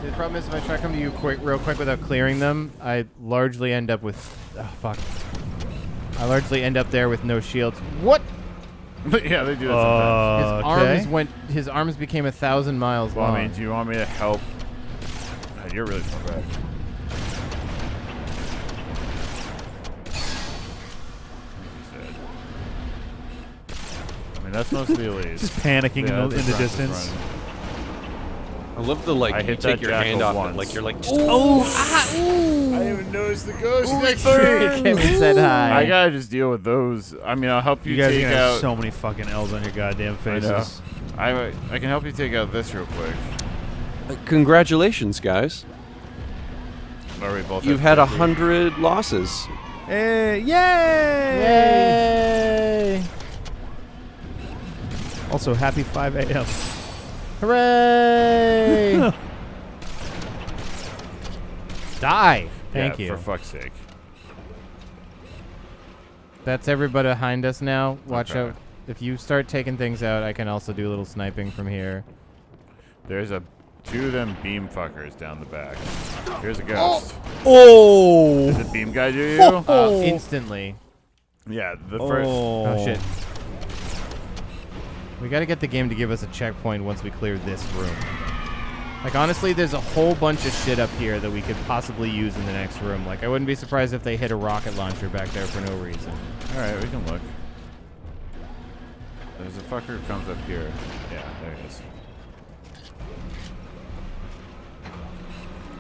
The problem is if I try to come to you real quick without clearing them, I largely end up with... Oh, fuck. I largely end up there with no shields. What? Yeah, they do that sometimes. His arms became 1,000 miles Well, long. I mean, do you want me to help? God, you're really far back. I mean, that's mostly elites. Just panicking Yeah, in the that's just distance. running. I love the, like, I you hit take that your jackal hand off once. it, like, you're like, I didn't even notice the ghost next to me. Kevin said hi. I gotta just deal with those. I mean, I'll help you, You guys are take gonna have out. so many fucking L's on your goddamn I know. faces. I can help you take out this real quick. congratulations, guys. Or we both You've have had 50. 100 losses. Yay! Yay! Also, happy 5 a.m. Hooray! Die! Thank Yeah, you. for fuck's sake. That's everybody behind us now. Watch Okay. out. If you start taking things out, I can also do a little sniping from here. There's a 2 of them beam fuckers down the back. Here's a ghost. Oh! Did the beam guy do you? Instantly. Yeah, the first. Oh, shit. We gotta get the game to give us a checkpoint once we clear this room. Like, honestly, there's a whole bunch of shit up here that we could possibly use in the next room. Like, I wouldn't be surprised if they hit a rocket launcher back there for no reason. Alright, we can look. There's a fucker who comes up here. Yeah, there he is.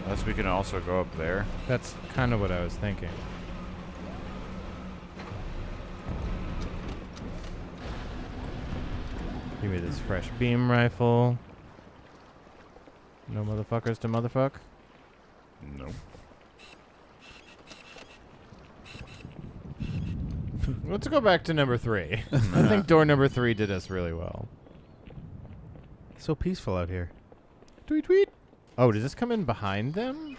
Unless we can also go up there. That's kind of what I was thinking. Give me this fresh beam rifle. No motherfuckers to motherfuck? No. Let's go back to number 3. I think door number 3 did us really well. So peaceful out here. Tweet, tweet. Oh, does this come in behind them?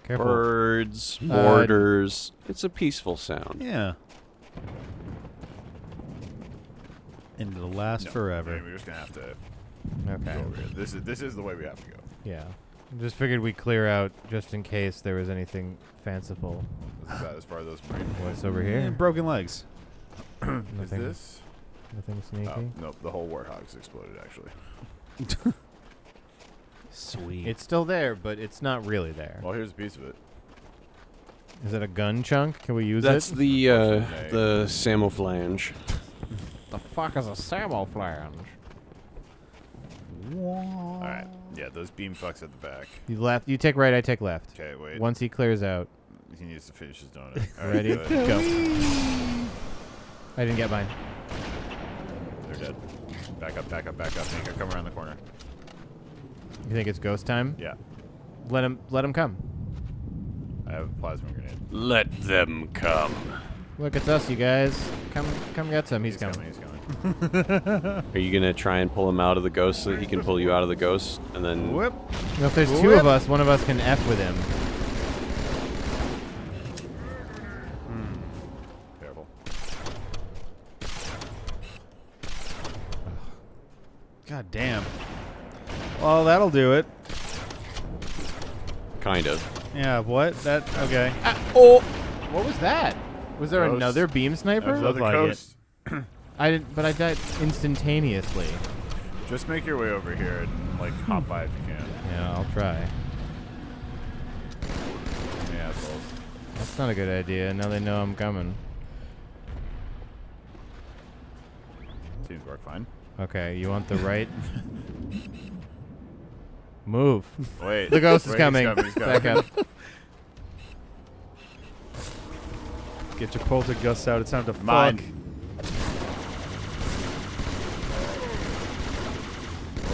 Careful. Birds, mortars. It's a peaceful sound. Yeah. And it'll last forever. We're just gonna have to Okay. go over here. This is the way we have to go. Yeah. Just figured we'd clear out just in case there was anything fanciful. This is about as far as those marine. What's over here? Broken legs. Is Nothing. this? Nothing sneaky. Oh, nope, the whole warthog's exploded actually. Sweet. It's still there, but it's not really there. Well, here's a piece of it. Is it a gun chunk? Can we use That's it? the Samoflange. The fuck is a Samoflange? Alright. Yeah, those beam fucks at the back. You left. You take right. I take left. Okay, wait. Once he clears out. He needs to finish his donut. Alright, Ready? Go. I didn't get mine. They're dead. Back up, back up, back up. Make her come around the corner. You think it's ghost time? Yeah. Let him come. I have a plasma grenade. Let them come. Look, it's us, you guys. Come get some. He's coming. He's coming. Are you gonna try and pull him out of the ghost so that he can pull you out of the ghost, and then? Whoop. Well, if there's 2 of us, one of us can F with him. Careful. God damn. Well, that'll do it. Kind of. Yeah, what? That, okay. Oh! What was that? Was there Ghost. another beam sniper? Another like ghost. I didn't, but I died instantaneously. Just make your way over here and like hop by if you can. Yeah, I'll try. Yeah, assholes. That's not a good idea. Now they know I'm coming. Seems to work fine. Okay, you want the right? Move. Wait. The ghost is Wait, coming. He's coming. Back up. Get your poltergeist out. It's time to Mine. fuck.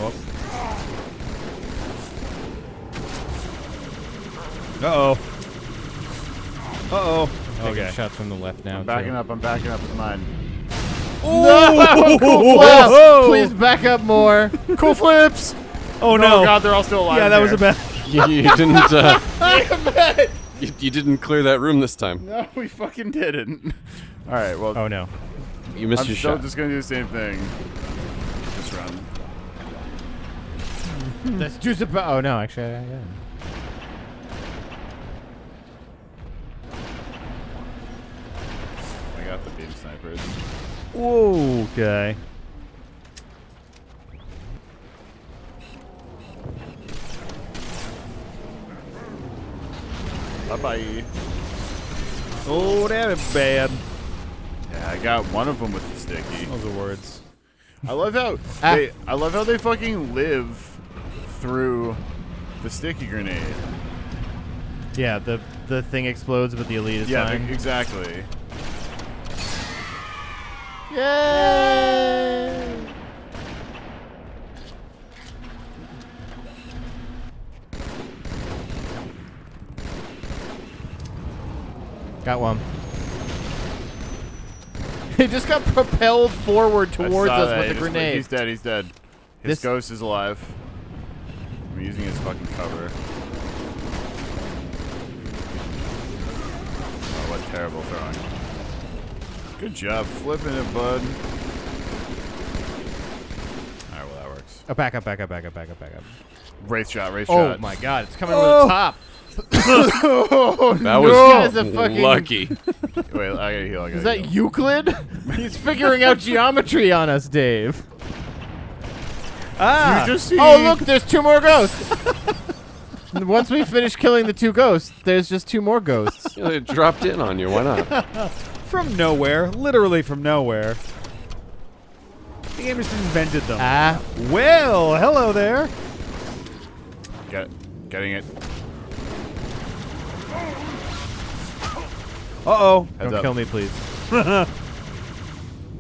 Oh. Uh-oh. Uh-oh. Okay. Shots from the left now. I'm backing up. I'm backing up with mine. No! Cool flips! Please back up more. Cool flips! Oh, no. Oh, God, they're all still alive. Yeah, that was a there. bad... You didn't. You didn't clear that room this time. No, we fucking didn't. All right, well. Oh, no. You missed I'm your still shot. just going to do the same thing. Just run. That's just about. Oh, no, actually, yeah. I got the beam snipers. Whoa, okay. Bye-bye. Oh, that is bad. Yeah, I got one of them with the sticky. Those are words. I love how I love how they fucking live through the sticky grenade. Yeah, the thing explodes, but the elite is fine. Exactly. Yay! Got one. He just got propelled forward towards us with the grenade. He's dead. He's dead. His ghost is alive. I'm using his fucking cover. Oh, what terrible throwing. Good job flipping it, bud. Alright, well, Oh, back up. Wraith shot. Oh my god, it's coming over the top. That was That is a fucking lucky. Wait, I gotta heal. Is that Euclid? He's figuring out geometry on us, Dave. Ah! You just see Oh, look, there's 2 more ghosts. Once we finish killing the 2 ghosts, there's just 2 more ghosts. It dropped in on you. Why not? From nowhere. Literally from nowhere. The game just invented them. Ah. Well, hello there. Getting it. Uh-oh. Don't kill me, please. That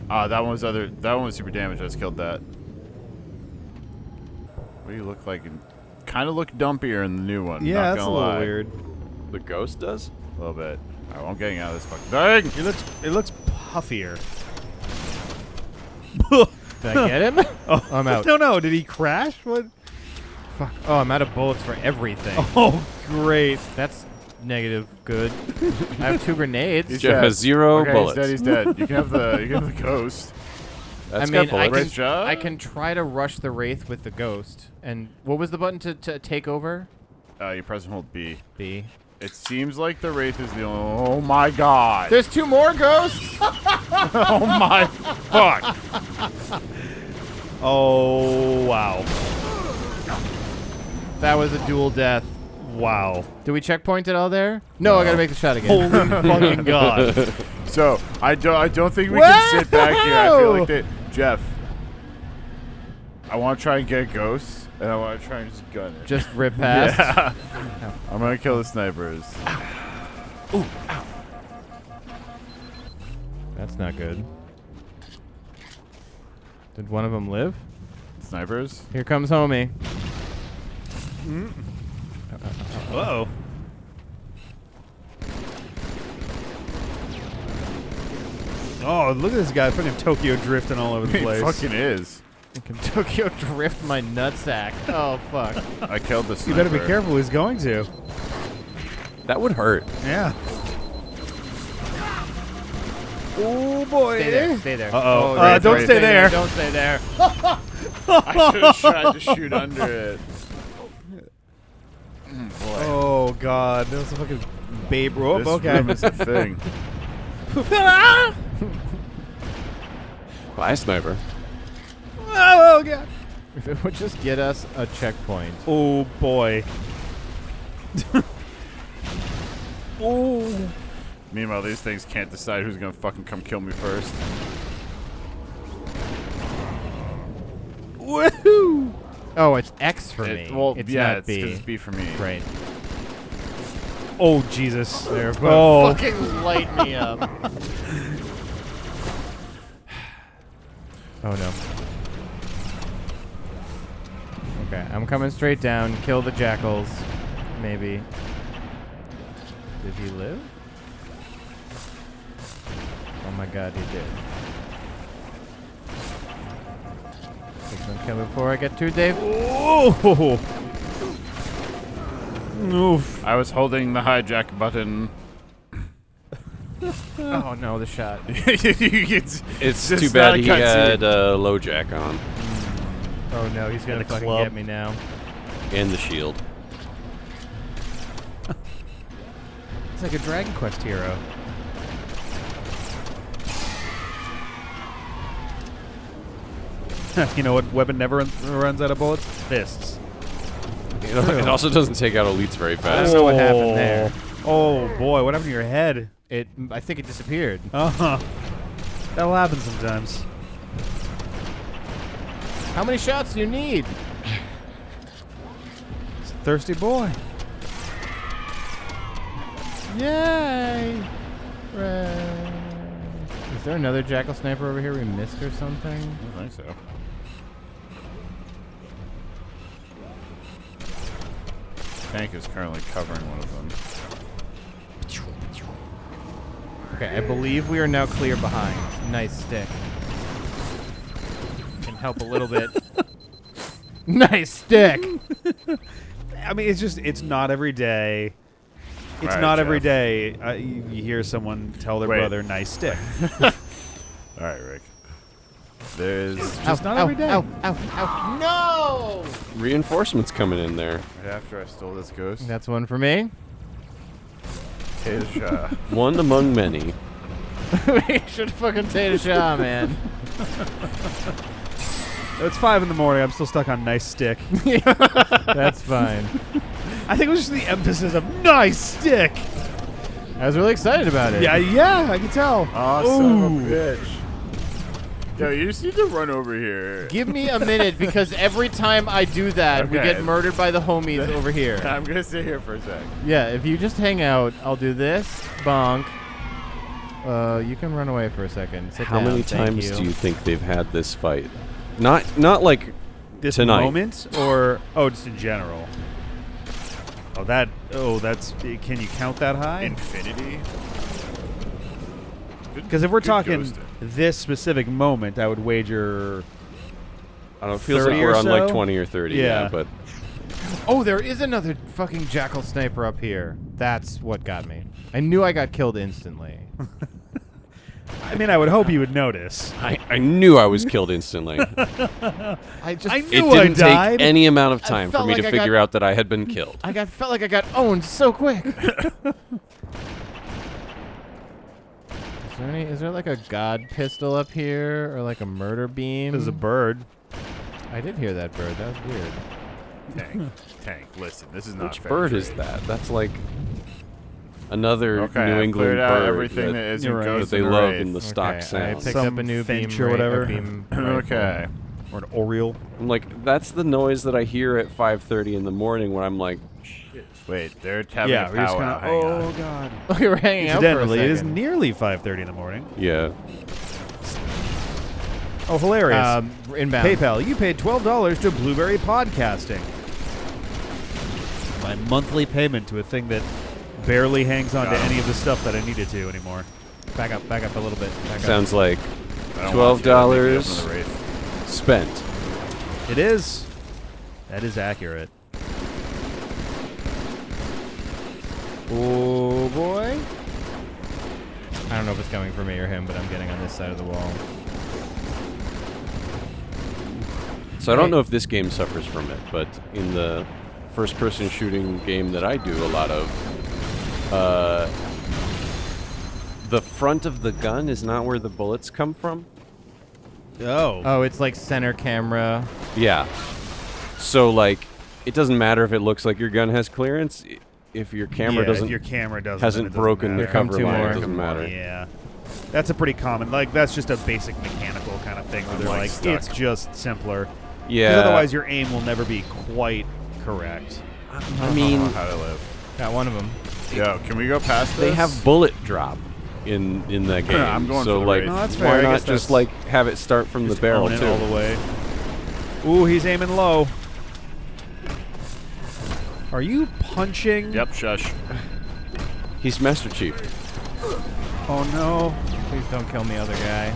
one was super damaged. I just killed that. What do you look like? Kind of look dumpier in the new one. Yeah, not that's a gonna little lie. weird. The ghost does? A little bit. Alright, well, I'm getting out of this fucking thing. It looks puffier. Did I get him? Oh, I'm out. No. Did he crash? What? Fuck. Oh, I'm out of bullets for everything. Oh, great. That's negative. Good. I have 2 grenades. Jeff has 0 okay, bullets. He's dead. You can have the ghost. That's I mean, got bullets. I can try to rush the Wraith with the ghost. And what was the button to take over? You press and hold B. B. It seems like the Wraith is the only... Oh my god. There's 2 more ghosts? Oh my fuck. Oh, wow. That was a dual death. Wow. Did we checkpoint it all there? No, I gotta make the shot again. Holy fucking god. So, I don't think we can sit back here. I feel like that... Jeff, I want to try and get ghosts, and I want to try and just gun it. Just rip past? Yeah. I'm going to kill the snipers. Ooh, ow. That's not good. Did one of them live? Snipers? Here comes homie. Uh-oh. Oh, look at this guy fucking Tokyo drifting all over the place. He fucking is. I can Tokyo drift my nutsack. Oh, fuck. I killed the sniper. You better be careful. He's going to. That would hurt. Yeah. Oh, boy. Stay there. Uh-oh. Don't stay there. Don't stay there. I should have tried to shoot under it. Boy. Oh, God. That was a fucking babe rope. This Okay. room is a thing. Bye, sniper. Oh, God. If it would just get us a checkpoint. Oh, boy. Oh. Meanwhile, these things can't decide who's going to fucking come kill me first. Woohoo! Oh, it's X for me. Well, it's yeah, not it's B. 'cause it's B for me. Right. Oh, Jesus. There, Oh. fucking light me up. Oh, no. Okay, I'm coming straight down. Kill the jackals. Maybe. Did he live? Oh my god, he did. He's gonna kill me before I get to Dave. Oh. Oof. I was holding the hijack button. Oh no, the shot. It's just too bad not a he cutscene. had low jack on. Oh no, he's gonna And a fucking club. get me now. And the shield. It's like a Dragon Quest hero. You know what weapon never runs out of bullets? Fists. It also doesn't take out elites very I fast. don't know what happened there. Oh boy, what happened to your head? I think it disappeared. Uh-huh. That'll happen sometimes. How many shots do you need? It's a thirsty boy. Yay! Right. Is there another jackal sniper over here we missed or something? I don't think so. Tank is currently covering one of them. Okay, I believe we are now clear behind. Nice stick. Can help a little bit. Nice stick! I mean, it's not every day. It's All right, not every Jeff. day you hear someone tell their Wait. brother, nice stick. All right, Rick. There's Just not every day. No! Reinforcements coming in there. right after I stole this ghost. That's one for me. Tater One among many. We should fucking Tater Shah, man. It's 5 in the morning. I'm still stuck on nice stick. That's fine. I think it was just the emphasis of nice stick. I was really excited about it. Yeah, I can tell. Oh, son of a bitch. Yo, you just need to run over here. Give me a minute, because every time I do that, we Okay. get murdered by the homies over here. I'm going to sit here for a sec. Yeah, if you just hang out, I'll do this. Bonk. You can run away for a second. Sit How down. many Thank times you. do you think they've had this fight? Not like This tonight. moment, or just in general? That's. Can you count that high? Infinity? Because if we're Good talking ghosting. this specific moment, I would wager. I don't know. It feels 30 like we're or on like so? 20 or 30. Yeah. But Oh, there is another fucking jackal sniper up here. That's what got me. I knew I got killed instantly. I mean, I would hope you would notice. I knew I was killed instantly. I It knew I didn't died. take any amount of time for felt me like to I figure got- out that I had been killed. Felt like I got owned so quick. Is there like a god pistol up here, or like a murder beam? There's a bird. I did hear that bird. That was weird. Tank, listen, this is not Which fair bird trade. is that? That's like another Okay, New I've England cleared out bird everything that isn't You're right. ghost that they and love wraith. in the stock I sound. picked Some up a new finch beam or whatever. beam Okay. Or an oriole. I'm like, that's the noise that I hear at 5:30 in the morning when I'm like, Wait, they're having Yeah, a we're just powwow. kind of. Hang on. Oh god. We were hanging out for a Incidentally, it is second. nearly 5:30 in the morning. yeah. Oh, hilarious! Inbound. PayPal, you paid $12 to Blueberry Podcasting. My monthly payment to a thing that barely hangs on to any of the stuff that I needed to anymore. Back up a little bit. Back up. Sounds like I don't want you to make me $12 open the wraith. spent. It is. That is accurate. Oh boy. I don't know if it's coming for me or him, but I'm getting on this side of the wall. So I don't know if this game suffers from it, but in the first-person shooting game that I do a lot of, the front of the gun is not where the bullets come from. Oh, it's like center camera. Yeah. So like, it doesn't matter if it looks like your gun has clearance. If your camera Yeah, doesn't, if your camera doesn't, then hasn't it doesn't broken the matter. Come cover two line, more. it doesn't matter. Yeah. That's a pretty common, like, that's just a basic mechanical kind of thing where I'm, they're like, like, stuck. it's just simpler. Yeah. Because otherwise your aim will never be quite correct. I mean, How to live. Got one of them. Yo, can we go past this? they have bullet drop in that game. I'm going so for the like, wraith. No, that's fair. why I not guess just that's- like have it start from the Just barrel own it too? all the way. Ooh, he's aiming low. Are you punching? Yep, shush. He's Master Chief. Oh no. Please don't kill me, other guy.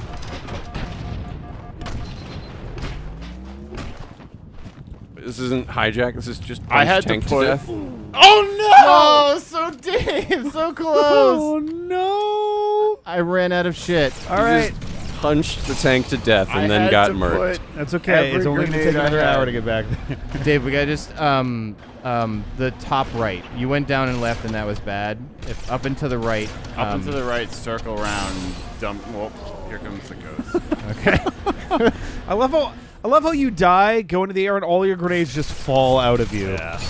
This isn't hijack. This is just I punch had to tank put. death. Oh no! Oh, so deep, so close. Oh no. I ran out of shit. All right. Punched the tank to death and I then had got to murked. put That's okay. every It's only going to grenade take I another had. hour to get back there. Dave, we gotta just the top right. You went down and left, and that was bad. If up and to the right. Up and to the right, circle around, dump. Well, here comes the ghost. Okay. I love how you die, go into the air, and all your grenades just fall out of you. Yeah.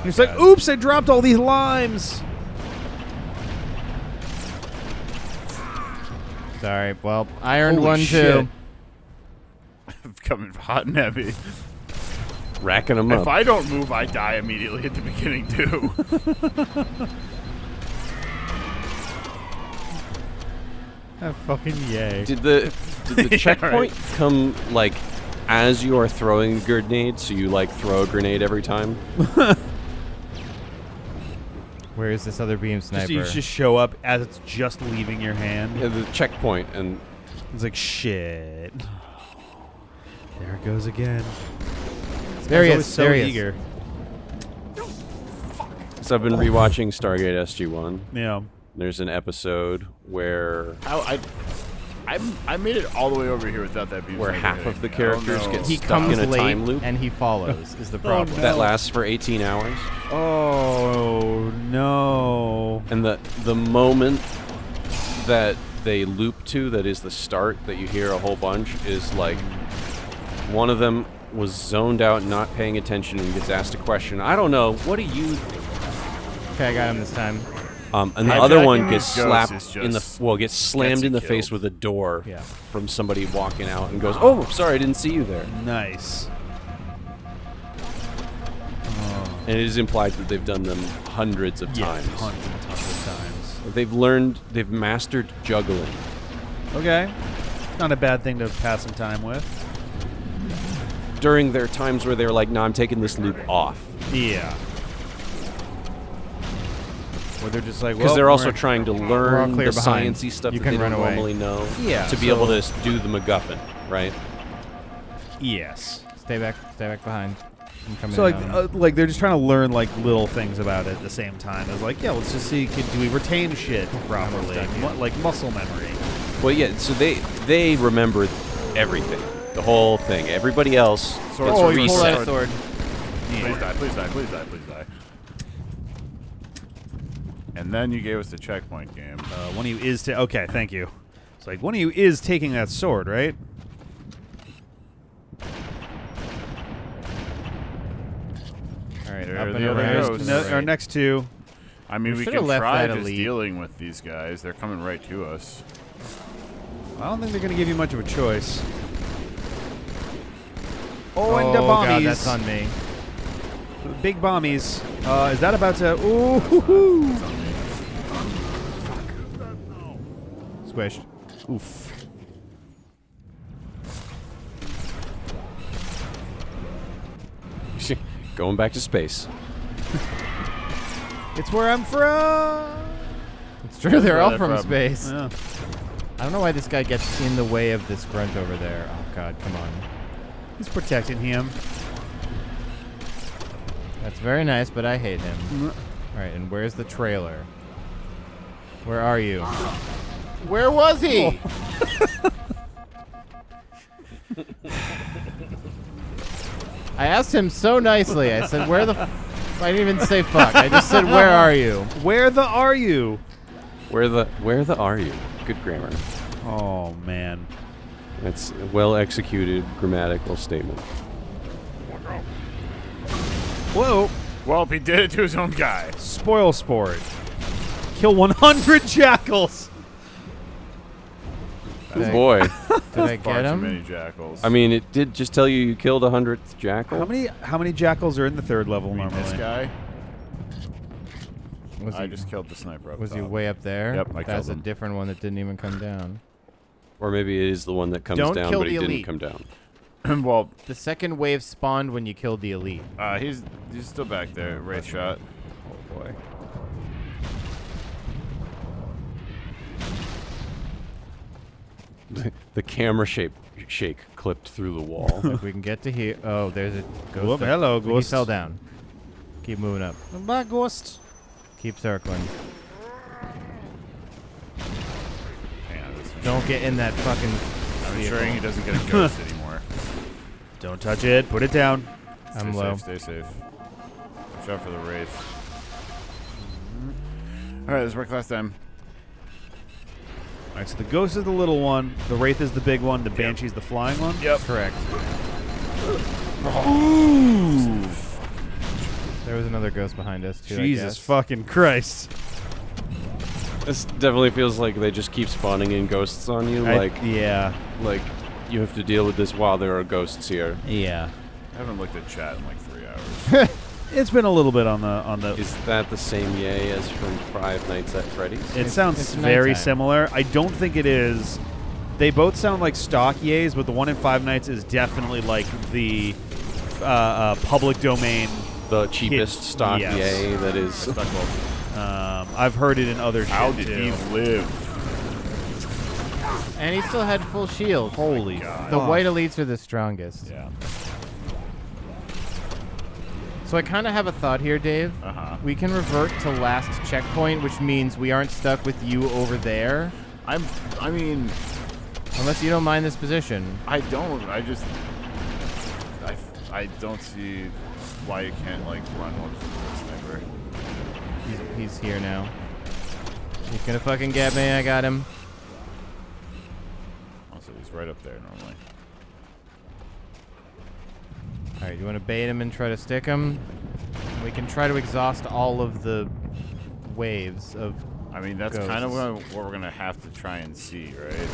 It's like, oops, I dropped all these limes. Sorry. Well, I earned Holy one shit. too. I'm coming hot and heavy. Racking them If up. I don't move, I die immediately at the beginning too. Fucking yay. Did the Yeah, checkpoint right. come like as you are throwing grenades? So you like throw a grenade every time? Where is this other beam sniper? You just show up as it's just leaving your hand. Yeah, the checkpoint, and It's like, shit. There it goes again. There he Always is. so There he is. eager. so I've been rewatching Stargate SG-1. Yeah. There's an episode where I made it all the way over here without that beam. Where sniper half hitting of the me. I characters don't know. get He stuck comes in a late time loop. and he follows is the problem. no. That lasts for 18 hours. Oh no! And the moment that they loop to, that is the start, that you hear a whole bunch, is like one of them was zoned out, not paying attention, and gets asked a question. I don't know. What do you think? Okay, I got him this time. And the other one Hijacking gets these slapped ghosts in the is gets slammed in the gets face killed. with a door Yeah. from somebody walking out and goes, "Oh, sorry, I didn't see you there." Nice. And it is implied that they've done them hundreds of times. Tons and tons of times. They've mastered juggling. Okay, not a bad thing to pass some time with. During their times where they're like, "No, I'm taking this loop off," Yeah. Where they're just like, because well, they're also we're- trying to all learn clear the behind. sciencey stuff You that can they run don't away. normally know. Yeah, To be so- able to do the MacGuffin, right? Yes. Stay back behind. I'm coming So in on him. like they're just trying to learn like little things about it at the same time. It's like, yeah, let's just see, do we retain shit properly, like muscle memory. Well, yeah. So they remember everything, the whole thing. Everybody else gets Oh, he pulled out reset. a sword. Please die, please die, please die, please die. And then you gave us the checkpoint game. One of you is okay, thank you. It's like one of you is taking that sword, right? All right, There up are and the other around. ghosts. No, Right. our next two. I mean, We we should've can left try that just elite. dealing with these guys. They're coming right to us. I don't think they're gonna give you much of a choice. Oh, and the Oh bombies. god, that's on me. Big bombies. Is that about to? Ooh, hoo, hoo. Squished. Oof. Going back to space. It's where I'm from. It's true, they're where all they're from from. space. Yeah. I don't know why this guy gets in the way of this grunt over there. Oh god, come on. He's protecting him. That's very nice, but I hate him. Alright, and where's the trailer? Where are you? Where was he? I asked him so nicely. I said, where the I didn't even say fuck. I just said, where are you? Where the are you? Where the are you? Good grammar. Oh man. That's a well executed grammatical statement. Whoa. Well, he did it to his own guy. Spoil sport. Kill 100 jackals. Good boy. Did I Far get too him? many jackals. I mean, it did just tell you killed 100th jackal. How many jackals are in the third level You mean normally? this guy? Was I he, just killed the sniper up was he top. way up there? Yep, I killed That's a him. different one that didn't even come down. Or maybe it is the one that comes Don't down, kill but he the didn't elite. come down. Well, The second wave spawned when you killed the elite. he's still back there. Wraith shot. Oh boy. The camera shake clipped through the wall. If we can get to here. Oh, there's a ghost. Whoop, hello, He ghost. fell down. Keep moving up. Bye, ghost. Keep circling. Man, this Don't get in that fucking. I'm vehicle. ensuring he doesn't get a ghost anymore. Don't touch it. Put it down. I'm Stay low. safe, stay safe. Watch out for the Wraith. Alright, this worked last time. All right, so the ghost is the little one. The wraith is the big one. The banshee's the flying one. Yep. Correct. Ooh. There was another ghost behind us too. Jesus fucking Christ. This definitely feels like they just keep spawning in ghosts on you. Yeah. Like you have to deal with this while there are ghosts here. Yeah. I haven't looked at chat in like 3 hours. It's been a little bit on the. Is that the same yay as from Five Nights at Freddy's? It sounds it's very nighttime. similar. I don't think it is. They both sound like stock yays, but the one in Five Nights is definitely like the public domain. The cheapest stock yes. yay that is. I've heard it in other How shit did too. he live? And he still had full shield. Holy God. The white elites are the strongest. Yeah. So I kind of have a thought here, Dave. Uh-huh. We can revert to last checkpoint, which means we aren't stuck with you over there. I mean, Unless you don't mind this position. I don't. I don't see why you can't like run one sniper. He's here now. He's gonna fucking get me. I got him. Also, he's right up there normally. All right, you want to bait him and try to stick him? We can try to exhaust all of the waves of. I mean, that's ghosts. kind of what we're gonna have to try and see, right?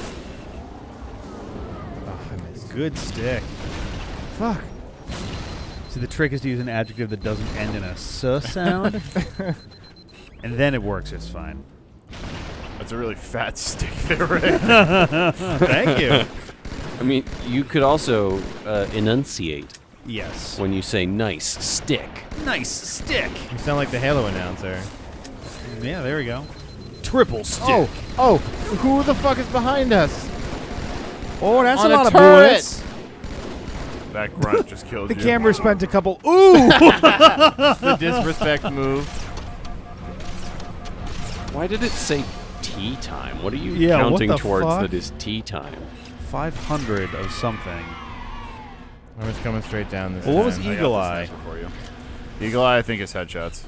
Oh, I missed. Good stick. Fuck. See, the trick is to use an adjective that doesn't end in a "s" sound, and then it works. It's fine. That's a really fat stick there, Rick. Thank you. I mean, you could also enunciate. Yes. When you say "nice stick." Nice stick. You sound like the Halo announcer. Yeah, there we go. Triple stick. Oh, who the fuck is behind us? Oh, that's On a a lot of turret. bullets. That grunt just killed The you. camera spent a couple. Ooh! The disrespect move. Why did it say tea time? What are you Yeah, what counting the towards fuck? that is tea time? 500 of something. I was coming straight down this Well, what was time. Eagle Eye? For you. Eagle Eye, I think, is headshots.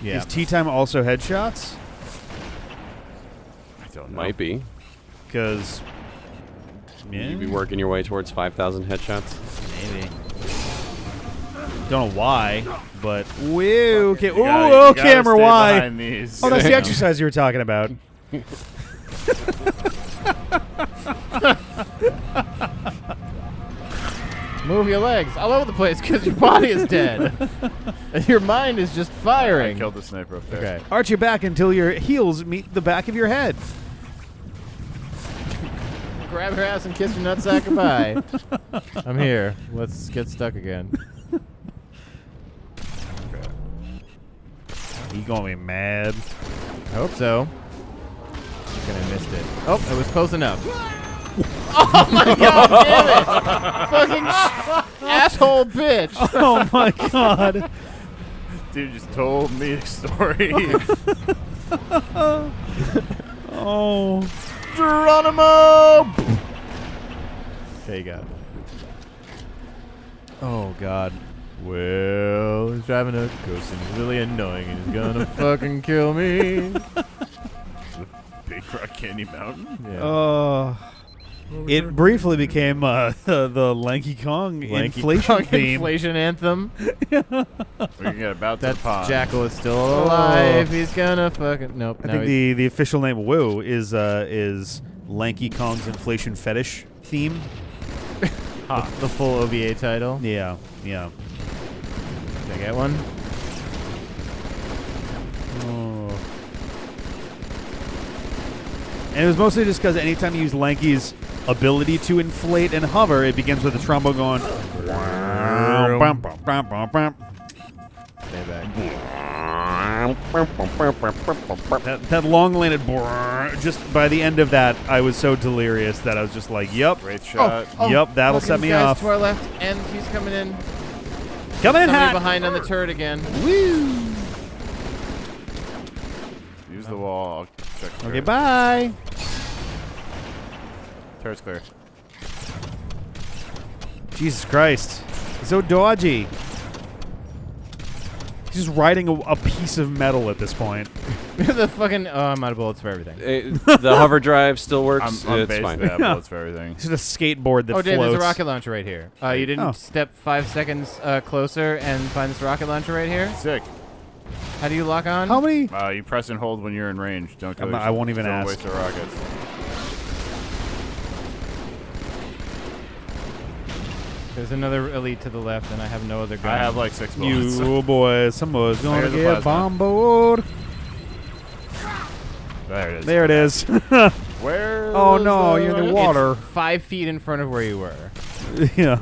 Yeah. Is tea time also headshots? I don't know. Might be. Because. Yeah. You'd be working your way towards 5,000 headshots. Maybe. Don't know why, but. Whoa, okay. You gotta- Oh, you gotta camera, stay why? behind these. Oh, that's the exercise you were talking about. Move your legs all over the place because your body is dead. And your mind is just firing. I killed the sniper up there. Okay. Arch your back until your heels meet the back of your head. Grab her ass and kiss her nutsack goodbye. I'm here. Let's get stuck again. You gonna be mad? I hope so. I missed it. Oh, it was close enough. Oh my god, damn it! Fucking asshole bitch! Oh my god. Dude just told me a story. Oh. Geronimo! Okay, you got it. Oh god. Well, he's driving a ghost and he's really annoying and he's gonna fucking kill me. Big Rock Candy Mountain? Yeah. It briefly became the Lanky Kong inflation theme. Inflation anthem. We can get about That the pond. jackal is still alive. He's gonna fucking nope. I now think the official name Woo is Lanky Kong's inflation fetish theme. the full OVA title. Yeah, yeah. Did I get one? Oh. And it was mostly just because anytime you use Lanky's ability to inflate and hover, it begins with the trombone going. Stay back. That long-landed just by the end of that, I was so delirious that I was just like, "Yup, Great shot. yup, that'll set me guys off." To our left, and he's coming in. Coming in Somebody hot. behind on the turret again. Woo! Use the wall. I'll check the Okay, turret. bye. Turret's clear. Jesus Christ, so dodgy. He's just riding a piece of metal at this point. The fucking I'm out of bullets for everything. The hover drive still works. I'm It's basically fine. have bullets for everything. It's just a skateboard that Oh, Dave, floats. there's a rocket launcher right here. You didn't step 5 seconds closer and find this rocket launcher right here? Sick. How do you lock on? How many? You press and hold when you're in range. Don't go. I won't even don't ask. waste the rockets. There's another elite to the left, and I have no other gun. I have like 6 bullets. You boys, somebody's gonna There's the get plasma. bomboed. There it is. There it is. Where? Oh was no, you're in the water. It's 5 feet in front of where you were. Yeah.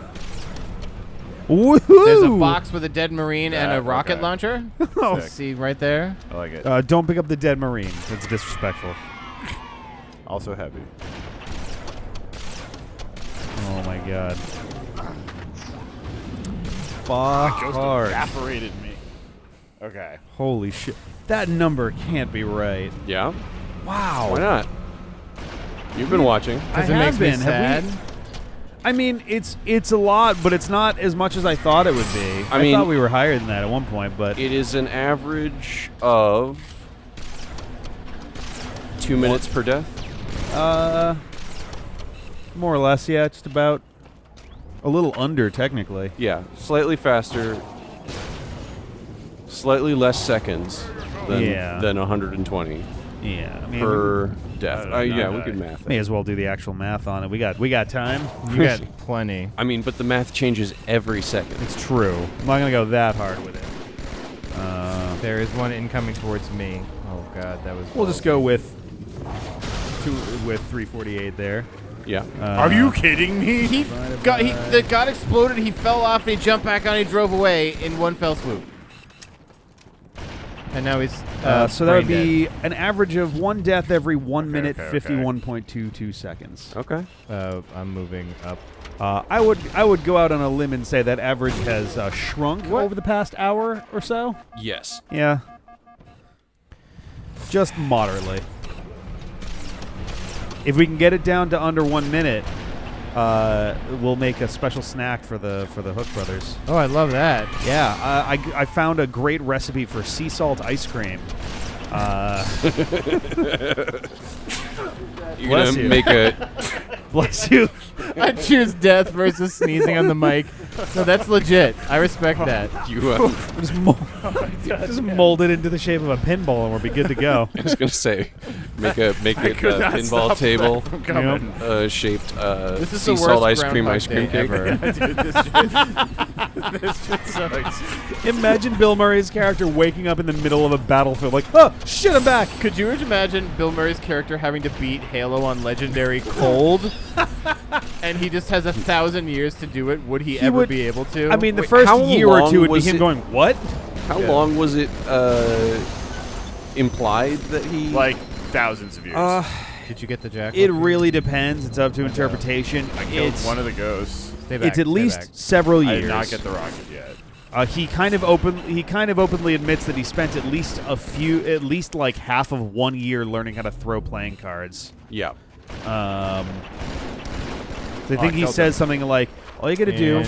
Woohoo! There's a box with a dead Marine and a Yeah, rocket okay. launcher. Oh. See right there? I like it. Don't pick up the dead Marine. That's disrespectful. Also heavy. Oh my god. Fuck Ghost hard. evaporated me. Okay. Holy shit. That number can't be right. Yeah. Wow. Why not? You've been watching. Because it makes me sad. I mean, it's a lot, but it's not as much as I thought it would be. I mean, thought we were higher than that at one point, but it is an average of 2 minutes per death. More or less, yeah, just about a little under technically. Yeah, slightly faster, slightly less seconds than 120. Yeah, I mean, per death. Yeah, we could math it. May as well do the actual math on it. We got time. You got plenty. I mean, but the math changes every second. It's true. I'm not gonna go that hard with it. There is one incoming towards me. Oh god, that was. We'll just go with 348 there. Yeah. Are you kidding me? The god exploded. He fell off and he jumped back on. And he drove away in one fell swoop. And now he's so that would be an average of 1 death every 1 minute, 51.22 seconds. Okay. I'm moving up. I would go out on a limb and say that average has shrunk over the past hour or so. Yes. Yeah. Just moderately. If we can get it down to under 1 minute, we'll make a special snack for the Hook brothers. Oh, I love that. Yeah, I found a great recipe for sea salt ice cream. You're gonna make a. Bless you. I choose death versus sneezing on the mic. No, that's legit. I respect that. You just mold it into the shape of a pinball, and we'll be good to go. I was gonna say, make it a pinball table shaped this is sea the salt worst ice cream cake. ever. Dude, this shit sucks. Imagine Bill Murray's character waking up in the middle of a battlefield, like, oh shit, I'm back. Could you imagine Bill Murray's character having to beat Halo on Legendary Cold, and he just has 1,000 years to do it? Would he ever be able to? I mean, the first year or two would be him going, what? How long was it implied that he... Like thousands of years. Did you get the jackal? It really depends. It's up to interpretation. I killed one of the ghosts. It's at least several years. I did not get the rocket yet. He kind of openly admits that he spent at least like half of 1 year learning how to throw playing cards. Yeah. I think he says something like, all you got to do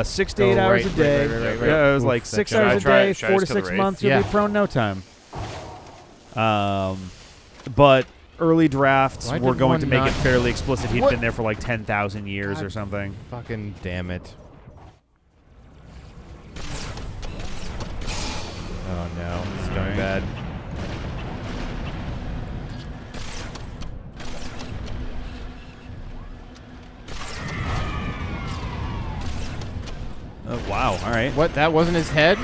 6 to 8 hours a day. It was like 6 hours a day, 4 to 6 months. You'll be prone no time. But early drafts were going to make it fairly explicit. He'd been there for like 10,000 years or something. Fucking damn it. Oh no, it's going bad. Wow, all right. What, that wasn't his head?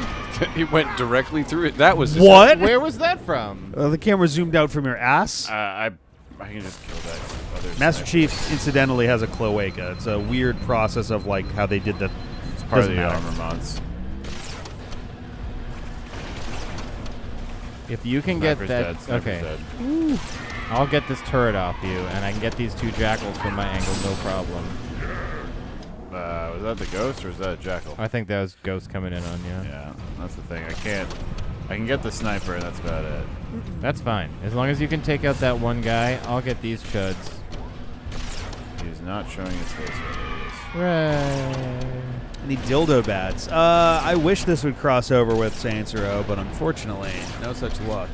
He went directly through it. That was his what? head. Where was that from? The camera zoomed out from your ass. I can just kill that other Master sniper. Chief, incidentally, has a cloaca. It's a weird process of like how they did that. It's part of the armor mods. If you can get Sniper's that, dead, okay. Sniper's dead. I'll get this turret off you, and I can get these 2 jackals from my angle, no problem. Was that the ghost or is that a jackal? I think that was ghost coming in on you. Yeah, that's the thing. I can get the sniper, and that's about it. That's fine. As long as you can take out that one guy, I'll get these chuds. He's not showing his face. Right. Any dildo bats? I wish this would cross over with Saints Row, but unfortunately, no such luck.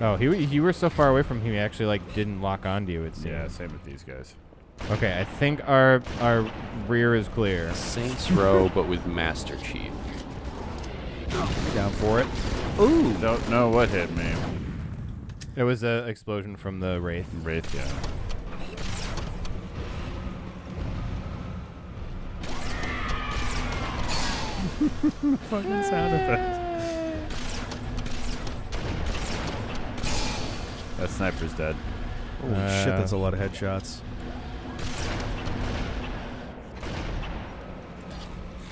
Oh, you were so far away from him, he actually like didn't lock onto you. It seems. Yeah, same with these guys. Okay, I think our rear is clear. Saints Row, but with Master Chief. Down for it. Ooh. Don't know what hit me. It was an explosion from the Wraith. Wraith, yeah. Fucking sound effect. That sniper's dead. Holy shit, that's a lot of headshots.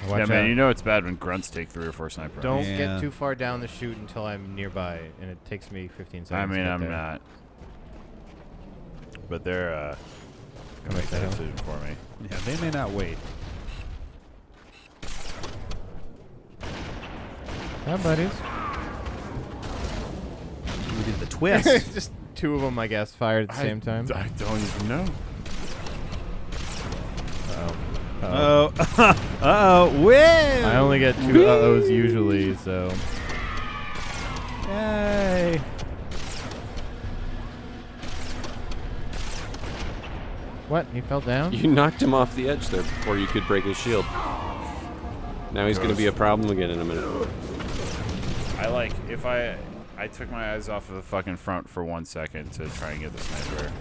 Yeah, man, you know it's bad when grunts take 3 or 4 sniper Don't rounds. get too far down the chute until I'm nearby, and it takes me 15 seconds. I mean, to get I'm there. not. But they're gonna make that decision for me. Yeah, they may not wait. Hi, buddies. We did the twist. Just two of them, I guess, fired at the same time. I don't even know. Oh. Uh-oh. Woo! I only get two uh-ohs usually, so... Yay. What? He fell down? You knocked him off the edge there before you could break his shield. Now he's going to be a problem again in a minute. If I took my eyes off of the fucking front for 1 second to try and get the sniper.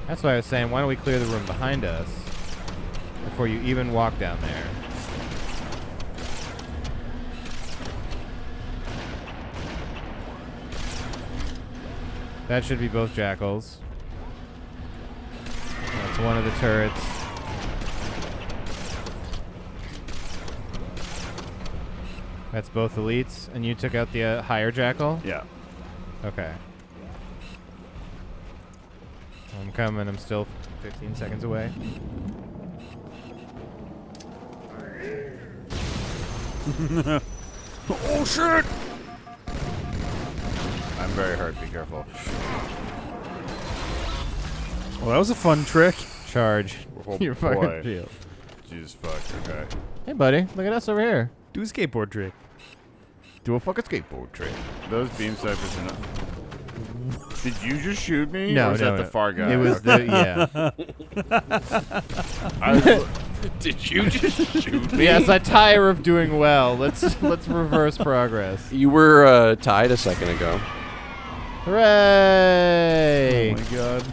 That's why I was saying, why don't we clear the room behind us before you even walk down there? That should be both jackals. That's one of the turrets. That's both elites, and you took out the higher jackal? Yeah. Okay. I'm coming. I'm still 15 seconds away. Oh shit! I'm very hurt. Be careful. Well, that was a fun trick. Charge. Oh, Your boy. fucking shield. Jesus fuck. Okay. Hey, buddy. Look at us over here. Do a skateboard trick. Do a fucking skateboard trick. Those beam snipers are not. Did you just shoot me? No, or was no, that no. the far guy? It was the Did you just shoot me? Yes, I tire of doing well. Let's reverse progress. You were tied a second ago. Hooray! Oh my god.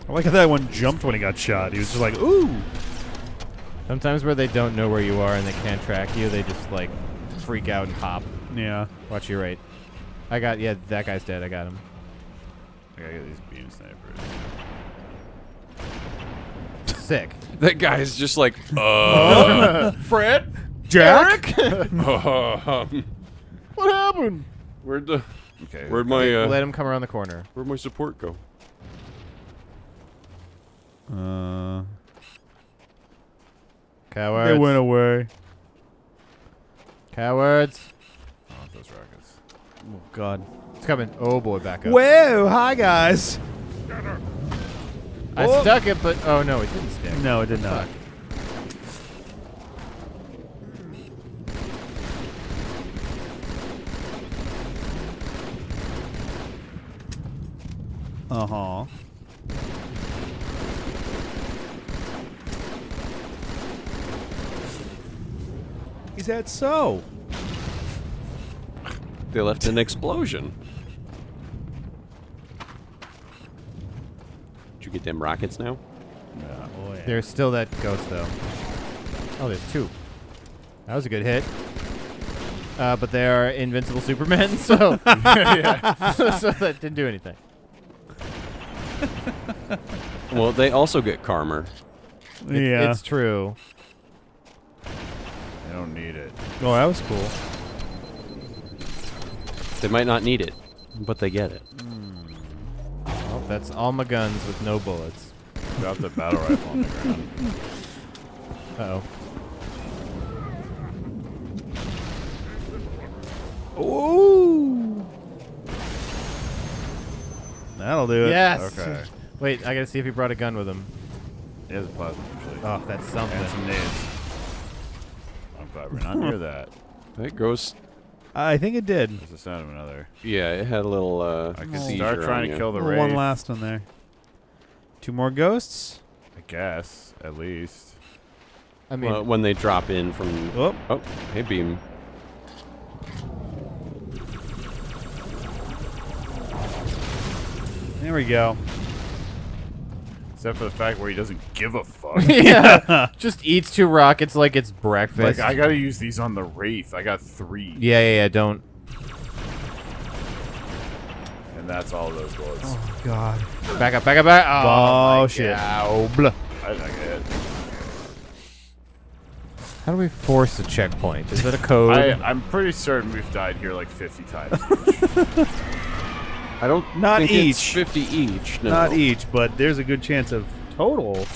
I like how that one jumped when he got shot. He was just like, ooh! Sometimes where they don't know where you are and they can't track you, they just like freak out and hop. Yeah. Watch your right. That guy's dead. I got him. I gotta get these beam snipers. Sick. That guy's just like, Fred? Jack? What happened? Where'd Okay. my Let him come around the corner. where'd my support go? Cowards. They went away. Cowards. I want those rockets. Oh god. It's coming. Oh boy, back up. Whoa! Hi guys. I stuck it, but oh no, it didn't stick. No, it did not. Fuck. Uh-huh. Is that so? They left an explosion. Did you get them rockets now? Yeah. Oh, yeah. There's still that ghost though. Oh, there's two. That was a good hit. But they are invincible Supermen, so so that didn't do anything. Well, they also get karma. Yeah. It's true. I don't need it. Oh, that was cool. They might not need it, but they get it. Well, that's all my guns with no bullets. Drop the battle rifle on the ground. Uh-oh. Ooh. That'll do it. Yes. Okay. Wait, I gotta see if he brought a gun with him. It is a plasma usually. Oh, that's something. And some nades. I'm glad we're not near that. That ghost. I think it did. There's the sound of another. Yeah, it had a little. I can seizure start trying on to you. kill the Oh, wraith. one last one there. Two more ghosts. I guess, at least. I mean, Well, when they drop in from. Oh. Oh, hey, beam. There we go. Except for the fact where he doesn't give a fuck. yeah, just eats two rockets like it's breakfast. Like, I gotta use these on the wraith. I got 3. Yeah, don't. And that's all of those bullets. Oh god. Back up. Oh, shit. Oh, blah. I did not get hit. How do we force a checkpoint? Is that a code? I'm pretty certain we've died here like 50 times each. I don't Not think each. it's 50 each. No. Not each, but there's a good chance of total.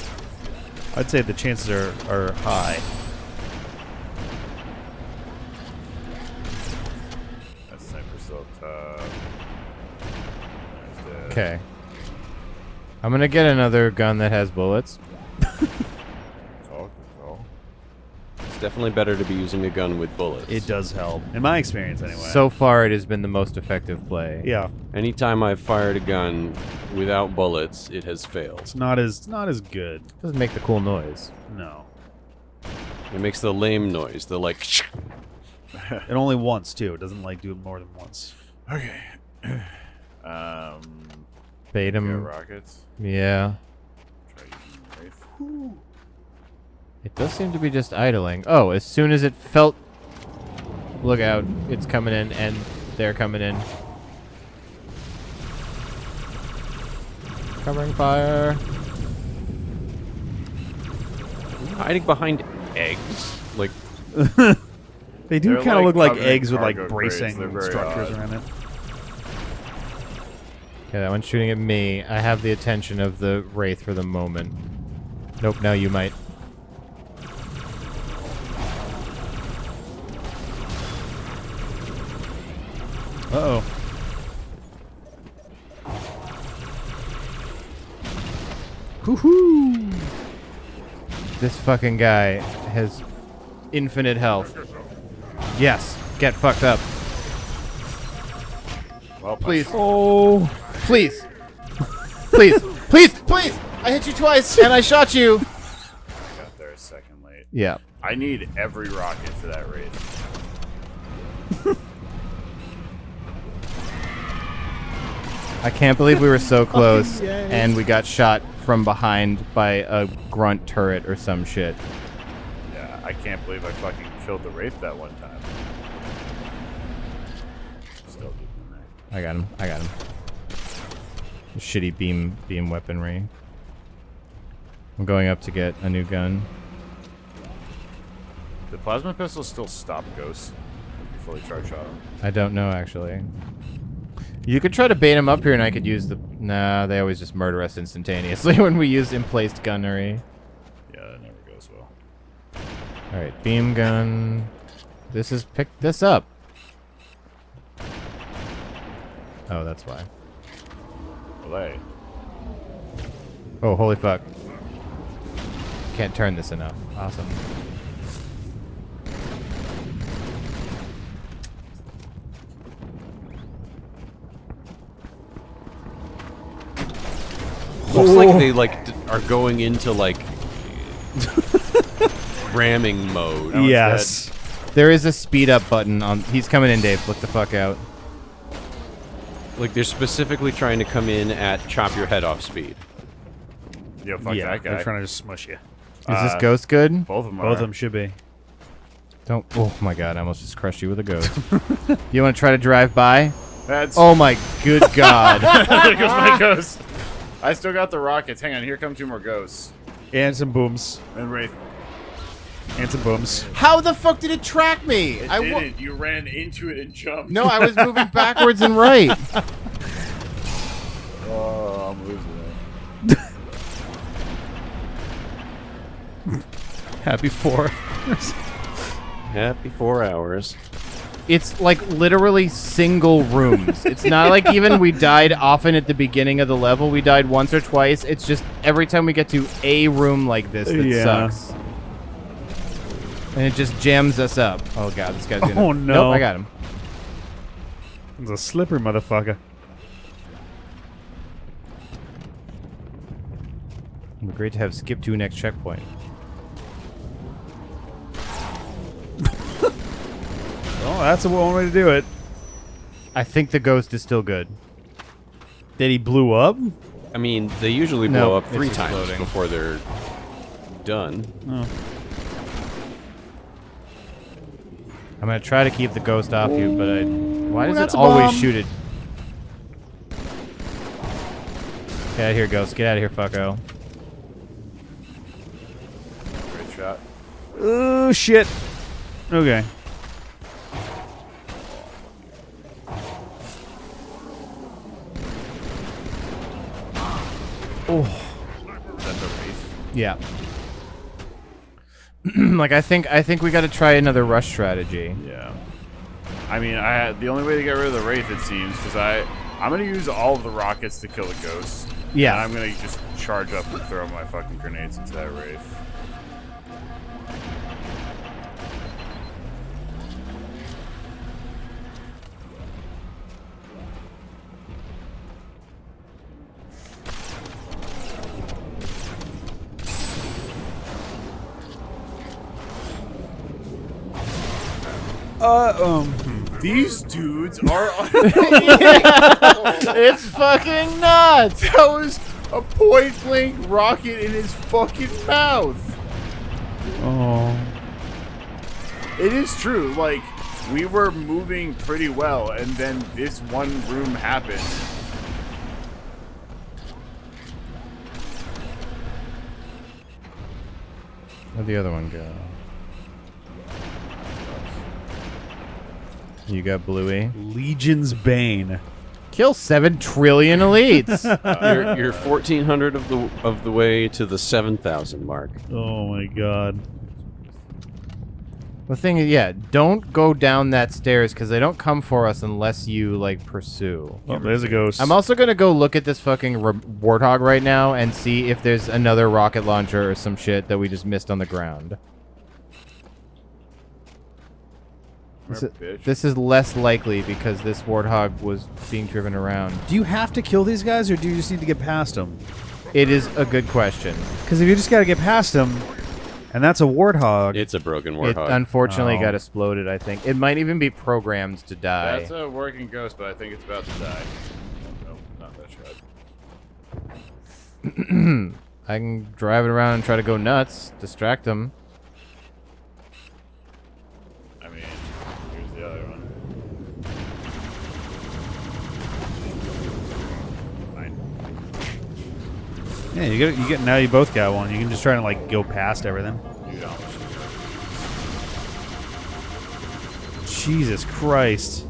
I'd say the chances are high. Okay. I'm gonna get another gun that has bullets. It's definitely better to be using a gun with bullets. It does help, in my experience anyway. So far, it has been the most effective play. Yeah. Anytime I've fired a gun without bullets, it has failed. It's not as good. Doesn't make the cool noise. No. It makes the lame noise. The like. And only once too. It doesn't like do it more than once. Okay. Bait him. Rockets. Yeah. Try using Wraith. It does seem to be just idling. Oh, as soon as it felt... Look out. It's coming in, and they're coming in. Covering fire. Hiding behind eggs? Like... They do They're kind of like look like covered eggs with like cargo crates. bracing They're very structures odd. around it. Okay, that one's shooting at me. I have the attention of the Wraith for the moment. Nope, now you might. Uh-oh. Woohoo! This fucking guy has infinite health. Yes, get fucked up. Well, Please. Oh. Please. Please. Please. Please. I hit you twice and I shot you. I got there a second late. Yeah. I need every rocket for that race. I can't believe we were so close yay. and we got shot from behind by a grunt turret or some shit. Yeah, I can't believe I fucking killed the Wraith that one time. Still deep in there. I got him. I got him. Shitty beam weaponry. I'm going up to get a new gun. The plasma pistol still stop ghosts if you fully charge shot them. I don't know, actually. You could try to bait him up here and I could use the... Nah, they always just murder us instantaneously when we use emplaced gunnery. Yeah, that never goes well. Alright, beam gun. This is... Pick this up. Oh, that's why. Belay. Oh, holy fuck. Can't turn this enough. Awesome. Looks like they like are going into like ramming mode. Yes. There is a speed up button on... He's coming in, Dave. Look the fuck out. Like they're specifically trying to come in at chop your head off speed. Yo, fuck Yeah, that guy. they're trying to just smush you. Is this ghost good? Both of them Both are. of them should be. Don't... Oh my god, I almost just crushed you with a ghost. You want to try to drive by? That's... Oh my good god. There goes my ghost. I still got the rockets. Hang on, here come two more ghosts. And some booms. And Wraith. And some booms. How the fuck did it track me? It didn't. You ran into it and jumped. No, I was moving backwards and right. Oh, I'm losing it. Happy 4. Happy 4 hours. It's like literally single rooms. It's not like even we died often at the beginning of the level. We died once or twice. It's just every time we get to a room like this that sucks. And it just jams us up. Oh god, this guy's gonna... Oh no. Nope, I got him. He's a slippery motherfucker. It'd be great to have skip to next checkpoint. Oh, that's the one way to do it. I think the ghost is still good. That he blew up? I mean, they usually No, blow up it's 3 just times loading. before they're done. Oh. I'm gonna try to keep the ghost off you, but I... Why does that's it a always bomb. shoot it? Get out of here, ghost. Get out of here, fucko. Great shot. Oh, shit. Okay. Oh. Is that the Wraith? Yeah. Like I think we got to try another rush strategy. Yeah. I mean, the only way to get rid of the Wraith, it seems, because I'm going to use all of the rockets to kill the ghosts. Yeah. And I'm going to just charge up and throw my fucking grenades into that Wraith. These dudes are It's fucking nuts! That was a point-blank rocket in his fucking mouth. Oh. It is true, like, we were moving pretty well, and then this one room happened. Where'd the other one go? You got Bluey. Legion's Bane. Kill 7 trillion elites. You're 1,400 of the way to the 7,000 mark. Oh my god. The thing is, yeah, don't go down that stairs because they don't come for us unless you like pursue. Oh, there's a ghost. I'm also gonna go look at this fucking warthog right now and see if there's another rocket launcher or some shit that we just missed on the ground. This is less likely because this warthog was being driven around. Do you have to kill these guys, or do you just need to get past them? It is a good question. Because if you just got to get past them, and that's a warthog. It's a broken It warthog. unfortunately got exploded, I think. It might even be programmed to die. That's a working ghost, but I think it's about to die. Nope, not that shot. I can drive it around and try to go nuts, distract them. I mean, here's the other one. Fine. Yeah, you get now. You both got one. You can just try to like go past everything. Jesus Christ.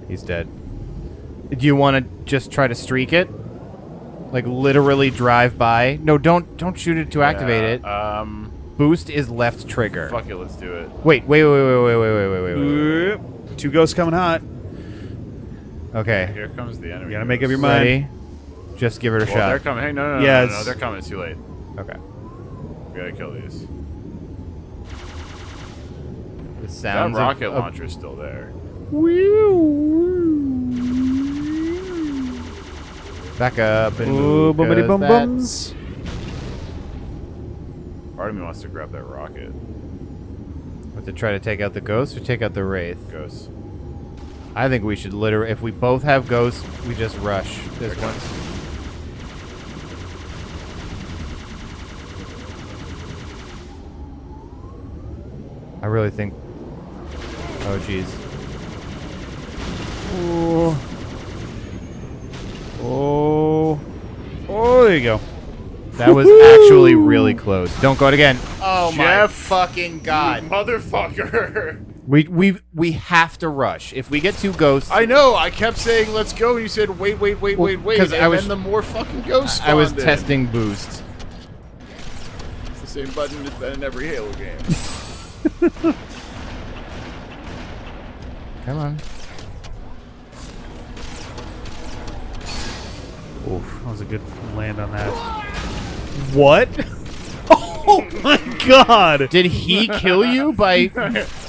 He's dead. Do you want to just try to streak it? Like literally drive by? No, don't shoot it to activate it. Boost is left trigger. Fuck it, let's do it. Wait. 2 ghosts coming hot. Okay. Here comes the enemy. You gotta make up your Ready? mind. Just give it a Well, shot. they're coming. Hey, no, they're coming. It's too late. Okay. We gotta kill these. The sounds that rocket of launcher is still there. Back up and Ooh, move, bumpity 'cause bum that's- bums. Part of me wants to grab that rocket. What, to try to take out the ghost or take out the wraith? Ghost. I think we should literally, if we both have ghosts, we just rush this one. I really think. Oh, jeez. Oh, there you go. That was actually really close. Don't go out again. Oh my Jeff, fucking god. Motherfucker. We have to rush. If we get 2 ghosts, I know. I kept saying let's go, and you said wait, Well, and 'cause I was- then the more fucking ghosts I was spawned in. testing boost. It's the same button that's been in every Halo game. Come on. Oof, that was a good land on that. What? Oh my god! Did he kill you by...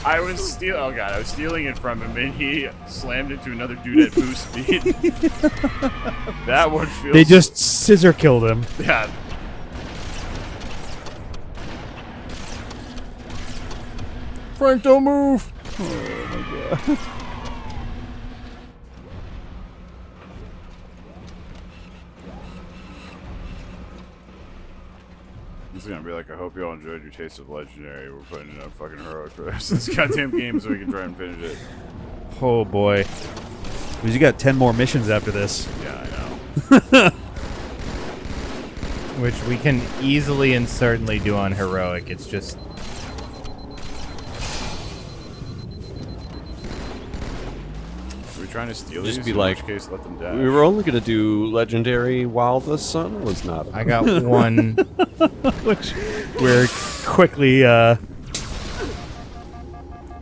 I was stealing it from him, and he slammed into another dude at boost speed. That one feels... They just scissor killed him. Yeah. Frank, don't move! Oh my god. This is gonna be like, I hope you all enjoyed your taste of Legendary. We're putting in a fucking heroic for this goddamn game so we can try and finish it. Oh boy. Because you got 10 more missions after this. Yeah, I know. Which we can easily and certainly do on heroic. It's just... Are we trying to steal Just these? be In like, which case, let them die. we were only going to do Legendary while the sun was not up. I got one. Which we're quickly,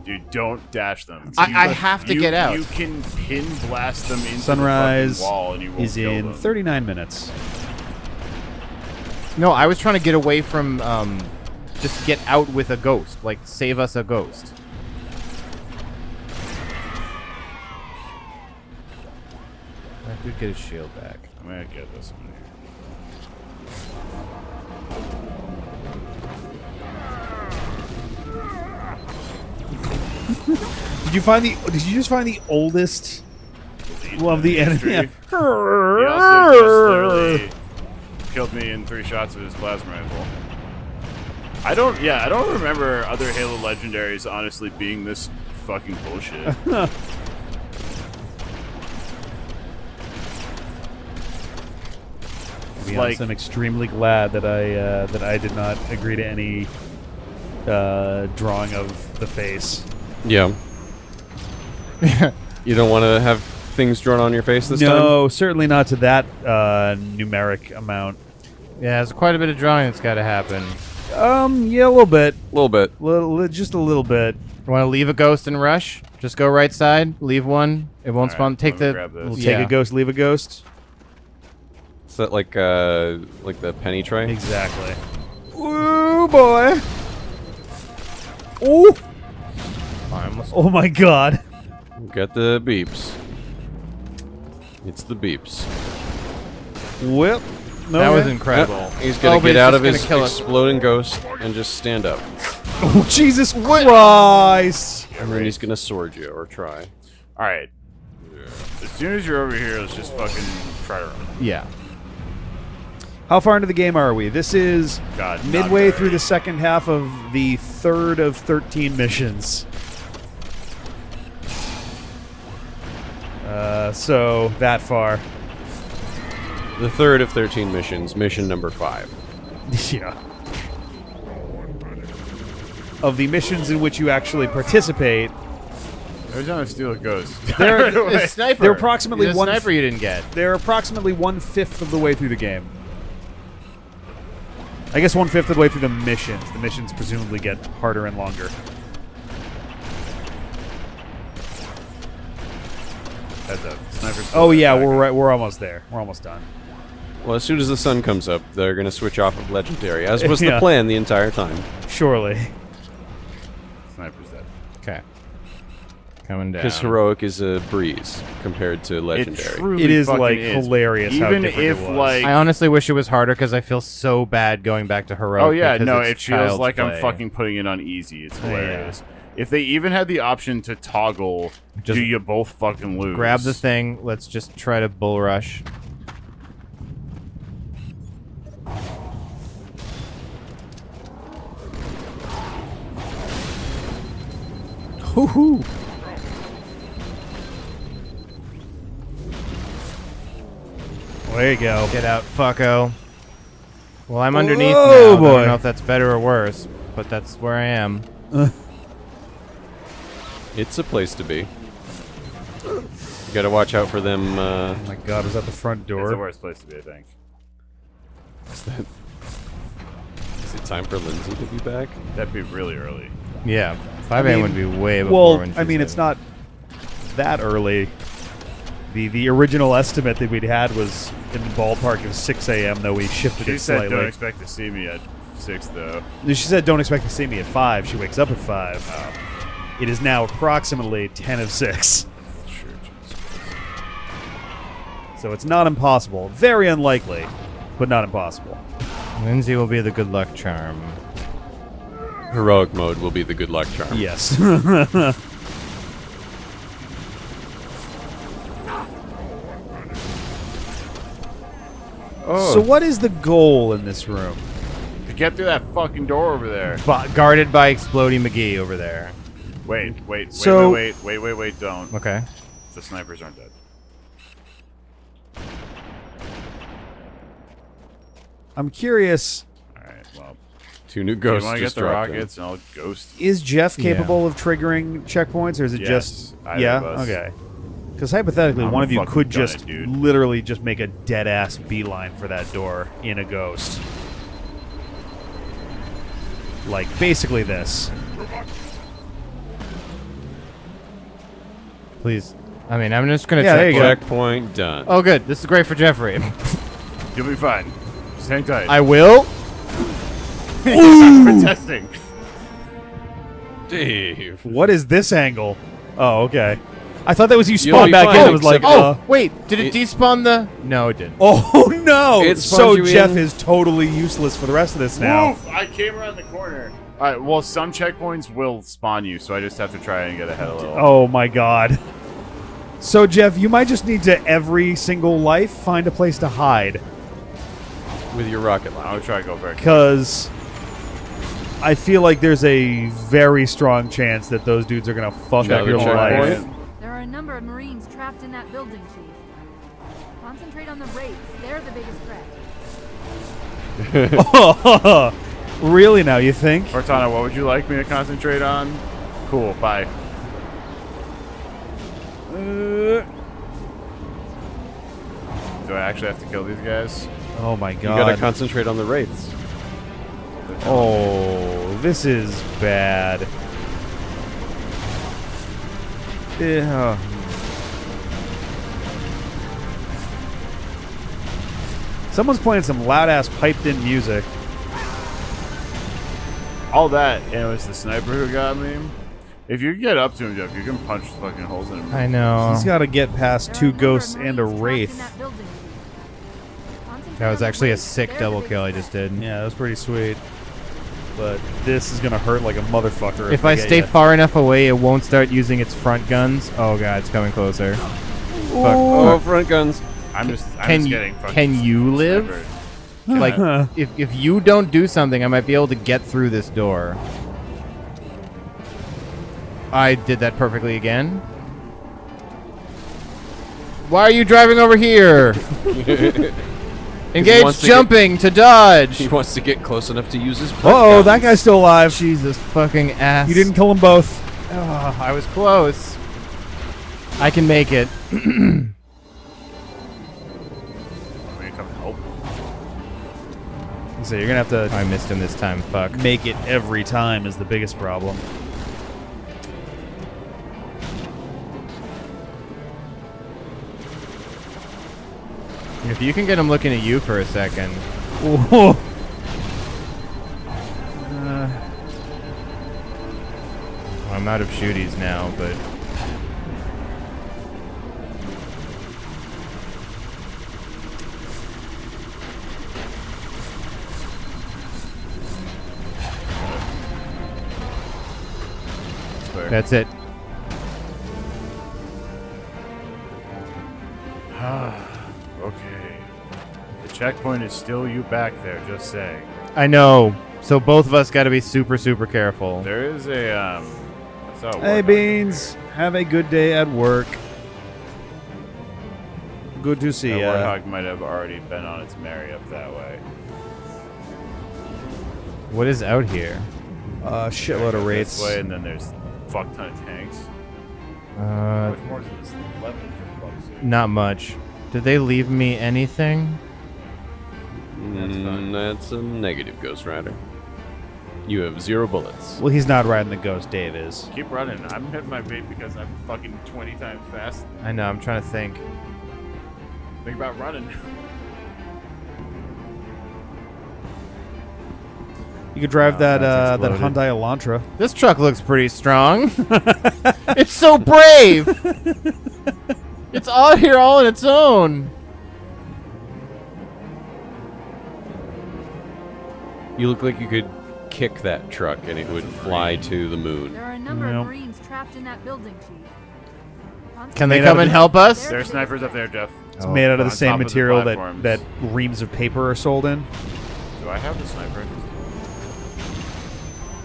Dude, don't dash them. I have to get out. You can pin blast them into Sunrise the fucking wall and you won't is kill in them. 39 minutes. No, I was trying to get away from, just get out with a ghost. Like, save us a ghost. I could get his shield back. I'm gonna get this one here. Did you just find the oldest of the enemy? He also just literally killed me in 3 shots of his plasma rifle. I don't remember other Halo legendaries honestly being this fucking bullshit. To be honest, I'm extremely glad that I did not agree to any drawing of the face. Yeah. You don't want to have things drawn on your face this time? No, certainly not to that numeric amount. Yeah, there's quite a bit of drawing that's got to happen. Yeah, a little bit. Just a little bit. You want to leave a ghost and rush? Just go right side, leave one. It won't spawn. Take the. We'll take a ghost, leave a ghost. Is that like the penny tray? Exactly. Ooh, boy. Ooh. Oh my god. Got the beeps. It's the beeps. Whip. No, that was incredible. Yep. He's gonna get out of his exploding ghost and just stand up. Oh, Jesus Christ! And then he's gonna sword you, or try. Alright. As soon as you're over here, let's just fucking try to run. Yeah. How far into the game are we? This is God, midway through the second half of the 3rd of 13 missions. So, that far. The 3rd of 13 missions, mission number 5. Yeah. Of the missions in which you actually participate. Every time I steal a ghost. The sniper. They're approximately the sniper you didn't get. They're approximately 1/5 of the way through the game. I guess 1/5 of the way through the missions. The missions presumably get harder and longer. That's a sniper. Oh yeah, we're almost there. We're almost done. Well, as soon as the sun comes up, they're going to switch off of Legendary, as was the plan the entire time. Surely. Sniper's dead. Okay. Coming down. Because Heroic is a breeze compared to Legendary. It is, like, hilarious how different it was. Like, I honestly wish it was harder because I feel so bad going back to Heroic. Oh yeah, because no, it's it feels child's like play. I'm fucking putting it on easy. It's hilarious. If they even had the option to toggle, Just do you both fucking lose? Grab the thing. Let's just try to bull rush. Hoo-hoo. There you go. Get out, fucko. Well, I'm underneath Oh, now. boy. I don't know if that's better or worse, but that's where I am. It's a place to be. You gotta watch out for them. Oh my god, is that the front door? It's the worst place to be, I think. Is it time for Lindsay to be back? That'd be really early. Yeah, 5 a.m. would be way before Well, when she's I mean, it's not that early. The original estimate that we'd had was in the ballpark of 6 a.m., though we shifted She it said slightly. don't expect to see me at 6, though. She said don't expect to see me at 5. She wakes up at 5. Oh. It is now approximately 10 of 6. So it's not impossible. Very unlikely, but not impossible. Lindsay will be the good luck charm. Heroic mode will be the good luck charm. Yes. So what is the goal in this room? To get through that fucking door over there. Guarded by Explodey McGee over there. Wait, So- wait, don't. Okay. The snipers aren't dead. I'm curious, Alright, well. 2 new Do you ghosts want to get just the dropped in. rockets and I'll ghost? is Jeff capable of triggering checkpoints, or is it Yes, just... either Yeah? of us. Okay. Because hypothetically, I'm one a of you fucking could gun just it, dude. literally just make a dead-ass beeline for that door in a ghost. Like, basically this. Please. I mean, I'm just gonna Yeah, there check. you go. Checkpoint done. Oh, good. This is great for Jeffrey. You'll be fine. Just hang tight. I will. We're testing. Dave. What is this angle? Oh, okay. I thought that was you You'll spawned be back fine, in. I was like, except Wait, did it despawn the? No, it didn't. oh no! It So spawned you Jeff in. is totally useless for the rest of this now. Woof, I came around the corner. All right. Well, some checkpoints will spawn you, so I just have to try and get ahead a little. Oh my god. So Jeff, you might just need to every single life find a place to hide, With your rocket launcher. I'll try to go very. because I feel like there's a very strong chance that those dudes are gonna fuck up Another your life. checkpoint. There are a number of Marines trapped in that building, Chief. Concentrate on the Wraiths. They're the biggest threat. Really now, you think? Cortana, what would you like me to concentrate on? Cool. Bye. Do I actually have to kill these guys? Oh my You gotta god. concentrate on the wraiths. Oh, this is bad. Yeah. Someone's playing some loud-ass piped-in music. All that, and it was the sniper who got me. If you get up to him, Jeff, you can punch fucking holes in him. I know. He's got to get past There are two a number of ghosts and a Marines trapped in wraith. that building, Chief. Concentrate That was on the actually a Wraiths. sick They're double the kill I biggest just did. Yeah, that was pretty sweet. But this is gonna hurt like a motherfucker. If I get stay ya. far enough away, it won't start using its front guns. Oh god, it's coming closer. Oh, front guns. I'm just Can you getting fucking can you live? snipered. Like if you don't do something, I might be able to get through this door. I did that perfectly again. Why are you driving over here? Engage wants to jumping to dodge. He wants to get close enough to use his front Uh-oh, guns. that guy's still alive. Jesus fucking ass. You didn't kill them both. Oh, I was close. I can make it. Want me to come help? So you're gonna have to I missed him this time. Fuck. make it every time is the biggest problem. If you can get him looking at you for a second. Ooh. I'm out of shooties now, but Swear. that's it. Okay. The checkpoint is still you back there, just saying. I know. So both of us got to be super, super careful. There is a, I saw a Hey warthog Beans, have a good day at work. Good to see That ya. warthog might have already been on its merry up that way. What is out here? Shitload of This wraiths. way, and then there's a fuck ton of tanks. Much more to this level, for fuck's sake. Not much. Did they leave me anything? That's a negative, Ghost Rider. You have 0 bullets. Well, he's not riding the ghost. Dave is. Keep running. I'm hitting my bait because I'm fucking 20 times fast. I know. I'm trying to think. Think about running. You could drive that that's that exploded. Hyundai Elantra. This truck looks pretty strong. It's so brave. It's all here all on its own. You look like you could kick that truck and it would fly to the moon. There are a number Yep. of Marines trapped in that building, Chief. Can they Made out come of and the- help us? There's snipers up there, Jeff. It's made out of the on same top of the material that platforms. reams of paper are sold in. Do I have the sniper?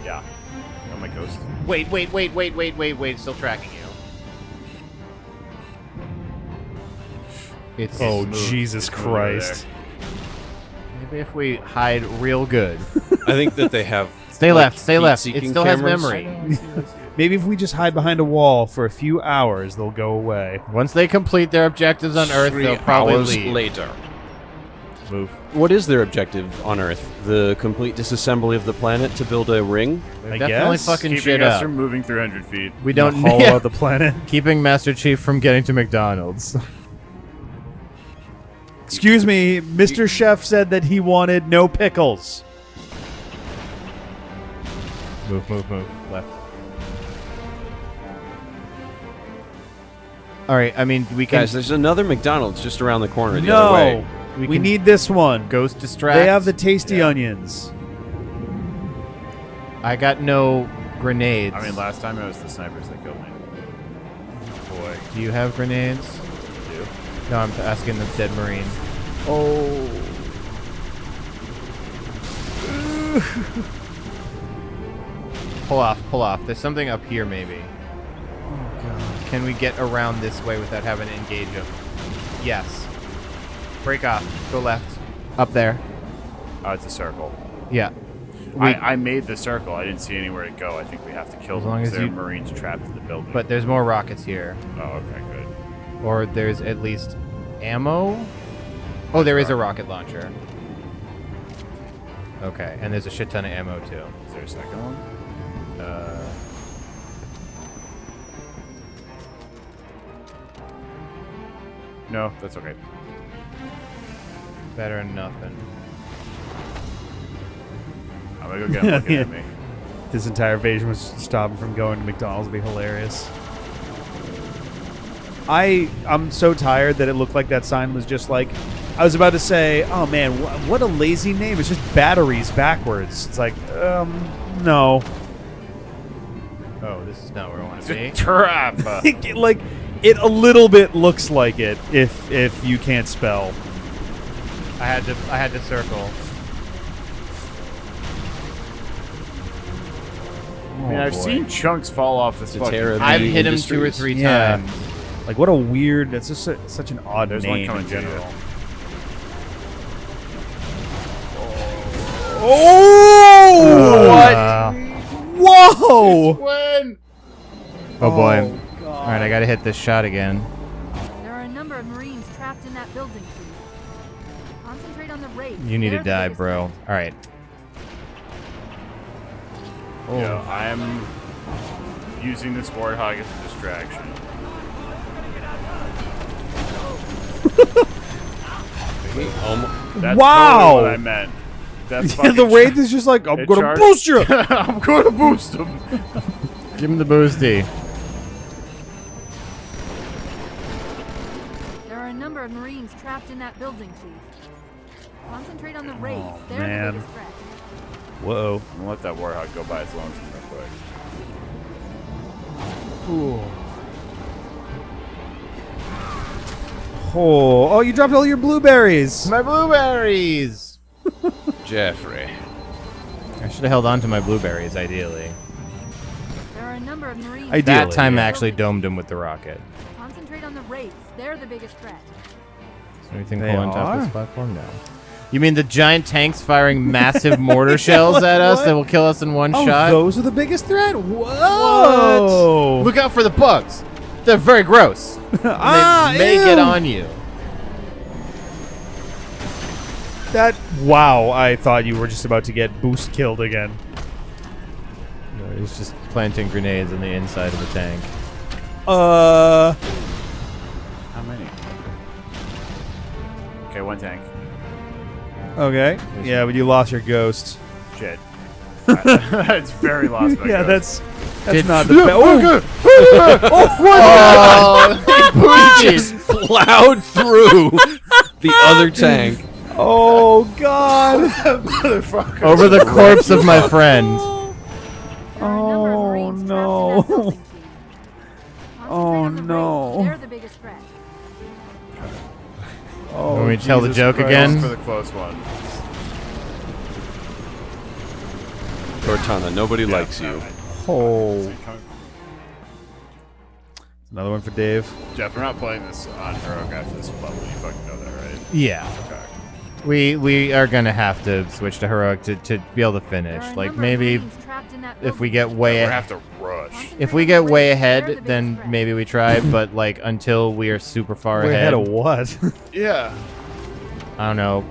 Yeah. Oh, my ghost. Wait. Still tracking you. It's Oh, Smooth. Jesus It's smooth over Christ. Maybe if we hide real good. I think that they have. Stay like, left. Stay left. It heat-seeking still cameras. has memory. Maybe if we just hide behind a wall for a few hours, they'll go away. Once they complete their objectives on Earth, 3 they'll probably hours leave. later. Move. What is their objective on Earth? The complete disassembly of the planet to build a ring? They're definitely guess. fucking Keeping shit us up. from moving 300 feet. We don't hollow yeah. out the planet. Keeping Master Chief from getting to McDonald's. Excuse me, Mr. Chef said that he wanted no pickles. Move, move, move. Left. All right, I mean, we can... Guys, there's another McDonald's just around the corner the other way. We can- need this one. Ghost distract. They have the tasty onions. I got no grenades. I mean, last time it was the snipers that killed me. Boy. Do you have grenades? Do. No, I'm asking the dead Marine. Oh. Pull off, pull off. There's something up here, maybe. Oh, God. Can we get around this way without having to engage them? Yes. Break off. Go left. Up there. Oh, it's a circle. Yeah. I made the circle. I didn't see anywhere to go. I think we have to kill As them long because as there are you- Marines trapped in the building. But there's more rockets here. Oh, okay, good. Or there's at least ammo. Oh, there is a rocket launcher. Okay, and there's a shit ton of ammo too. Is there a second one? No, that's okay. Better than nothing. I'm gonna go get him looking at me. This entire invasion was to stop him from going to McDonald's. Would be hilarious. I'm so tired that it looked like that sign was just like, I was about to say, oh man, what a lazy name. It's just batteries backwards. It's like, no. Oh, this is not where I want to be. It's a trap. Like, it a little bit looks like it if you can't spell. I had to circle. I mean, I've seen chunks fall off this fucking Terra thing. I've hit him 2 or 3 times. Like, what a weird, that's just such an odd There's name one coming in to you. general. Oh! What? Whoa! When? Oh boy. Alright, I gotta hit this shot again. There are a number of Marines trapped in that building, Chief. Concentrate on the raid. You need to They're the die, biggest bro. Alright. Oh. Yeah, I'm using this warthog as a distraction. That's Wow! totally what I meant. That's Yeah, the Wraith is just like, I'm going to boost you! I'm going to boost him! Give him the boosty. There are a number of Marines trapped in that building, Chief. Concentrate on the raids. Oh, They're man. the biggest threat. Whoa. I'm gonna let that warthog go by its lonesome real quick. Ooh. Oh, you dropped all your blueberries. My blueberries! Jeffrey. I should have held on to my blueberries, ideally. There are a number of Marines. Ideally, That time yeah. I actually domed him with the rocket. Concentrate on the raids. They're the biggest threat. Is there anything They cool on top of are? this platform? No. You mean the giant tanks firing massive mortar shells at us that will kill us in one Oh, shot? those are the biggest threat? Whoa! What? Look out for the bugs. They're very gross. And they may get on you. Wow, I thought you were just about to get boost killed again. No, he's just planting grenades on the inside of the tank. How many? Okay, one tank. Okay. Yeah, but you lost your ghost. Shit. It's very lost my Yeah, ghost. that's not the best. Oh, he just plowed through the other tank. Oh, God. Motherfucker. Over the corpse of my friend. There are a number of Oh, Marines trapped in no. that building, Chief. Concentrate Oh, on the no. raids. They're the biggest threat. Oh, Want me to tell the Jesus joke Christ. again? For the close one. Cortana, nobody likes you. Oh. Another one for Dave. Jeff, we're not playing this on Heroic after this level. You fucking know that, right? Yeah. Okay. We are gonna have to switch to heroic to be able to There finish. are a Like number of maybe Marines trapped in that if we building. get way We're gonna ahead. have to rush. If we get way ahead, then maybe we try. But like until we are super far Way ahead, ahead of what? Yeah. I don't know.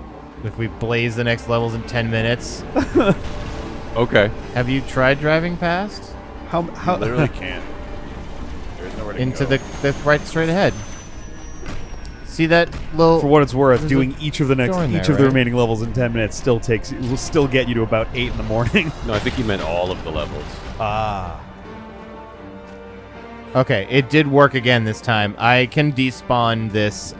If we blaze the next levels in 10 minutes. Okay. Have you tried driving past? How You literally can't. There's nowhere to Into go. the right straight ahead. See that little... For what it's worth, There's doing a each of the door in there, the right? remaining levels in 10 minutes will still get you to about 8 in the morning. No, I think he meant all of the levels. Ah. Okay, it did work again this time. I can despawn this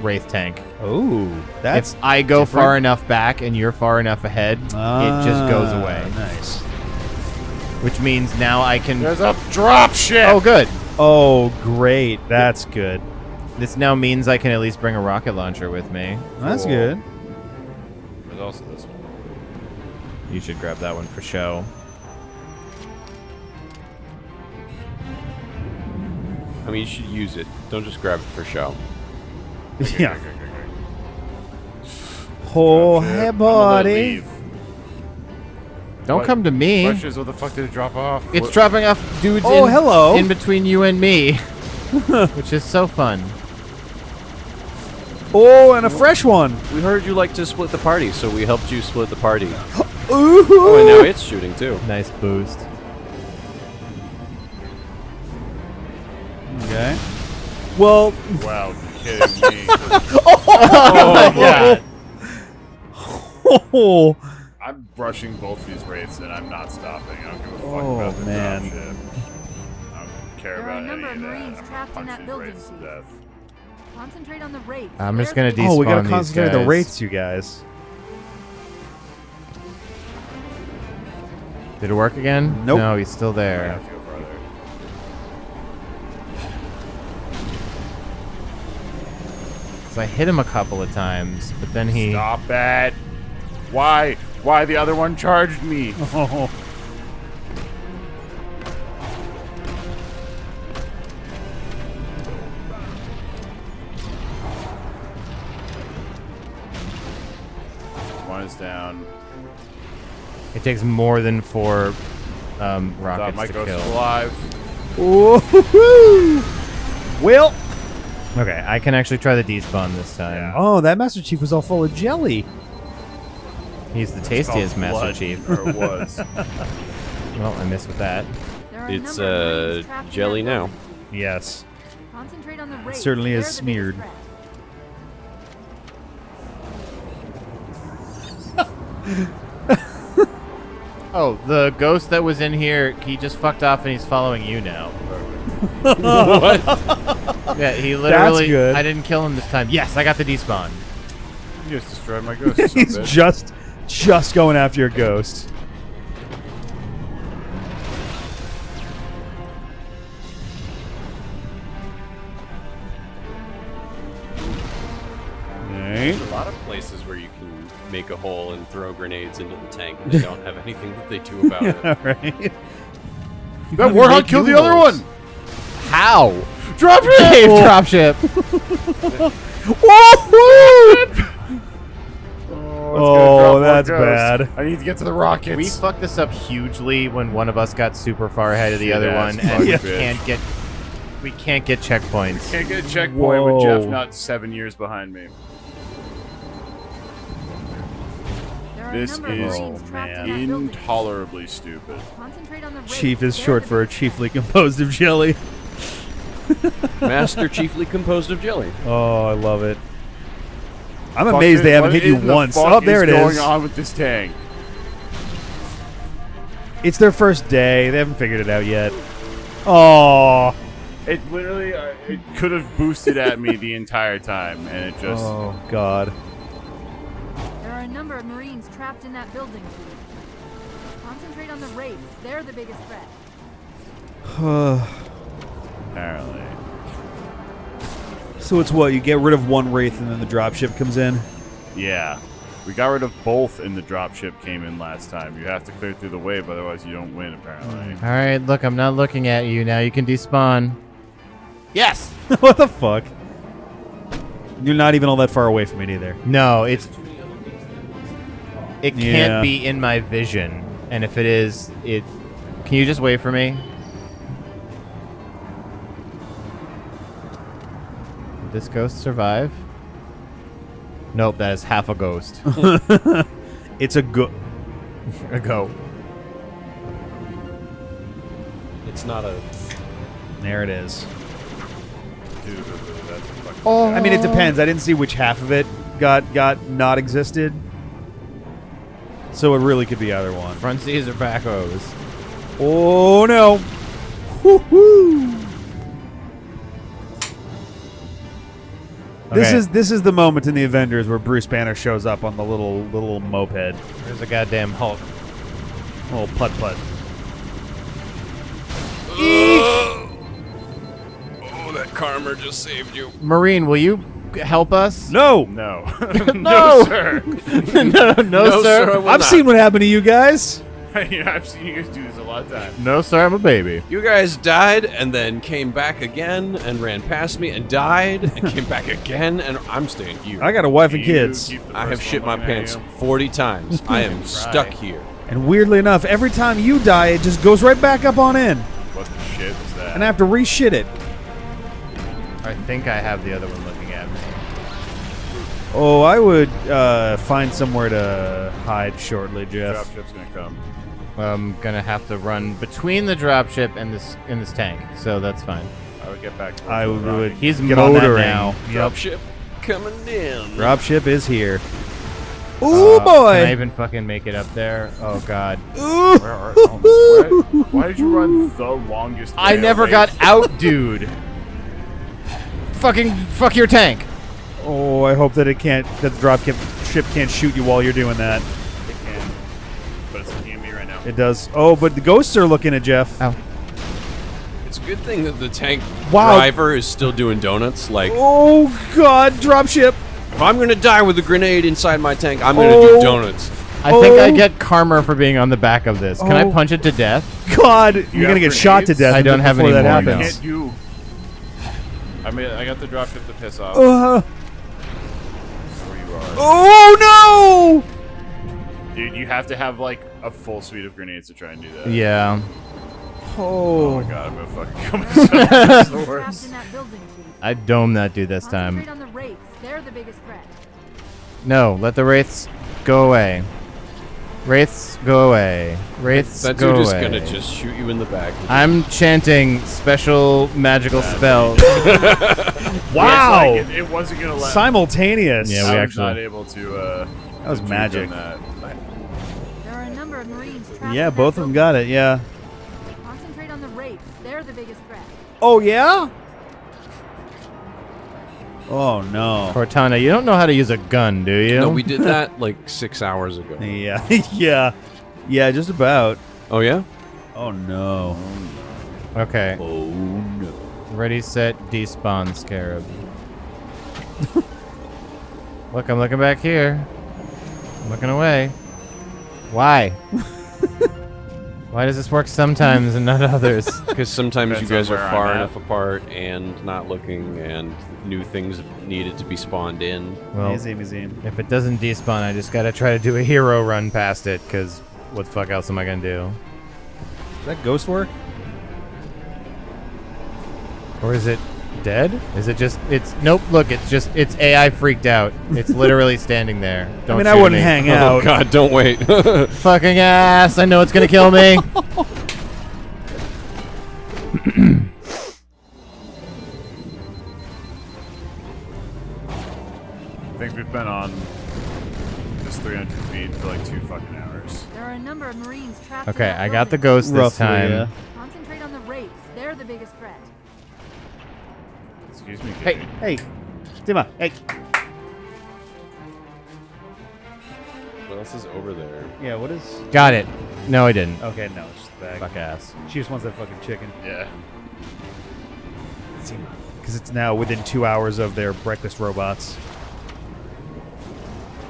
Wraith tank. Oh, that's if I go different. far enough back and you're far enough ahead, it just goes away. Nice. Which means now I can... There's a drop ship! Oh, good. Oh, great. That's good. This now means I can at least bring a rocket launcher with me. That's good. There's also this one. You should grab that one for show. I mean, you should use it. Don't just grab it for show. Yeah. Oh, Drop ship. hey, I'm gonna let buddy. leave. Don't What? come to me. Question is, what the fuck did it drop off? It's What- dropping off dudes Oh, hello. in between you and me. Which is so fun. Oh, and a fresh one. We heard you like to split the party, so we helped you split the party. Ooh. Oh, and now it's shooting too. Nice boost. Okay. Well. Wow, you're kidding me. Oh my god. Oh. I'm rushing both these wraiths and I'm not stopping. I don't give a fuck Oh, about the man. drop ship. I don't care There are a about number any of of that. Marines I'm trapped in punch that these building, wraiths to Chief. death. Concentrate on the wraiths. I'm just They're gonna the Oh, we gotta despawn these concentrate on the guys. wraiths, you guys. Did it work again? Nope. No, he's still I there. have to go farther. So I hit him a couple of times, but then he... Stop it! Why? Why the other one charged me? Oh. One is down. It takes more than 4 Thought rockets my to ghost kill. was alive. Woo-hoo-hoo. Well. Okay, I can actually try the despawn this time. Oh, that Master Chief was all full of jelly. He's the It's tastiest called Master blood, Chief. or it was. Well, I missed with that. There are a It's number of Marines trapped in jelly that now. building. Yes. Concentrate on the wraiths. certainly They're is the smeared. biggest threat. Oh, the ghost that was in here, he just fucked off and he's following you now. What? Yeah, he literally... good. I didn't kill him this time. Yes, I got the despawn. You just destroyed my ghost. you son He's of a bitch. just going after your ghost. Okay. There's a lot of places where you can make a hole and throw grenades into the tank and they don't have anything that they do about it. All right. That Warhawk killed the other one! How? Dropship! Cave dropship. Oh, that's bad. I need to get to the rockets. We fucked this up hugely when one of us got super far ahead of the other Shit-ass one, and fucking we bitch. can't get checkpoints. Can't get a checkpoint with Jeff Whoa. not 7 years behind me. There are This a number of is Marines trapped in that building. intolerably stupid. Concentrate on the wraiths. Chief is They're short the for biggest chiefly composed of jelly. Master chiefly composed of jelly. Oh, I love it. I'm Fuck amazed it, they haven't what hit you in the once. fuck Oh, there it going is. on with this tank? It's their first day. They haven't figured it out yet. Oh. It literally, it could have boosted at me the entire time, and it just. Oh, God. There are a number of Marines trapped in that building, Chief. Concentrate on the wraiths. They're the biggest threat. Apparently. So it's what? You get rid of one Wraith and then the dropship comes in? Yeah. We got rid of both and the dropship came in last time. You have to clear through the wave, otherwise you don't win, apparently. All right, look, I'm not looking at you now. You can despawn. Yes. What the fuck? You're not even all that far away from it either. No, it Yeah. can't be in my vision, and if it is, it. Can you just wait for me? Did this ghost survive? Nope, that is half a ghost. It's a go. A go. It's not a. There it is. Dude, that's a fucking I mean, it depends. I didn't see which half of it got not existed. So it really could be either one. Front C's or back O's? Oh no! Woo-hoo. Okay. This is the moment in the Avengers where Bruce Banner shows up on the little moped. There's a goddamn Hulk. Little putt. Oh, that karma just saved you. Marine, will you help us? No! No. No, sir. no, sir. I will I've not. seen what happened to you guys. I've seen you guys do this a lot of times. No, sir, I'm a baby. You guys died and then came back again and ran past me and died and came back again, and I'm staying here. I got a wife and kids. I have shit my pants 40 times. I am stuck here. And weirdly enough, every time you die, it just goes right back up on in. What the shit was that? And I have to re-shit it. I think I have the other one looking at me. Oh, I would find somewhere to hide shortly, Jeff. Dropship's gonna come. I'm gonna have to run between the dropship and this tank, so that's fine. I would get back. I would He's get on that motoring. now. Yep. Dropship coming down. Dropship is here. Ooh, boy! Can I even fucking make it up there? Oh, God. Ooh. Why did you run the longest? I way never away got from- out, dude. Fuck your tank. Oh, I hope that the dropship can't shoot you while you're doing that. It can, but it's looking at me right now. It does. Oh, but the ghosts are looking at Jeff. Ow. It's a good thing that the tank Wow. driver is still doing donuts. Like, Oh, God, dropship. if I'm gonna die with a grenade inside my tank, I'm gonna Oh. do donuts. I think I get karma for being on the back of this. Can I Oh. punch it to death? God, you're have going to get shot to grenades? death I don't have before any that more, happens. Can't you? I mean, I got the dropship to piss off. Where you are. Oh, no! Dude, you have to have like a full suite of grenades to try and do that. Yeah. Oh Oh. my god, I'm gonna fucking kill myself. That's the Trapped worst. in that building, Chief. I dome that dude this Concentrate time. on the wraiths. They're the biggest threat. No, let the wraiths go away. Wraiths go away. Wraiths That go dude is away. gonna just shoot you in the back. I'm chanting special magical spells. Wow. It's like, it wasn't gonna let. Simultaneous. Yeah, I we was actually- not able to. That was to magic. do that. There are a number of Marines trapped Yeah, in both that of them got it, yeah. building. Concentrate on the wraiths. They're the biggest threat. Oh, yeah? Oh, no. Cortana, you don't know how to use a gun, do you? No, we did that like 6 hours ago. Yeah, yeah. Yeah, just about. Oh yeah? Oh, no. Okay. Oh no. Ready, set, despawn, Scarab. Look, I'm looking back here. I'm looking away. Why? Why does this work sometimes and not others? Because sometimes you Depends guys on are where far I'm at. enough apart and not looking, and new things needed to be spawned in. Well, Easy. if it doesn't despawn, I just gotta try to do a hero run past it, because what the fuck else am I gonna do? Does that ghost work? Or is it dead? Is it just, nope, look, it's AI freaked out. It's literally standing there. Don't I mean, I shoot wouldn't me. hang Oh out. god, don't wait. Fucking ass, I know it's gonna kill me. I think we've been on this 300 feet for like 2 fucking hours. There are a number of Marines trapped Okay, in that I got the building. ghost this Roughly, time. yeah. Concentrate on the wraiths. They're the biggest threat. Excuse me. Hey, Katie. Hey, Dima, hey. What else is over there? Yeah, what is... got it. No, I didn't. Okay, no, it's just the bag. Fuck ass. She just wants that fucking chicken. Yeah. Because it's now within 2 hours of their breakfast robots.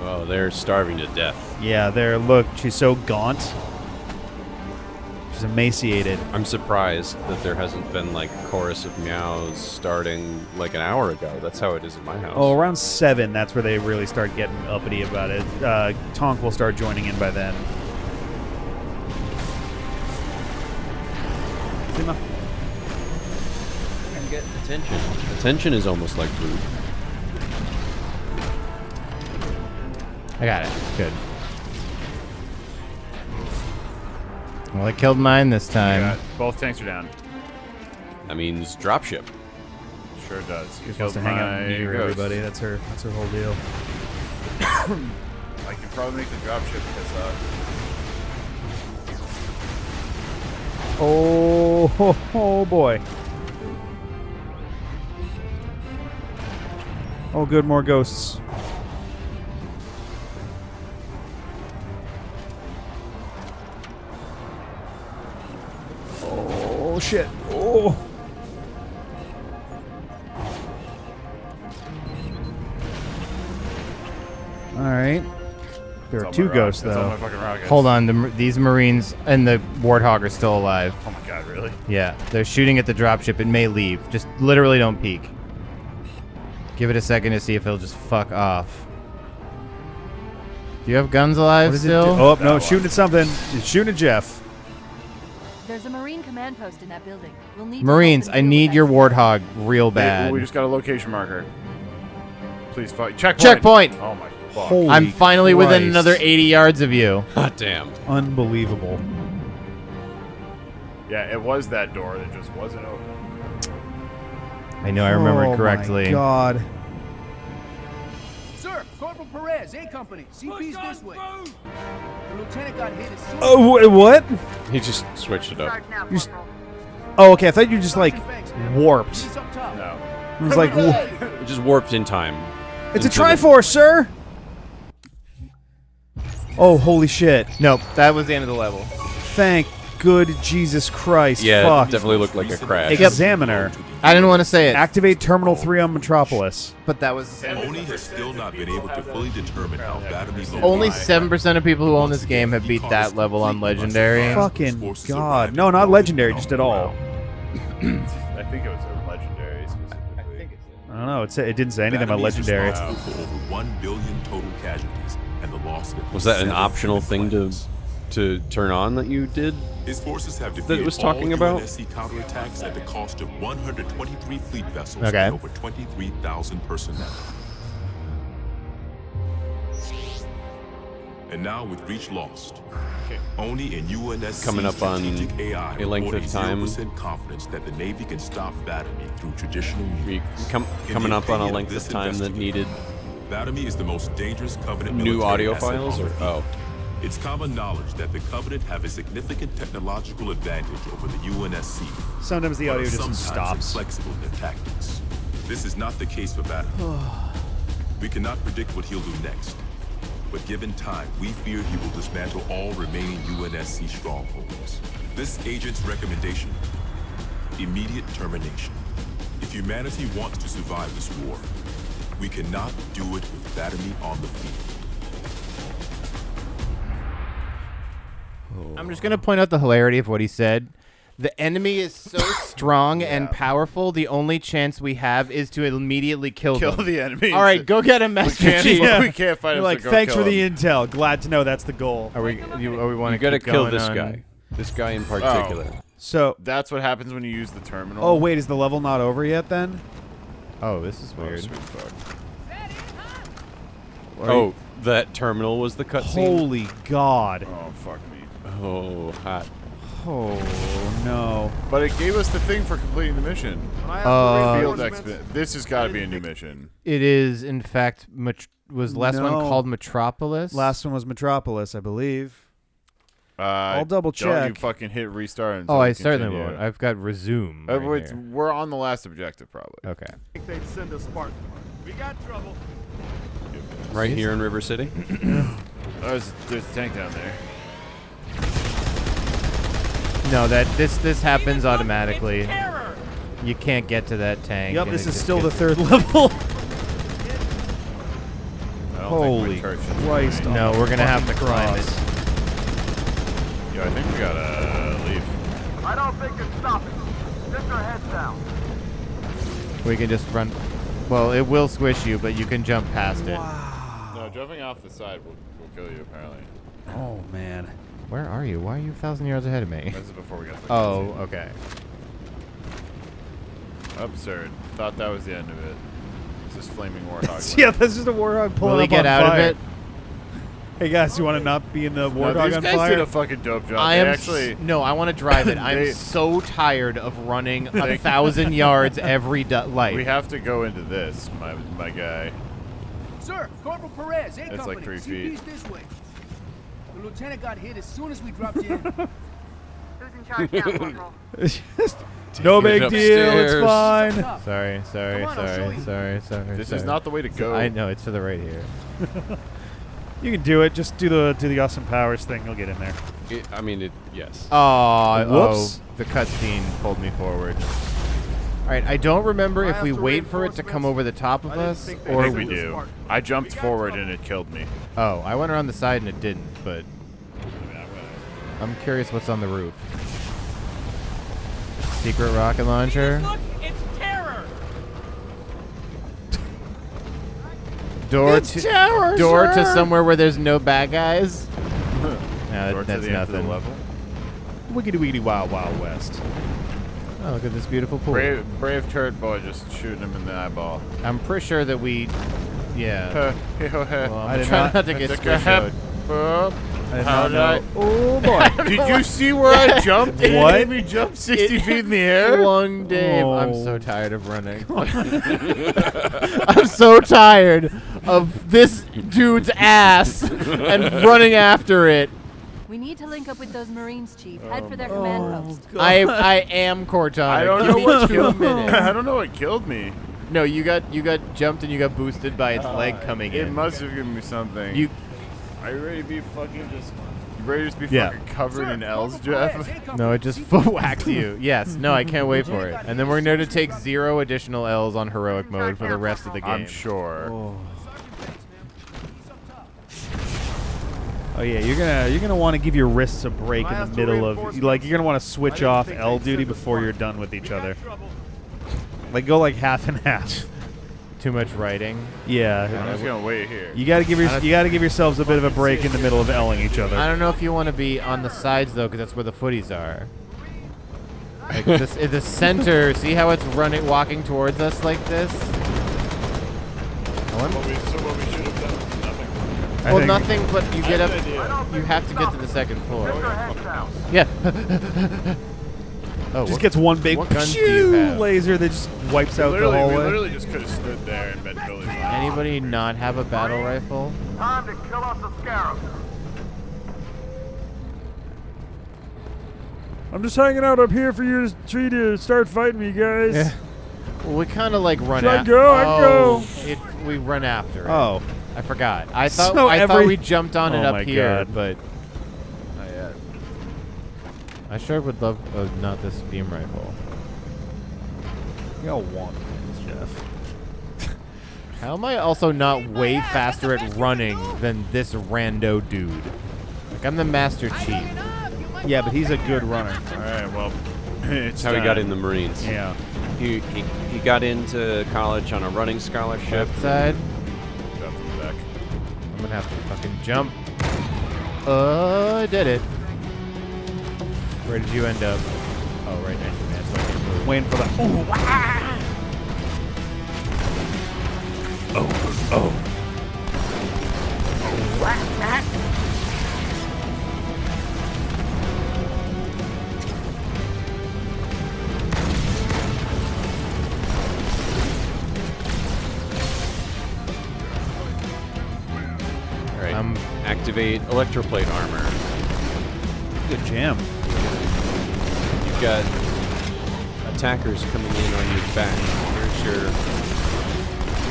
Oh, they're starving to death. Yeah, there. Look, she's so gaunt. She's emaciated. I'm surprised that there hasn't been like a chorus of meows starting like an hour ago. That's how it is in my house. Oh, around 7, that's where they really start getting uppity about it. Tonk will start joining in by then. Dima. I'm getting attention. Attention is almost like food. I got it. Good. Well, I killed mine this time. Both tanks are down. That means dropship. Sure does. You're supposed to hang out near everybody. That's her whole deal. I can probably make the dropship because Oh boy. Oh, good, more ghosts. Oh shit. Oh. All right. There are two ghosts, though. Hold on, these Marines and the Warthog are still alive. Oh my god, really? Yeah, they're shooting at the dropship. It may leave. Just literally don't peek. Give it a second to see if it'll just fuck off. Do you have guns alive still? Oh, no, shooting at something. It's shooting at Jeff. There's a Marine command post in that building. We'll need Marines, I need your Warthog real bad. We just got a location marker. Please fight. Checkpoint! Checkpoint! Oh my fuck. Holy I'm finally Christ. within another 80 yards of you. Hot damn. Unbelievable. Yeah, it was that door that just wasn't open. I know I remember correctly. Oh my God. Sir, Corporal Perez, A Company. CP's this way. The lieutenant got hit as soon as... Oh, what? He just switched it up. Oh, okay. I thought you just like warped. No. It was like, It just warped in time. it's a Triforce, sir. Oh, holy shit! Nope, that was the end of the level. Thank good Jesus Christ! Yeah, Fuck. it definitely looked like a crash. Examiner. I didn't want to say it. Activate Terminal 3 on Metropolis. But that was Oni has still not been able to fully determine how Batter's only 7% of people who own this game have beat that level on Legendary. Fucking God. No, not Legendary, just at all. I think it was a legendary specifically. I don't know. It didn't say anything about Legendary. responsible for over 1 billion total casualties and the loss of Was that an 7 optional thing pilots. to turn on that you did? His forces have That it defeated was talking all about? UNSC counterattacks at the cost of 123 fleet vessels Okay. and over 23,000 personnel. And now with Reach lost, Oni and UNSC Coming up on strategic AI a length of time. 0% confidence that the Navy can stop Battery through traditional means. Coming up on a length of time that needed Battery is the most dangerous Covenant new military audio asset files, on or the oh. field. It's common knowledge that the Covenant have a significant technological advantage over the UNSC. Sometimes the but audio are just sometimes stops. inflexible in their tactics. This is not the case for Battery. We cannot predict what he'll do next. But given time, we fear he will dismantle all remaining UNSC strongholds. This agent's recommendation: immediate termination. If humanity wants to survive this war, we cannot do it with Battery on the field. I'm just going to point out the hilarity of what he said. The enemy is so strong and powerful, the only chance we have is to immediately kill them. the enemy. All right, go get him, Master Chief. We can't fight You're him. like, so go thanks kill for the him. intel. Glad to know that's the goal. Are we want You to gotta keep kill going this on? guy. This guy in particular. So, That's what happens when you use the terminal. oh wait, is the level not over yet then? Oh, this is Oh, weird. sweet fuck. Oh, that terminal was the cutscene? Holy God. Oh, fuck me. Oh, hot. Oh no. But it gave us the thing for completing the mission. Field This has got to be a new mission. It is, in fact, was last one No. called Metropolis? Last one was Metropolis, I believe. I'll double Don't you check. fucking hit restart. Oh, until I we certainly continue. won't. I've got resume. Right here. We're on the last objective, probably. Okay. I think they'd send a Spartan. We got trouble. Right here in River City? There's a tank down there. No, this happens automatically. You can't get to that tank. Yep, and this it is just still the gets- third level. I don't Holy think my turret should- Christ. No, on we're gonna have to fucking climb cross. it. Yo, I think we gotta leave. I don't think it's stopping. Just our heads down. We can just run. Well, it will squish you, but you can jump past it. No, jumping off the side will kill you, apparently. Oh man. Where are you? Why are you 1,000 yards ahead of me? This is before we got to the Oh, okay. Absurd. Thought that was the end of it. It's this flaming warthog. Yeah, that's just a warthog pulling Will he up get on out fire. of it? Hey guys, you want to not be in the war No, dog these on guys fire? did a fucking dope job. I They am actually. no. I want to drive it. I'm They- so tired of running 1,000 yards every life. We have to go into this, my guy. Sir, Corporal Perez, A It's Company. like 3 CP's feet. this way. The lieutenant got hit as soon as we dropped in. Who's in charge now, Corporal? No Take big it deal. It's upstairs. fine. Sorry. Come on, I'll show you. Sorry. This is not the way to go. I know it's to the right here. You can do it. Just do the Austin Powers thing. You'll get in there. Yes. Whoops. The cutscene pulled me forward. All right, I don't remember if we wait for it to come over the top of us I or think we do. I jumped forward and it killed me. Oh, I went around the side and it didn't, but I'm curious what's on the roof. Secret rocket launcher. Look, it's terror. Door It's to terror, door to sir. somewhere where there's no bad guys. No, Door to that's the end of the nothing. level. Wiggity wiggity wild wild west. Oh, look at this beautiful pool. Brave turd boy just shooting him in the eyeball. I'm pretty sure that we, yeah. Well, I I'm did trying not- not to get It's like a screwed. I did How not did I? know. Oh boy. Did you see where I jumped? It What? made me jump 60 feet in the air. Flung Dave. I'm Oh. so tired of running. I'm so tired of this dude's ass and running after it. We need to link up with those Marines, Chief. Head for their command post. I am Cortana. I don't Give know me what 2 killed minutes. I don't know what killed me. No, you got jumped and you got boosted by its leg coming It in. must have given me something. You Are you ready to be fucking just? You ready to just be Yeah. fucking covered Sir, in L's, Corporal Perez, Jeff? A Company. No, it just foot whacked you. Yes. No, I can't wait for it. And then we're going to take 0 additional L's on heroic mode for the rest of the game. I'm sure. Oh yeah, you're gonna want to give your wrists a break in the middle of like you're gonna want to switch off L duty before you're done with each other. Like go like half and half. Too much writing. I'm Yeah. just gonna wait here. You gotta give yourselves a bit of a break in the middle of L'ing each other. I don't know if you want to be on the sides though, because that's where the footies are. Like this, in the center. See how it's walking towards us like this? What we should have done was nothing. I Well, think- nothing. But you get I up. have an idea. You have to get to the second floor. Yeah. Oh, Just what- gets one big what guns do you have? laser that just wipes out the We hallway. literally just could have stood there and been totally fine. Anybody not have a battle rifle? Time to kill off the scarab. I'm just hanging out up here for you to start fighting me, guys. Yeah. Well, we kind of like run Should I after. go? I go. We run after. It. Oh. I forgot. I thought So I thought every- we jumped on it Oh up my here, God. but Not yet. I sure would love not this beam rifle. Y'all want things, Jeff. How am I also not way faster at running than this rando dude? Like I'm the Master Chief. Yeah, but he's a good runner. All right. Well, it's That's how he got time. in the Marines. Yeah. He got into college on a running scholarship. Left side. Jump from the back. I'm gonna have to fucking jump. I did it. Where did you end up? Oh, right next to me. That's why I can't move. Waiting for the. Ooh, All right. Activate electroplate armor. good jam. You've got attackers coming in on your back.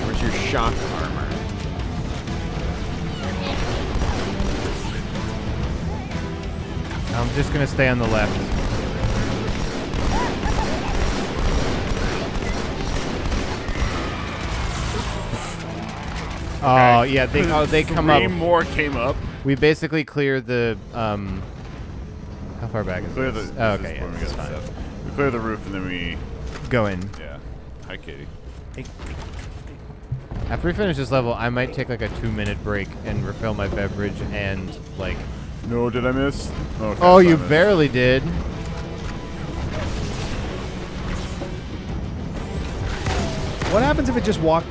Where's your shock armor? I'm just gonna stay on the left. Oh yeah, they come up. Three more came up. We basically clear the How far back is Clear this? the. Oh, this okay, is yeah, where we that's got fine. stuff. We clear the roof and then we. Go in. Yeah. Hi, Katie. After we finish this level, I might take like a 2-minute break and refill my beverage and like. No, did I miss? Okay, Oh, I you missed. barely did. What happens if it just walk?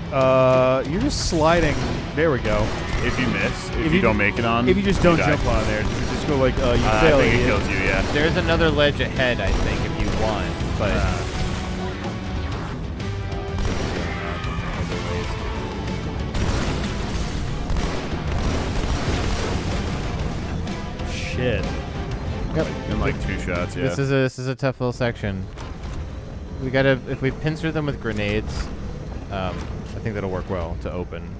You're just sliding There we go. If you miss, if you don't make it on, if you just don't die. jump on there, just go like, you I fail. think it kills you. Yeah. There's another ledge ahead, I think, if you want, but. Shit. Yep. In like 2 shots. Yeah. This is a tough little section. We gotta, if we pincer them with grenades, I think that'll work well to open.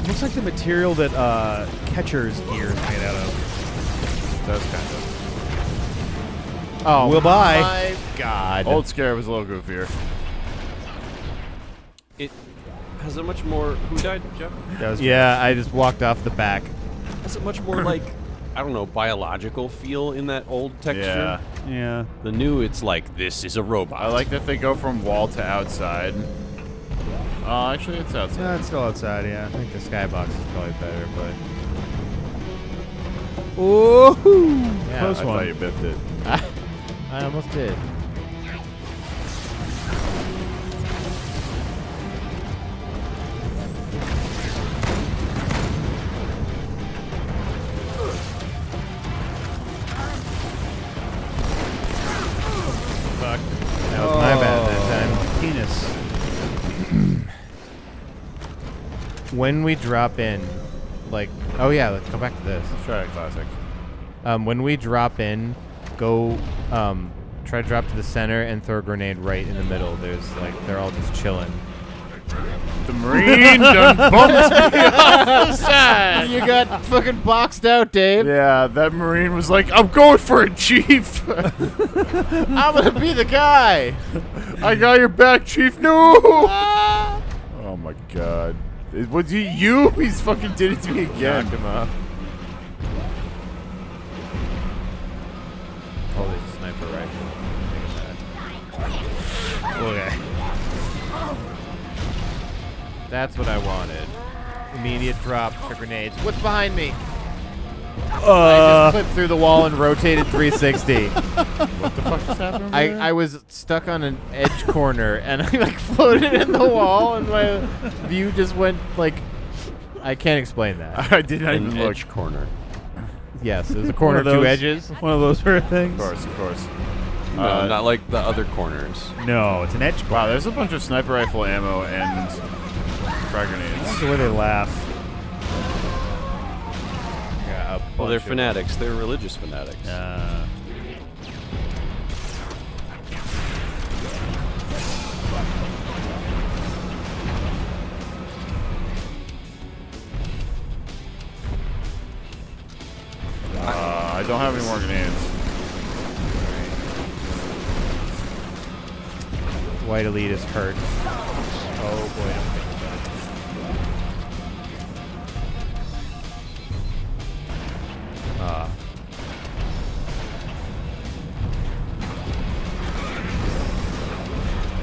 Looks like the material that Catcher's gear is made out of. Does kind of. Oh, Will buy. My God. Old Scare was a little goofier. It has a much more. Who died, Jeff? Yeah, I just walked off the back. Has a much more like, I don't know, biological feel in that old texture. Yeah. Yeah. The new, it's like, this is a robot. I like that they go from wall to outside. Actually, it's outside. No, it's still outside, yeah. I think the skybox is probably better, but. Ooh! Yeah, Close I one. thought you biffed it. I almost did. Fuck. That was my bad that time. Penis. When we drop in, like, oh yeah, let's go back to this. Let's try a classic. When we drop in, go try to drop to the center and throw a grenade right in the middle. There's like, they're all just chilling. The Marine done bumped me off the side. You got fucking boxed out, Dave. Yeah, that Marine was like, I'm going for it, Chief. I'm gonna be the guy. I got your back, Chief. No. Oh my God. Was he you? He's fucking did it to me again. Knocked him off. Oh, there's a sniper rifle. Okay. That's what I wanted. Immediate drop to grenades. What's behind me? I just clipped through the wall and rotated 360. What the fuck just happened? I was stuck on an edge corner and I like floated in the wall and my view just went like, I can't explain that. I did not even An look. edge corner. Yes, there's a corner of One of 2 those- edges. One of those sort of things. Of course. No, not like the other corners. No, it's an edge corner. Wow, there's a bunch of sniper rifle ammo and frag grenades. That's the way they laugh. Yeah, Well, they're fanatics. They're religious fanatics. I don't have any more grenades. White Elite is hurt. Oh boy.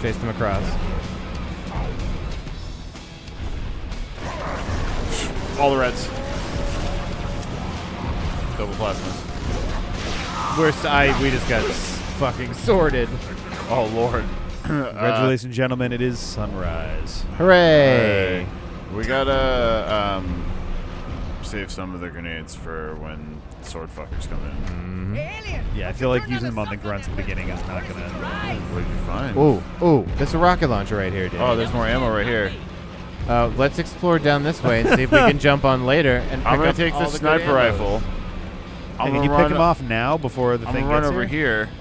Chase them across. All the reds. Double plasmas. We just got fucking sorted. Oh lord. Congratulations, gentlemen. It is sunrise. Hooray! We gotta save some of the grenades for when sword fuckers come in. Yeah, I feel like using them on the grunts at the beginning is not gonna. What did you find? Ooh, there's a rocket launcher right here, dude. Oh, there's more ammo right here. Let's explore down this way and see if we can jump on later. And I'm pick gonna up take all the the good sniper ammos. rifle. Can you pick them off now before the I'm thing gonna run gets over here? here,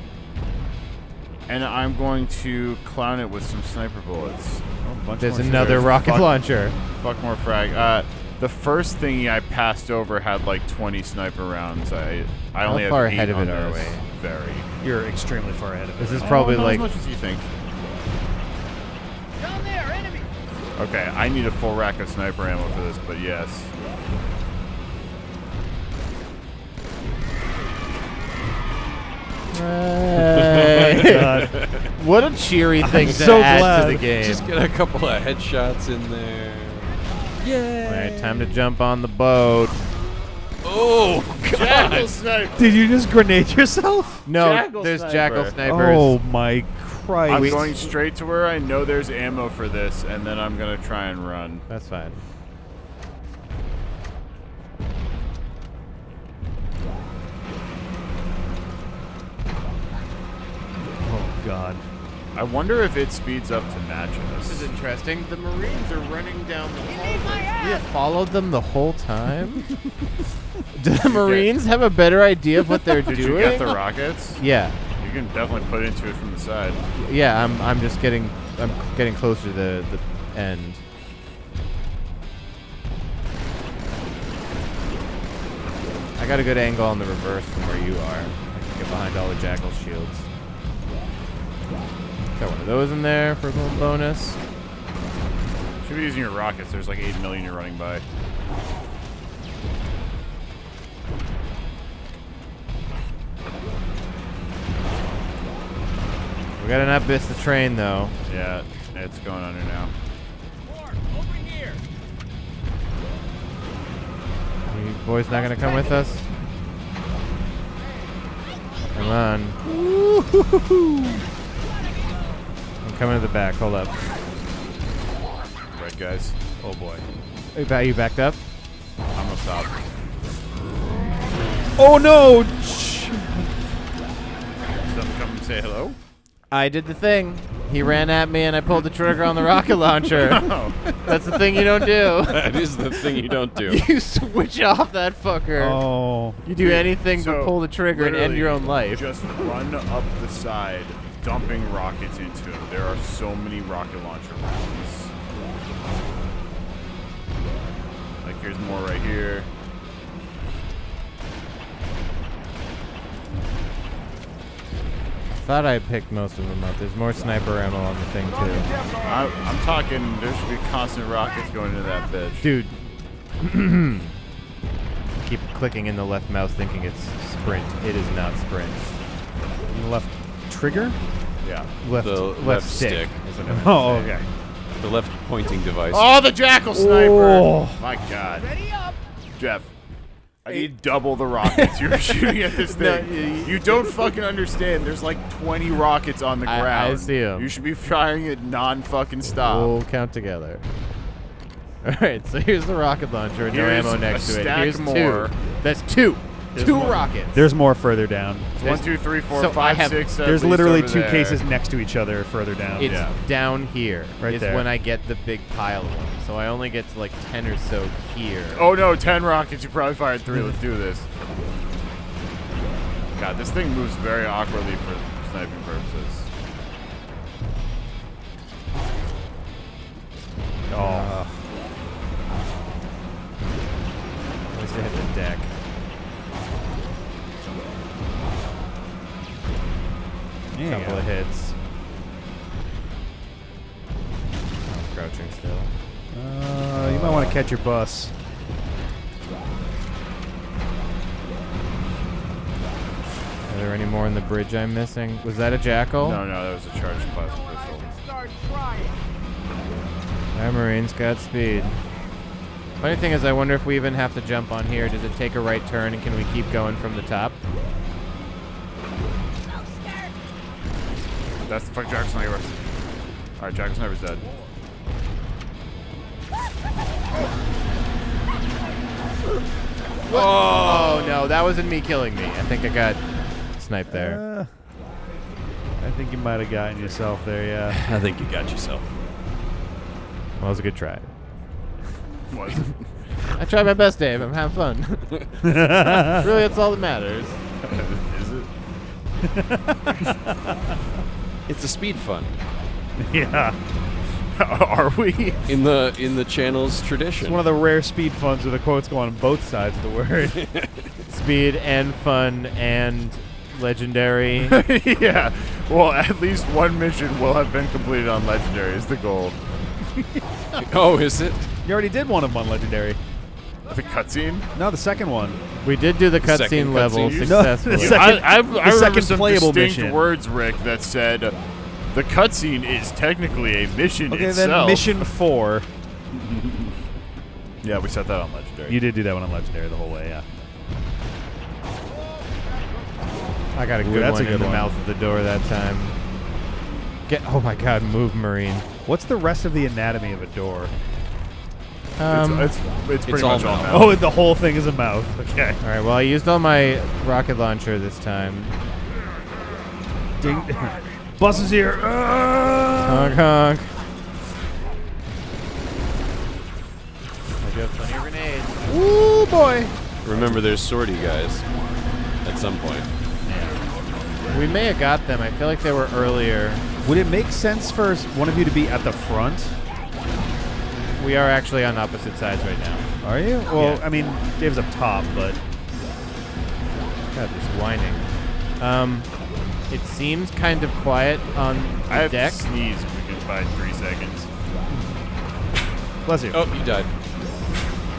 and I'm going to clown it with some sniper bullets. There's another rocket launcher. Fuck more frag. The first thingy I passed over had like 20 sniper rounds. I only How far have 8 ahead of on it are this. we? Very. You're extremely far ahead of it. This is probably not like as much as you think. Down there, enemy. Okay, I need a full rack of sniper ammo for this, but yes. God. What a cheery thing to so add glad. to the game. Just get a couple of headshots in there. All right, time to jump on the boat. Oh, Jackal sniper. Did you just grenade yourself? No, Jackal there's sniper. jackal snipers. Oh my Christ! I'm going straight to where I know there's ammo for this, and then I'm gonna try and run. That's fine. Oh God! I wonder if it speeds up to match This is us. interesting. The Marines are running down the hallway. We have followed them the whole time? Do the Marines have a better idea of what they're Did doing? you get the rockets? Yeah. You can definitely put into it from the side. Yeah, I'm just getting closer to the end. I got a good angle on the reverse from where you are. I can get behind all the jackal shields. Got one of those in there for a little bonus. Should be using your rockets. There's like 8 million you're running by. We gotta not miss the train though. Yeah, it's going under now. Over here. You boys not gonna come with us? Come on. I'm coming to the back. Hold up. Right, guys. Oh boy. You backed up? I'm up top. Oh no! Someone come and say hello? I did the thing. He ran at me and I pulled the trigger on the rocket launcher. Oh. That's the thing you don't do. That is the thing you don't do. You switch off that fucker. Oh. You do anything So, but pull the trigger and end your own life. Just run up the side, dumping rockets into him. There are so many rocket launcher rounds. Like, here's more right here. Thought I picked most of them up. There's more sniper ammo on the thing too. I'm talking, there should be constant rockets going into that bitch. Dude. Keep clicking in the left mouse thinking it's sprint. It is not sprint. Left trigger? Yeah. Left stick. is what I meant to Oh, say. okay. The left pointing device. Oh, the jackal sniper! Oh. My God. Ready up. Jeff, I need double the rockets you're shooting at this thing. You don't fucking understand. There's like 20 rockets on the ground. I see 'em. You should be firing it non-fucking stop. We'll count together. Alright, so here's the rocket launcher and no Here's ammo next a to it. stack Here's more. 2. That's 2. There's 2 more. rockets. There's more further down. 1, 2, 3, 4, So 5, I have- 6, There's at least literally over 2 there. cases next to each other further down. It's Yeah. down here. Right is there. when I get the big pile of them. So I only get to like 10 or so here. Oh no, 10 rockets. You probably fired 3. Let's do this. God, this thing moves very awkwardly for sniping purposes. Oh. At least I hit the deck. Yeah. Couple of hits. I'm crouching still. You might want to catch your bus. Are there any more in the bridge I'm missing? Was that a jackal? No, that was a charged plasma pistol. Start trying. Our Marines got speed. Funny thing is, I wonder if we even have to jump on here. Does it take a right turn, and can we keep going from the top? That's the fuck Jack Sniper. Alright, Jack Sniper's dead. Oh no, that wasn't me killing me. I think I got sniped there. I think you might have gotten yourself there, yeah. I think you got yourself. Well, it was a good try. Was I tried my best, Dave. I'm having fun. Really, that's all that matters. Is it? It's a speed fun. Yeah. Are we? In the channel's tradition. It's one of the rare speed funds where the quotes go on both sides of the word. Speed and fun and legendary. Yeah. Well, at least one mission will have been completed on Legendary is the goal. Oh, is it? You already did one of them on Legendary. The cutscene? No, the second one. We did do the second cutscene level cutscene. successfully. No, the second- I remember second some playable distinct mission. words, Rick, that said the cutscene is technically a mission Okay, itself. then mission 4. Yeah, we set that on Legendary. You did do that one on Legendary the whole way, yeah. I got a Ooh, good that's one a good in the one. mouth of the door that time. Oh my god, move, Marine. What's the rest of the anatomy of a door? It's pretty all much all mouth. mouth. Oh, the whole thing is a mouth. Okay. All right, well, I used all my rocket launcher this time. Ding. Bus is here. Honk, honk. I do have plenty of grenades. Ooh, boy. Remember, there's sortie guys at some point. We may have got them. I feel like they were earlier. Would it make sense for one of you to be at the front? We are actually on opposite sides right now. Are you? Well, Yeah. I mean, Dave's up top, but God, this whining. It seems kind of quiet on the I have deck. to sneeze if we can buy 3 seconds. bless you. Oh, you died.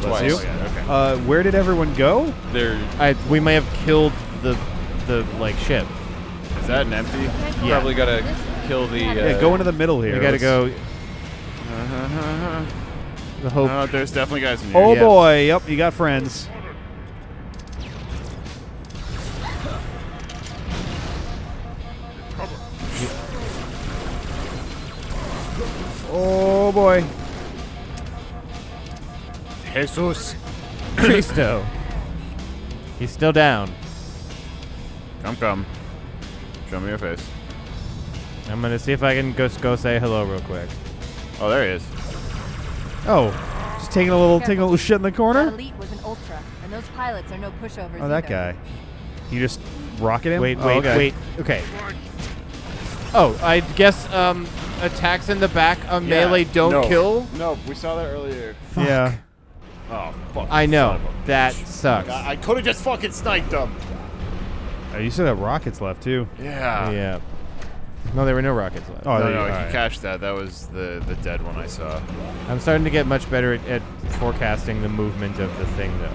Bless Twice. you. Okay. Where did everyone go? There. We may have killed the like ship. Is that an empty? Yeah. Probably gotta kill the. Yeah, go into the middle here. We gotta Let's- go. The hope. No, there's definitely guys in here. Oh Yeah. boy, yep, you got friends. Oh boy. Jesus. Cristo. He's still down. Come. Show me your face. I'm gonna see if I can go say hello real quick. Oh, there he is. Oh, just taking a little shit in the The corner. elite was an ultra, and those pilots are no pushovers. Oh, that either. guy. You just rocket him. Wait, Oh, wait, okay. wait. Okay. Oh, I guess attacks in the back of melee don't kill. No, we saw that earlier. Yeah. Oh, fuck. I know. Son of a That bitch. sucks. I could have just fucking sniped him. Oh, you still have rockets left too. Yeah. Yeah. No, there were no rockets left. Oh, No, there you- he alright. cashed that. That was the dead one I saw. I'm starting to get much better at forecasting the movement of the thing, though.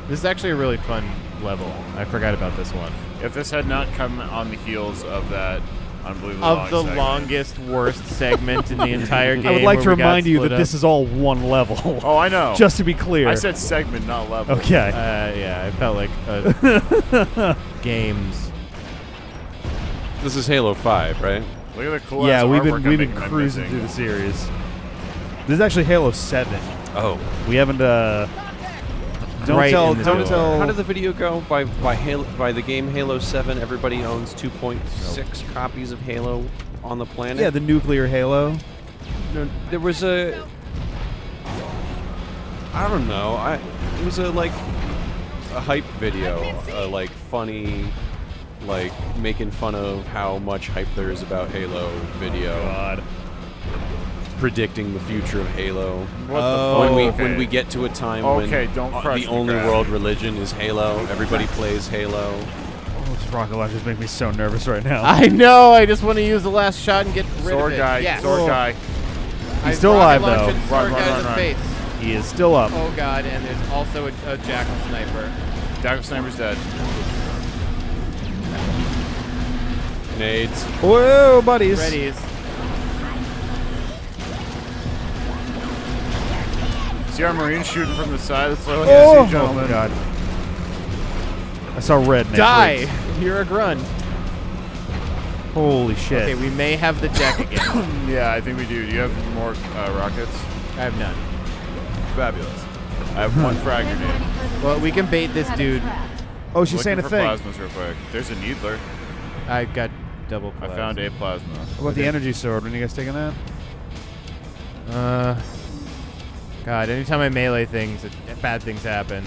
This is actually a really fun level. I forgot about this one. If this had not come on the heels of that unbelievable Of long the segment. longest, worst segment in the entire game. I would like to where we got remind you split that up. this is all one level. Oh, I know. Just to be clear. I said segment, not level. Okay. Yeah, I felt like games. This is Halo 5, right? Look at the cool Yeah, ass we've artwork been I'm making cruising missing. through the series. This is actually Halo 7. Oh. We haven't don't Right tell in the don't door. tell How did the video go? By the game Halo 7, everybody owns 2.6 copies of Halo on the planet. Yeah, the nuclear Halo. No, there was a. I don't know. It was a hype video, like funny, like making fun of how much hype there is about Halo video. God. Predicting the future of Halo. What the fuck? When we get to a time Okay, when don't crush the me, only crap. world religion is Halo, everybody plays Halo. Oh, those rocket launchers make me so nervous right now. I know. I just want to use the last shot and get rid Sword of it. guy. Yes. Sword guy. He's still alive rocket though. launched Sword Run, guy run, in the run. face. He is still up. Oh god, and there's also a jackal sniper. Jackal Sniper's dead. Nades. Whoa, buddies. Readies. See our Marines shooting from the side? That's what I Oh, want to see, gentlemen. oh God. I saw red. next Die! week. You're a grunt. Holy shit. Okay, we may have the deck again. Yeah, I think we do. Do you have more rockets? I have none. Fabulous. I have one frag grenade. Well, we can bait this dude. Oh, she's saying a Looking thing. for plasmas real quick. There's a needler. I got double I plasma. found a plasma. What about the energy sword? When you guys taking that? God, anytime I melee things, bad things happen.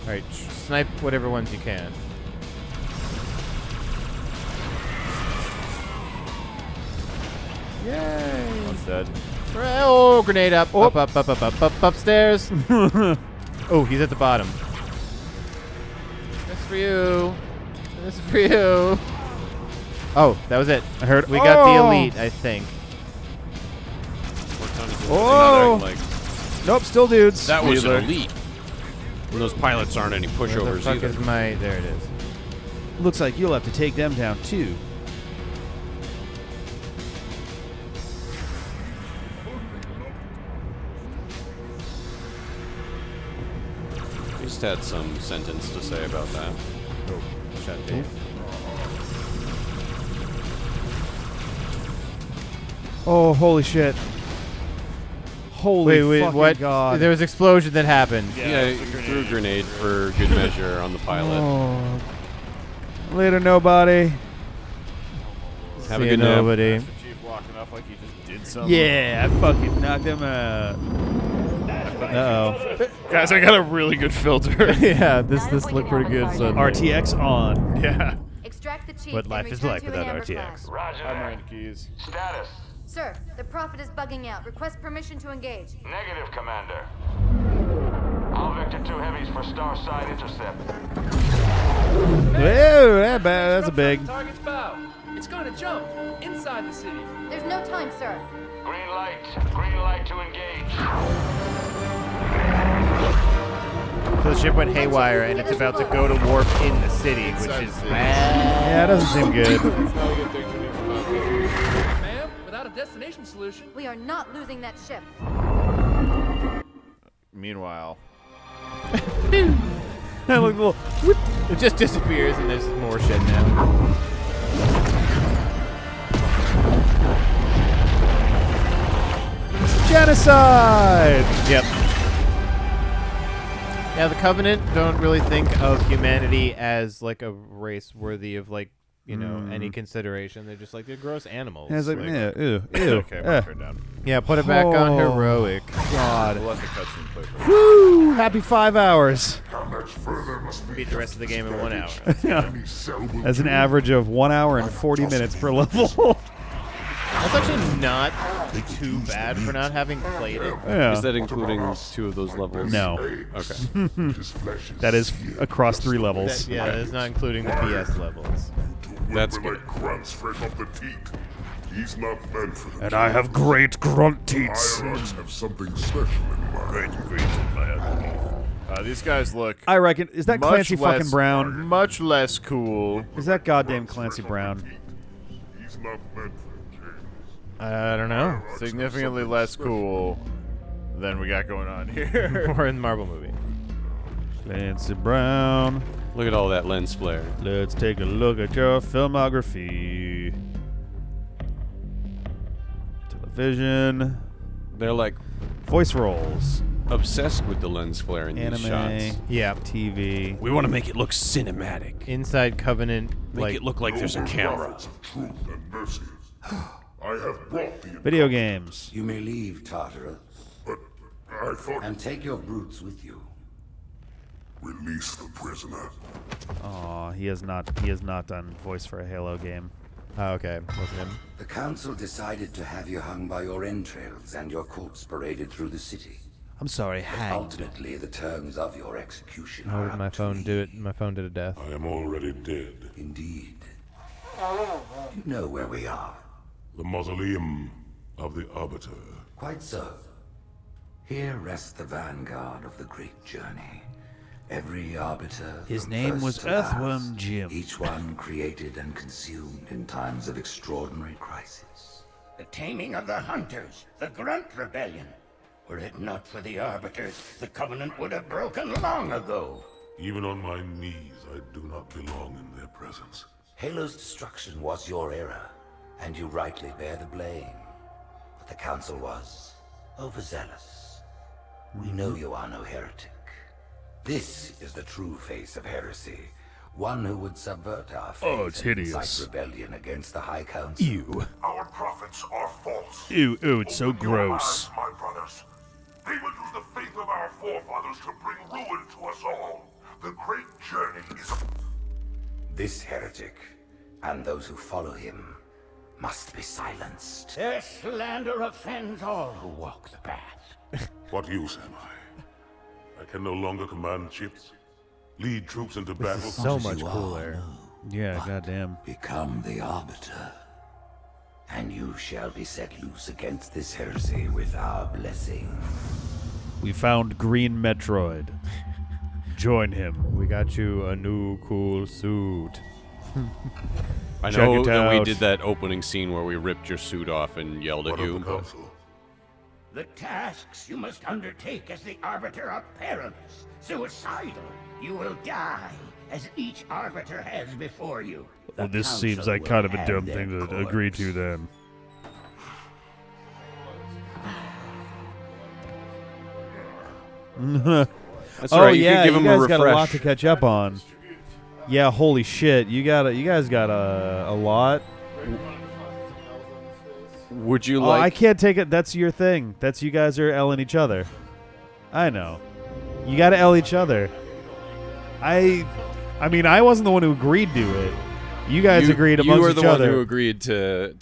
Alright, snipe whatever ones you can. Yay. One's dead. Oh, grenade up. Up, upstairs. Oh, he's at the bottom. This is for you. This is for you. Oh, that was it. I heard. We got the elite, I think. Oh. Like, Nope, still dudes. that was Neither. an elite. And those pilots aren't any Where the pushovers fuck either. is my... There it is. Looks like you'll have to take them down too. I just had some sentence to say about that. Oh, shot Dave. Oh, holy shit. Holy wait, fucking what? God. There was an explosion that happened. Yeah, you threw a grenade for good measure on the pilot. Oh. Later, nobody. Have a good nap. nobody. Master Chief walking off like he just did something. Yeah, I fucking knocked him out. Uh-oh. Guys, I got a really good filter. Yeah, this looked pretty good. So RTX on. Yeah. Extract the chief What and life is return like to without an amber RTX. class. Roger I'm that. running keys. Status. Sir, the Prophet is bugging out. Request permission to engage. Negative, Commander. I'll vector 2 heavies for star side intercept. Whoa, that's a big. Target's bow. It's going to jump inside the city. There's no time, sir. Green light to engage. So the ship went haywire, and it's about to go to warp in the city, which is Yeah, it doesn't seem good. Ma'am, without a destination solution. We are not losing that ship. Meanwhile. I look a little. Whoop. It just disappears, and there's more shit now. Genocide! Yep. Yeah, the Covenant don't really think of humanity as like a race worthy of like, you know, any consideration. They're just like, they're gross animals. And it's like, Like- yeah, ew. Okay, mark her down. Yeah, put it back on Oh. heroic. God. We'll let the cutscene play for Woo! Happy 5 hours. Beat the rest of the game in 1 hour. Yeah. That's an average of 1 hour and 40 minutes per level. That's actually not too bad for not having played it. Yeah. Is that including 2 of those levels? No. Okay. That is across 3 levels. Yeah, that's not including the BS levels. That's good. Grunts fresh off the teat. He's not meant for the And I have great grunt teats. IROs have something special in mind. These guys look. I reckon. Is that much Clancy less- fucking Brown? Much less cool. Is that goddamn Clancy Brown? He's not meant for James. I don't know. Significantly less cool than we got going on here. Or in the Marvel movie. Clancy Brown. Look at all that lens flare. Let's take a look at your filmography. Television. They're like Voice roles. obsessed with the lens flare in Anime. these shots. Yeah. TV. We want to make it look cinematic. Inside Covenant, Make like it look like there's a camera. Prophets of truth and mercy. I have brought the Video games. You may leave, Tartarus, but I thought and take your brutes with you. release the prisoner. Aw, he has not done voice for a Halo game. Oh, okay. Wasn't him. The council decided to have you hung by your entrails and your corpse paraded through the city. I'm sorry, hanged. Ultimately, the terms of your execution How are did up my to phone me. do it? My phone did a death. I am already dead. Indeed. You know where we are. The mausoleum of the Arbiter. Quite so. Here rests the vanguard of the great journey. Every arbiter. His from name first was to last, Earthworm Jim. Each one created and consumed in times of extraordinary crisis. The taming of the Hunters, the Grunt Rebellion. Were it not for the Arbiters, the Covenant would have broken long ago. Even on my knees, I do not belong in their presence. Halo's destruction was your error, and you rightly bear the blame. But the Council was overzealous. We know you are no heretic. This is the true face of heresy. One who would subvert our faith Oh, it's and hideous. incite rebellion against the High Council. Ew. Our prophets are false. Ew, it's so Open your gross. eyes, my brothers. They will use the faith of our forefathers to bring ruin to us all. The great journey is... This heretic, and those who follow him, must be silenced. Their slander offends all who walk the path. What use am I? I can no longer command ships, lead troops into battle. This is so much cooler. Yeah, goddamn. Become the Arbiter, and you shall be set loose against this heresy with our blessing. We found Green Metroid. Join him. We got you a new cool suit. I Check know it that we out. did that opening scene where we ripped your suit off and yelled at What of you. the but- council? The tasks you must undertake as the Arbiter are perilous, suicidal. You will die, as each Arbiter has before you. Well, The this seems Council like will kind of a have dumb their thing to corpse. agree to then. That's right. You yeah, can give him you a guys got a lot refresh. to catch up on. Yeah, holy shit, you guys got a lot. Would you I like? can't take it. That's your thing. That's you guys are L-ing each other. I know. You got to L each other. I mean, I wasn't the one who agreed to it. You guys agreed amongst You were each the one other. who agreed to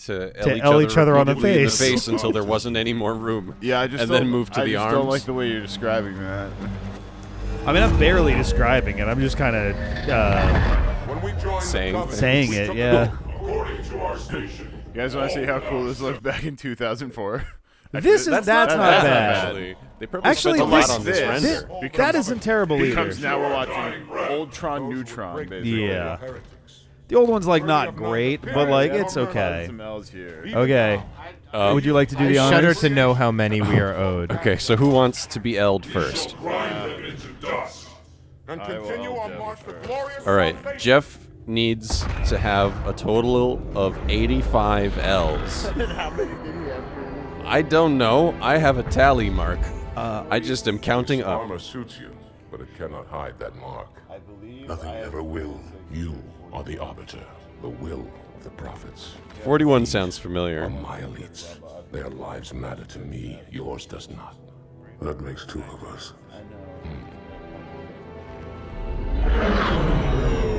L each other on the repeatedly in face. until there wasn't any more room. Yeah, I just and don't, then move to I the just arms. don't like the way you're describing that. I mean, I'm barely describing it. I'm just kind of saying it. Yeah. You guys want to see how cool this looked back in 2004? That's not bad. They probably Actually, spent a lot on this render. That isn't terrible either. Because now we're watching Old Tron Neutron, basically. Yeah. The old one's like not great, but like it's okay. Okay. Would you like to do the honors? Shudder to know how many we are owed. Okay, so who wants to be L'd first? All right, Jeff needs to have a total of 85 L's. I don't know. I have a tally mark. I just am counting up. Armor suits you, but it cannot hide that mark. Nothing ever will. You are the Arbiter, the will of the prophets. 41 sounds familiar. Are my elites. Their lives matter to me. Yours does not. That makes two of us.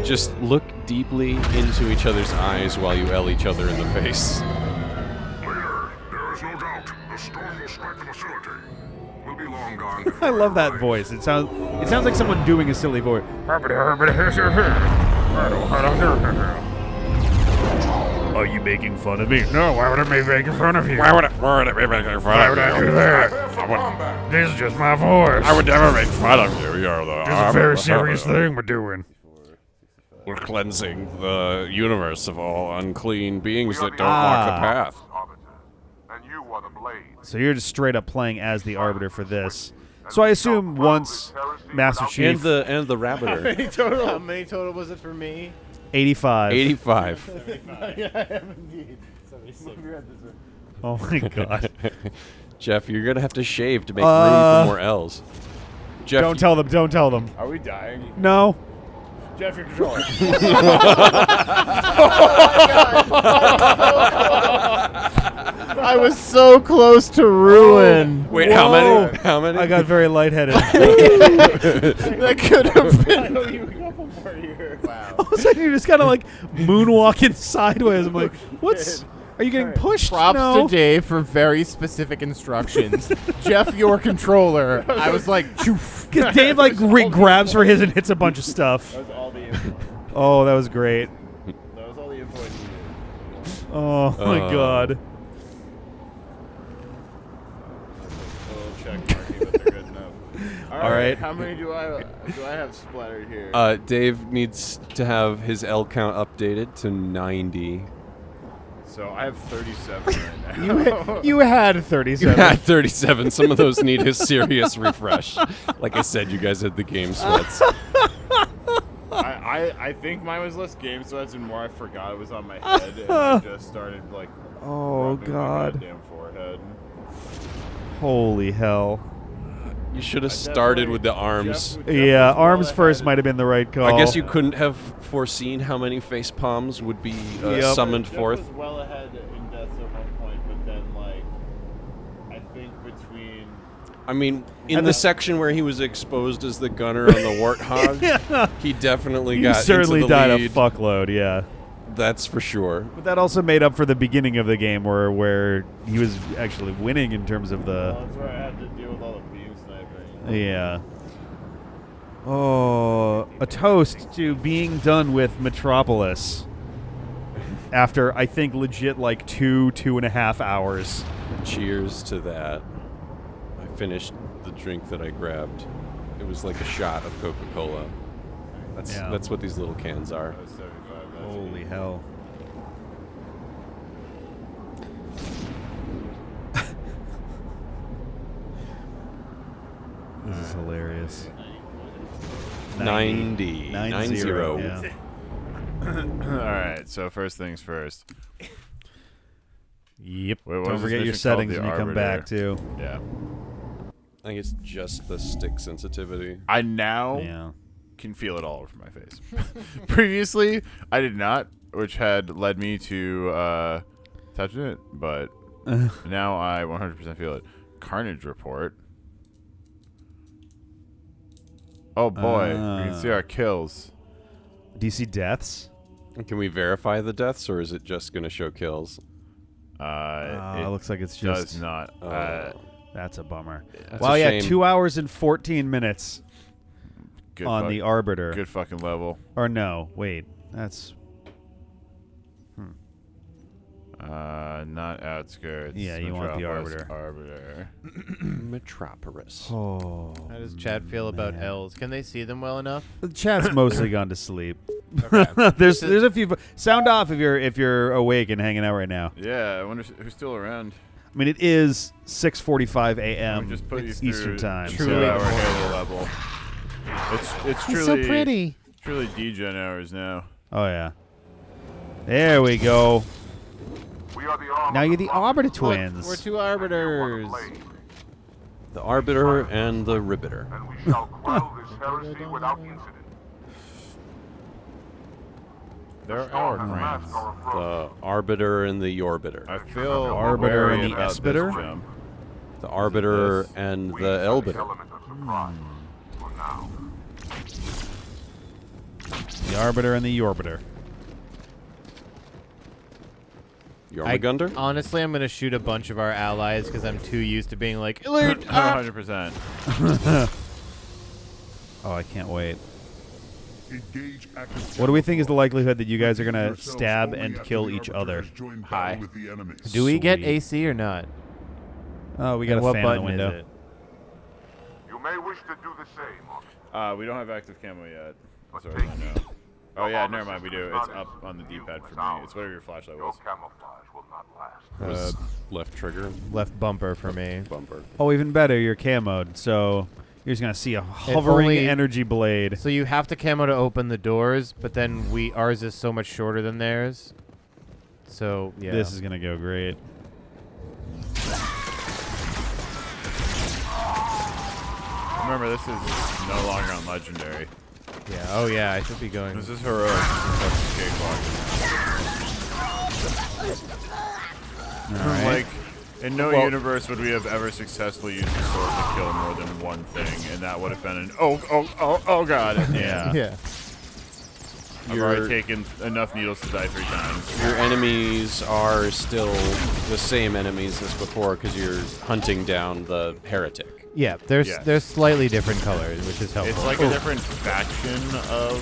Just look deeply into each other's eyes while you L each other in the face. Leader, there is no doubt the storm will strike the facility. We'll be long gone. I love that voice. It sounds like someone doing a silly voice. Are you making fun of me? No, why would I be making fun of you? Why would I be making fun Why of would I you? do that? This is just my voice. I would never make fun of you. You're the This is a very serious thing we're doing. We're cleansing the universe of all unclean beings that don't walk the path. And you are the blade. So you're just straight up playing as the Arbiter for this. So I assume once Master Chief And the Rabbiter. How many total was it for me? 85. 85. Yeah, I am indeed. 76. Oh my god. Jeff, you're going to have to shave to make room for more L's. Jeff, Don't tell them. Don't tell them. Are we dying? No. Jeff, you're controlling. I was so close to ruin. Wait, how many? How many? I got very lightheaded. That could have been. Wow. All of a sudden, you're just kind of like moonwalking sideways. I'm like, what's... Are you getting pushed? Props No. to Dave for very specific instructions. Jeff, your controller. I was like, Because Dave like grabs for his and hits a bunch of stuff. That was all the info. Oh, that was great. That was all the info I needed. Oh my god. Check marking that they're good enough. All right. How many do I have splattered here? Dave needs to have his L count updated to 90. So I have 37 right now. You had 37. You had 37. Some of those need a serious refresh. Like I said, you guys had the game sweats. I think mine was less game sweats and more I forgot it was on my head and I just started like Oh rubbing my god. goddamn forehead. Holy hell. You should have started with the arms. Yeah, arms first might have been the right call. I guess you couldn't have foreseen how many face palms would be summoned Jeff forth. was well ahead in deaths at one point, but then like I think between I mean, in the section where he was exposed as the gunner on the Warthog, he definitely got certainly into the died lead. a fuckload, yeah. That's for sure. But that also made up for the beginning of the game where he was actually winning in terms of the... that's where I had to deal with all the beam sniping. Yeah. Oh, a toast to being done with Metropolis after, I think, legit like 2.5 hours. Cheers to that. I finished the drink that I grabbed. It was like a shot of Coca-Cola. That's what these little cans are. Holy hell. This is hilarious. 90. 90. Yeah. Alright, so first things first. Yep. Wait, what Don't was this forget your mission called? settings The when you come Arbiter. back, too. Yeah. I think it's just the stick sensitivity. I now can feel it all over my face. Previously, I did not, which had led me to touching it, but now I 100% feel it. Carnage report. Oh boy, we can see our kills. Do you see deaths? Can we verify the deaths, or is it just going to show kills? It looks like it's just does not. That's a bummer. That's Wow, a yeah, shame. 2 hours and 14 minutes Good on the Arbiter. Good fucking level. Or no, wait, that's. Not Outskirts. Yeah, you want the Metropolis, Arbiter. Metropolis. Oh. How does Chad feel about L's? Can they see them well enough? The chat's mostly gone to sleep. Okay. there's a few. Sound off if you're awake and hanging out right now. Yeah, I wonder who's still around. I mean, it is 6:45 We a.m. just put you Eastern through time. 2 hour Halo level. It's He's truly so pretty. Truly DGen hours now. Oh yeah. There we go. Now you're the Arbiter twins. We're two Arbiters. The Arbiter and the Ribbiter. They're our friends. The Arbiter and the Yorbiter. I feel Arbiter wary and the about this Espiter? jump. The Arbiter and the Elbiter. The Arbiter and the Yorbiter. Jormungandr? Honestly, I'm going to shoot a bunch of our allies because I'm too used to being like, elite! 100%. Oh, I can't wait. What do we think is the likelihood that you guys are going to stab and kill each other? High. Do we get AC or not? Oh, we got And a what fan in the button window. is it? You may wish to do the same. We don't have active camo yet. As far as I know. Oh yeah, never mind. We do. It's up on the D-pad for me. It's whatever your flashlight was. Left trigger. Left bumper for me. Bumper. Oh, even better, you're camoed, so you're just going to see a hovering energy blade. So you have to camo to open the doors, but then ours is so much shorter than theirs. So, yeah. This is going to go great. Remember, this is no longer on Legendary. Yeah. Oh, yeah. I should be going. This is heroic. Alright. Like, in no universe would we have ever successfully used a sword to kill more than one thing, and that would have been an oh god. Yeah. Yeah. I've already taken enough needles to die 3 times. Your enemies are still the same enemies as before because you're hunting down the heretic. Yeah, there's slightly different colors, which is helpful. It's like a different faction of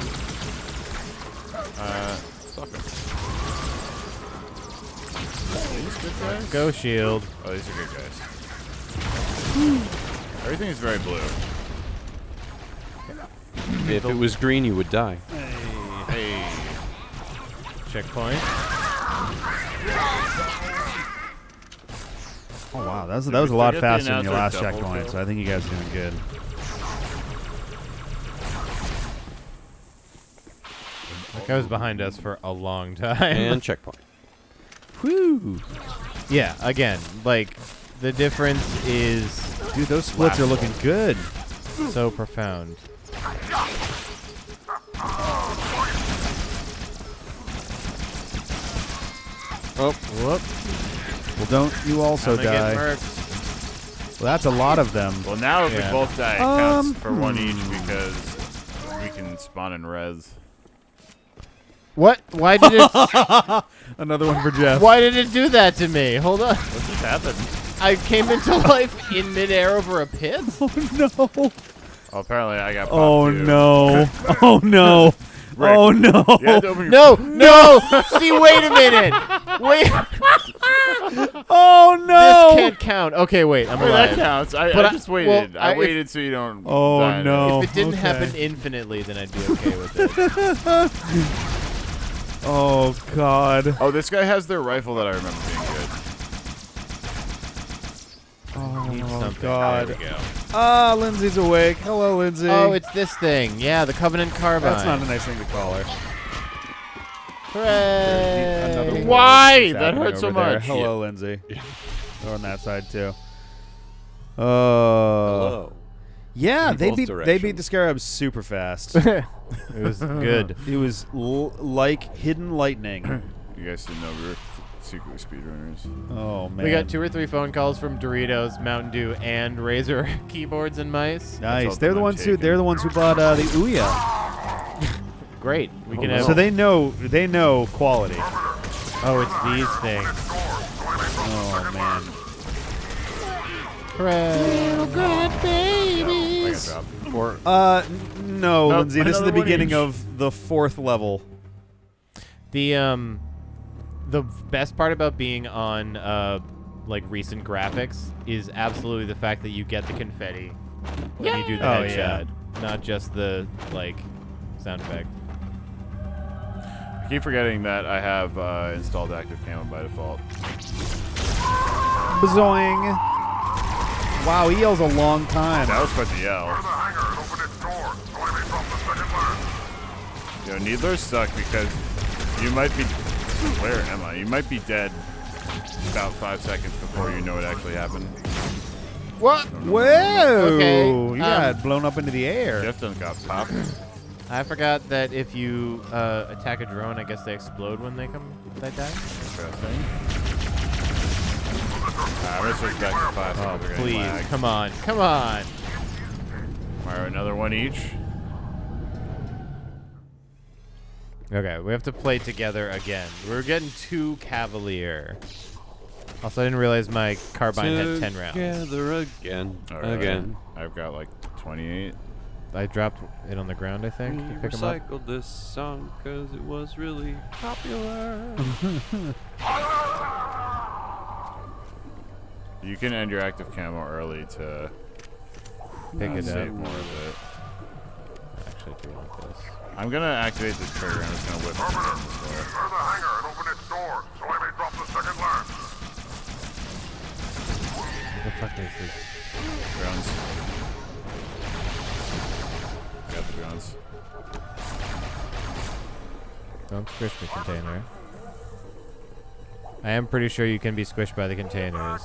suckers. Are these good guys? Let's go, Shield. Oh, these are good guys. Everything is very blue. If it was green, you would die. Hey. Checkpoint. Oh, wow. That was a lot faster than your last checkpoint, so I think you guys are doing good. That guy was behind us for a long time. And checkpoint. Whew. Yeah, again, like, the difference is... Dude, those splits are looking good. So profound. Oh, whoop. Well, don't you also die. Well, that's a lot of them. Well, now if we both die, it counts for 1 each because we can spawn and res. What? Why did it... Another one for Jeff. Why did it do that to me? Hold on. What just happened? I came into life in midair over a pit? Oh, no. Oh, apparently I got popped Oh, too. no. Oh, no. Rick, oh, no. you had to open your No! See, wait a minute! Wait! Oh, no! This can't count. Okay, wait, I'm Wait, alive. that counts. I But just waited. well, I waited so you don't Oh, die. no. If it didn't Okay. happen infinitely, then I'd be okay with it. Oh, God. Oh, this guy has their rifle that I remember being good. Oh, God. There we go. Ah, Lindsay's awake. Hello, Lindsay. Oh, it's this thing. Yeah, the Covenant Carbine. That's not a nice thing to call her. Hooray! Why? War That happening hurt so over there. much. Hello, Lindsay. They're on that side, too. Hello. Yeah, In they both beat directions. the Scarabs super fast. It was good. It was like hidden lightning. You guys didn't know we were secretly speedrunners. Oh man. We got 2 or 3 phone calls from Doritos, Mountain Dew, and Razer keyboards and mice. Nice. They're the ones who bought the Ouya. Great. We can have. So they know quality. Oh, it's these things. Oh man. Little good babies. No, Nope, Lindsay. This is the another one beginning each. of the 4th level. The best part about being on like recent graphics is absolutely the fact that you get the confetti when you do the Oh, headshot, not just the like sound effect. I keep forgetting that I have installed active camo by default. Bazoing. Wow, he yells a long time. That was quite the yell. Yo, Needlers suck because you might be... Where am I? You might be dead about 5 seconds before you know it actually happened. What? Whoa! Okay, You got blown up into the air. Jeff done got popped. I forgot that if you attack a drone, I guess they explode when they die. Interesting. I'm gonna switch back to classic. Oh, because we're getting please, lag. come on. Alright, another one each. Okay, we have to play together again. We're getting too cavalier. Also, I didn't realize my carbine had 10 rounds. Together again. Again. I've got like 28. I dropped it on the ground, I think. You pick 'em up? Recycled this song because it was really popular. You can end your active camo early to Pick it save up. more of it. I actually do want this. I'm gonna activate this trigger. I'm just gonna whip it and get in this door. the hangar and open its door, so I may drop the second lance. What the fuck is this? Drones. Got the drones. Don't squish the container. I am pretty sure you can be squished by the containers.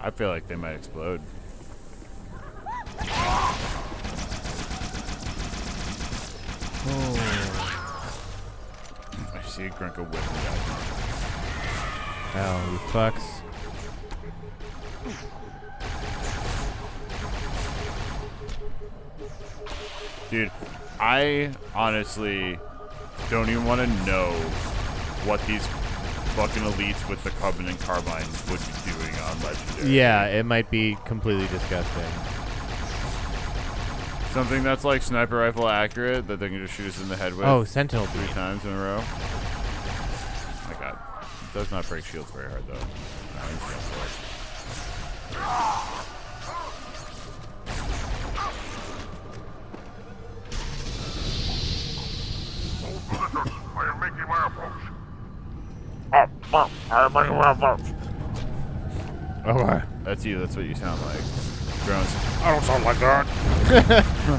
I feel like they might explode. Oh. I see a Grunko whip the guy. Oh, you fucks. Dude, I honestly don't even want to know what these fucking elites with the Covenant carbines would be doing on Legendary. Yeah, it might be completely disgusting. Something that's like sniper rifle accurate that they can just shoot us in the head with. Oh, Sentinel 3 times in a row. My god. It does not break shields very hard though. I am making my approach. Okay. That's you. That's what you sound like. Drones. I don't sound like that.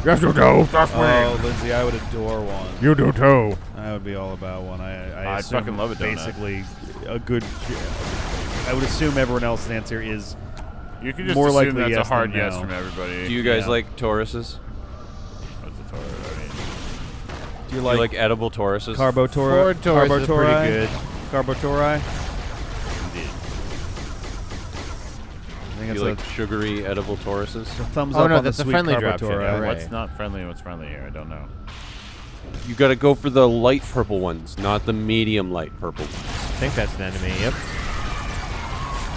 Yes, you do. That's me. Oh, Lindsay, I would adore one. You do too. I would be all about one. I I'd assume fucking love a donut. Basically, a good. I would assume everyone else's answer is. You can just more assume likely that's yes a hard than yes no. from everybody. Do you guys like Tauruses? What's a Taurus? I mean, Do you Do you like edible Tauruses? Carbotora? Ford Taurus is pretty Carbotori? good. Carbotori? indeed. I think Do it's you like sugary edible Tauruses? a thumbs Oh, up no, on the that's a sweet friendly drop shit, Carbotori. yeah, right. What's not friendly and what's friendly here? I don't know. You gotta go for the light purple ones, not the medium light purple ones. I think that's an enemy, yep.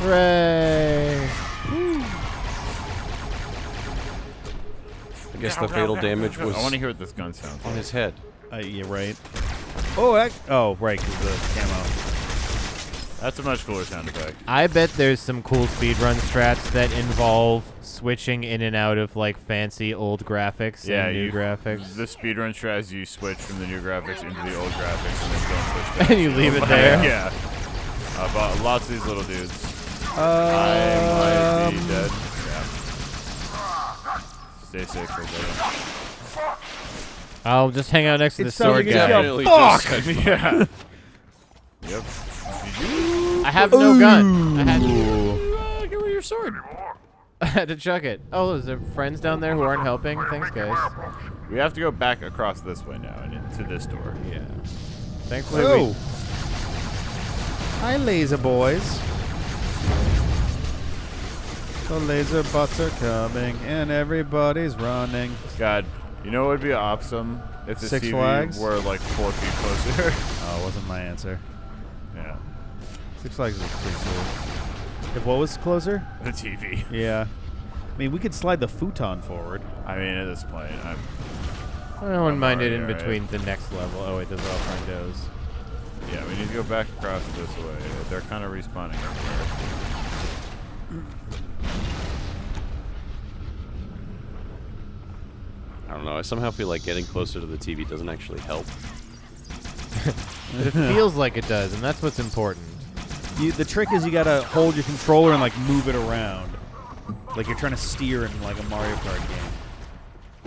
Hooray! I guess the fatal damage was I want to hear what this gun sounds on like. his head. Yeah, right. Oh, right, because the camo. That's a much cooler sound effect. I bet there's some cool speedrun strats that involve switching in and out of like fancy old graphics Yeah, and new graphics. The speedrun strategy, you switch from the new graphics into the old graphics and then don't switch back. And you leave it there? Yeah. But lots of these little dudes. I might be dead. Yeah. Stay safe for a second. I'll just hang out next to the It sounds sword like guy. a fuck! Yeah. Yep. I have no gun. I had Get rid of your sword. had to chuck it. Oh, is there friends down there who aren't helping? Thanks, guys. We have to go back across this way now and into this door. Yeah. Thankfully, Oh. Hi, laser boys. The laser bots are coming, and everybody's running. God, you know what would be awesome if the Six TV Flags? were like 4 feet closer. Oh, it wasn't my answer. Yeah. Six Flags was pretty cool. If what was closer? The TV. Yeah. I mean, we could slide the futon forward. I mean, at this point, I wouldn't mind it in already between the next level. Oh, wait, those are all friendos. Yeah, we need to go back across this way. They're kind of respawning everywhere. I don't know. I somehow feel like getting closer to the TV doesn't actually help. It feels like it does, and that's what's important. The trick is you gotta hold your controller and like move it around, like you're trying to steer in like a Mario Kart game.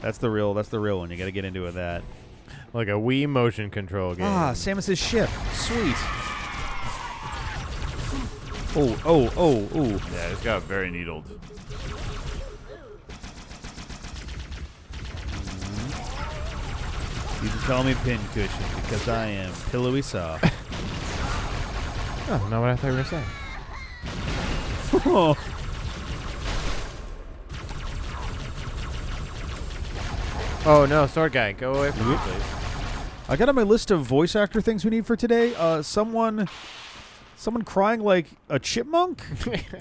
That's the real one. You gotta get into it with that. Like a Wii motion control game. Ah, Samus's ship. Sweet. Oh. Yeah, it's got very needled. You can call me Pincushion because I am pillowy soft. Oh, not what I thought you were going to say. Oh. Oh, no, sword guy. Go away from me, please. I got on my list of voice actor things we need for today. Someone crying like a chipmunk?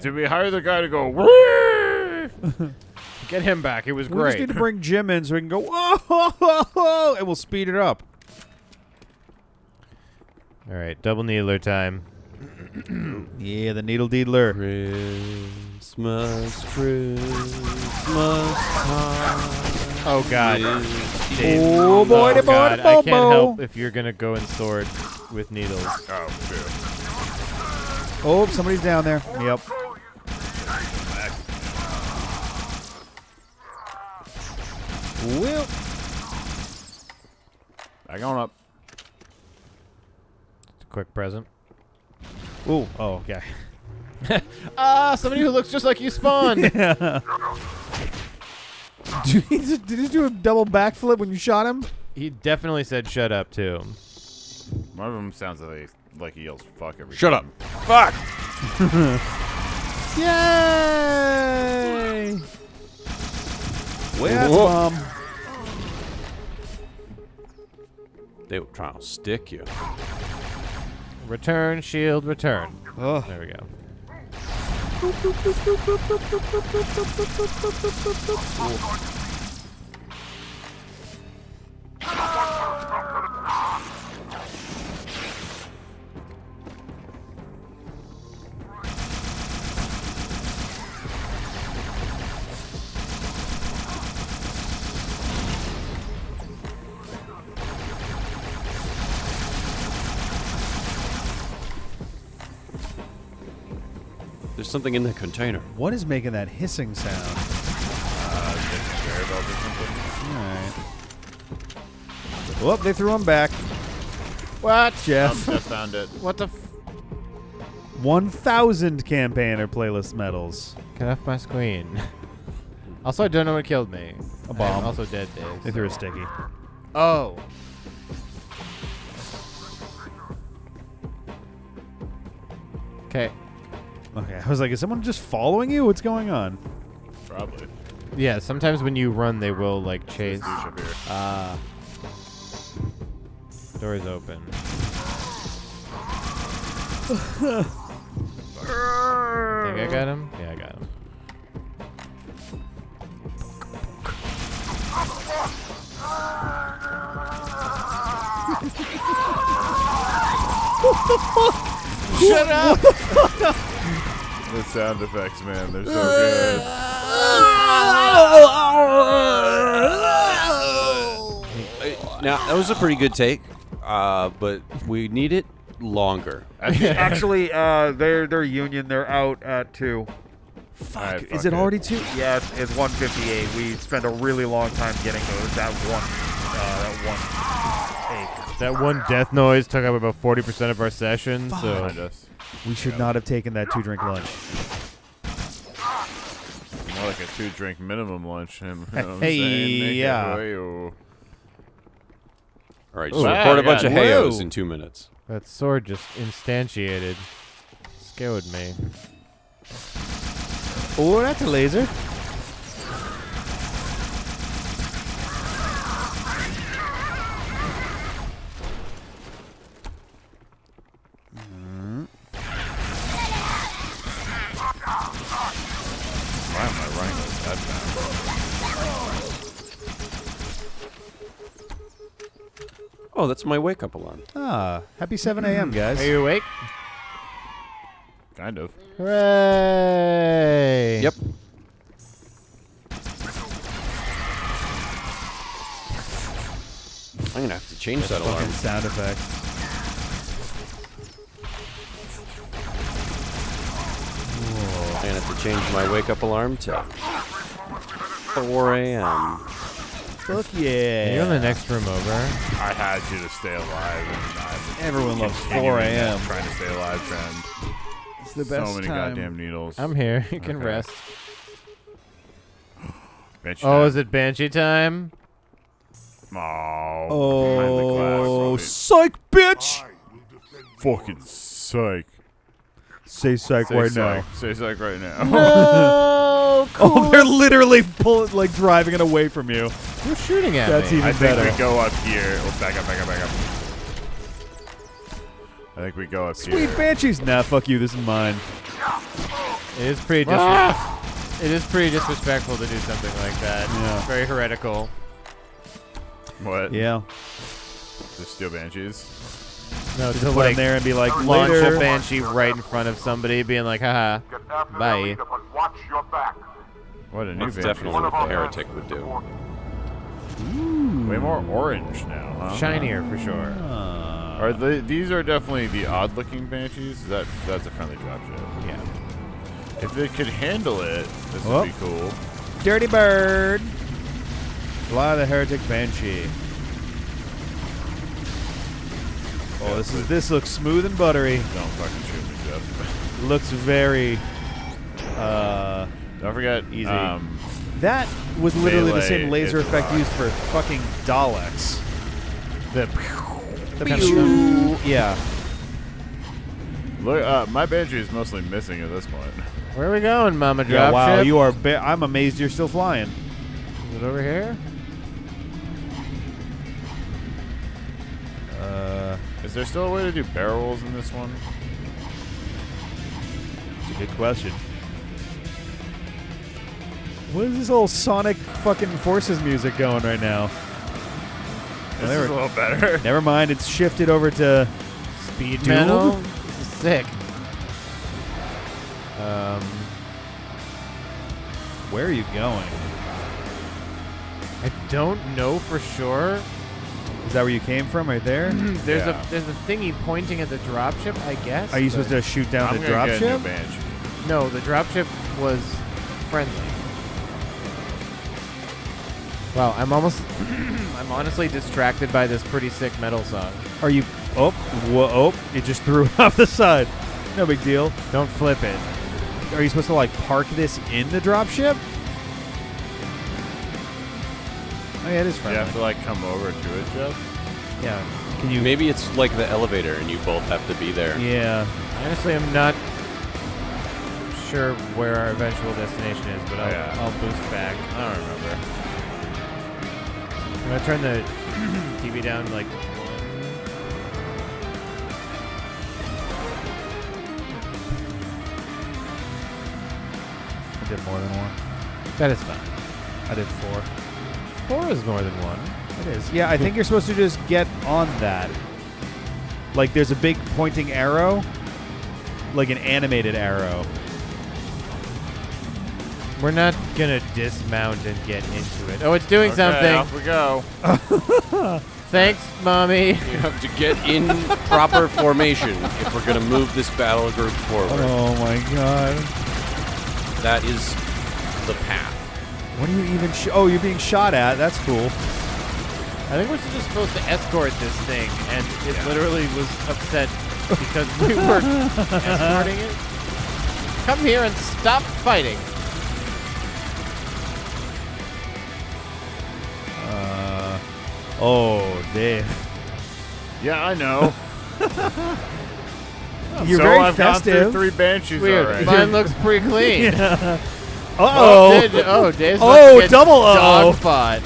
Did we hire the guy to go, woo? Get him back. It was We great. just need to bring Jim in so we can go, whoa, and we'll speed it up. All right, double needler time. Yeah, the needle deedler. Christmas time. Oh, God. Dave. Oh, boy, Oh, God. I can't bo. help if you're going to go in sword with needles. Oh, shit. Oh, somebody's down there. Yep. Well. Back on up. Quick present. Ooh. Oh, okay. Somebody who looks just like you spawned. Yeah. Did he do a double backflip when you shot him? He definitely said shut up, too. One of them sounds like he yells fuck every Shut time. up. Fuck! Yay! Way that's bomb. They were trying to stick you. Return, shield, return. Oh. There we go. There's something in the container. What is making that hissing sound? Alright. Well, they threw him back. What? Jeff. Jeff found it. What the 1,000 campaign or playlist medals. Get off my screen. Also, I don't know what killed me. A bomb. I'm also dead, Dave. They threw a sticky. Oh. Okay. Okay, I was like, is someone just following you? What's going on? Probably. Yeah, sometimes when you run, they will, like, chase. Ah. Door's open. Think I got him? Yeah, I got him. What the fuck? Shut up! What the fuck? The sound effects, man, they're so good. Now, that was a pretty good take, but we need it longer. Actually, they're union. They're out at 2. Fuck. Right, Is fuck it it. already 2? Yeah, it's 1:58. We spent a really long time getting those. That one take. That one death noise took up about 40% of our session, so... We should not have taken that 2-drink lunch. More like a 2-drink minimum lunch. You know what I'm Hey, saying? Make it yeah. way-o. All right, just record a bunch of Hayos in 2 minutes. That sword just instantiated. Scared me. Oh, that's a laser. Why am I running with that now? Oh, that's my wake-up alarm. Ah, happy 7 a.m., guys. Are you awake? Kind of. Hooray! Yep. I'm gonna have to change that alarm. Sound effect. I'm gonna have to change my wake-up alarm to 4 a.m. Fuck yeah. Are you in the next room over? I had you to stay alive. And Everyone loves 4 continuing that a.m. Trying to stay alive trend. It's the best So many time. goddamn needles. I'm here. You can Okay. rest. Banshee Oh, time. is it Banshee time? Oh, psych, bitch! Fucking psych. Say psych Say right psych. now. Say psych right now. No! Oh, they're literally like driving it away from you. Who's shooting at That's me? even I think better. we go up here. Oh, back up. I think we go up Sweet here. banshees. Nah, fuck you. This is mine. It is pretty It is pretty disrespectful to do something like that. Yeah. Very heretical. What? Yeah. The steel banshees? No, Just to put like them there and be like, launch later. a banshee right in front of somebody, being like, haha, bye. What a new That's banshee. definitely what the Heretic would do. Way more orange now, huh? Shinier for sure. Are these are definitely the odd-looking banshees. That's a friendly dropship. Yeah. If it could handle it, this Oh. would be cool. Dirty bird. Fly the heretic banshee. Oh, this looks smooth and buttery. Don't fucking shoot me, Jeff. Looks very. Don't forget easy. That was literally the same melee laser is effect rock. used for fucking Daleks. The Pew. yeah. Look, my banshee is mostly missing at this point. Where are we going, Mama Dropship? Yeah, wow, you are. I'm amazed you're still flying. Is it over here? Is there still a way to do barrel rolls in this one? It's a good question. What is this old Sonic fucking Forces music going right now? This is a little better. Never mind, it's shifted over to Speed Dude? metal? This is sick. Where are you going? I don't know for sure. Is that where you came from, right there? There's a thingy pointing at the dropship, I guess. Are you supposed to shoot down I'm the gonna get a new dropship? banshee. No, the dropship was friendly. Wow, I'm honestly distracted by this pretty sick metal song. Are you? Oh, it just threw it off the side. No big deal. Don't flip it. Are you supposed to like park this in the dropship? Oh yeah, it is You friendly. have to like come over to it, Jeff. Yeah. Can you? Maybe it's like the elevator and you both have to be there. Yeah. Honestly, I'm not sure where our eventual destination is, but I'll boost back. I don't remember. I'm gonna turn the TV down to like 1. I did more than one. That is fine. I did 4. 4 is more than 1. It is. Yeah, I think you're supposed to just get on that. Like there's a big pointing arrow, like an animated arrow. We're not gonna dismount and get into it. Oh, it's doing Okay, something. off we go. Thanks, Mommy. You have to get in proper formation if we're going to move this battle group forward. Oh my god. That is the path. What are you even? Oh, you're being shot at. That's cool. I think we're just supposed to escort this thing, and it literally was upset because we were escorting it. Come here and stop fighting. Oh, Dave. Yeah, I know. You're so very I've festive. gone through 3 banshees already. Mine looks pretty clean. Yeah. Oh, Dave's about Oh, to get double O. dog fought.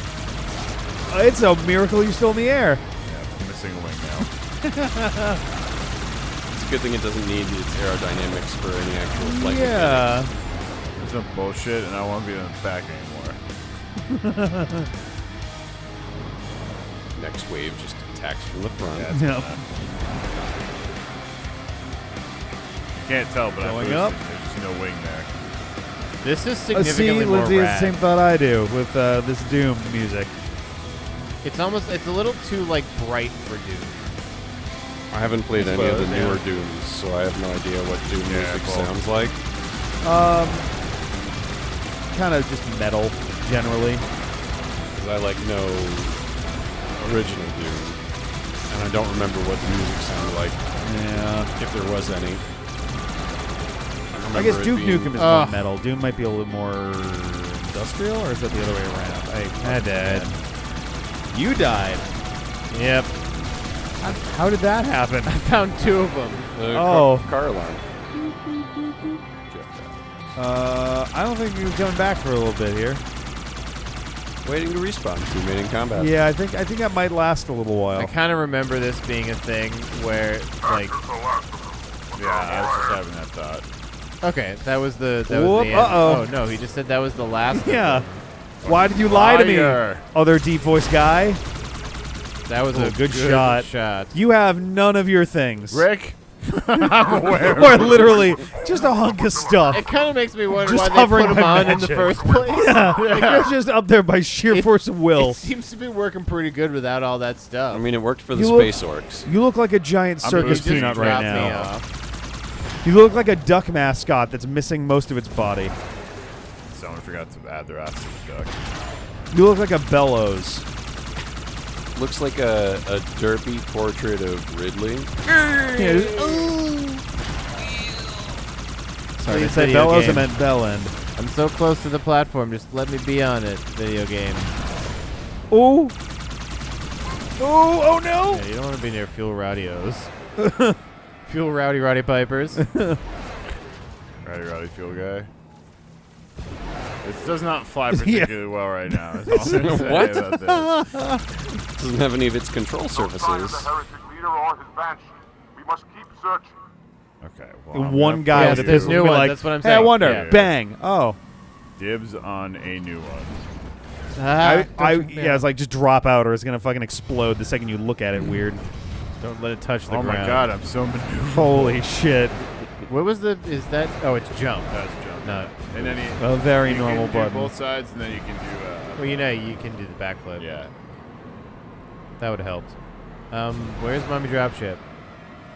It's a miracle you're still in the air. Yeah, missing a wing now. It's a good thing it doesn't need its aerodynamics for any actual flight. Yeah. There's some bullshit, and I won't be in the back anymore. Next wave just attacks from the front. Yep. You can't tell, but Going I'm up. boosted. There's just no wing there. This is See, significantly more Lindsay has the rad. same thought I do with this Doom music. It's a little too like bright for Doom. I haven't played any of the newer Dooms, so I have no idea what Doom music sounds like. Kind of just metal, generally. Because I know original Doom, and I don't remember what the music sounded like. Yeah. If there was any. I guess Duke Nukem is more metal. Doom might be a little more industrial, or is that the other way around? I died. You died. Yep. How did that happen? I found 2 of them. Car alarm. I don't think you're coming back for a little bit here. Waiting to respawn. Teammate in combat. Yeah, I think that might last a little while. I kind of remember this being a thing where, like, Yeah, I was just having that thought. okay, that was the Whoop, end. uh-oh. Oh no, he just said that was the last. Yeah. Of them. Why did you lie to me, Liar. other deep voice guy? That was a good shot. shot. You have none of your things. Rick? I'm aware. Or literally just a hunk of stuff. It kind of makes me wonder Just why they hovering put him by on in the magic. first place. Yeah, like you're just up there by sheer force of will. It seems to be working pretty good without all that stuff. I mean, it worked for the You space orcs. You look like a giant circus boosted. peanut You right dropped me now. off. You look like a duck mascot that's missing most of its body. Someone forgot to add their ass to the duck. You look like a bellows. Looks like a derpy portrait of Ridley. Sorry, I Please, said video bellows, I game. meant bell end. I'm so close to the platform. Just let me be on it. Video game. Oh. Oh no! Yeah, you don't want to be near fuel radios. Fuel rowdy pipers. Rowdy fuel guy. It does not fly particularly well right now. That's all I'm gonna say What? about this. Doesn't have any of its control surfaces. Heretic leader or his banshee. We must keep searching. Okay. Well, I'm One gonna guy Yes, with a there's pistol new will be ones, like, that's what I'm hey, I saying. wonder. Yeah. Bang. Oh. Dibs on a new one. It's like just drop out or it's going to fucking explode the second you look at it weird. Don't let it touch the Oh ground. my god, I'm so maneuverable. Holy shit. What was the? Is that? Oh, it's jump. That's jump. No. And then A very you normal can do button. both sides, and then you can do. Well, you know, you can do the backflip. Yeah. That would have helped. Where's Mommy Dropship?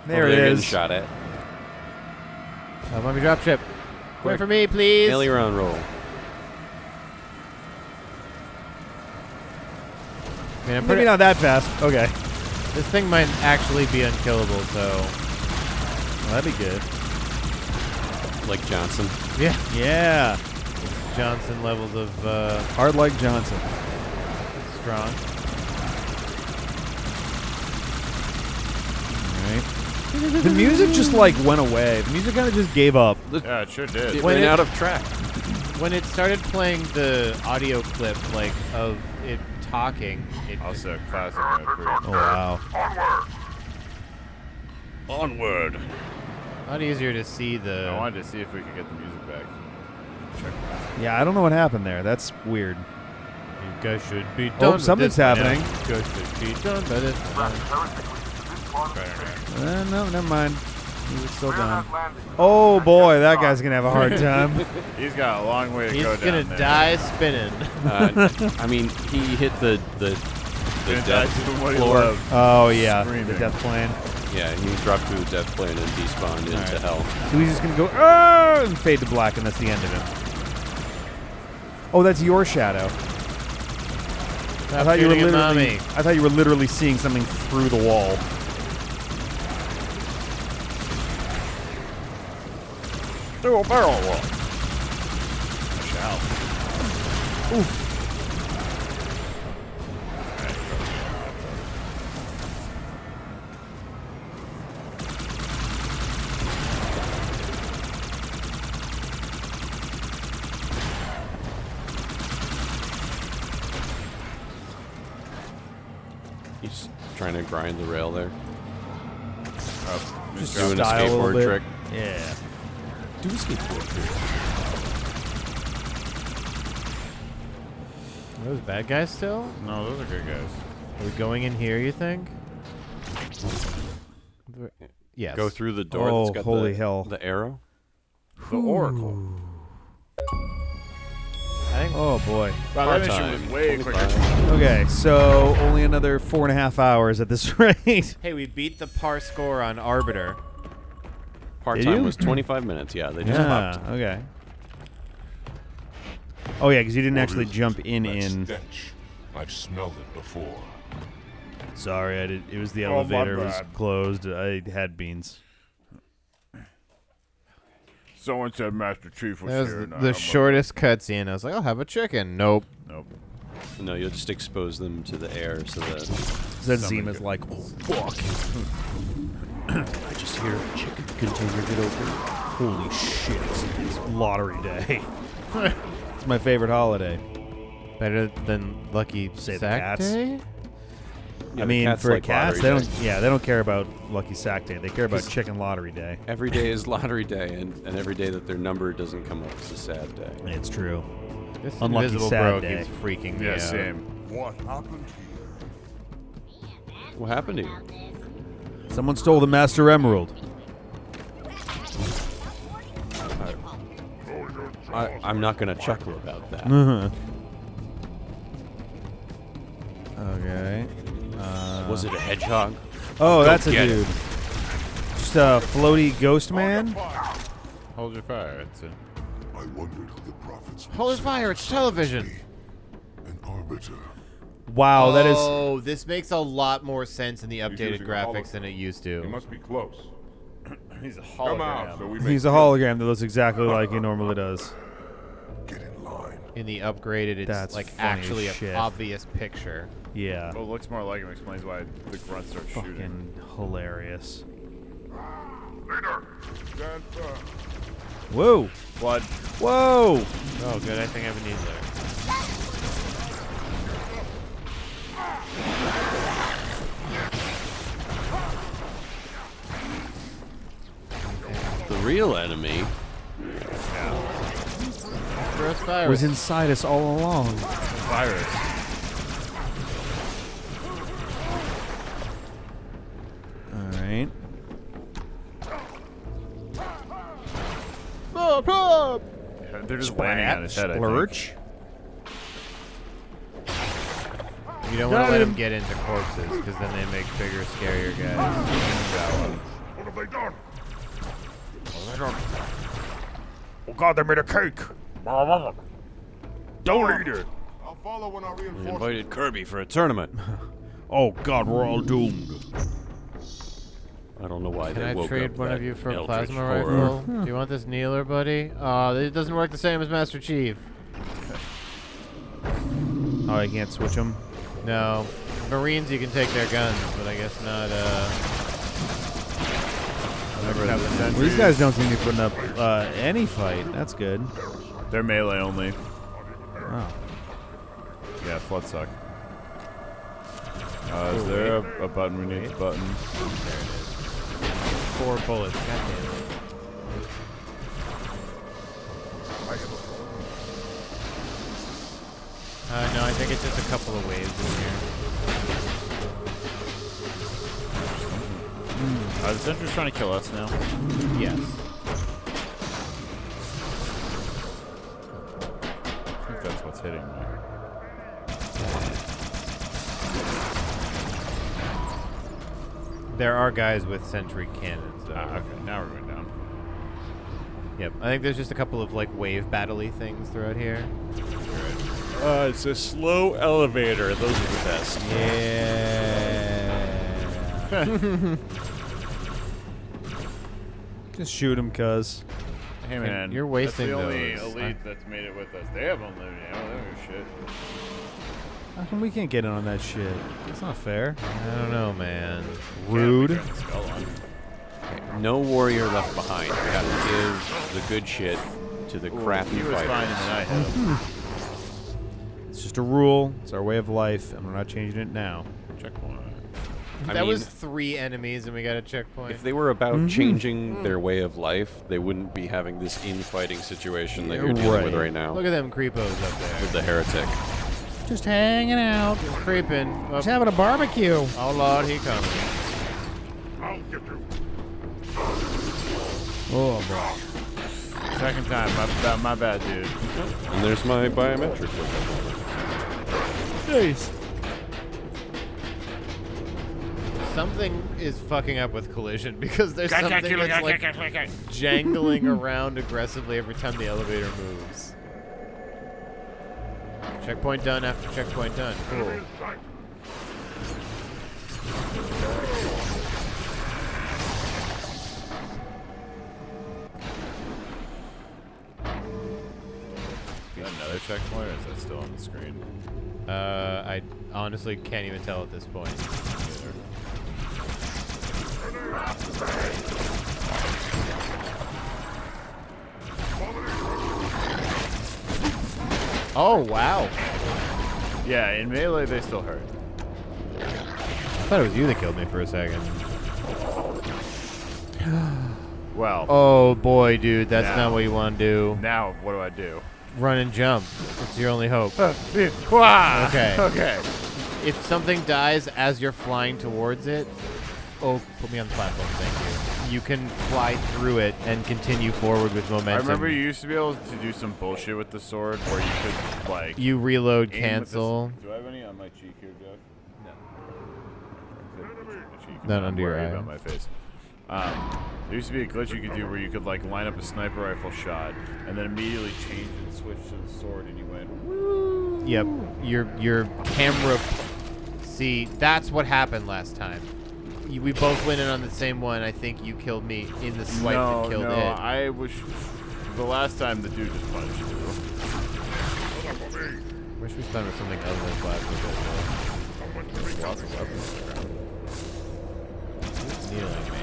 There Over it getting is. Shot at. Mommy Dropship. Wait for me, please. Aileron roll. I mean, I'm Maybe not that fast. Okay. This thing might actually be unkillable, so Well, that'd be good. Like Johnson. yeah. Yeah. Johnson levels of Hard like Johnson. strong. Right. The music just like went away. The music kind of just gave up. Yeah, it sure did. It When ran it- out of track. When it started playing the audio clip, like of it talking, it Also, a classic move. Oh wow. Onward. a lot easier to see the. I wanted to see if we could get the music back. Check that. Yeah, I don't know what happened there. That's weird. You guys should be done. Oh, with something's this by happening. now. You guys should be done by this time. No, never mind. Music's still gone. Oh boy, that guy's gonna have a hard time. He's got a long way to He's go gonna down there. die spinning. I mean, he hit the Gonna die death doing what he floor. loves. Oh yeah, Screaming. the death plane. Yeah, he dropped through the death plane and despawned into hell. So he's just gonna go "Ah!" and fade to black, and that's the end of him. Oh, that's your shadow. I thought you were shooting at literally. Mommy. I thought you were literally seeing something through the wall. Through a barrel wall. Shall. Oof. trying to grind the rail there. Just doing a style a little skateboard bit. trick. Yeah. Do a skateboard trick. Are those bad guys still? No, those are good guys. Are we going in here, you think? Yes. Go through the door Oh, that's got holy the, hell. the arrow. The Oracle. Oh boy. Wow, that mission was way quicker. Okay, so only another 4.5 hours at this rate. Hey, we beat the par score on Arbiter. Part Did time you? was 25 minutes. Yeah, they just Yeah, popped. okay. Oh yeah, because you didn't What actually is jump that in. stench? I've smelled it before. Sorry, I did. It was the Oh, my elevator was bad. closed. I had beans. Someone said Master Chief was That was here. the shortest cutscene. I was like, I'll have a chicken. Nope. Nope. No, you'll just expose them to the air so that. Then Zima's like, oh fuck. I just hear a chicken container get open. Holy shit! It's lottery day. It's my favorite holiday. Better than Lucky Say the Sack cats. Day? Yeah, I the mean, cats for like cats, lottery they day. don't. Yeah, they don't care about Lucky Sack Day. They care about Chicken Lottery Day. Every day is lottery day, and every day that their number doesn't come up is a sad day. It's true. This Unlucky invisible sad bro day. keeps freaking me Yeah, out. same. What happened here? What happened to you? Someone stole the Master Emerald. I'm not going to chuckle about that. Okay. Was it a hedgehog? Oh, Go that's a get it. dude. Just a floaty ghost man. Hold your fire. It's a I wondered who the prophets Holy fire, it's television. An arbiter. Wow, that is. Oh, this makes a lot more sense in the updated using a graphics than it used He to. must be close. he's a Come out, so hologram. we may He's a hologram that looks exactly like he normally does. get in line. In the upgraded, it's That's like funny actually as shit. an obvious picture. Yeah. Well, it looks more like him. Explains why the grunt starts shooting. Fucking hilarious. Leader, stand firm. Whoa. Flood. Whoa. Oh, good. I think I have a needler. The real enemy Gross virus. Was inside us all along. Virus. All right. Yeah, they're just landing on his head. I think. Splurge. You don't want to let them get into corpses because then they make bigger, scarier guys. What have they done? Oh God, they made a cake. Don't eat it. I'll follow when our we reinforcements. invited Kirby for a tournament. Oh God, we're all doomed. I don't know why Can they I woke trade up one that of you for a eldritch plasma horror. rifle? Do you want this kneeler, buddy? Oh, it doesn't work the same as Master Chief. Oh, I can't switch them. No. Marines, you can take their guns, but I guess not, Well, these guys don't seem to be putting up any fight. That's good. They're melee only. Oh. Yeah, flood suck. Is there a button? We need the button. 4 bullets. God damn it. No, I think it's just a couple of waves in here. The Sentry's trying to kill us now. Yes. I think that's what's hitting me. There are guys with sentry cannons, though. Okay, now we're going down. Yep. I think there's just a couple of, like, wave battle-y things throughout here. It's a slow elevator. Those are the best. Yeah. Just shoot him, cuz. Hey man, you're wasting that's the only those. elite that's made it with us. They have unlimited ammo. They don't give a shit. How come we can't get in on that shit? That's not fair. I don't know, man. Rude. Turn the skull on. No warrior left behind. We gotta give the good shit to the crappy He was fighters. fine and then I hit him. It's just a rule. It's our way of life, and we're not changing it now. Checkpoint. That was 3 enemies, and we got a checkpoint. If they were about changing their way of life, they wouldn't be having this infighting situation that you're dealing with right now. Look at them creepos up there. With the Heretic. Just hanging out. Just creeping. Just having a barbecue. Oh, Lord, he comes. I'll get you. Oh, boy. Second time. My bad, dude. And there's my biometric. Nice. Something is fucking up with collision because there's something that's like jangling around aggressively every time the elevator moves. Checkpoint done after checkpoint done. Cool. Is that another checkpoint, or is that still on the screen? I honestly can't even tell at this point. Oh, wow. Yeah, in Melee, they still hurt. I thought it was you that killed me for a second. Well. Oh, boy, dude. That's now, not what you want to do. Now, what do I do? Run and jump. It's your only hope. Okay. Okay. If something dies as you're flying towards it, oh, put me on the platform, thank you. You can fly through it and continue forward with momentum. I remember you used to be able to do some bullshit with the sword where you could, like... You reload, cancel. Do I have any on my cheek here, Jeff? No. Not under your eye. About my face. There used to be a glitch you could do where you could, like, line up a sniper rifle shot and then immediately change and switch to the sword and you went, woo! Yep. Your camera... See, that's what happened last time. We both went in on the same one. I think you killed me in the swipe that killed it. No, I was... The last time the dude just punched you. Wish we spun with something other than plasma. There's lots of weapons around. Who's kneeling me?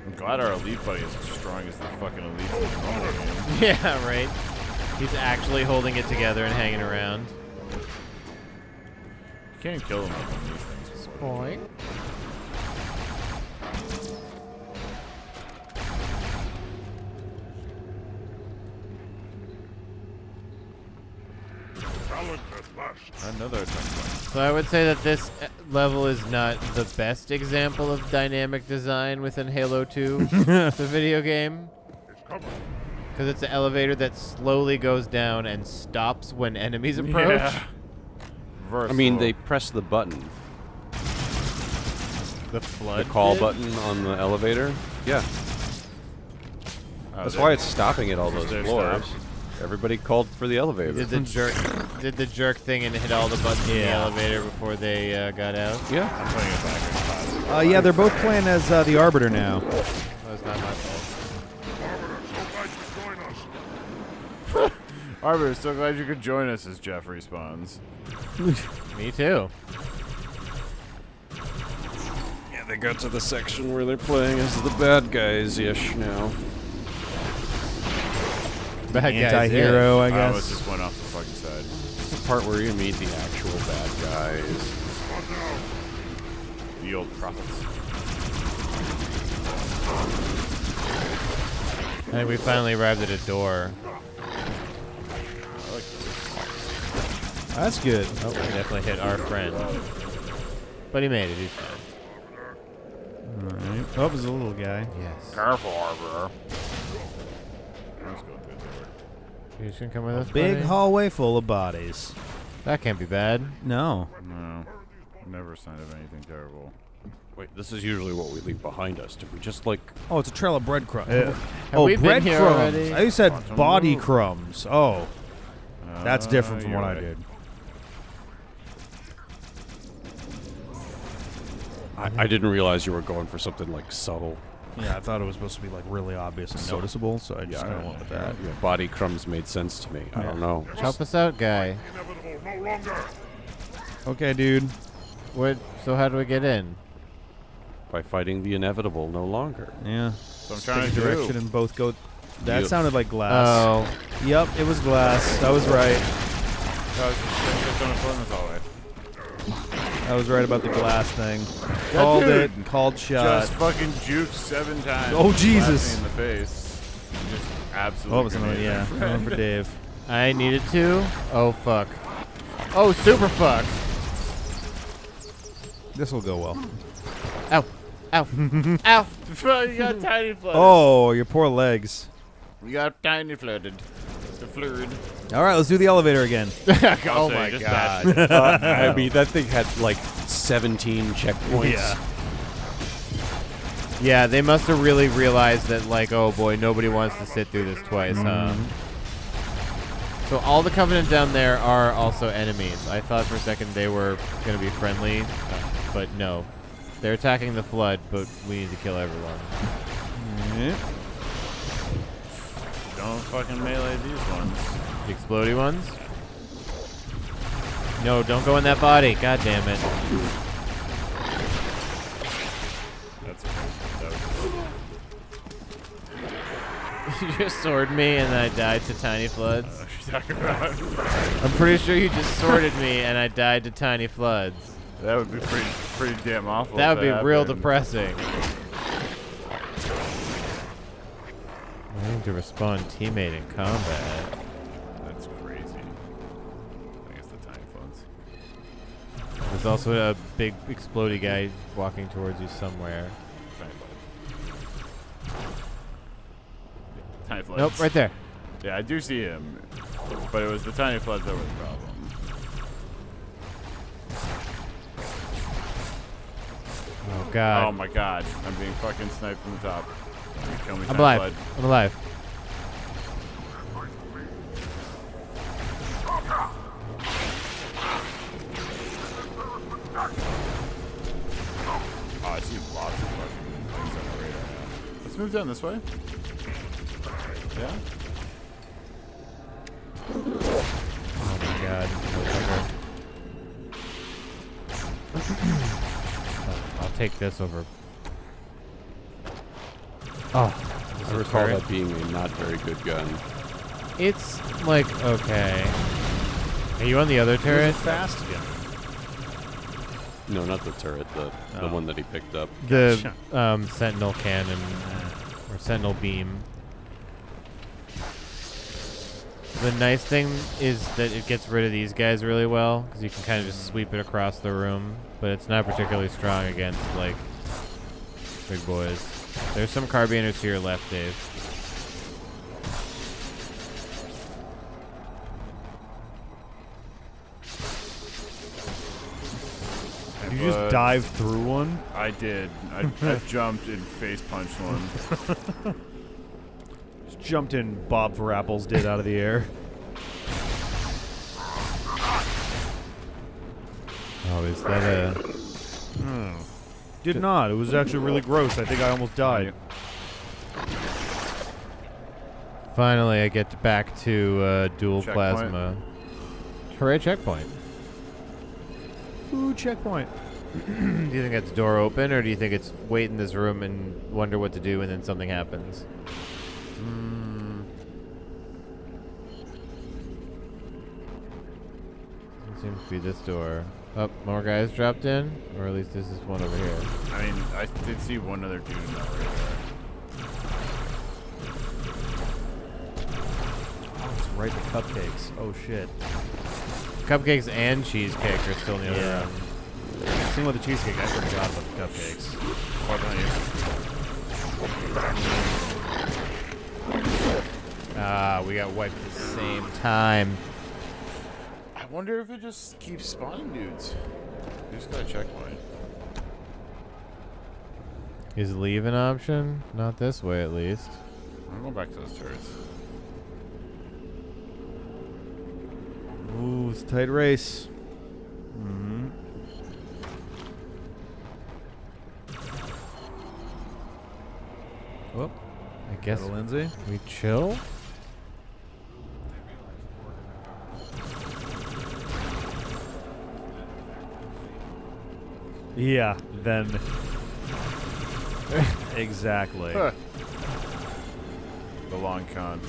I'm glad our elite buddy is as strong as the fucking elite in the normal game. Yeah, right. He's actually holding it together and hanging around. You can't kill him with these things. Point. Another checkpoint. So I would say that this level is not the best example of dynamic design within Halo 2, the video game. Because it's an elevator that slowly goes down and stops when enemies approach. Yeah. I mean, they press the button. The flood The call did? button on the elevator? Yeah. Oh, That's why it's stopping at all those they're floors. stopped. Everybody called for the elevator. Did the jerk thing and hit all the buttons in the elevator before they got out? Yeah. I'm putting it back in classic. Yeah, they're both playing as the Arbiter now. That was not my fault. Arbiter, so glad you could join us as Jeff respawns. Me too. Yeah, they got to the section where they're playing as the bad guys-ish now. Bad guys. Anti-hero, I I guess. just went off the fucking side. It's the part where you meet the actual bad guys. The old prophets. I think we finally arrived at a door. That's good. Oh, we definitely hit our friend. But he made it. He's fine. Alright. Oh, there's a little guy. Yes. Careful, Arbiter. Let's go through the door. You just gonna come with us, Big buddy? hallway full of bodies. That can't be bad. No. No. Never a sign of anything terrible. Wait, this is usually what we leave behind us. Did we just, like... Oh, it's a trail of breadcrumbs. Have Oh, we been here breadcrumbs. already? I said Watch 'em body move. crumbs. Oh. That's different from you're what I right. did. I didn't realize you were going for something, like, subtle. Yeah, I thought it was supposed to be like really obvious and noticeable, so I just kind of went with that. Yeah, body crumbs made sense to me. I don't know. Help us out, guy. Okay, dude. What? So how do we get in? By fighting the inevitable no longer. Yeah. So I'm trying Pick to a direction do. and both go That Yep. sounded like glass. Oh. Yep, it was glass. I was right. I was right about the glass thing. Called it. Called shot. Just fucking juked 7 times. Oh, Jesus. In the face. Just absolutely. Oh, it was another, yeah. Going for Dave. I needed to. Oh, fuck. Oh, super fuck. This will go well. Ow. Ow. Ow. You got tiny flooded. Oh, your poor legs. We got tiny flooded. The fluid. All right, let's do the elevator again. Oh, my God. I mean, that thing had like 17 checkpoints. Yeah. Yeah, they must have really realized that, like, oh boy, nobody wants to sit through this twice, huh? So all the Covenant down there are also enemies. I thought for a second they were going to be friendly, but no. They're attacking the Flood, but we need to kill everyone. Don't fucking melee these ones. The explodey ones? No, don't go in that body. God damn it. You just sworded me and I died to tiny floods. What are you talking about? I'm pretty sure you just sworded me and I died to tiny floods. That would be pretty damn awful. That if would be real happened. depressing. Waiting to respawn teammate in combat. That's crazy. I guess the tiny floods. There's also a big explodey guy walking towards you somewhere. Tiny floods. Nope, right there. Yeah, I do see him, but it was the tiny floods that were the problem. Oh god. Oh my god, I'm being fucking sniped from the top. Kill me, I'm tiny alive. flood. I'm alive. Oh, I see lots of fucking things on the radar now. Let's move down this way. Yeah? Oh my god. I'll take this over. Oh. I recall that being a not very good gun. It's like, okay. Are you on the other turret? Fast again. No, not the turret. The one that he picked up. The sentinel cannon or sentinel beam. The nice thing is that it gets rid of these guys really well because you can kind of just sweep it across the room, but it's not particularly strong against like big boys. There's some carbiners to your left, Dave. Did you just dive through one? I did. I jumped and face punched one. Just jumped in Bob for Apples did out of the air. Oh, is that a... Did not. It was actually really gross. I think I almost died. Finally, I get back to dual Checkpoint. plasma. Hooray, checkpoint. Ooh, checkpoint. Do you think that's door open, or do you think it's wait in this room and wonder what to do and then something happens? It seems to be this door. Oh, more guys dropped in? Or at least this is one over here. I mean, I did see one other dude in that radar. Oh, it's right, the cupcakes. Oh, shit. Cupcakes and cheesecake are still in the other room. Same with the cheesecake. I forgot about the cupcakes. Far behind you. Ah, we got wiped at the same time. I wonder if it just keeps spawning dudes. We just got a checkpoint. Is leave an option? Not this way, at least. I'm going back to those turrets. Ooh, it's a tight race. Well, I guess Lindsay. we chill. Yeah, then. Exactly. Huh. The long con.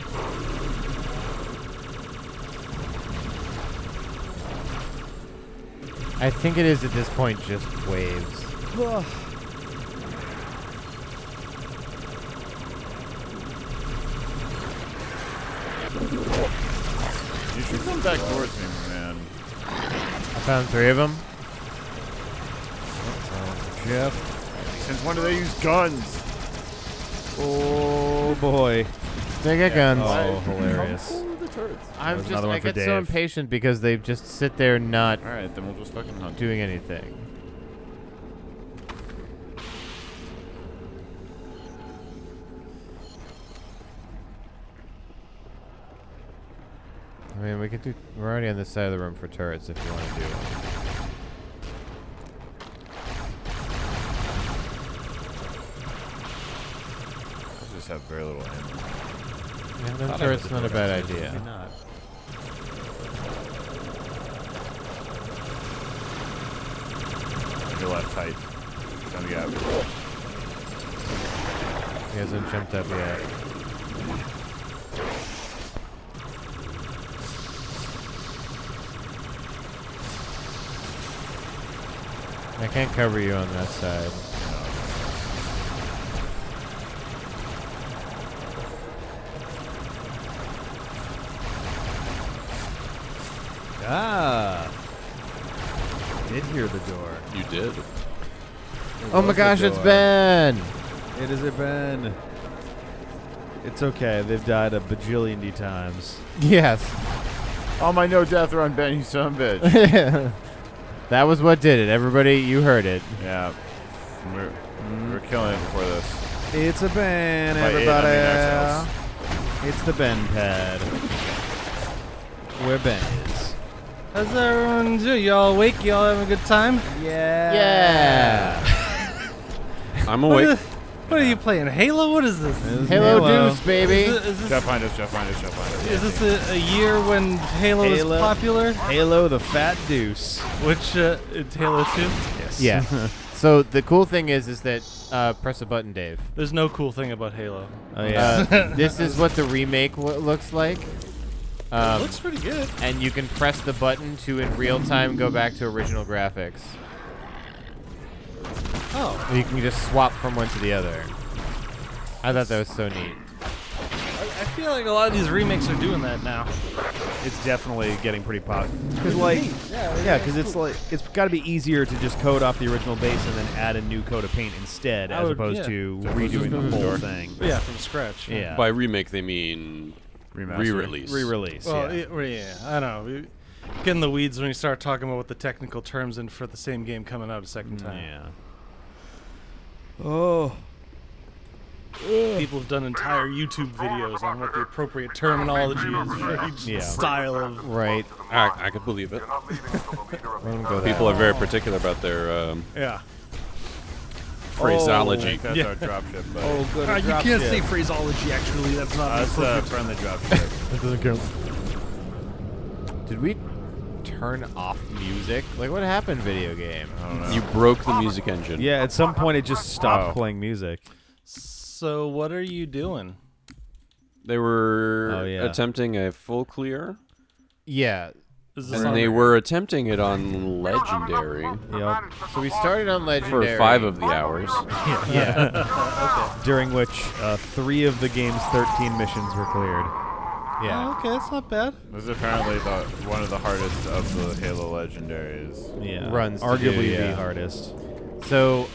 I think it is at this point just waves. You should come back towards me, man. I found 3 of them. Jeff. Since when do they use guns? Oh boy. They get guns. Oh, hilarious. I'm There's just, another one I for get so Dave. impatient because they just sit there not Alright, then we'll just fucking hunt. doing anything. I mean, we could do. We're already on this side of the room for turrets if you want to do one. Let's just have very little ammo. Yeah, them turrets not a bad idea. Not. Your left tight. Don't get out. He hasn't jumped up yet. I can't cover you on that side. Ah. Did hear the door. You did. Oh my gosh, it's Ben! It is a Ben. It's okay. They've died a bajillion times. Yes. Oh my no death run, Ben, you son of a bitch. That was what did it. Everybody, you heard it. Yeah. We're killing it before this. It's a Ben, By it, I everybody. mean ourselves. It's the Ben pad. Where Ben is. How's everyone doing? Y'all awake? Y'all having a good time? Yeah. I'm awake. What are you playing? Halo? What is this? Halo Deuce, baby. Is this, Jeff behind us, Jeff behind us, Jeff behind us. is this a year when Halo is popular? Halo the Fat Deuce. Which, it's Halo 2? Yes. Yeah. So the cool thing is that press a button, Dave. There's no cool thing about Halo. Oh, yeah. This is what the remake looks like. It looks pretty good. And you can press the button to, in real time, go back to original graphics. Oh. You can just swap from one to the other. I thought that was so neat. I feel like a lot of these remakes are doing that now. It's definitely getting pretty popular. Because like, yeah, because it's like it's got to be easier to just code off the original base and then add a new coat of paint instead, as opposed to redoing the whole thing. Yeah, from scratch. Yeah. By remake, they mean re-release. Re-release. Well, yeah, I don't know. Get in the weeds when you start talking about what the technical terms and for the same game coming out a second time. Yeah. Oh. People have done entire YouTube videos on what the appropriate terminology is for each style of. Right. I could believe it. People are very particular about their yeah. phraseology. That's our dropship. Oh, good. You can't say phraseology, actually. That's not That's a friendly dropship. That doesn't count. Did we turn off music? Like, what happened, video game? I don't know. You broke the music engine. Yeah, at some point it just stopped playing music. So what are you doing? They were Oh, yeah. attempting a full clear. Yeah. Is this And on they the- were attempting it on Legendary Yep. So we started on Legendary. for 5 of the hours. Yeah. During which 3 of the game's 13 missions were cleared. Yeah. Oh, okay, that's not bad. This is apparently one of the hardest of the Halo Legendaries. Yeah. Runs to Arguably do, yeah. the hardest. So,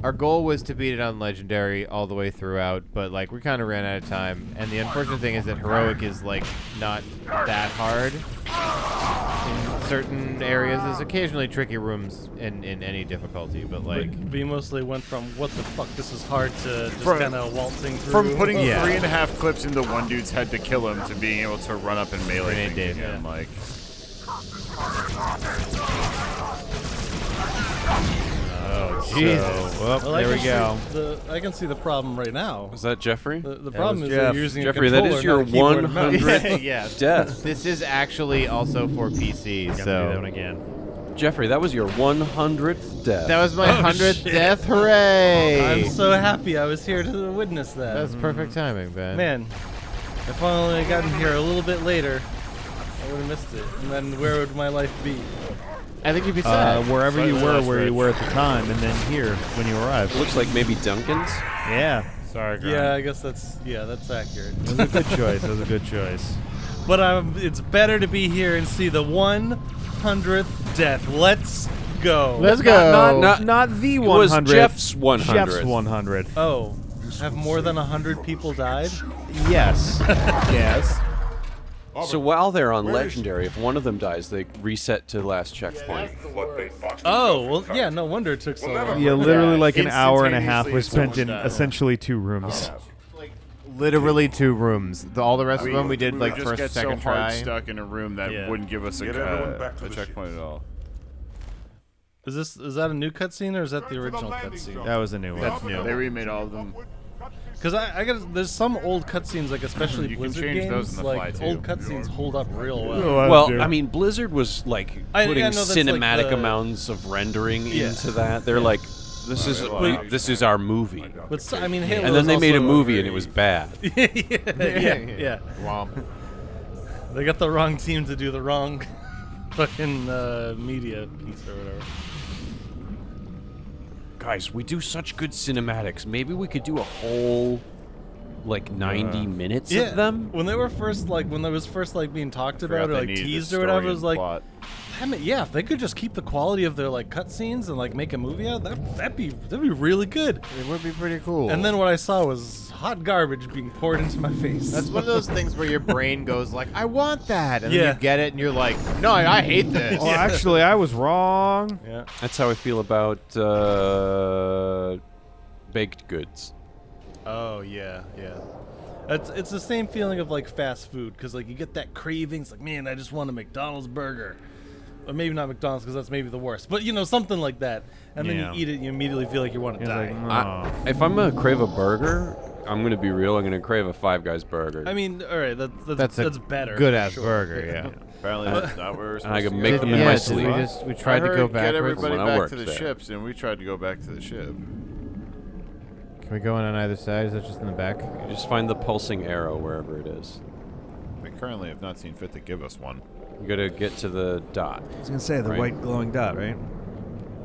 our goal was to beat it on Legendary all the way throughout, but like we kind of ran out of time. And the unfortunate thing is that Heroic is like not that hard in certain areas. There's occasionally tricky rooms in any difficulty, but like We mostly went from what the fuck this is hard to just From- kind of waltzing through. From putting Yeah. 3.5 clips into one dude's head to kill him to being able to run up and melee Grenade things Dave, again, yeah. like. oh Jesus! Well, Well, I there we can go. see I can see the problem right now. Was that Jeffrey? The problem was is Jeff. you're using Jeffrey, a that controller, is your not a keyboard and mouse. 100th Yes. death. This is actually also for PC. Gotta do So that one again. Jeffrey, that was your 100th death. That was my 100th death. Hooray! I'm so happy I was here to witness that. That's perfect timing, Ben. Man, if I only had gotten here a little bit later, I would have missed it. And then where would my life be? I think you'd be sad. Wherever you were, where you were at the time, and then here when you arrived. Looks like maybe Duncan's. Yeah. Sorry, Grant. Yeah, I guess that's accurate. It was a good choice. It was a good choice. But it's better to be here and see the 100th death. Let's go. Let's go. Not the 100th. It was Jeff's 100th. Jeff's 100th. Oh, have more than 100 people died? Yes. Yes. So while they're on Legendary, if one of them dies, they reset to last checkpoint. Oh, well, yeah, no wonder it took so long. Yeah, literally like an hour and a half was spent in essentially 2 rooms. Literally 2 rooms. All the rest of them we did we like just first, get second so hard try. stuck in a room that wouldn't give us a checkpoint at all. Is that a new cutscene or is that the original cutscene? That was a new one. That's new. They remade all of them. Because I got there's some old cutscenes, like especially You can Blizzard change games, those in the like fly, too. old cutscenes hold up real well. Well, I mean, Blizzard was like putting I know that's cinematic like the- amounts of rendering Yeah. into that. They're like, this is our movie. But I mean, Halo and then is they made a also movie and it was bad. yeah. Wow. They got the wrong team to do the wrong fucking media piece or whatever. Guys, we do such good cinematics. Maybe we could do a whole, like, 90 minutes of them. When they were first, like, when they was first like being talked Forgot about or they like needed a teased or whatever, it story was and like, plot. damn it, yeah, if they could just keep the quality of their like cutscenes and like make a movie out, that'd be really good. It would be pretty cool. And then what I saw was hot garbage being poured into my face. That's one of those things where your brain goes like, I want that, and Yeah. then you get it, and you're like, no, I hate this. Oh, actually, I was wrong. Yeah. That's how I feel about baked goods. Oh yeah. It's the same feeling of like fast food because like you get that craving. It's like, man, I just want a McDonald's burger, or maybe not McDonald's because that's maybe the worst, but you know, something like that. And then you eat it, you immediately feel like you want to die. Like, If I'm gonna crave a burger, I'm gonna be real. I'm gonna crave a Five Guys burger. I mean, all right, that's better. Good ass sure. burger, yeah. Apparently that's not where we're and I supposed can to make go. them in my Yes, sleep. we tried to go Get backwards. everybody when I back worked to the there. ships, and we tried to go back to the ship. Can we go in on either side? Is that just in the back? You just find the pulsing arrow wherever it is. We currently have not seen fit to give us one. You gotta get to the dot. I was gonna say the Right. white glowing dot, right?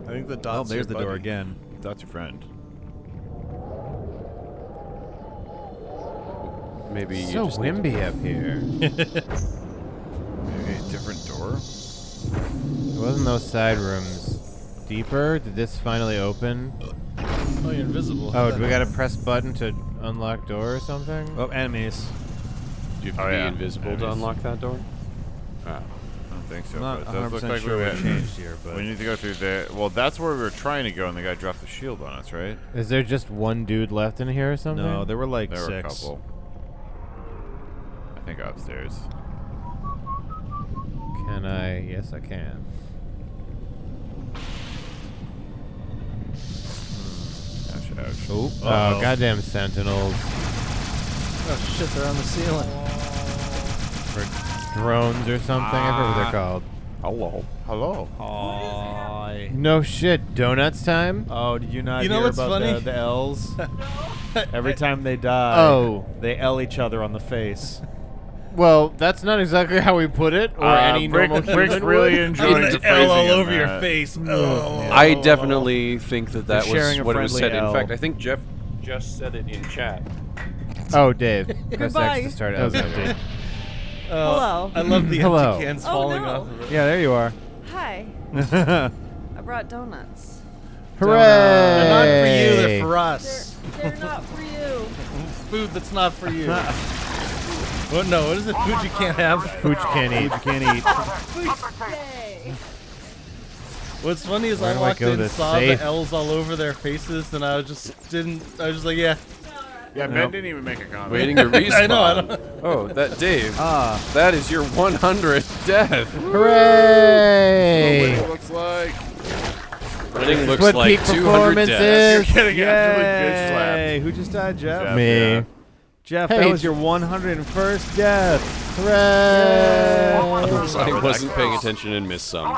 I think the Oh, dot's there's the your door buddy. again. That's your friend. Maybe you So just need to- wimby up here. Maybe a different door? Wasn't those side rooms deeper? Did this finally open? Oh, you're invisible. Oh, do we gotta press button to unlock door or something? Oh, enemies. Do you have to be invisible to unlock that door? I don't think so. I'm not but it does look 100% like sure we what changed here, but we need to go through there. Well, that's where we were trying to go, and the guy dropped the shield on us, right? Is there just one dude left in here or something? no, there were like There were a 6. couple. I think upstairs. Can I? Yes, I can. Ouch, ouch. Oh, goddamn sentinels. Oh shit, they're on the ceiling. Or drones or something. I forget what they're called. Hello. Hello. Hi. No shit. Donuts time? Oh, did you not You know hear what's about funny? the L's? Every time they die, Oh. they L each other on the face. Well, that's not exactly how we put it, or any normal Rick's human really would. enjoying the L all phrasing of over your that. face. Oh. I definitely think that They're was sharing a what it was friendly said. In L. fact, I think Jeff just said it in chat. Oh, Dave. Press Goodbye. X to start. That was empty. Oh, Hello. I love the Hello. empty cans Oh, falling no. off of it. Yeah, there you are. Hi. I brought donuts. Hooray! They're not for you, they're for us. They're not for you. Food that's not for you. What? No, what is it? Food you can't have? Food you can't eat. You can't eat. Yay. What's funny is Where I do I walked go in, to saw safe? the L's all over their faces, and I just like, yeah. Yeah, Ben didn't even make a comment. Waiting to respawn. I know, I know. Oh, that Dave. That is your 100th death. Hooray! It looks like. Winning looks what like peak 200 performance deaths. is. You're getting absolutely bitch slapped. Yay! Who just died, Jeff? Me. Yeah. Jeff, Hey, that was your 101st death. Hooray! I wasn't paying attention and missed some.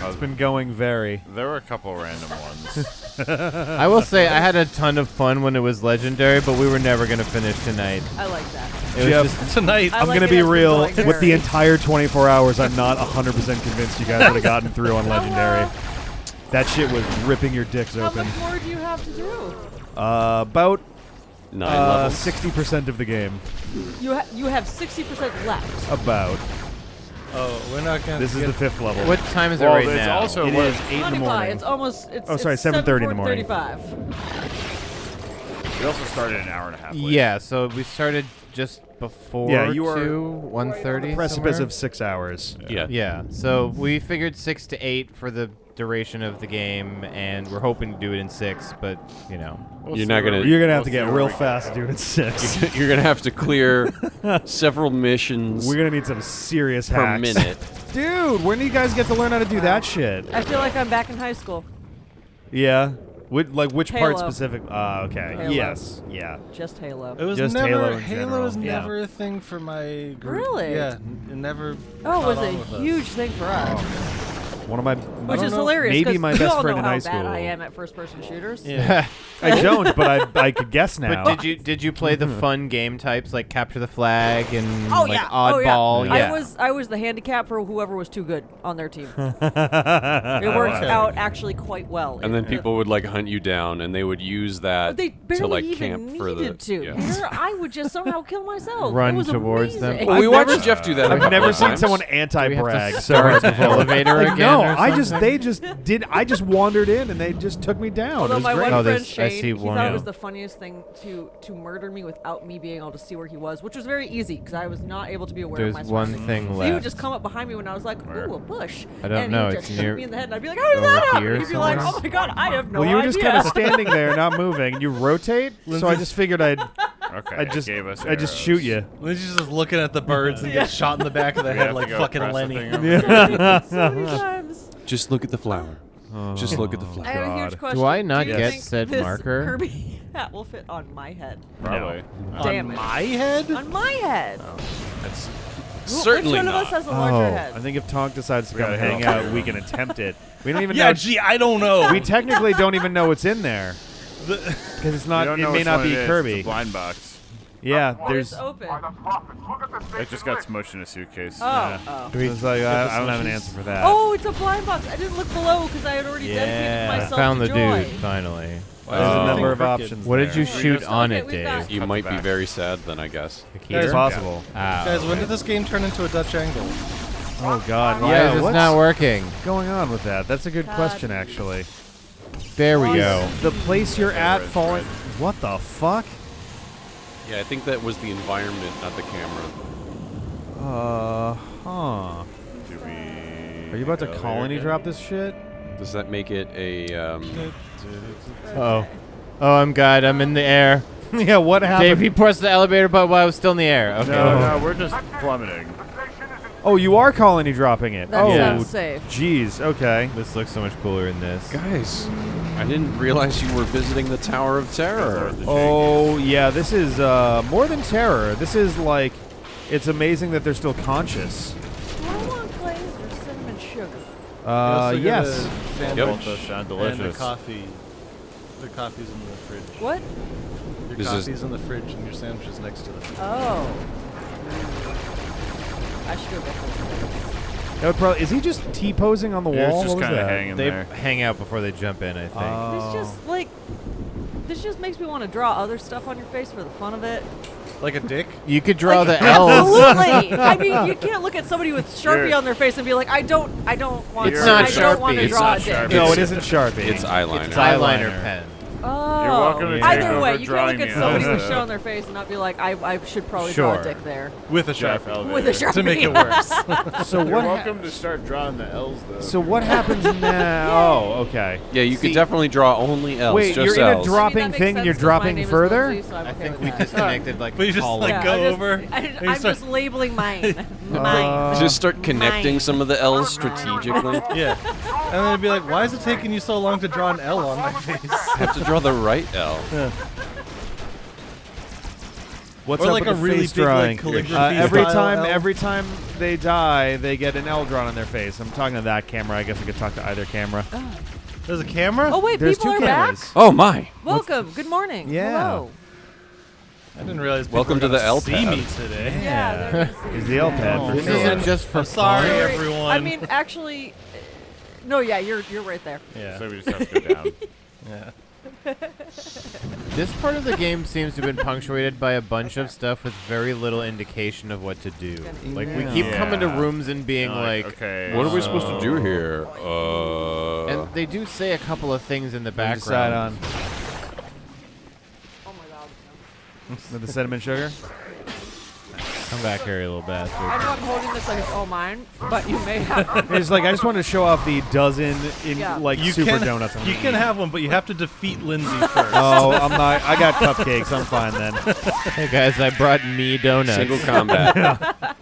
It's been going very. There were a couple random ones. I will say I had a ton of fun when it was legendary, but we were never going to finish tonight. I like that. It Jeff, was just tonight. I'm going to be real. With the entire 24 hours, I'm not 100% convinced you guys would have gotten through on legendary. That shit was ripping your dicks How open. much more do you have to do? About 9 levels. 60% of the game. You have 60% left. About. Oh, we're not gonna. This is the 5th level. What time is it Well, right it's now? also It what- is 8 in the morning. It's almost. It's, Oh, sorry, it's 7:30 in the morning. 7:35. We also started an hour and a half late. Yeah, so we started just before Yeah, you are 1:30. Precipice somewhere? of 6 hours. Yeah. Yeah, so we figured 6 to 8 for the duration of the game, and we're hoping to do it in 6, but, you know. You're not gonna. You're gonna have to get real fast, dude. It's 6. You're gonna have to clear several missions We're gonna need some serious per hacks. minute. Dude, when do you guys get to learn how to do that shit? I feel like I'm back in high school. Yeah. Which part Halo. specific? Okay. Halo. Yes. Yeah. Just Halo. It was Just never. Halo in Halo was general. Yeah. never a thing for my group. Really? Yeah, it never. Oh, it was caught a on with us. huge thing for us. One of my. Which I don't is know, hilarious. Maybe 'cause my we best all friend know in how high bad school. I am at first-person shooters. Yeah. I don't, but I could guess now. But did you play the fun game types like capture the flag and Oh like yeah. oddball? Oh, yeah. Yeah. I was the handicap for whoever was too good on their team. It worked out actually quite well. And then people would like hunt you down, and they would use that They barely to like even camp for the. needed to. Yeah. Here, I would just somehow kill myself. Run it was towards them. amazing. Well, we watched Jeff do that. a I've couple never of seen times. someone Do we have anti-brag to so start hard the elevator Like, again? no, or something? they just did. I just wandered in and they just took me down. Although it was my great. one Oh, friend there's- I Shane, see he one. thought it was the funniest thing to murder me without me being able to see where he was, which was very easy because I was not able to be aware There's of my one surroundings. thing So he would left. just come up behind me when I was like, Where? "Ooh, a bush." I don't and know, He'd it's just near- shoot me in the head, and I'd be like, "How did over that happen?" here He'd be like, somewhere? "Oh my god, I have no Well, you were idea." just kind of standing there, not moving, and you rotate. So I just figured I'd Okay. just gave us I just arrows. shoot you. Lindsay's just looking at the birds and gets shot in the back of the We head have to like go fucking press the Lenny. thing over. Yeah. So many times. Just look at the flower. Just look at the I flower. have a huge God. question. Do I not Do you get think said this marker? Kirby hat will fit on my head. Probably. Damn On it. my head? On my head. That's Wh- certainly Which one not. of us has a larger Oh, head? I think if Tonk decides to We come gotta hang hit all out, three we of can attempt it. We don't even Yeah, know. gee, I don't know. We technically don't even know what's in there because it's We not. don't It know may which not one be it is. Kirby. It's a blind box. Yeah, Oh, there's. it's open. It just got smushed in a suitcase. Oh, Yeah. oh. It's like, I don't have an answer for that. Oh, it's a blind box. I didn't look below because I had already dedicated Yeah. I myself found to the joy. dude finally. There's a number of Crooked. options. What did there. you shoot just- on Okay, it, we've Dave? got- You Cut might the be back. very sad then, I guess. The It's key? possible. Guys, when okay. did this game turn into a Dutch angle? Oh God. Why yeah. is this what's not working? going on with that? That's a good God. question, actually. There we go. Is the place you're at Red, falling? red. What the fuck? Yeah, I think that was the environment, not the camera. Huh. Do we Are you about to go colony there drop this shit? Does that make it a? Oh. Oh, I'm God. I'm in the air. Yeah. What Dave, happened? he pressed the elevator button while I was still in the air. Okay. No, we're just plummeting. Oh, you are colony dropping it. That oh, sounds safe. jeez. Okay. This looks so much cooler in this. Guys, I didn't realize you were visiting the Tower of Terror. Oh yeah, this is more than terror. This is like, it's amazing that they're still conscious. Do I want glazed or cinnamon sugar? Yes. Both those sound And the delicious. coffee. The coffee's in the fridge. What? Your This is- coffee's in the fridge and your sandwich is next to it. Oh. I should go get those. That would probably. Is he just T-posing on the Yeah, it's wall? just What was kinda that? hanging They there. hang out before they jump in, I think. This just like, this just makes me want to draw other stuff on your face for the fun of it. Like a dick? You could draw Like, the L's. Absolutely. I mean, you can't look at somebody with Sharpie You're- on their face and be like, I don't want. It's to, not I don't want Sharpie. to It's draw not a dick. Sharpie. No, it isn't Sharpie. It's eyeliner. It's eyeliner pen. Oh. You're welcome to Either take over way, you can't drawing look at me somebody on with the- shit on their face and not be like, I should probably draw Sure. a dick there. With a Jeff Sharpie. elevator. With a Sharpie. To make it worse. So You're what? welcome to start drawing the L's though. So what happens now? Oh, okay. Yeah, you See- could definitely draw only L's. Wait, just you're in a L's. dropping I mean, that thing makes and you're sense 'cause my dropping name is further? Lindsay, so I'm I okay think with we that. disconnected like But you just, column. like, Yeah, go I just- over. and you I'm start- just labeling mine. Mine. Just start connecting Mine. some of the L's strategically. Yeah. And then it'd be like, why is it taking you so long to draw an L on my face? I have to draw the right L. Yeah. Oh, What's Or up like with a the really face big, like, drawing? calligraphy every style L? every time they die, they get an L drawn on their face. I'm talking to that camera. I guess I could talk to either camera. There's a camera? Oh wait, There's people two are cameras. back. Oh my! Welcome. Good morning. Yeah. Hello. I didn't realize people Welcome were to the gonna L see pad. me today. Yeah. they're gonna see Is you. the L pad for This sure. isn't just for Sorry, fun, everyone. I mean, actually, no. Yeah, you're right there. Yeah. So we just have to go down. Yeah. This part of the game seems to have been punctuated by a bunch of stuff with very little indication of what to do. Like, we keep coming to rooms and being like, okay, What are we supposed to do here? and they do say a couple of things in the Decide background. on. With the cinnamon sugar. Come back here, you little I bastard. know I'm holding this like it's all mine, but you may have. It's like I just wanted to show off the dozen Yeah. like You super can, donuts. I'm you gonna can eat. have one, but you have to defeat Lindsay first. Oh, I'm not. I got cupcakes. I'm fine then. Hey guys, I brought me donuts. Single combat.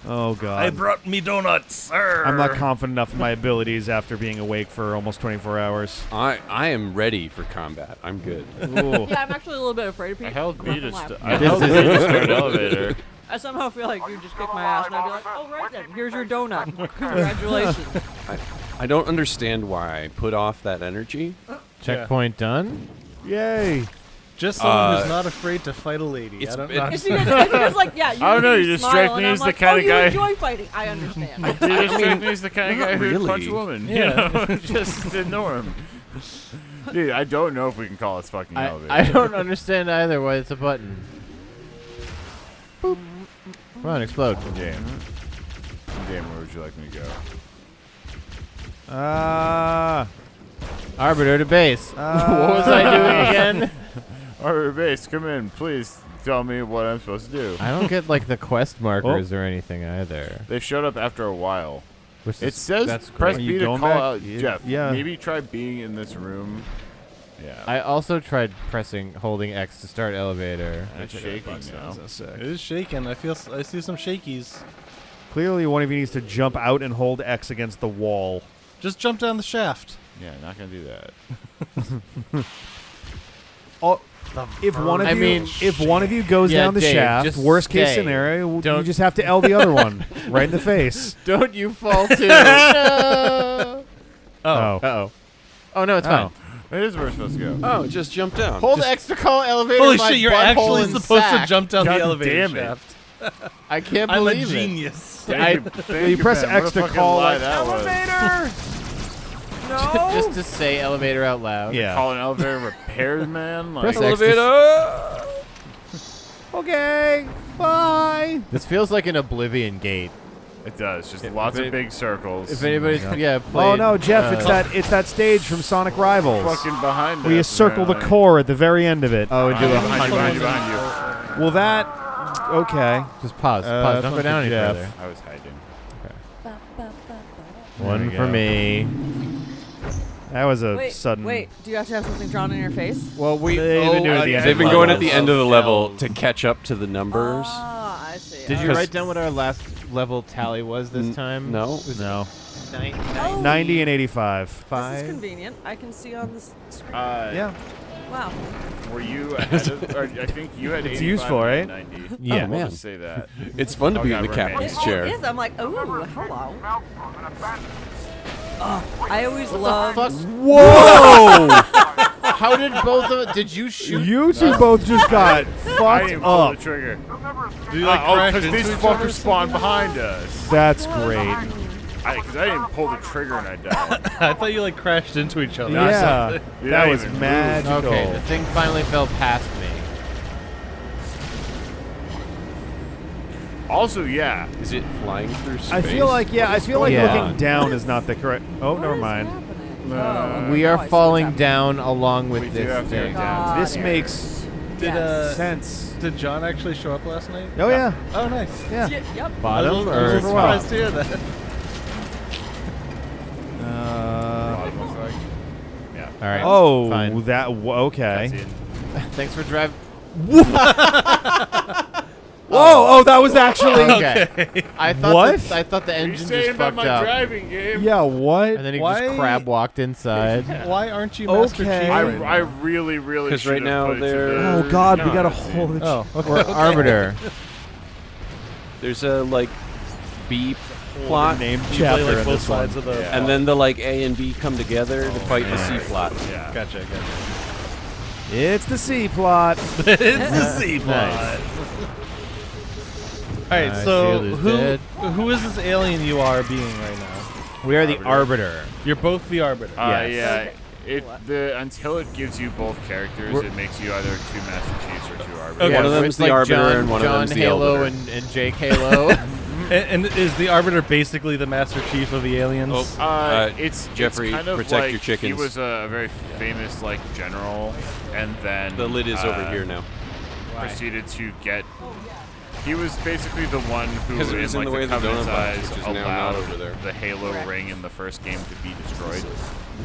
Oh god. I brought me donuts, sir. I'm not confident enough in my abilities after being awake for almost 24 hours. I am ready for combat. I'm good. Ooh. Yeah, I'm actually a little bit afraid of people. I held B to Laugh. I held B to start elevator. I somehow feel like you just kick my ass and I'd be like, oh, right then, here's your donut. Congratulations. I don't understand why I put off that energy. Checkpoint done. Yay. Just someone who's not afraid to fight a lady. I don't know. It's because like, yeah, you I don't know, you just just strike smile, me and as I'm the like, kind oh, of you guy- enjoy fighting. I understand. You just strike me as the kind of guy who really. punch women. Yeah. You know? Just the norm. Dude, I don't know if we can call this fucking elevator. I don't understand either why it's a button. Boop. Come on, explode. Damn. Damn, where would you like me to go? Arbiter to base. What was I doing again? Arbiter base, come in. Please tell me what I'm supposed to do. I don't get like the quest markers or anything either. They showed up after a while. Which It is- says that's press great. Are B you to going call back? out Jeff. Yeah. Maybe try being in this room. Yeah. I also tried holding X to start elevator. It's shaking now. It is shaking. I see some shakies. Clearly, one of you needs to jump out and hold X against the wall. Just jump down the shaft. Yeah, not gonna do that. Oh, if one of if one of you goes Yeah, down the Dave, shaft, just worst case stay. scenario, you Don't- just have to L the other one right in the face. Don't you fall too. No. Oh. Uh-oh. Oh, no, it's fine. It is where we're supposed to go. Oh, just jump down. Hold X to call elevator. Holy my shit, you're butthole actually and supposed sack. to jump down God the elevator damn it. shaft. I can't I'm a believe it. genius. You press X to call like elevator. No. Just to say elevator out loud. Yeah. Call an elevator repairman. Like, Press X to Okay, bye. This feels like an Oblivion gate. It does. Just lots of big circles. If anybody's played, Oh no, Jeff! It's that stage from Sonic Rivals fucking behind where you us, circle the apparently. core at the very end of it. Oh, and do a Behind you, behind you, 100. behind you. Well, that okay. Just pause. Pause. Don't go down any Jeff. further. I was hiding. One you for go. me. That was a Wait, sudden. wait. Do you have to have something drawn in your face? Well, They've been doing it at the end They've been of going the at the end of the level to catch up to the numbers. Ah, I see. Did you Because- write down what our last level tally was this time? No. No. Oh. 90 and 85. This is 5. convenient. I can see on this screen. Yeah. Wow. Were you ahead of, or I think you had It's 85 useful, and right? 90. Yeah. Oh, man. we'll just say that. It's fun to be in the God, captain's It chair. is. I'm like, ooh, hello. I always love. Whoa! How did both of did you shoot? You two both just got I fucked didn't pull the up. trigger. Do you like Oh, crash because into these each fuckers other? spawned behind us. That's great. Because I didn't pull the trigger and I died. I thought you like crashed into each other. Yeah, Dude, that I was even magical. Okay, the thing finally fell past me. Also, yeah. Is it flying through space? I feel like Yeah. looking down is not the correct. Oh, never mind. We are I see falling what's down along with We do this have to go thing. down. This makes Yes. sense. Did John actually show up last night? Oh yeah, Oh, nice. yeah. Yep. Bottom I was or surprised to hear that. Yeah. All right. Oh, fine. that okay. Cutscene. Thanks for driving. Whoa! Oh, that was actually okay. I thought what? I thought the engine saying just about fucked my up. driving game. Yeah, what? And then he Why- just crab walked inside. Why aren't you Master Okay. Chief? I really Because should right have now put it to they're- the- Oh God, we No, got a it's- whole. Oh, okay. Or Arbiter. There's a like B plot, named You chapter play like in both this one. sides of the. and then the like A and B come together to fight the C plot. Yeah. Gotcha. It's the C plot. It's the C plot. Nice. All right, Shield is dead. who is this alien you are being right now? We are the Arbiter. You're both the Arbiter. Yes. Yeah. Until it gives you both characters, it makes you either two Master Chiefs or two Arbiters. Okay. One of them's it's the like Arbiter John, and one of John them's the Halo Arbiter. and Jake Halo. And is the Arbiter basically the Master Chief of the aliens? It's Jeffrey, kind of protect like your chickens. He was a very famous general, and then The lid is over here now. Proceeded to get. He was basically the one who, Because it was in the way of the Covenant's donut box, eyes, which is now not allowed over there. the Halo ring in the first game to be destroyed.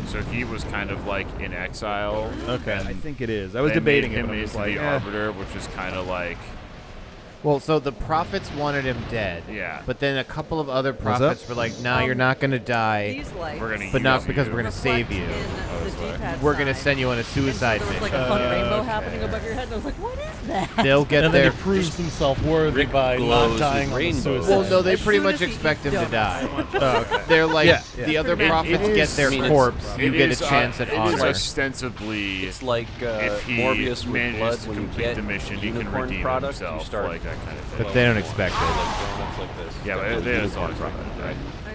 So he was kind of in exile. Okay, I think it is. I was They debating made it, him but I'm just into like, the Arbiter, which is kind of like. Well, so the prophets wanted him dead. Yeah. But then a couple of other What's prophets up? were like, "Nah, you're not gonna die, These lights We're gonna but not use because you. we're gonna save you. in the D-pad We're gonna side. send you on a And so suicide there was mission." like a fun rainbow Okay. happening above your head, and I was like, what is that? They'll get and then their. he proves himself worthy Rick by glows not dying with on the rainbows. suicide. Well, no, they As pretty soon much as he expect him to dumps. die. oh, okay. They're like Yeah. the other Pretty much. prophets It get is- their I mean, corpse. You It get is, a chance at It is honor. ostensibly. It's like if he Morbius with manages blood. to When you complete get the mission, he can unicorn redeem products, you himself, start like that kind of thing. But they don't expect it. like donuts like this. Yeah, but they just want profit,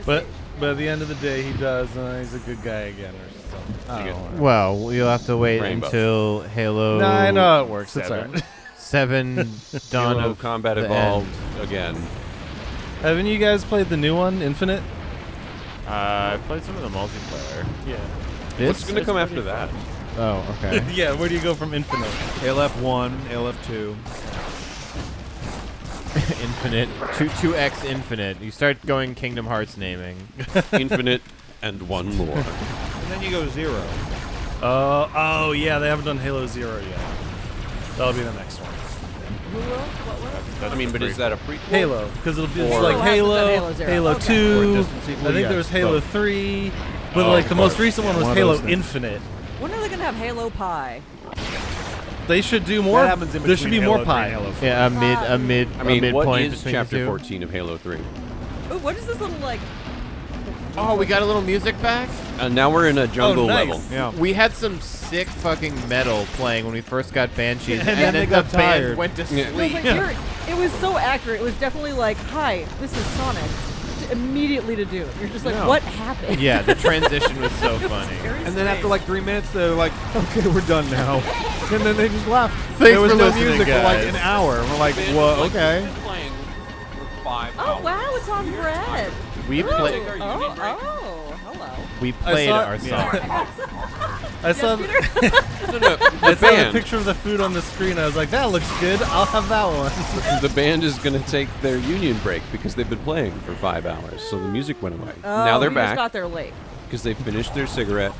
right? But at the end of the day, he does, and he's a good guy again, or something. Oh, Well, you'll have to wait Rainbow. until Halo. no, I know it works. It's Seven. alright. 7 Dawn Halo of Combat the Evolved End. again. Haven't you guys played the new one, Infinite? I played some of the multiplayer. Yeah. What's going to come after that? Oh, okay. Yeah. Where do you go from Infinite? ALF1, ALF2. Infinite. 2x Infinite. You start going Kingdom Hearts naming. Infinite and one more. And then you go 0. Oh yeah, they haven't done Halo 0 yet. That'll be the next one. Who will? What will? I mean, but is that a prequel? Halo, because it'll be Or- like Who hasn't done Halo, Halo 0? Halo Okay. 2. Or a distant sequel, I think yes, there was Halo both. 3, but Oh, like of the most course. recent one Yeah, was one of Halo those things. Infinite. When are they gonna have Halo Pie? They should do more. That happens in There should be between more Halo 3 pie. and Halo 4. Yeah, a I mean, what midpoint is between the Chapter two. 14 of Halo 3? Ooh, what is this little Oh, we got a little music back? Now we're in a jungle nice. level. Yeah. We had some sick fucking metal playing when we first got Banshees, And and then then they the got band tired. went to Yeah. sleep. It was so accurate. It was definitely like, hi, this is Sonic. Immediately to do. You're just like, Yeah. what happened? Yeah, the transition was so funny. And then after like 3 minutes, they're like, okay, we're done now. And then they just left. Thanks there was for no listening, music for like guys. an hour. And we're like, well, okay. Playing for 5 Oh wow, it's on bread. We Ooh, played. Oh, hello. We played saw- our song. I saw. Peter? I saw the band. picture of the food on the screen. I was like, that looks good. I'll have that one. The band is going to take their union break because they've been playing for 5 hours, so the music went away. Now they're you just back got there late. because they finished their cigarette.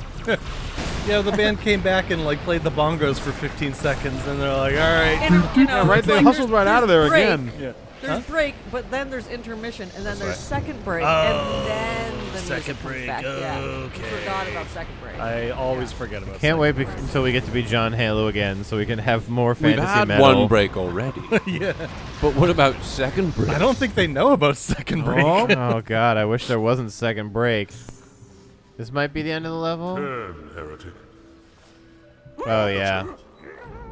Yeah, the band came back and like played the bongos for 15 seconds, and they're like, all right. And, you know, Right, it's they like hustled right out of there break. again. Yeah. There's break, but then there's intermission, and then there's right. second break, Oh, and then the second music comes break, back. Yeah. okay. You forgot about second break. I always forget about. Can't wait until we get to be John Halo again, so we can have more We've fantasy had metal. one break already. Yeah. But what about second break? I don't think they know about second break. Oh God, I wish there wasn't second break. This might be the end of the level. Heretic. Oh yeah.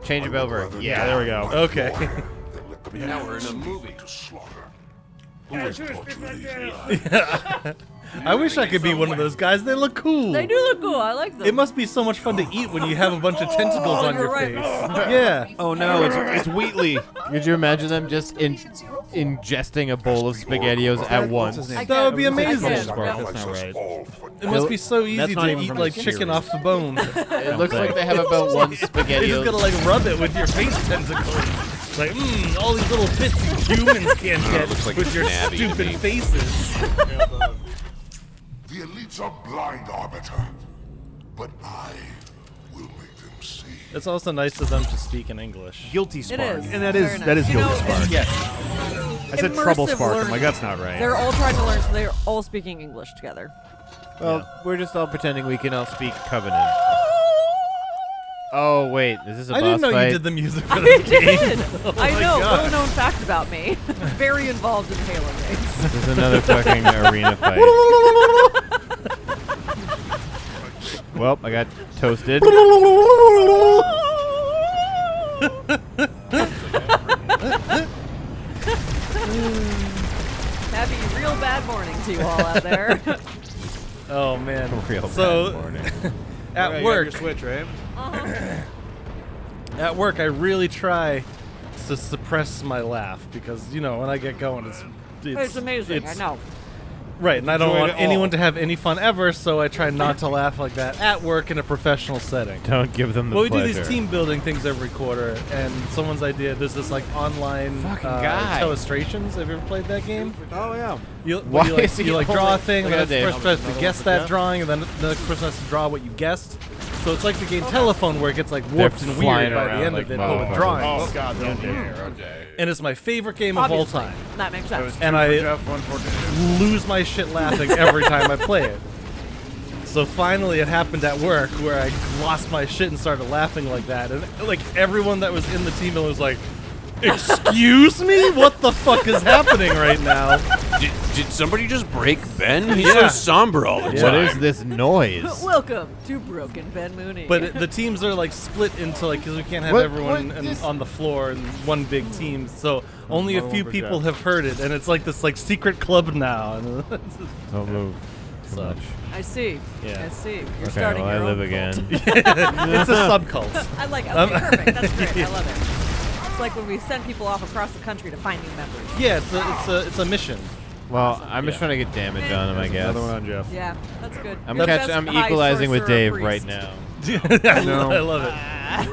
Change it over. Yeah, there we go. Okay. Now we're in a movie. I wish I could be one of those guys. They look cool. They do look cool. I like them. It must be so much fun to eat when you have a bunch of tentacles on you're your right. face. Yeah. Oh no, it's Wheatley. Could you imagine them just ingesting a bowl of SpaghettiOs at once? I That would be can. I amazing. can. That's not right. It must be so easy That's not to even eat from like the chicken series. off the bone. It looks like they have about one You just SpaghettiOs. gotta like rub it with your face tentacles. Like, all these little bits humans can't get looks like with your Nabby to stupid me. faces. The elites are blind, Arbiter. But I will make them see. It's also nice of them to speak in English. Guilty Spark. is. And that Very is nice. that is You Guilty know, Spark. Yes. I said Trouble Immersive Spark. I'm learning. like, that's not right. They're all trying to learn, so they're all speaking English together. Well, we're just all pretending we can all speak Covenant. Oh wait, is this a I boss didn't know fight? you did the music for I this game. did. Oh I my know. God. Little known fact about me. Very involved in Halo games. This is another fucking arena fight. Well, I got toasted. Happy real bad morning to you all out there. Oh man. Real So bad morning. at work, Switch, right? at work, I really try to suppress my laugh because when I get going, It's amazing. I know. Right, and I don't Enjoyed want it all. anyone to have any fun ever, so I try not to laugh like that at work in a professional setting. Don't give them the Well, we pleasure. do these team building things every quarter, and someone's idea. There's this like online Fucking guy. Telestrations. Have you ever played that game? Oh yeah. Why is he you draw a holding- thing, and Look then at the that, first person has to guess that drawing, and then the next person has to draw what you guessed. So it's like the game Telephone, where it gets like warped and flying weird by the around end like of it, but with motherfuckers. drawings. Oh god, don't dare. And it's my favorite game of all Obviously. time. That makes sense. And I lose my shit laughing every time I play it. So finally it happened at work where I lost my shit and started laughing like that. And like everyone that was in the team was like, excuse me? What the fuck is happening right now? Did somebody just break Ben? He's so somber all the What time. is this noise? Welcome to Broken Ben Mooney. But the teams are like split into like, because we can't have What- everyone what in, this- on the floor in one big team. So only a few people have heard it. And it's like this like secret club now. And Don't move too So- much. I see. Yeah. I see. You're Okay, starting well, I your live own again. cult. It's a subcult. I like it. Okay, perfect. That's great. I love it. It's like when we send people off across the country to find new members. Yeah, it's a mission. Well, I'm just trying to get damage on him, I guess. Another one on Jeff. Yeah, that's good. I'm You're the best I'm high equalizing with sorcerer Dave priest. right now. I love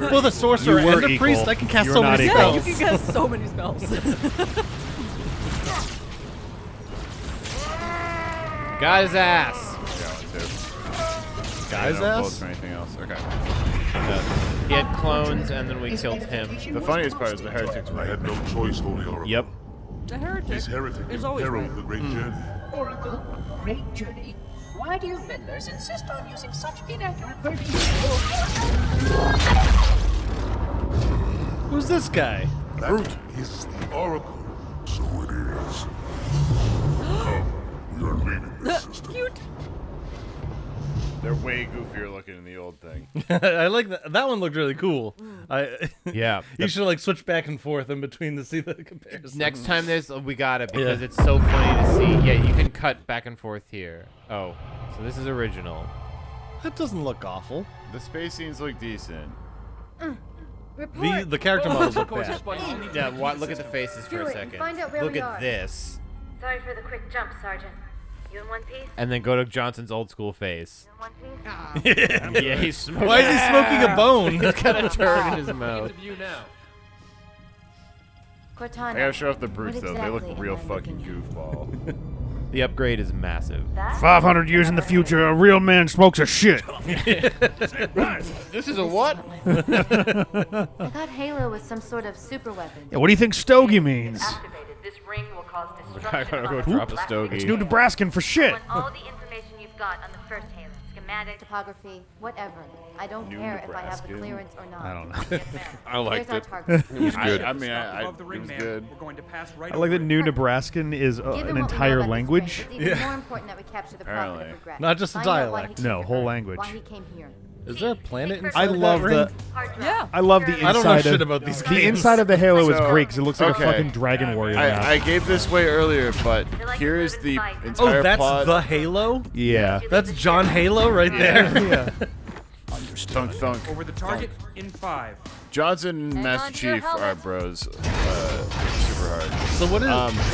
it. Both a sorcerer You were and a priest. equal. I can cast You're so not many equal. Yeah, spells. you can cast so many spells. Got his ass. Guy's ass? Or anything else. Okay. He had clones, and then we killed him. The funniest part is the heretics I right. had no choice, Holy Oracle. Yep. The heretic This heretic is always imperiled right. the great journey. Oracle, great journey. Why do you meddlers insist on using such inaccurate versions? Who's this guy? That is the Oracle. So it is. Come, we are leaving this system. Cute. They're way goofier looking in the old thing. I like that. That one looked really cool. Yeah. You should like switch back and forth in between to see the comparison. Next time we got it because it's so funny to see. Yeah, you can cut back and forth here. Oh, so this is original. That doesn't look awful. The space scenes look decent. The character models look bad. Yeah, look at the faces for a second. Find out where Look we at are. this. Sorry for the quick jump, Sergeant. You in one piece? And then go to Johnson's old school face. One piece? Yeah, he's smoking. Why is he smoking a bone? He's got a turd in his mouth. Cortana. I gotta show off the brutes what though. They look exactly real am I fucking looking goofball. The upgrade is massive. 500 years in the future, a real man smokes a shit. This is a what? I thought Halo was some sort of super weapon. Yeah, what do you think stogie means? Activated. This ring will cause I destruction gotta go on drop a the stogie. It's New Nebraskan for shit. I want all the information you've got on the first Halo. Schematic, topography, whatever. I don't New care if I have the Nebraskan? clearance or not. I don't know. I liked There's it. our target. It was good. I mean, it was good. We're going to pass right I like that New Nebraskan is Given an what we know entire about this language. prince, it's even more important that we capture the prophet Apparently. of regret. Not just a Find out why he dialect. came No, to whole Earth, language. Why he came here. Is there a planet inside I of love that ring? Yeah. I love the I inside. don't know of, shit about these The games. inside of the Halo is So, great because it looks like okay. a fucking dragon warrior map. I gave this way earlier, but here is the entire Oh, that's plot. the Halo? Yeah. That's John Halo right there. Yeah. Thunk thunk. over the target in 5. Johnson and Master on to your Chief are helmets. bros. Super hard. So what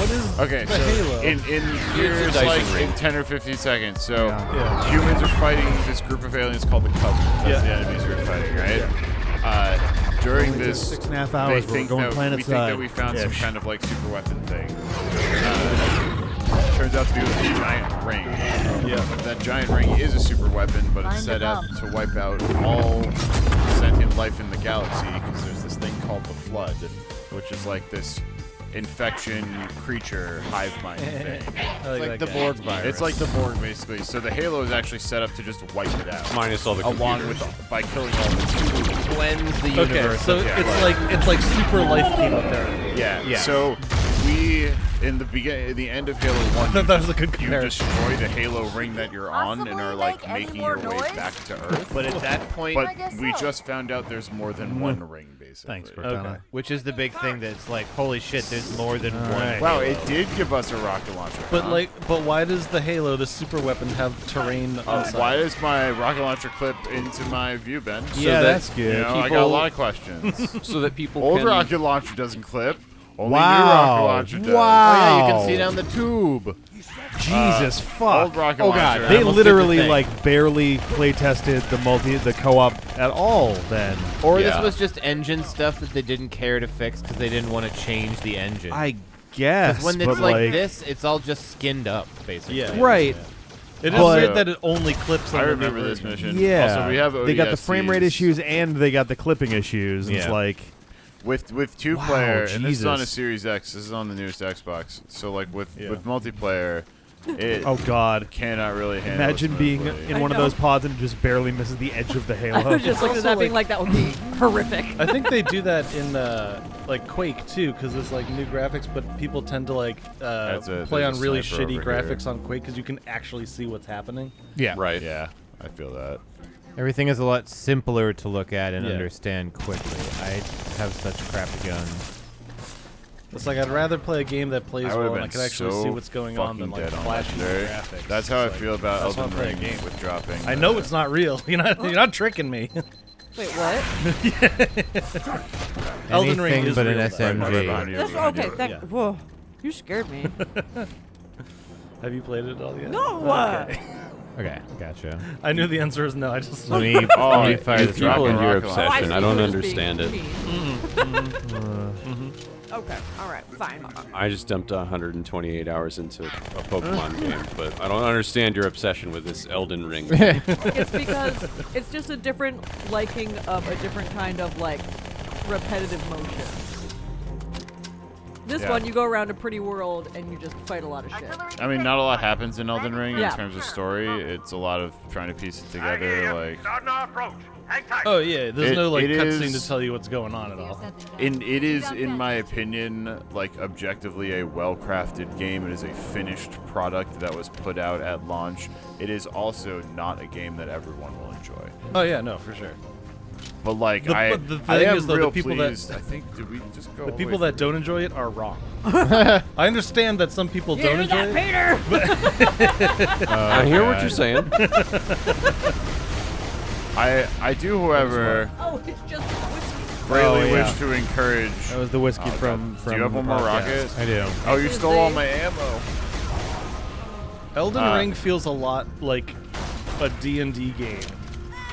is Okay, the so Halo? in here's Dyson like ring. in 10 or 15 seconds. So Yeah. humans are fighting this group of aliens called the Covenant. That's Yeah. the enemies we're fighting, right? During this, 6.5 they hours, we're think going that planet we think that side. we found some Ish. kind of like super weapon thing. Turns out to be a giant ring. Yeah. That giant ring is a super weapon, but it's Find set the up bomb. to wipe out all sentient in Life in the Galaxy because there's this thing called the Flood, which is like this infection creature hive mind thing. It's like the Borg virus. It's like the Borg, basically. So the Halo is actually set up to just wipe it out. Minus all the along computers. with by killing all the blends the Okay, universe. so it's like super life chemotherapy. Yeah. So we in the end of Halo 1, That was a good you comparison. destroy the Halo ring that you're on and are like making your way back to Earth. But at that point, But we just found out there's more than one ring, basically. Thanks, Cortana. okay. Which is the big thing that's like, holy shit, there's more than one. right. Wow, Halo. it did give us a rocket launcher. But huh? but why does the Halo, the super weapon, have terrain inside? Why does my rocket launcher clip into my view, Ben? Yeah, that's good. You know, I got a lot of questions. So that people Old can... rocket launcher doesn't clip. Only new Wow. rocket launcher does. Oh yeah, you can Wow. see down the tube. Jesus fuck. Old rocket Oh, launcher. God. They almost did the literally thing. like barely play tested the co-op at all then. Or Yeah. this was just engine stuff that they didn't care to fix because they didn't want to change the engine. I guess. Because when but it's like this, it's all just skinned up, basically. Yeah. right. It is But- weird that it only clips on I the remember new this version. mission. Yeah. Also, we have they got the frame rate ODSTs. issues and they got the clipping issues. It's Yeah. like With two player, and this is on a Jesus. Series X. This is on the newest Xbox. So like with multiplayer, it oh god. cannot really handle. Imagine it being smoothly. in one of those pods and it just barely misses the edge of the Halo. I was just looking at that, Also, being like, that would be horrific. I think they do that in like Quake too, because it's like new graphics, but people tend to like play on there's a really sniper shitty over here. graphics on Quake because you can actually see what's happening. Yeah. Right. Yeah, I feel that. Everything is a lot simpler to look at and Yeah. understand quickly. I have such crappy guns. It's like I'd rather play a game that plays I would well have and I been can actually so see what's going on than fucking like dead on flashy Legendary. graphics. That's how I It's like, feel about that's why I Elden play a Ring game. with dropping. I know it's not real. You're not tricking me. Wait, what? Elden Ring Anything is but real. an SMG. That's okay. Yeah. Whoa, you scared me. Have you played it all yet? No. Okay. Okay, gotcha. I knew the answer is no. I just Let me fire You this people and rocket. your Oh, obsession. see I don't you were just being understand it. mean. Okay, all right, fine. I just dumped 128 hours into a Pokemon game, but I don't understand your obsession with this Elden Ring. It's because it's just a different liking of a different kind of like repetitive motion. This Yeah. one, you go around a pretty world and you just fight a lot of shit. I mean, not a lot happens in Elden Ring Yeah. in terms of story. It's a lot of trying to piece it together. Like, Oh yeah, there's no like it cutscene is- to tell you what's going on at all. it is, in my opinion, like objectively a well-crafted game. It is a finished product that was put out at launch. It is also not a game that everyone will enjoy. Oh yeah, no, for sure. But like, But the I thing am is, though, real the people pleased. that I think did we just go the away people from that don't enjoy it are wrong. I understand that some people don't enjoy it. Peter? I hear what you're saying. I do, however, Oh, it's just whiskey. greatly Oh, yeah. wish to encourage. That was the whiskey from Do you have the one more podcast. rocket? I do. Oh, you stole all my ammo. Elden Ring feels a lot like a D&D game,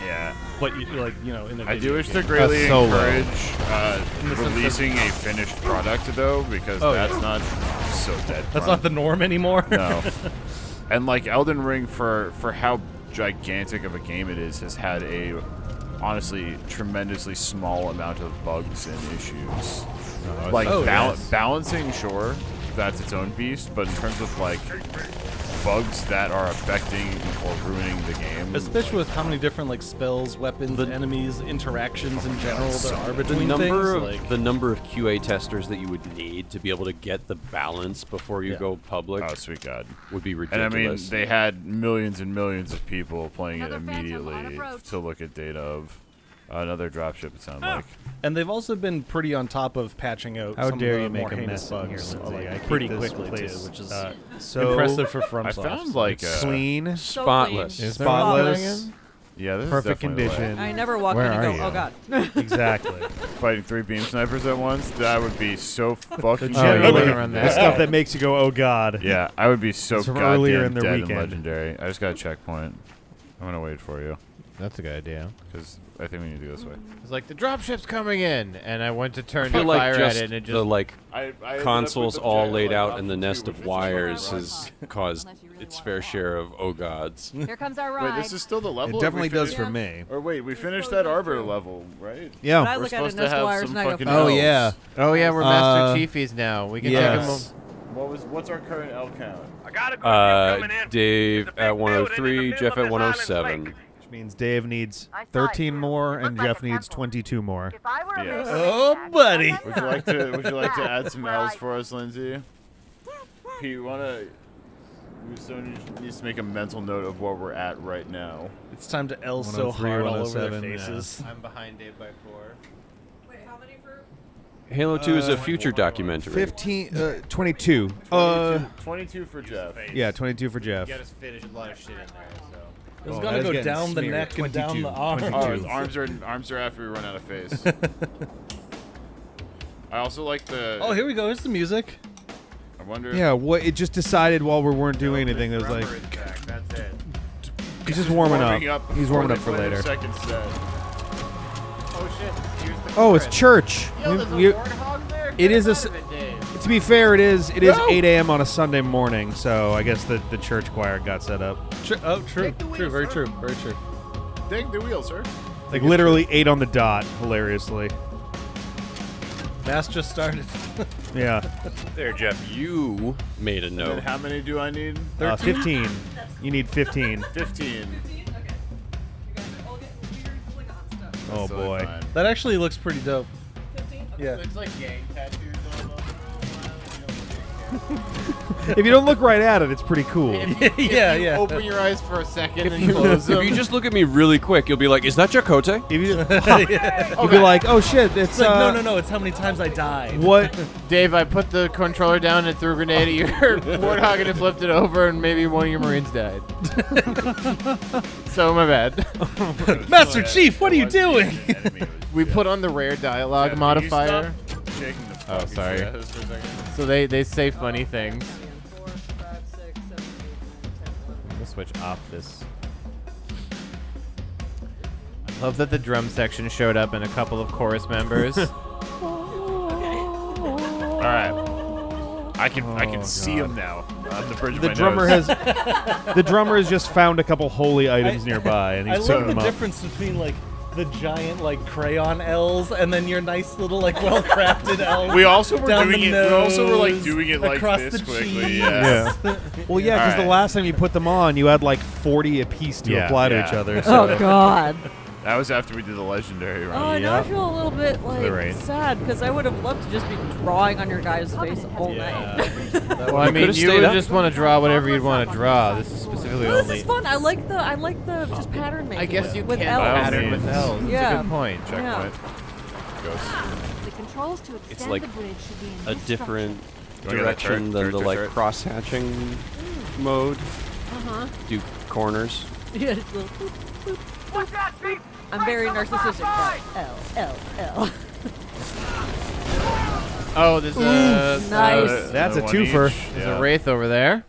Yeah. but you like in a I video do wish game. to greatly solo. encourage In the sense of- releasing a finished product, though, because Oh, that's yeah. not so dead. That's not the norm anymore. No. And like Elden Ring, for how gigantic of a game it is, has had a honestly tremendously small amount of bugs and issues. Like balancing, sure, that's its own beast, but in terms of like bugs that are affecting or ruining the game, Especially with how many different like spells, weapons, enemies, interactions in general there are The between number things. of the number of QA testers that you would need to be able to get the balance before you go public. Oh, sweet God. Would be and ridiculous. I mean, they had millions and millions of people playing it Another phantom on immediately approach. to look at data of another dropship. It sounded like. And they've also been pretty on top of patching out How some dare of the you make more a heinous mess in here, bugs Lindsay. I keep pretty this quickly place, too, which is so impressive for FromSoft. I found like clean, So spotless. clean. Is there spotless, Yeah, this perfect is definitely the way. condition. I never walk Where in and are go, oh you? god. Exactly. Fighting 3 beam snipers at once? That would be so fucking Oh, you dead. wanna run that? The stuff that makes you go, oh god. Yeah, I would be so It's from goddamn earlier in the dead weekend. in Legendary. I just got a checkpoint. I'm gonna wait for you. That's a good idea. Because I think we need to go this way. It's like the dropship's coming in, and I went to turn I feel the like fire just at it, and it just the like I ended up consoles with the all giant, laid like, out option and the two, nest which of is wires fine. has caused its fair share of oh gods. Here comes our ride. Wait, this is still the level? It or definitely we does finished- for me. Or wait, we finished that Arbiter level, right? Yeah. When I We're look at it, supposed to nest of have wires, some and I go, fucking Oh elves. yeah. Oh yeah, we're Master Chiefies now. We can yes. take them. What's our current L count? I got a good view coming in. Dave There's a at big building in the 103, middle Jeff of at this 107. island lake. Which means Dave needs 13 more and Jeff needs 22 more. If I were a Yes. major Oh, maniac, buddy. I'd Would you like to That's add some L's right. for us, Lindsay? Pete, you wanna? Someone needs to make a mental note of where we're at right now. It's time to L so 103, hard all over their 107, faces. I'm behind Dave by 4. Wait, how many for? Halo 2 is a future documentary. 22. 22 for Jeff. Yeah, 22 for Jeff. You gotta finish a lot of shit in there. So. It's Oh, gonna that is go getting down the smeared. neck and down 22. the arm. 22. Oh, arms are after we run out of face. I also like the. Oh, here we go. Here's the music. I wonder. Yeah, what it just decided while we weren't doing anything. It was like That's it. he's just warming up. He's before warming they up for play the later. second set. Oh shit. Here's the Oh, it's chorus. church. Yo, there's a We- warthog there? It Get is him a. out of it, Dave. To be fair, it is No! 8 a.m. on a Sunday morning, so I guess the church choir got set up. Oh, true. True. Very true. Very true. Dig the wheel, sir. Like literally 8 on the dot, hilariously. Mass just started. Yeah. There, Jeff, you made a And note. how many do I need? 15. You need 15. 15. Oh That's totally boy. fine. That actually looks pretty dope. Yeah. It's like gang tattoos almost. If you don't look right at it, it's pretty cool. If Yeah, you yeah. open your eyes for a second If and you, close them. if you just look at me really quick, you'll be like, "Is that Chakotay?" If you, Yeah. you'd be like, oh shit, it's It's like, no. It's how many times I died. What? Dave, I put the controller down and threw a grenade at your warthog and it flipped it over and maybe one of your Marines died. So my bad. Master Chief, what are you doing? We put on the rare dialogue modifier. Shaking the Oh, fucking sorry. shit out of this for a second. So they say funny things. 4, 5, 6, 7, 8, 9, 10, 11. We'll switch off this. I love that the drum section showed up and a couple of chorus members. All right. I can see him now on the bridge of The my drummer nose. has the drummer has just found a couple holy items nearby, and I he's love putting the them up. difference between like the giant like crayon L's and then your nice little like well-crafted L's. We also were down doing the it. We also were like nose, doing it like across this the quickly. cheeks. Yeah. Well, yeah, because the Alright. last time you put them on, you had like 40 apiece to Yeah, apply to yeah. each other. So. Oh God. That was after we did the legendary round. Oh, now I feel a little bit like right. sad because I would have loved to just be drawing on your guy's face all night. Well, I mean, could've you stayed would up. just want to draw whatever you'd want to draw. This is specifically No, this only. is fun. I like the just pattern making. I guess you with can L's. pattern with L's. That's Yeah. a good point. Checkpoint. Ghost. The controls to extend It's like the bridge should be in a this different Wanna get that direction turret, than turret, the turret, like turret? cross-hatching mode. Do corners. Yeah, it's a little boop, boop, boop. I'm very narcissistic. L. Oh, there's a Nice. That's a one twofer. each. there's Yeah. a wraith over there.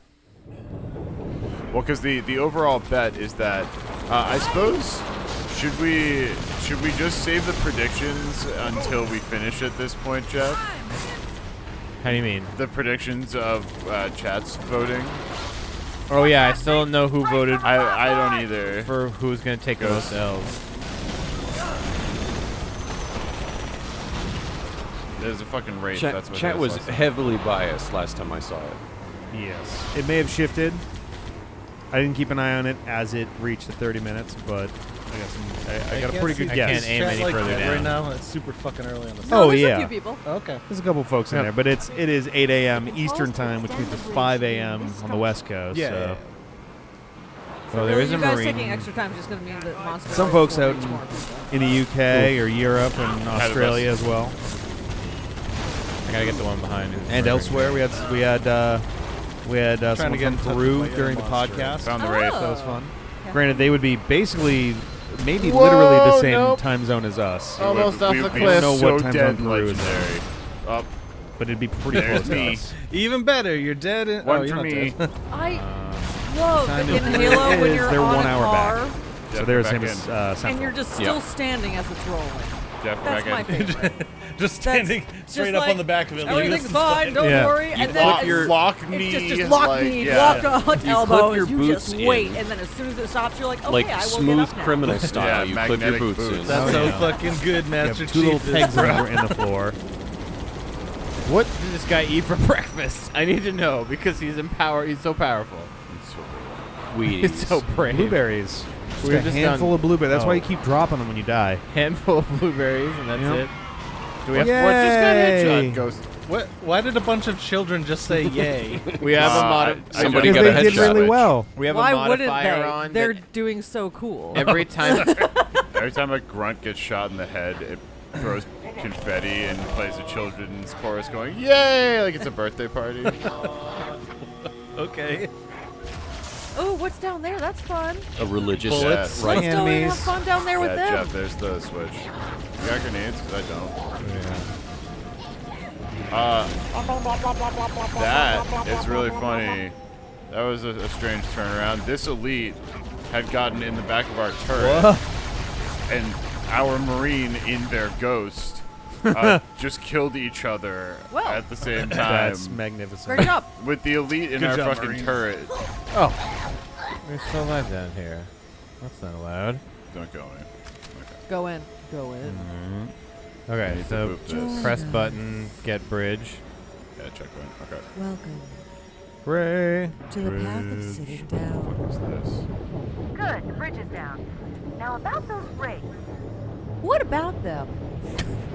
Well, because the overall bet is that I suppose should we just save the predictions until we finish at this point, Jeff? How do you mean? The predictions of chat's voting. Oh yeah, I still don't know who voted I don't either. for who's gonna take the most L's. There's a fucking race. Chat, That's what chat it was last time. heavily biased last time I saw it. Yes. It may have shifted. I didn't keep an eye on it as it reached the 30 minutes, but I got a pretty good I guess. can't aim Chat any like further that down. right now. It's super fucking early on the. Oh, there's yeah. a few people. Okay. There's a couple folks in Yep. there, but it is 8 a.m. Eastern time, which means it's 5 a.m. on the West Coast. Yeah, so. yeah, yeah. Well, there is you a guys Marine. taking extra time is just going to mean that monster. Some Race folks will out reach more people. in the UK or Europe and Australia as well, I gotta get the one behind. who's and murdering elsewhere. me. We had Trying someone to get in from touch Peru with my during the inner monster. podcast. Found the race. That was fun. Okay. Granted, they would be basically maybe Whoa, literally the same nope. time zone as us, Almost off the we cliff. know so what time dead zone Peru is. legendary. Up. but it'd be pretty There's close to me. us. Even better, you're dead. One you're for not me. dead. I love Time in is- Halo when is you're they're on 1 a hour car back. So there's back him in. as central. And you're just still standing as it's rolling. Jeff, That's back my in. favorite. Just standing straight up on the back of it. like, Everything's this is fine, don't worry. You And then lock it's, your lock it's knee, just lock like, knee, yeah. lock on You elbows. clip your You boots just wait, in. and then as soon as it stops, you're like, okay, Like I will smooth get up now. criminal style, Yeah, you clip your magnetic boots boots. in. That's Oh, so yeah. fucking good, You Master have two little Chief. pegs in the floor. What did this guy eat for breakfast? I need to know because he's He's so powerful. He's so brave. Blueberries. Just We're a just handful done- of blueberries. That's why Oh. you keep dropping them when you die. Handful of blueberries, and that's Yep. it. Do we have Yay! what just got Yay! headshot? Ghost. What? Why did a bunch of children just say yay? We have a somebody Because got a they did headshot. really well. We have Why a wouldn't modifier they? on. They're that doing so cool. every time. Every time a grunt gets shot in the head, it throws confetti and plays a children's chorus going, yay! Like it's a birthday party. Okay. Oh, what's down there? That's fun. A religious Bullets. right. Let's go and have fun down there with Yeah, them. Jeff, there's the switch. You got grenades? Because I don't. That is really funny. That was a strange turnaround. This elite had gotten in the back of our turret, and our Marine in their ghost just killed each other at the same time. That's magnificent. Great job. With the elite in Good our job, fucking Marine. turret. Oh, we're still alive down here. That's not allowed. Don't go in. Go in. Go in. Okay, need to so move this. press button, get bridge. Yeah, checkpoint. Okay. Welcome Hooray. to the path of sitting down. What is this? Good, the bridge is down. Now about those rakes. What about them?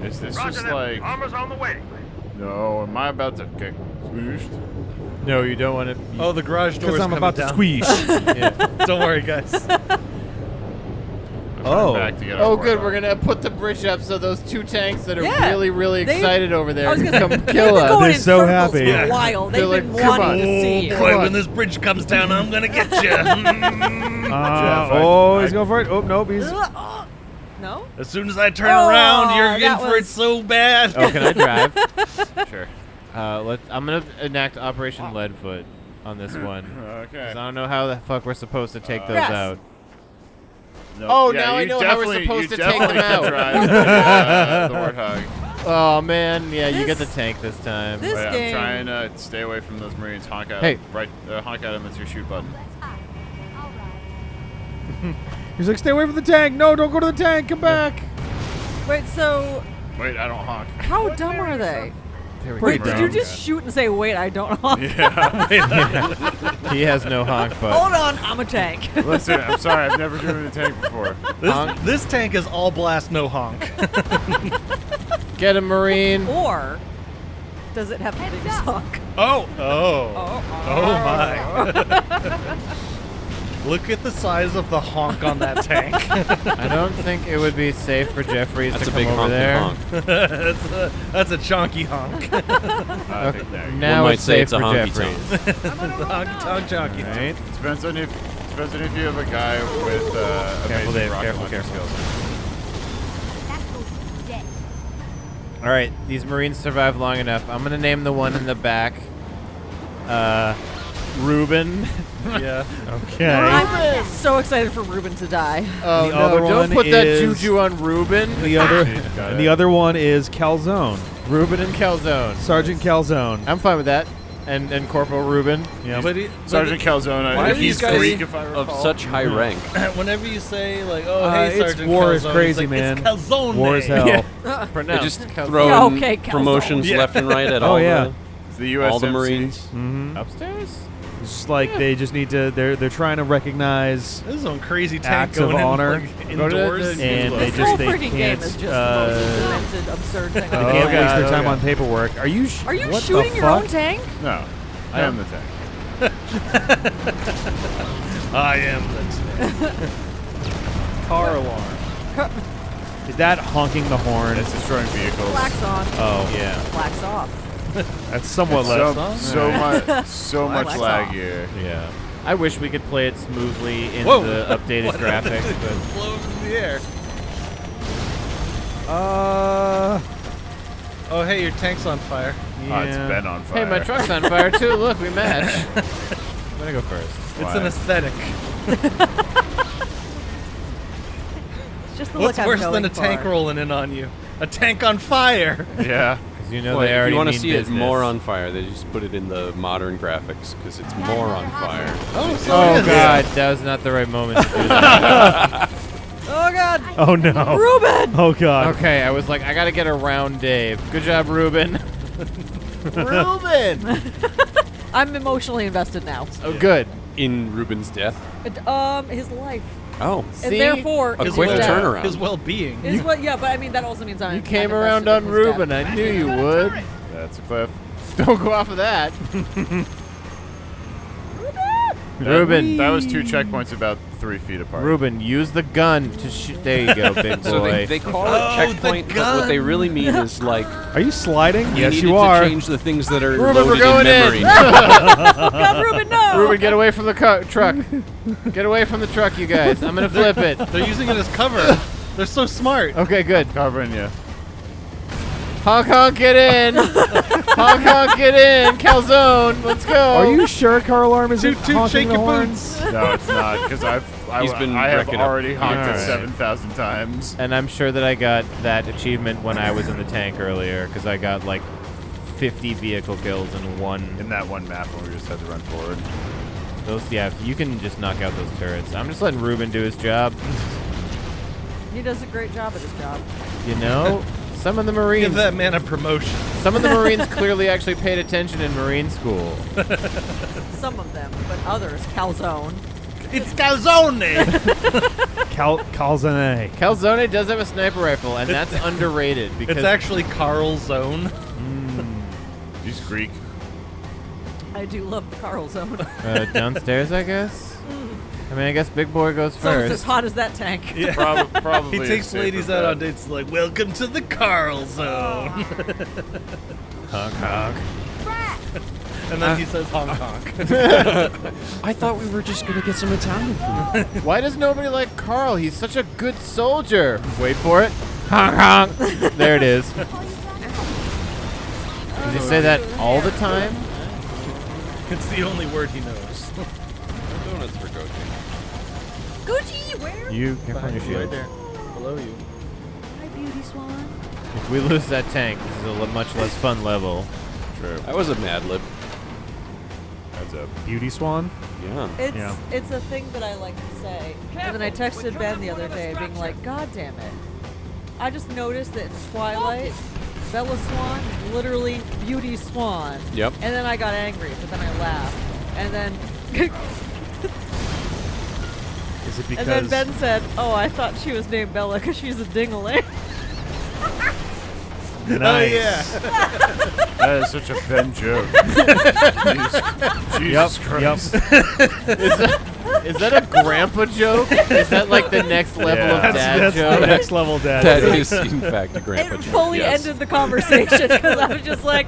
Is this Roger just that. like... Armor's on the way. No, am I about to get squished? No, you don't want to. Oh, the garage door is Because I'm coming about to down. squeeze. Yeah. Don't worry, guys. Oh. Back to get our Oh, good. warthog. We're gonna put the bridge up so those two tanks that are Yeah, really, really they- excited over there I was can gonna come say, kill they've been going us. They're in so circles happy. for Yeah. a while. They're They've like, been come wanting on. to see you. Boy, when this bridge comes down, I'm gonna get you. He's going for it. Oh, nope. He's. No? As soon as I turn around, you're in that for it was- so bad. Oh, can I drive? Sure. I'm gonna enact Operation Leadfoot on this one. Okay. 'Cause I don't know how the fuck we're supposed to take those Yes. out. No, Oh, yeah, now I you know how we're definitely- supposed you to take them definitely can out. drive the Warthog. Oh man, yeah, you get the This- tank this time. this- Wait, game- I'm trying to stay away from those Marines. Honk at Hey. him. Right, honk at him. That's your shoot button. He's like, stay away from the tank. No, don't go to the tank. Come back. Wait, so Wait, I don't honk. how dumb are they? There we Wait, go. did you just shoot and say, wait, I don't honk? Yeah. He has no honk, but Hold on, I'm a tank. Listen, I'm sorry. I've never driven a tank before. This tank is all blast, no honk. get a Marine. Or does it have the biggest honk? Oh my. Look at the size of the honk on that tank. I don't think it would be safe for Jeffries That's to a come big over honking there. honk. that's a chonky honk. I think that. Now One might it's say safe it's a for honky Jeffries. honky tonk chonky. Right. Depends on if you have a guy with Careful, amazing Dave. rocket Careful, launcher careful. skills. All right, these Marines survived long enough. I'm gonna name the one in the back, Ruben. Yeah. Okay. I'm so excited for Ruben to die. Oh The no! other Don't one put that is- juju on Ruben. The other, Got and it. the other one is Calzone. Ruben and Calzone. Sergeant Calzone. I'm fine with that. And Corporal Ruben. Yeah. Sergeant Calzone. Why are He's these guys Greek, if I Of recall. such high rank. Whenever you say like, "Oh, hey, it's Sergeant war Calzone," is crazy, it's like, man. It's Calzone. War is hell. Yeah. They Pronounced just Calzone. throw Yeah, in okay, Calzone. promotions Yeah. left and right at Oh, all yeah. It's the USMC. all the Marines. Mm-hmm. Upstairs. It's just like they just need to. They're trying to recognize This is some crazy tank acts of going honor. in, like, Go to the- indoors. and they This just whole they freaking game can't. is just the most demented, absurd thing. They I've can't ever waste their seen. time on paperwork. Are you? Are you what shooting the your own fuck? tank? No, I am the tank. I am the tank. Car alarm. Is that honking the horn? It's destroying vehicles. Black's on. Oh yeah. Black's off. That's somewhat less. So much, so much Black's lag off. here. Yeah. I wish we could play it smoothly in Whoa. the updated What graphics, happened? but It blows in the air. Oh, hey, your tank's on fire. Oh, it's been on fire. hey, my truck's on fire too. Look, we match. I'm gonna go first. It's an aesthetic. Just the What's look I'm worse than going a tank for. rolling in on you? A tank on fire. Yeah. Because you know Well, they if already you want to mean see business. it more on fire, they just put it in the modern graphics because it's more on fire. Oh God, that was not the right moment to do that. Oh God. Oh no. Ruben. Oh God. Okay, I was like, I gotta get around Dave. Good job, Ruben. Ruben. I'm emotionally invested now. Oh, good. In Ruben's death. His life. Oh. And therefore, a his quick death. turnaround. His well-being. Yeah, but I mean that also means You came around on Ruben. I knew you would. That's a cliff. Don't go off of that. Ruben. That was 2 checkpoints about 3 feet apart. Ruben, use the gun to shoot. There you go, big boy. So they call it checkpoint, but what they really mean is like. Are you sliding? You Yes, needed you are. to change the things that are Ruben, loaded we're going in memory. in. God, Ruben, no! Ruben, get away from the truck. Get away from the truck, you guys. I'm gonna flip it. They're using it as cover. They're so smart. Okay, good. Covering you. Honk, honk, get in. Honk, honk, get in. Calzone, let's go. Are you sure car alarm isn't Toot, honking shake the your horns? boots. No, it's not, because I He's been have wrecking up. already honked All it right. 7,000 times. And I'm sure that I got that achievement when I was in the tank earlier, because I got like 50 vehicle kills in one. In that one map when we just had to run forward. Those, yeah, you can just knock out those turrets. I'm just letting Ruben do his job. He does a great job at his job. You know, some of the Marines. Give that man a promotion. Some of the Marines clearly actually paid attention in Marine school. Some of them, but others, calzone. It's calzone. Calzone. Calzone does have a sniper rifle, and that's underrated because It's actually Carl Zone. He's Greek. I do love the calzone. Downstairs, I guess. I mean, I guess Big Boy goes So it's as first. hot as that tank. Yeah. Probably He takes ladies out on dates like, welcome to the Carl Zone. Honk, honk. And then he says honk honk. I thought we were just gonna get some Italian food. Why does nobody like Carl? He's such a good soldier. Wait for it. Honk, honk. There it is. Does he say that all the time? It's the only word he knows. Donuts for Goji. Gucci, where? You can find your shield. Right there. Below you. Hi, beauty swan. If we lose that tank, this is a much less fun level. True. That was a Mad Lib. That's a beauty swan. Yeah. It's a thing that I like to say. And then I texted Ben the other day being like, God damn it. I just noticed that in Twilight, Bella Swan is literally Beauty Swan. Yep. And then I got angry, but then I laughed. And then Is it because? and then Ben said, oh, I thought she was named Bella because she's a ding-a-ling. Nice. Oh, yeah. That is such a Ben joke. Jesus Christ. Is that a grandpa joke? Is that like the next level of dad that's joke? the next level dad. That joke. is, in fact, a grandpa It joke. fully yes. ended the conversation because I was just like,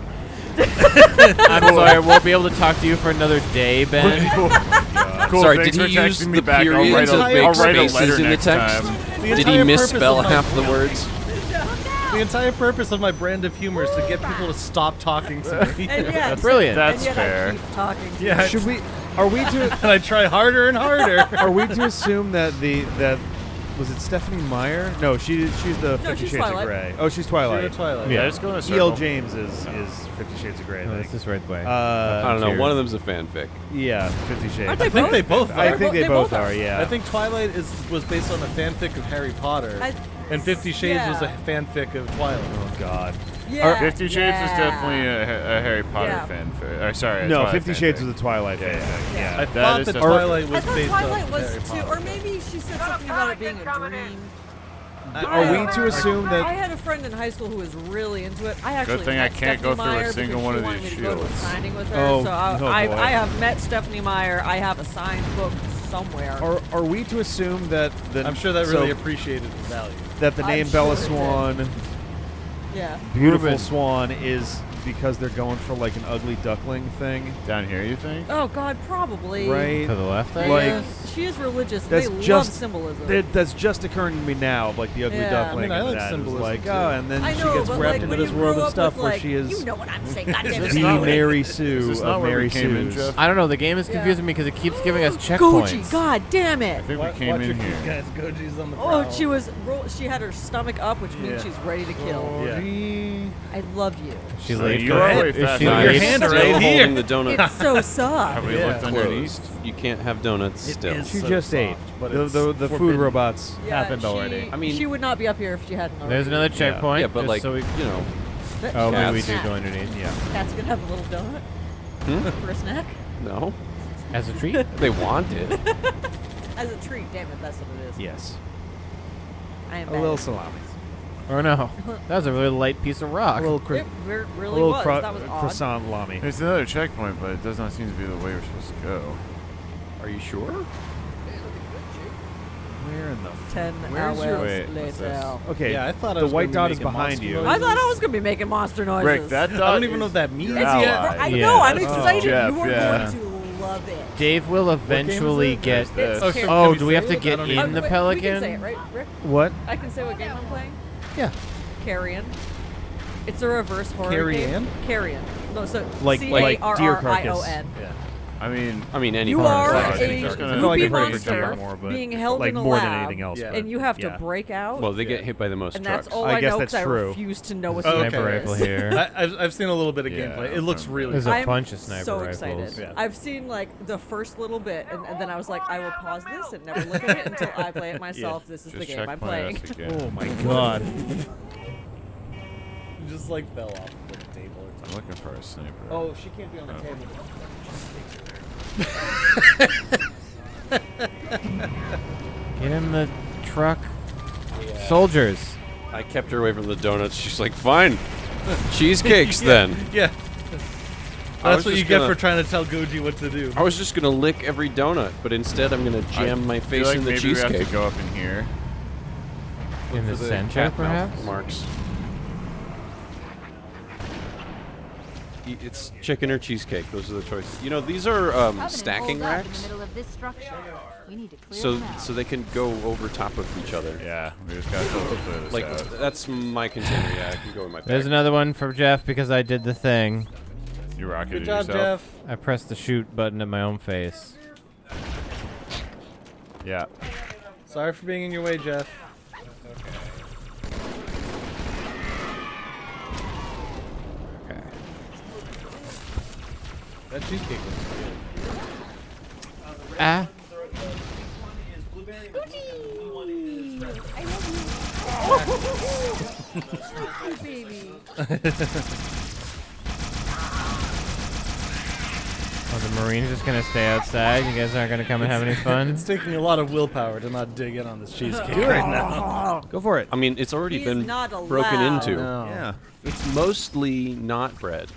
I'm sorry, I won't be able to talk to you for another day, Ben. Cool, Sorry, thanks did for he use texting me the back. I'll periods write of a, big I'll write a spaces letter in the next text? time. The Did he entire misspell purpose of half the words? The entire purpose of my brand of humor is to get people to stop talking to me. and yet, That's brilliant. And That's yet fair. I keep talking to Yeah. you. Should we? Are we to? And I try harder and harder. Are we to assume that was it Stephanie Meyer? No, she's the 50 she's Shades Twilight. of Grey. Oh, she's Twilight. She's Twilight. Yeah, just go in a E.L. circle. James is 50 Shades of Grey. I No, think. it's this right way. I don't know. One of them's a fanfic. Yeah, 50 Shades. Aren't they I think both? they both are. I think they They both both are. are. Yeah. I think Twilight was based on a fanfic of Harry Potter, and 50 Shades was a fanfic of Twilight. Oh God. Yeah. 50 Shades is definitely a Harry Potter Yeah. fanfic. Or, sorry, a No, Twilight 50 Shades fanfic. was a Twilight fanfic. Yeah. I That thought is that definitely- Twilight I was thought based Twilight on was Harry too, Potter. or maybe she said something about it being a dream. Are we to assume I that? had a friend in high school who was really into it. I actually thing I met can't go Stephanie through a Meyer single because one she of wanted these me to go to a shields. signing with her. Oh, so oh boy. I have met Stephanie Meyer. I have a signed book somewhere. Are we to assume that the? I'm sure that so really appreciated the value. that the I'm name sure Bella it did. Swan Yeah. Beautiful Ruben. Swan is because they're going for like an ugly duckling thing. Down here, you think? Oh God, probably. Right. To the left, I Like, guess? She is religious. That's They love just symbolism. that's just occurring to me now, like the ugly Yeah. duckling. I mean, I and like that. It's symbolism, like, too. oh, and then I she know, gets but, wrapped like, into when this you world grew of up stuff with, where like, she is you know what I'm saying, the goddammit. Mary Sue Is this of not where Mary we came in, Sue's. Jeff? I don't know. The game is confusing me because it keeps giving us checkpoints. Goji, God damn it! I think we came in here. Guys, Goji's on the Oh, prowl. she had her stomach up, which means she's ready to kill. Yeah. I love you. She So laid you're for way it. faster She than Your laid- hand Still right here. holding the donut. It's so soft. Have we looked underneath? Closed. You can't have donuts still. is She so just ate. soft, but The it's food forbidden. robots Yeah, happened she- already. I mean- she would not be up here if she hadn't already. There's another checkpoint. Yeah, but just like, so we, you know, oh, maybe we cats. do go underneath. Yeah. Cat's gonna have a little donut for a snack. no. As a treat. They want it. As a treat, damn it, that's what it is. Yes. I am A bad. little salami. Or no. That was a really light piece of rock. A little, It really a little was. That was odd. croissant lami. There's another checkpoint, but it does not seem to be the way we're supposed to go. Are you sure? Where in the 10 Where's hours your- Wait, what's later. this? Okay. Yeah, I thought I the was white gonna be dot is making behind monster you. noises. I thought I was gonna be making monster noises. Rick, that dot I don't even know is what that means your It's ally. yet. I Yeah. know. I'm Oh, excited. Jeff, you are yeah. going to love it. Dave will eventually get. It's this. Carrion. Oh, Can do we we have say to it? I get don't in even- the Wait, Pelican? We can say it, right, Rick? What? I can say what game I'm playing. Yeah. Carrion. It's a reverse horror Carrion? game. Carrion. No, so Like deer carcass. C-A-R-R-I-O-N. Yeah. I mean, any You kind of are flash. a I feel like goopy I've heard it for monster more, but being held like in a more lab, than anything else. Yeah. but and you have to yeah. break out. Well, they get hit by the most and trucks. that's all I I, guess know that's because I true. refuse to know what Oh, the okay. Sniper answer rifle is. here. I've seen a little bit of Yeah, gameplay. It looks really There's cool. a I'm bunch of sniper so rifles. excited. Yeah. I've seen like the first little bit, and then I was like, I will pause this and never look at it until I play it myself. This is the Just game I'm checkpoint playing. us again. Oh my god. Just like fell off the table or I'm looking for a sniper. Oh, she can't be on the table. Get in the truck. Soldiers. I kept her away from the donuts. She's like, fine. Cheesecakes then. Yeah. I That's was what you just get gonna- for trying to tell Goji what to do. I was just gonna lick every donut, but instead I'm gonna jam my feel face like in the maybe we cheesecake. have to go up in here. In the For center, cat mouth perhaps? marks. It's chicken or cheesecake. Those are the choices. You know, these are stacking In the racks, middle of this structure. We need to clear so them out. so they can go over top of each other. Yeah, we just gotta totally clear this Like out. that's my container. Yeah, I can go in my There's bag. another one for Jeff because I did the thing. You rocketed Good job, yourself. Jeff. I pressed the shoot button at my own face. Yeah. Sorry for being in your way, Jeff. Okay. That cheesecake looks good. Ah. Baby. Oh, the Marine's just gonna stay outside. You guys aren't gonna come and have any fun? It's taking a lot of willpower to not dig in on this cheesecake Do it. right now. Go for it. I mean, it's already He's been not broken allowed. into. No. Yeah. It's mostly not bread.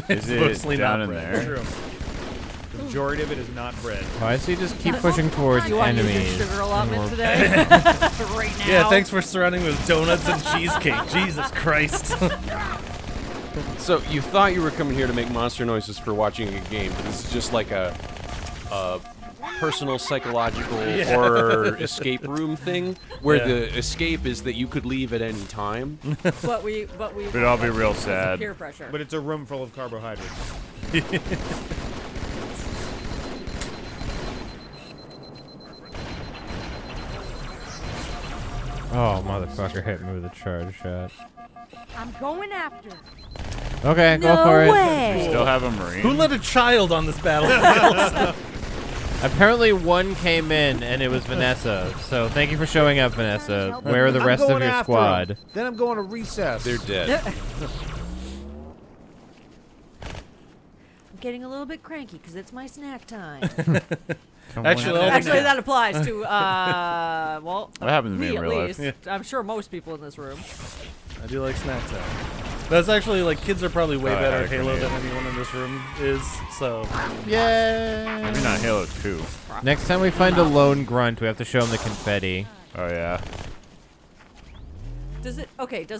Is it Mostly down not in bread. there? True. The majority of it is not bread. Why does he just keep pushing towards You want to use enemies? your sugar allotment Or- today? Right now. Yeah, thanks for surrounding me with donuts and cheesecake. Jesus Christ. So you thought you were coming here to make monster noises for watching a game, but this is just like a personal psychological Yeah. horror escape room thing, where Yeah. the escape is that you could leave at any time. But we. We'd all be real because of sad. Peer pressure. But it's a room full of carbohydrates. Oh, motherfucker hit me with a charge shot. I'm going after. Okay, go No for way. We still have a Marine. Who let a child on this battlefield? it. Apparently one came in and it was Vanessa. So thank you for showing up, Vanessa. Where are the I'm rest of going your after squad? 'em. Then I'm going to recess. They're dead. I'm getting a little bit cranky because it's my snack time. Actually, all the Actually, kids- that applies to, well, That happens to me me in at real least. life. I'm sure most people in this room. I do like snack time. That's actually like kids are probably way Oh, I better had at a Halo grenade. than anyone in this room is. So Yay! Maybe not Halo 2. Next time we find a lone grunt, we have to show him the confetti. Oh, yeah. Does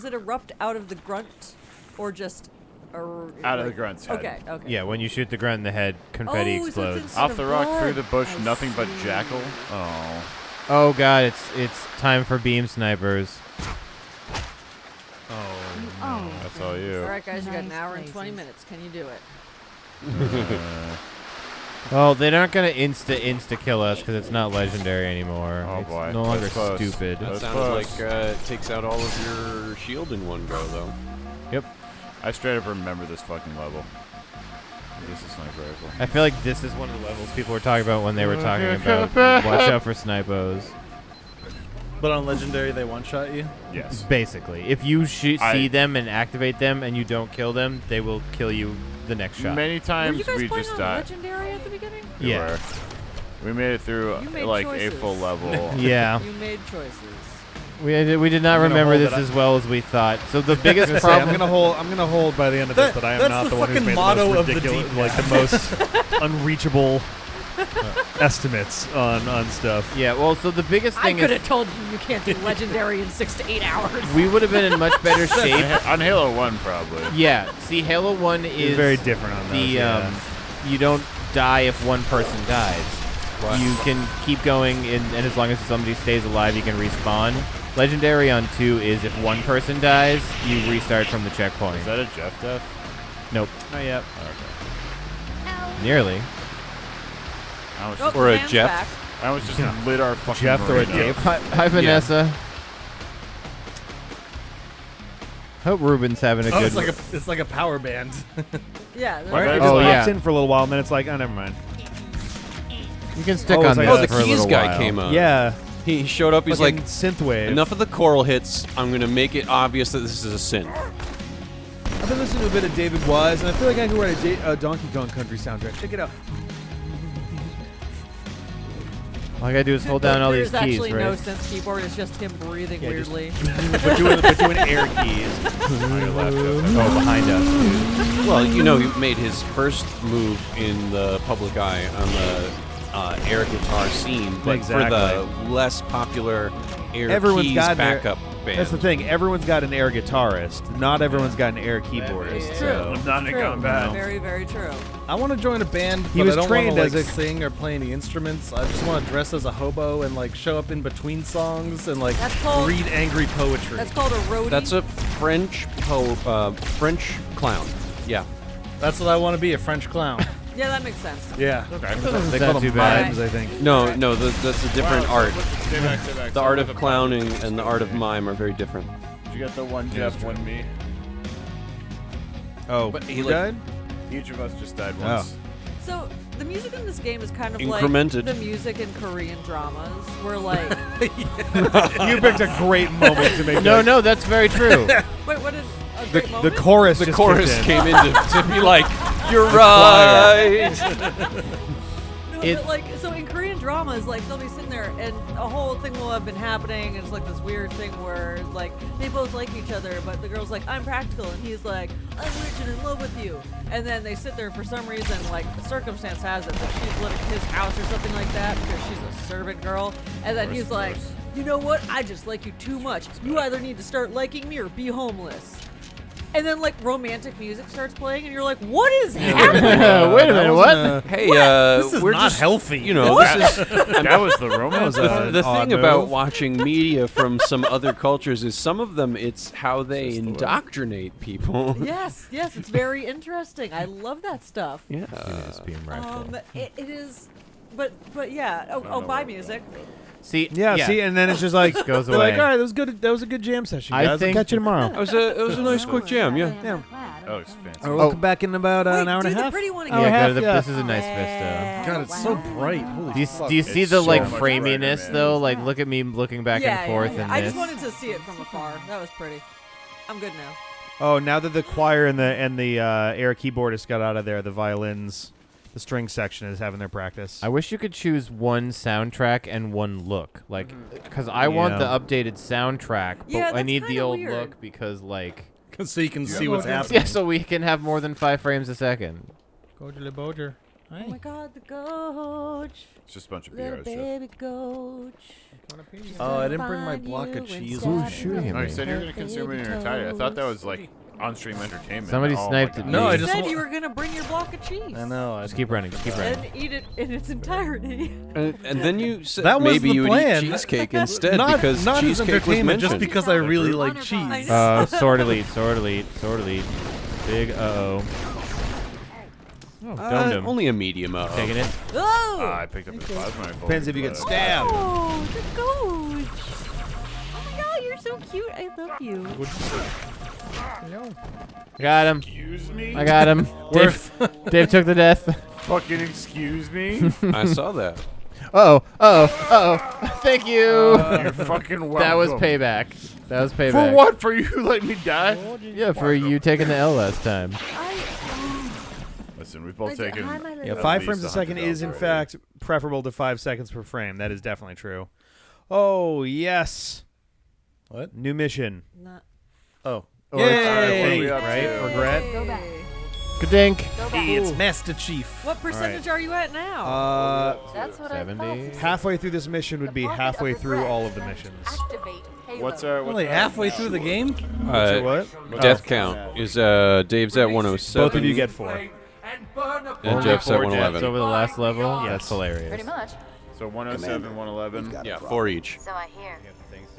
it erupt out of the grunt, or just out of the grunt's head? Okay. Yeah, when you shoot the grunt in the head, confetti Oh, so it's explodes. instead Off the rock, blood. through the bush, I nothing but see. jackal. Oh. Oh god, it's time for beam snipers. Oh, that's all you. All right, guys, you got an Nice hour and places. 20 minutes. Can you do it? Oh, they're not gonna insta kill us because it's not legendary anymore. Oh, it's boy. no longer That's close. stupid. That That's sounds close. like it takes out all of your shield in one go, though. Yep. I straight up remember this fucking level. This is sniper rifle. I feel like this is one of the levels people were talking about when they were talking about watch out for snipos. But on Legendary, they one-shot you? Yes. Basically, if you see them and activate them and you don't kill them, they will kill you the next shot. Many Were times you guys we playing just on died. Legendary at the beginning? We Yeah. were. We made it through You made like choices. a full level. Yeah. You made choices. We did not I'm gonna remember hold this it as well as we thought. So the biggest I'm problem. gonna hold by the end of this that I am That's not the the one who's fucking made motto the most of the ridiculous, deep like the most unreachable estimates on stuff. Yeah, well, so the biggest I thing could is have told you can't do Legendary in 6 to 8 hours. we would have been in much better shape. On Halo 1, probably. Yeah, see, Halo 1 is very different on those, yeah. You don't die if one person dies. What? You can keep going, and as long as somebody stays alive, you can respawn. Legendary on 2 is if one person dies, you restart from the checkpoint. Is that a Jeff death? Nope. Not yet. Okay. Nearly. I was Oh, just, Or a Dan's Jeff. back. I was just lit our fucking Jeff or a marina. Dave. Hi, Vanessa. Hope Ruben's having a Oh, good. it's like a power band. Yeah. Right? It Oh, just yeah. pops in for a little while, and then it's like, oh, never mind. You can stick Oh, on it's like this a- Oh, the for a keys little guy while. came on. Yeah. He showed up. He's Fucking like, synthwave. enough of the choral hits. I'm gonna make it obvious that this is a synth. I've been listening to a bit of David Wise, and I feel like I can write a Donkey Kong Country soundtrack. Check it out. All I gotta do is hold down all these There's keys, actually right? no synth keyboard. It's just him breathing Yeah, just- weirdly. We're doing air keys. On your left, Jeff. Oh, behind us. Well, you know, he made his first move in the public eye on the air guitar scene, but for the less popular air Everyone's keys got an air- backup band. That's the thing. Everyone's got an air guitarist. Not everyone's got an air keyboardist. True. So. Not True. gone bad. Very, very true. I want to join a band, He but was I don't trained want to as like a- sing or play any instruments. I just want to dress as a hobo and like show up in between songs and like That's called- read angry poetry. That's called a roadie. That's a French French clown. Yeah. That's what I want to be, a French clown. Yeah, that makes sense. Yeah. They sound call them too bad. mimes, I think. No, that's a different Wow, art. Stay back, The art of clowning and the art of mime are very different. Did you get the one Jeff, one me? Oh, But he who like- died? Each of us just died Oh. once. So the music in this game is kind of Incremented. like the music in Korean dramas, where like, You picked a great moment to make. No, that's very true. wait, what is a The, great the moment? chorus. The just chorus kicked in. came in to be like, "You're right." No, It- but like, so in Korean dramas, like they'll be sitting there and a whole thing will have been happening, and it's like this weird thing where like they both like each other, but the girl's like, I'm practical, and he's like, I'm rich and in love with you. And then they sit there for some reason, like the circumstance has it that she's living at his house or something like that because she's a servant girl. And then he's like, you know what? I just like you too much. You either need to start liking me or be homeless. And then like romantic music starts playing, and you're like, what is happening? Wait a minute, what? Hey, This is we're not just healthy. You know, That this is that was the romance. the thing about watching media from some other cultures is some of them it's how they indoctrinate people. Yes, it's very interesting. I love that stuff. Yeah. It is, but yeah. Oh, buy music. See, Yeah, see, and then it's just like Goes they're like, away. all right, that was good. That was a good jam session, I guys. I'll think- catch you tomorrow. It was a nice quick jam. Yeah. Yeah. Oh, it's fancy. Or we'll come back in about an hour and a do the half. pretty one Hour again. and a Yeah, half, go to yeah. this is a nice vista. God, it's so bright. Holy Do you, fuck. do you see It's the so like much brighter, framiness man. though? Like, look at me looking back and forth in I this. just wanted to see it from afar. That was pretty. I'm good now. Oh, now that the choir and the air keyboardist got out of there, the violins, the string section is having their practice. I wish you could choose one soundtrack and one look, like, because I want the Yeah. updated soundtrack, but Yeah, I that's need the kinda old weird. look because, like, So you can see what's happening. yeah, so we can have more than 5 frames a second. Bodger. Oh my God, the goach. It's just a bunch of Little BRs. baby goach. Oh, I didn't bring my block of cheese. Who's shooting at Oh, you me? said you were going to consume it in your entirety. I thought that was like on-stream entertainment. Somebody Oh, sniped my at God. me. No, I You just said wa- you were gonna bring your block of cheese. I know. Just keep running. Just keep running. And eat it in its entirety. And then you said That was maybe the you would plan. eat cheesecake instead not, because not as cheesecake was entertainment, mentioned. just because I really like cheese. Sword elite. Big uh-oh. Oh, domed him. Only a medium Taking it. Oh! I picked up his plasma rifle. Depends if you get stabbed. Oh, the goach. Oh my God, you're so cute. I love you. Got him. Excuse me? I got him. Dave took the death. Fucking excuse me? I saw that. Uh-oh. Thank you. You're fucking welcome. That was payback. For what? For you letting me die? Yeah, for you taking the L last time. Listen, we've both taken. Yeah, 5 frames a second is in fact preferable to 5 seconds per frame. That is definitely true. Oh yes. What? New mission. Not. Oh. Yay! Right? Regret. Go back. Kadink. Hey, it's Master Chief. What percentage are you at now? That's what I 70. thought. Halfway through this mission would be halfway through all of the missions. Activate Halo. What's our. Only halfway through the game? What? Death count is Dave's at 107. Both of you get 4. And Jeff's at 111. Over the last level. Yes. That's hilarious. Pretty much. So 107, 111. Yeah, 4 each. So I hear.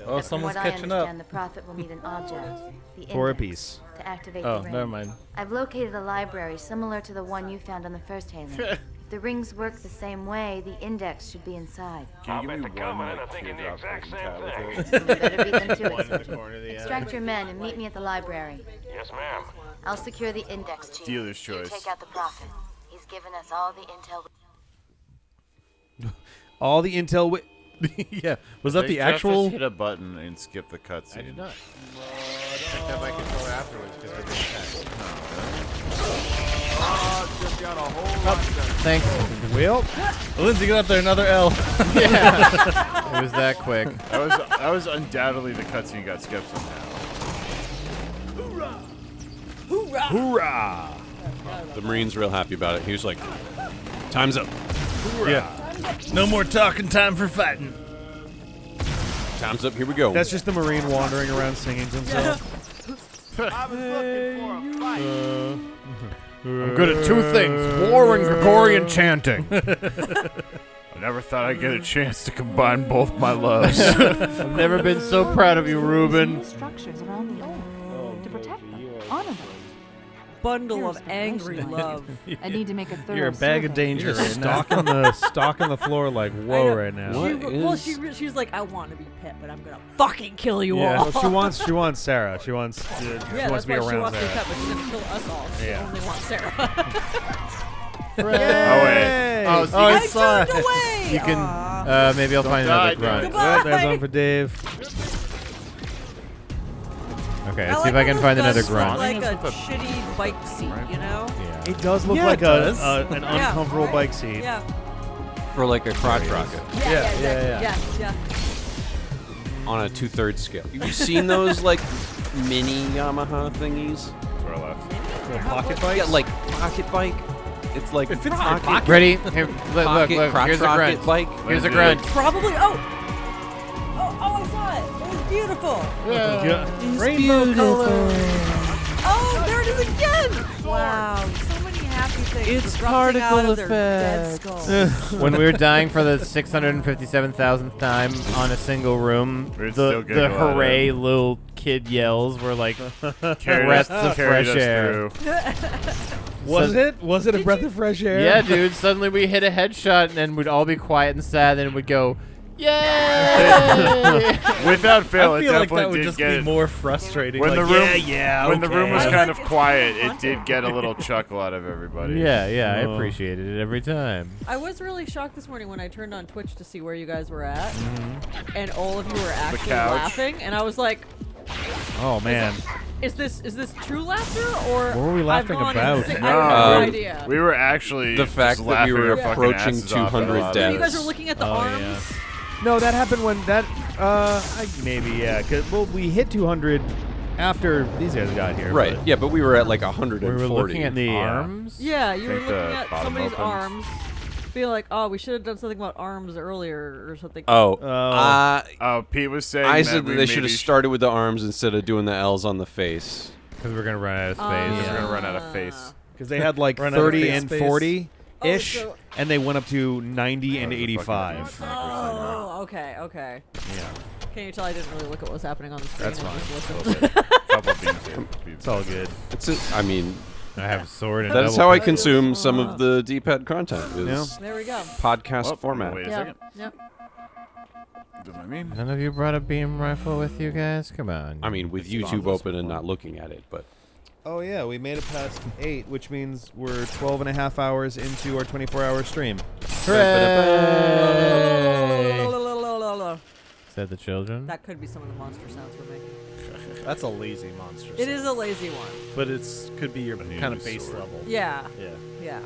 Oh, From someone's what I catching up. understand, the Prophet will need an object, the 4 index, apiece. to activate Oh, the ring. never mind. I've located a library similar to the one you found on the first Halo. If the rings work the same way, the index should be inside. Can you give me one like teardrop fucking tab with it? You better beat them to it, One in the soldier. corner of the Extract your men and meet me at the library. Yes, ma'am. I'll secure the index, Chief. Dealer's You choice. take out the Prophet. He's given us all the intel. All the intel. Yeah. Was that the Just actual? hit a button and skip the cutscene. I did not. Picked up my controller afterwards because we're being Just got a whole lot done. Thanks. Well, Lindsay, get up there. Another L. Yeah. It was that quick. That was undoubtedly the cutscene got skipped somehow. hoorah! The Marine's real happy about it. He was like, time's up. Yeah. No more talking, time for fighting. Time's up, here we go. That's just the Marine wandering around singing to himself. I was looking for a fight. I'm good at 2 things: war and Gregorian chanting. I never thought I'd get a chance to combine both my loves. I've never been so proud of you, Ruben. Structures around the old to protect them, honor them. Bundle of angry love. I need to make a thorough You're a bag of survey. danger You're right now. stalking the floor like I whoa know. right now. She was like, I want to be pet, but I'm gonna fucking kill you Yeah, all. well, she wants Sarah. She wants Yeah, she that's wants to be why she around wants to be Sarah. pet, but she's gonna kill us all. She Yeah. only wants Sarah. Oh wait. Oh, so I you can, turned away. you can maybe I'll find die, another grunt. Goodbye. There's one for Dave. Okay, let's see if I can find another grunt. Like a shitty bike seat, you know? Yeah. It does look Yeah, like it does. an uncomfortable bike seat. Yeah. For like a crotch rocket Yeah, exactly. Yeah. on a 2/3 scale. Have you seen those like mini Yamaha thingies? To our left. Little pocket bikes. Yeah, like pocket bike. It's like It fits in your pocket, pocket. Ready? Here, look, pocket crotch Here's a rocket grunt. bike. Here's a grunt. Probably. Oh, I saw it. It was beautiful. Yeah. Rainbow colors. Oh, there it is again. Wow, so many happy things. It's erupting particle out of their dead effect. skulls. When we were dying for the 657,000th time on a single room, We'd still the giggle at hooray it. little kid yells were like Carried breaths of carried fresh us air. through. Was it a breath of fresh air? Yeah, dude. Suddenly we hit a headshot, and then we'd all be quiet and sad, and we'd go, "Yay!" Without fail, I it feel like definitely that would did just get be more frustrating. when like, the room when the okay. room was kind of quiet. It did get a little chuckle out of everybody. Yeah, I appreciated it every time. I was really shocked this morning when I turned on Twitch to see where you guys were at, and all of you were actually couch. laughing, and I was like, Oh man. "Is this true laughter or What were we laughing I've gone about? insane?" No, I have no idea. we were actually The fact just that we laughing were our fucking approaching asses off at a 200 lot of deaths. You guys are looking at the arms. No, that happened when that maybe yeah. 'Cause, well, we hit 200 after these guys got here. Right. but- Yeah, but we were at like 140. We were looking at the Yeah. arms. Yeah, you were think looking the at bottom somebody's opens. arms, being like, "Oh, we should have done something about arms earlier or something." Oh. Pete was saying I that said that we they should have maybe started with the arms instead of doing the L's on the face. Because we're gonna run out of space. We're gonna run out of face. Because they had like Run out of 30 face and space. 40-ish, so- and they went up to 90 and the fucking 85. Oh, okay. Yeah. Can you tell I didn't really look at what was happening on the screen? That's I fine. just A listened. little bit. Couple beans here. It's all good. I mean, I have a sword and that is double how I fist. consume some of the D-pad content. Is There we go. podcast Oh, format. wait a Yeah. second. Yep. What do I mean? None of you brought a beam rifle with you guys? Come on. I mean, with YouTube open and not looking at it, but Oh, yeah, we made it past 8, which means we're 12 and a half hours into our 24-hour stream. Is that the children? That could be some of the monster sounds we're making. That's a lazy monster. It is a lazy one. But it's could be your kind of base level. Yeah. Yeah. Yeah.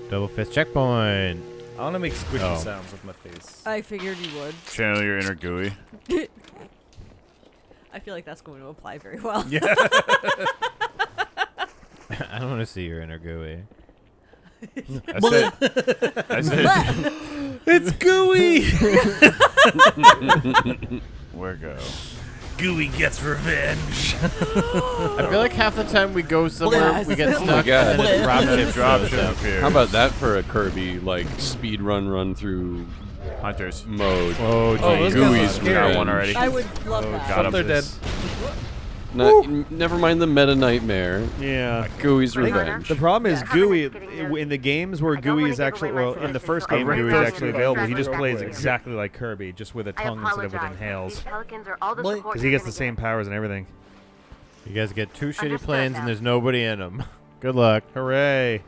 Double fist checkpoint. I want to make squishy Oh. sounds with my face. I figured you would. Channel your inner gooey. I feel like that's going to apply very well. Yeah. I don't want to see your inner gooey. I said, It's gooey. where go? Gooey gets revenge. I feel like half the time we go somewhere, we get Oh my stuck, God. and then it drop And then ships drop shows ship up. appears. how about that for a Kirby like speed run through Hunters? mode? Oh, Oh, those guys Gooey's are We got revenge. one already. I would love that. Got him. They're dead. Never mind the Meta Nightmare. Yeah. Gooey's revenge. The problem is Gooey, in the games where Gooey is actually, well, in the first game Gooey is actually available, he just plays exactly like Kirby, just with a tongue instead of with inhales. Because he gets the same powers and everything. You guys get 2 shitty planes, and there's nobody in them. Good luck. Hooray.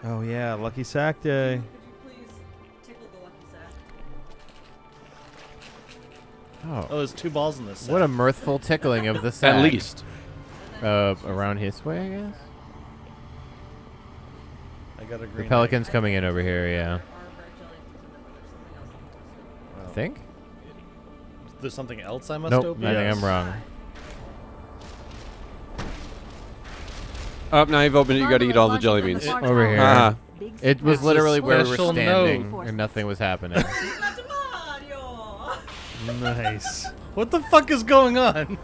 Oh, yeah, Lucky Sack Day. Oh, Oh, there's 2 balls in this. what a mirthful tickling of the sack. At least. Around his way, I guess? I got a The green. pelican's coming in over here, yeah. I think? There's something else I must Nope, open. I think I'm wrong. Up now you've opened it. You got to eat all the jelly beans. Over here. Ah. It was It's a literally where we were special standing, note. and nothing was happening. Nice. What the fuck is going on?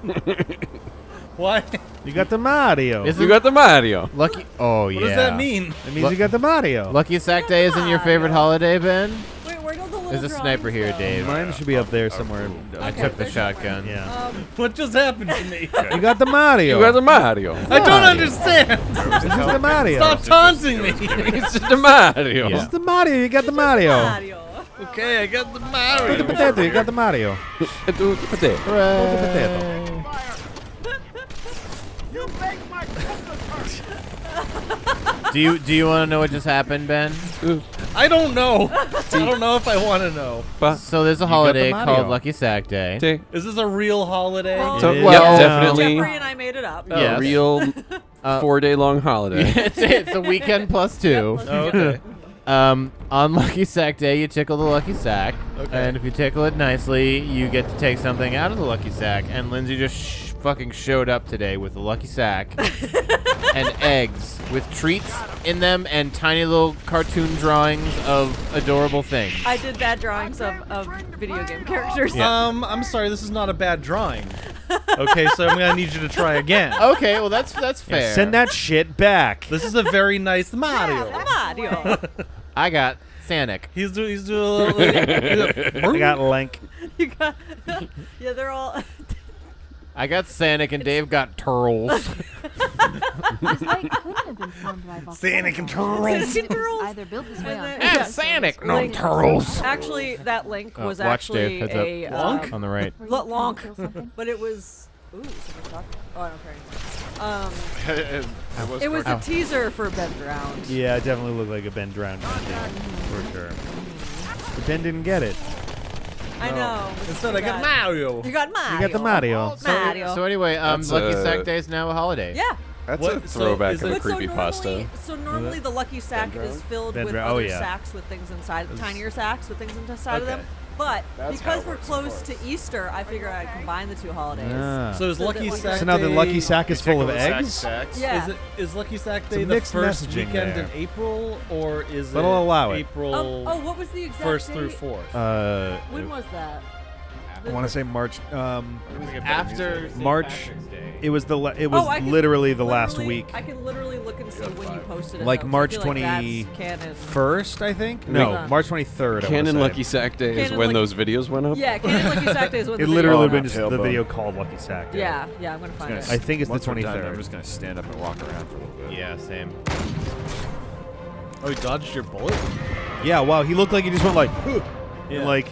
Why? You got the Mario. Isn't You got the Mario. Lucky. Oh, yeah. What does that mean? It means you got the Mario. Lucky Sack Day isn't your favorite holiday, Ben? Wait, where go the little There's a sniper here, Dave. Mine should be up there somewhere. I took the shotgun. Yeah. What just happened to me? You got the Mario. You got the Mario. I don't understand. This is the Mario. Stop taunting me. It's just the Mario. This is the Mario. You got the Mario. Okay, I got the The Mario. potato. You got the Mario. Do the potato. The potato. Do you want to know what just happened, Ben? I don't know. I don't know if I want to know. So there's a got holiday the Mario. called Lucky Sack Day. Is this a real holiday? So, It well, is. definitely Jeffrey and I made it up. a Yes. real 4-day-long holiday. it's a weekend plus 2. Oh, okay. On Lucky Sack Day, you tickle the Lucky Sack, Okay. and if you tickle it nicely, you get to take something out of the Lucky Sack. And Lindsay just fucking showed up today with the Lucky Sack and eggs with treats in them and tiny little cartoon drawings of adorable things. I did bad drawings of video game characters. I'm sorry, this is not a bad drawing. Okay, so I'm gonna need you to try again. Okay, well that's fair. Send that shit back. This is a very nice Mario. Mario. I got Sanic. He's doing a little. I got Link. You got. Yeah, they're all. I got Sanic and Dave got Turles. This light couldn't have been formed by Sanic and volcanoes. Turles. It was either built this way on Sanic, no Link. Turles. Actually, that link was Watch actually Dave, a heads up. On the right. Lonk, but it was. Ooh, something's talking. Oh, I don't care anymore. It was a teaser for Ben Drowned. Yeah, it definitely looked like a Ben Drowned for sure. But Ben didn't get it. I know. Instead, I got Mario. You got Mario. You got the Mario. Mario. So anyway, That's Lucky Sack Day is now a holiday. Yeah. That's What? a throwback So of a is But creepypasta. So normally the Lucky Sack is filled Ben with Drowned. other Oh, yeah. sacks with things inside, tinier sacks with things inside of them. But That's because how it we're works, close to Easter, I figure I'd combine the 2 holidays. Ah. So is Lucky Sack So now the Day- Lucky Sack is full of eggs? Sacks. Yeah. Is Lucky Sack It's a Day the mixed first messaging weekend there. in April, or is But it I'll allow it. April what was the exact 1st through date? 4th? When was that? I want to say March. After March. It was the. It Oh, was I can literally the last literally- week. I can literally look and see when you posted it. Like though, 'cause I March feel like that's canon. 21st, I think. Hold No, on. March 23rd. I Canon wanna say. Lucky Sack Day is Canon when Lucky- those videos went up? Yeah, Canon Lucky Sack Day is when It the literally video been went just up. the video called Lucky Sack Day. Yeah, I'm gonna find it. I think it's the Once we're done, 23rd. I'm just gonna stand up and walk around for a little bit. Yeah, same. Oh, he dodged your bullet? Yeah, wow, he looked like he just went like, Yeah. and like,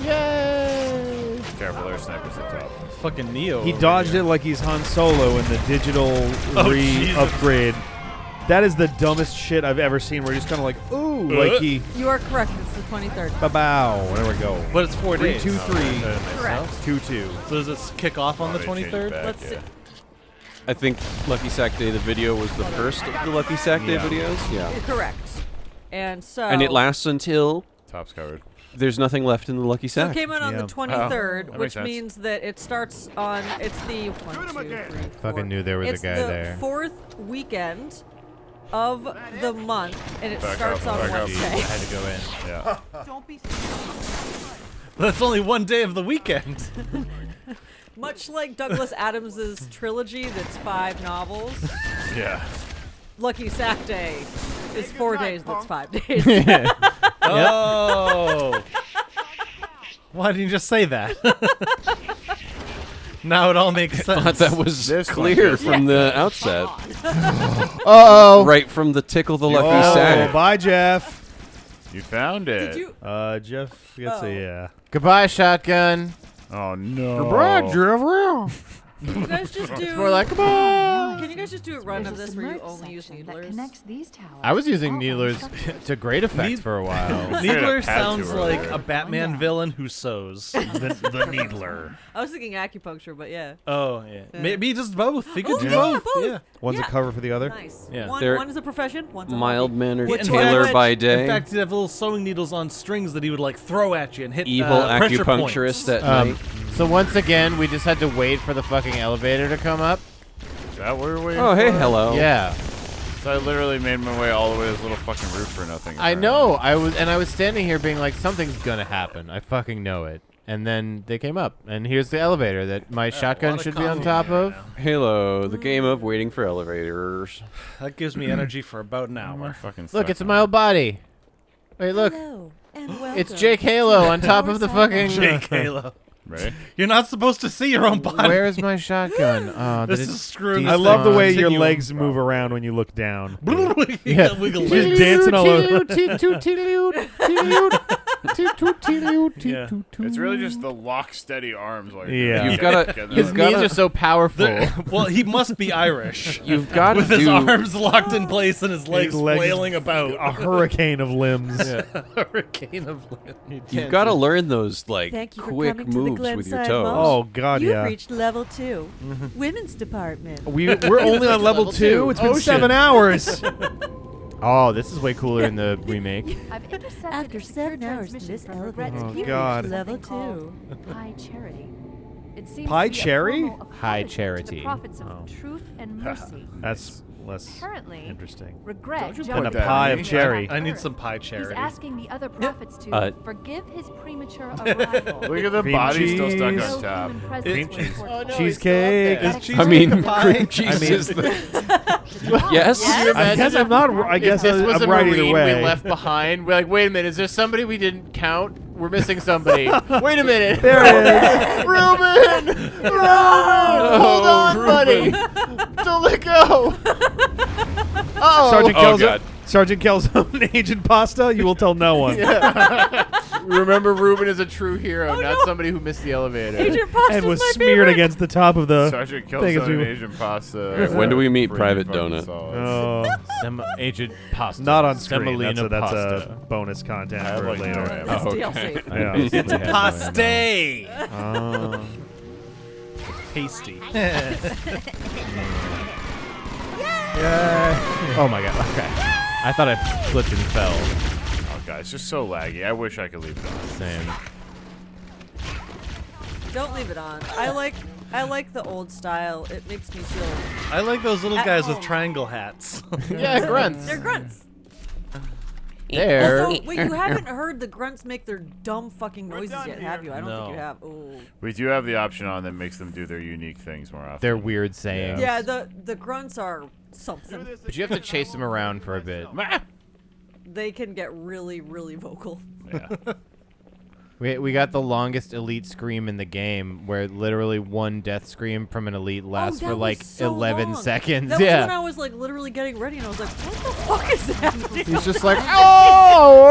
Yay! Careful, there are snipers at the top. Fucking Neo. he over dodged here. it like he's Han Solo in the digital Oh, Jesus. upgrade. That is the dumbest shit I've ever seen. Where he's kind of like, ooh, like he, You are correct. It's the 23rd. bow. There we go. But it's 4 days. 3, 2, 3. Correct. 2, 2. So does it kick off on the they changed it 23rd? back, Let's see. I think Lucky Sack Day, the video, was the first of the Lucky Sack Day Yeah. videos. Yeah. Correct. And so. And it lasts until Top's covered. there's nothing left in the Lucky So Sack. it came out on Yeah. the 23rd, that makes which sense. means that it starts on. It's the 1, 2, 3, 4. Fucking knew there was It's a guy the there. 4th weekend of the month, and it Back starts up, on back up. Wednesday. I had to go in. Yeah. Don't be That's only 1 day of the weekend. Much like Douglas Adams's trilogy, that's 5 novels. Yeah. Lucky Sack Day is 4 days. That's 5 days. Oh. Why didn't you just say that? Now it all makes I sense. thought that was This clear one. from the outset. Uh-oh. Right from the tickle the Lucky Oh, Sack. bye, Jeff. You found it. Did you? Jeff gets a yeah. Goodbye, shotgun. Oh no. Can you guys just do? More like, come on. Can you guys just do a run of There's this a where you submerged only use section that needlers? connects these towers. I was using All needlers construction. to great effect Need- for a while. Needler Had to sounds like earlier. a Batman villain who sews. The Needler. I was thinking acupuncture, but yeah. Oh, yeah. Yeah. Maybe just both. He could Oh, do yeah, both. both. Yeah. One's Yeah. a cover for the other. Nice. Yeah. One, They're one is a profession. One's a Mild-mannered hobby. Which tailor one? by day. In fact, he'd have little sewing needles on strings that he would like throw at you and hit Evil pressure acupuncturist points. at night. So once again, we just had to wait for the fucking elevator to come up. Is that what we're waiting Oh, hey, for? hello. Yeah, So I literally made my way all the way to this little fucking roof for nothing. I apparently. know. I was standing here being like, something's gonna happen. I fucking know it. And then they came up, and here's the elevator that my shotgun lot of should be on coffee top in of. Halo, the game of waiting for elevators. That gives me energy for about an We're hour. fucking Look, stuck it's a on mild body. Wait, look. Hello, and It's welcome Jake Halo on top of the to fucking. Jake Halo. Ready? You're not supposed to see your own body. Where's my shotgun? Oh, This did it is screwed. I love the way your Continuum. legs move around when you look down. Yeah, wiggle Just legs. dancing all over. Yeah. It's really just the lock steady arms. While Yeah. you're You've gotta- getting His You've knees gotta- are so powerful. Well, he must be Irish. You've got to With his do. arms locked in place and his legs legs- flailing about. A hurricane of limbs. hurricane of limbs. You've got to learn those like Thank you for quick coming to the moves with your Glenside toes. Mall. Oh God, You've yeah. reached level 2, women's department. We're only on level Level 2. two. It's been Ocean. 7 hours. Oh, this is way cooler in the remake. I've intercepted After a secure 7 hours in transmission this from elevator, Regret's Oh, you've keeper, God. reached level something 2. High Charity. It seems Pie to be a Cherry? formal High apology to Charity. the prophets of Oh. truth and mercy. That's less Apparently, interesting. Regret Don't you jumped put And a that pie in of me? cherry. I need some pie He's charity. asking the other prophets to forgive his premature Look arrival. at the Cream body still stuck cheese. on No top. human presence Cream was cheese. foretold. Cheesecake. Is I cheesecake mean, a pie? cream cheese mean- is the. Yes. I guess I'm not. I guess If this was I'm a right Marine either way. we left behind. We're like, wait a minute, is there somebody we didn't count? We're missing somebody. Wait a minute. There it is. Ruben! Ruben! Hold on, buddy. Don't let go. Uh-oh. Sergeant Oh, kills God. Sergeant kills Agent Pasta. You will tell no one. Remember, Ruben is a true hero, not somebody who missed the elevator. Agent Pasta's And was my smeared favorite. against the top of the Sergeant thing kills as an we- Asian pasta. Alright, when do we meet Pretty Private fucking Donut? solid. Oh, Agent Pasta. not on screen. Semolina That's pasta. a bonus content I have, for like, later. no That's Oh, okay. DLC. Yeah. It's paste. Oh. Pasty. Yeah. Oh my god. Okay. I thought I flipped and fell. Oh god, it's just so laggy. I wish I could leave it on. Same. Don't leave it on. I like the old style. It makes me feel. I like those little at guys home. with triangle hats. Yeah, grunts. They're grunts. There. Also, wait, you haven't heard the grunts make their dumb fucking noises yet, have you? I don't think you have. Ooh. We do have the option on that makes them do their unique things more often. They're weird sayings. Yeah, the grunts are something. But you have to chase them around for a bit. They can get really, really vocal. Yeah. We got the longest elite scream in the game, where literally one death scream from an elite lasts for like so 11 long. seconds. That yeah. was when I was like literally getting ready, and I was like, "What the fuck is happening?" He's just like, oh,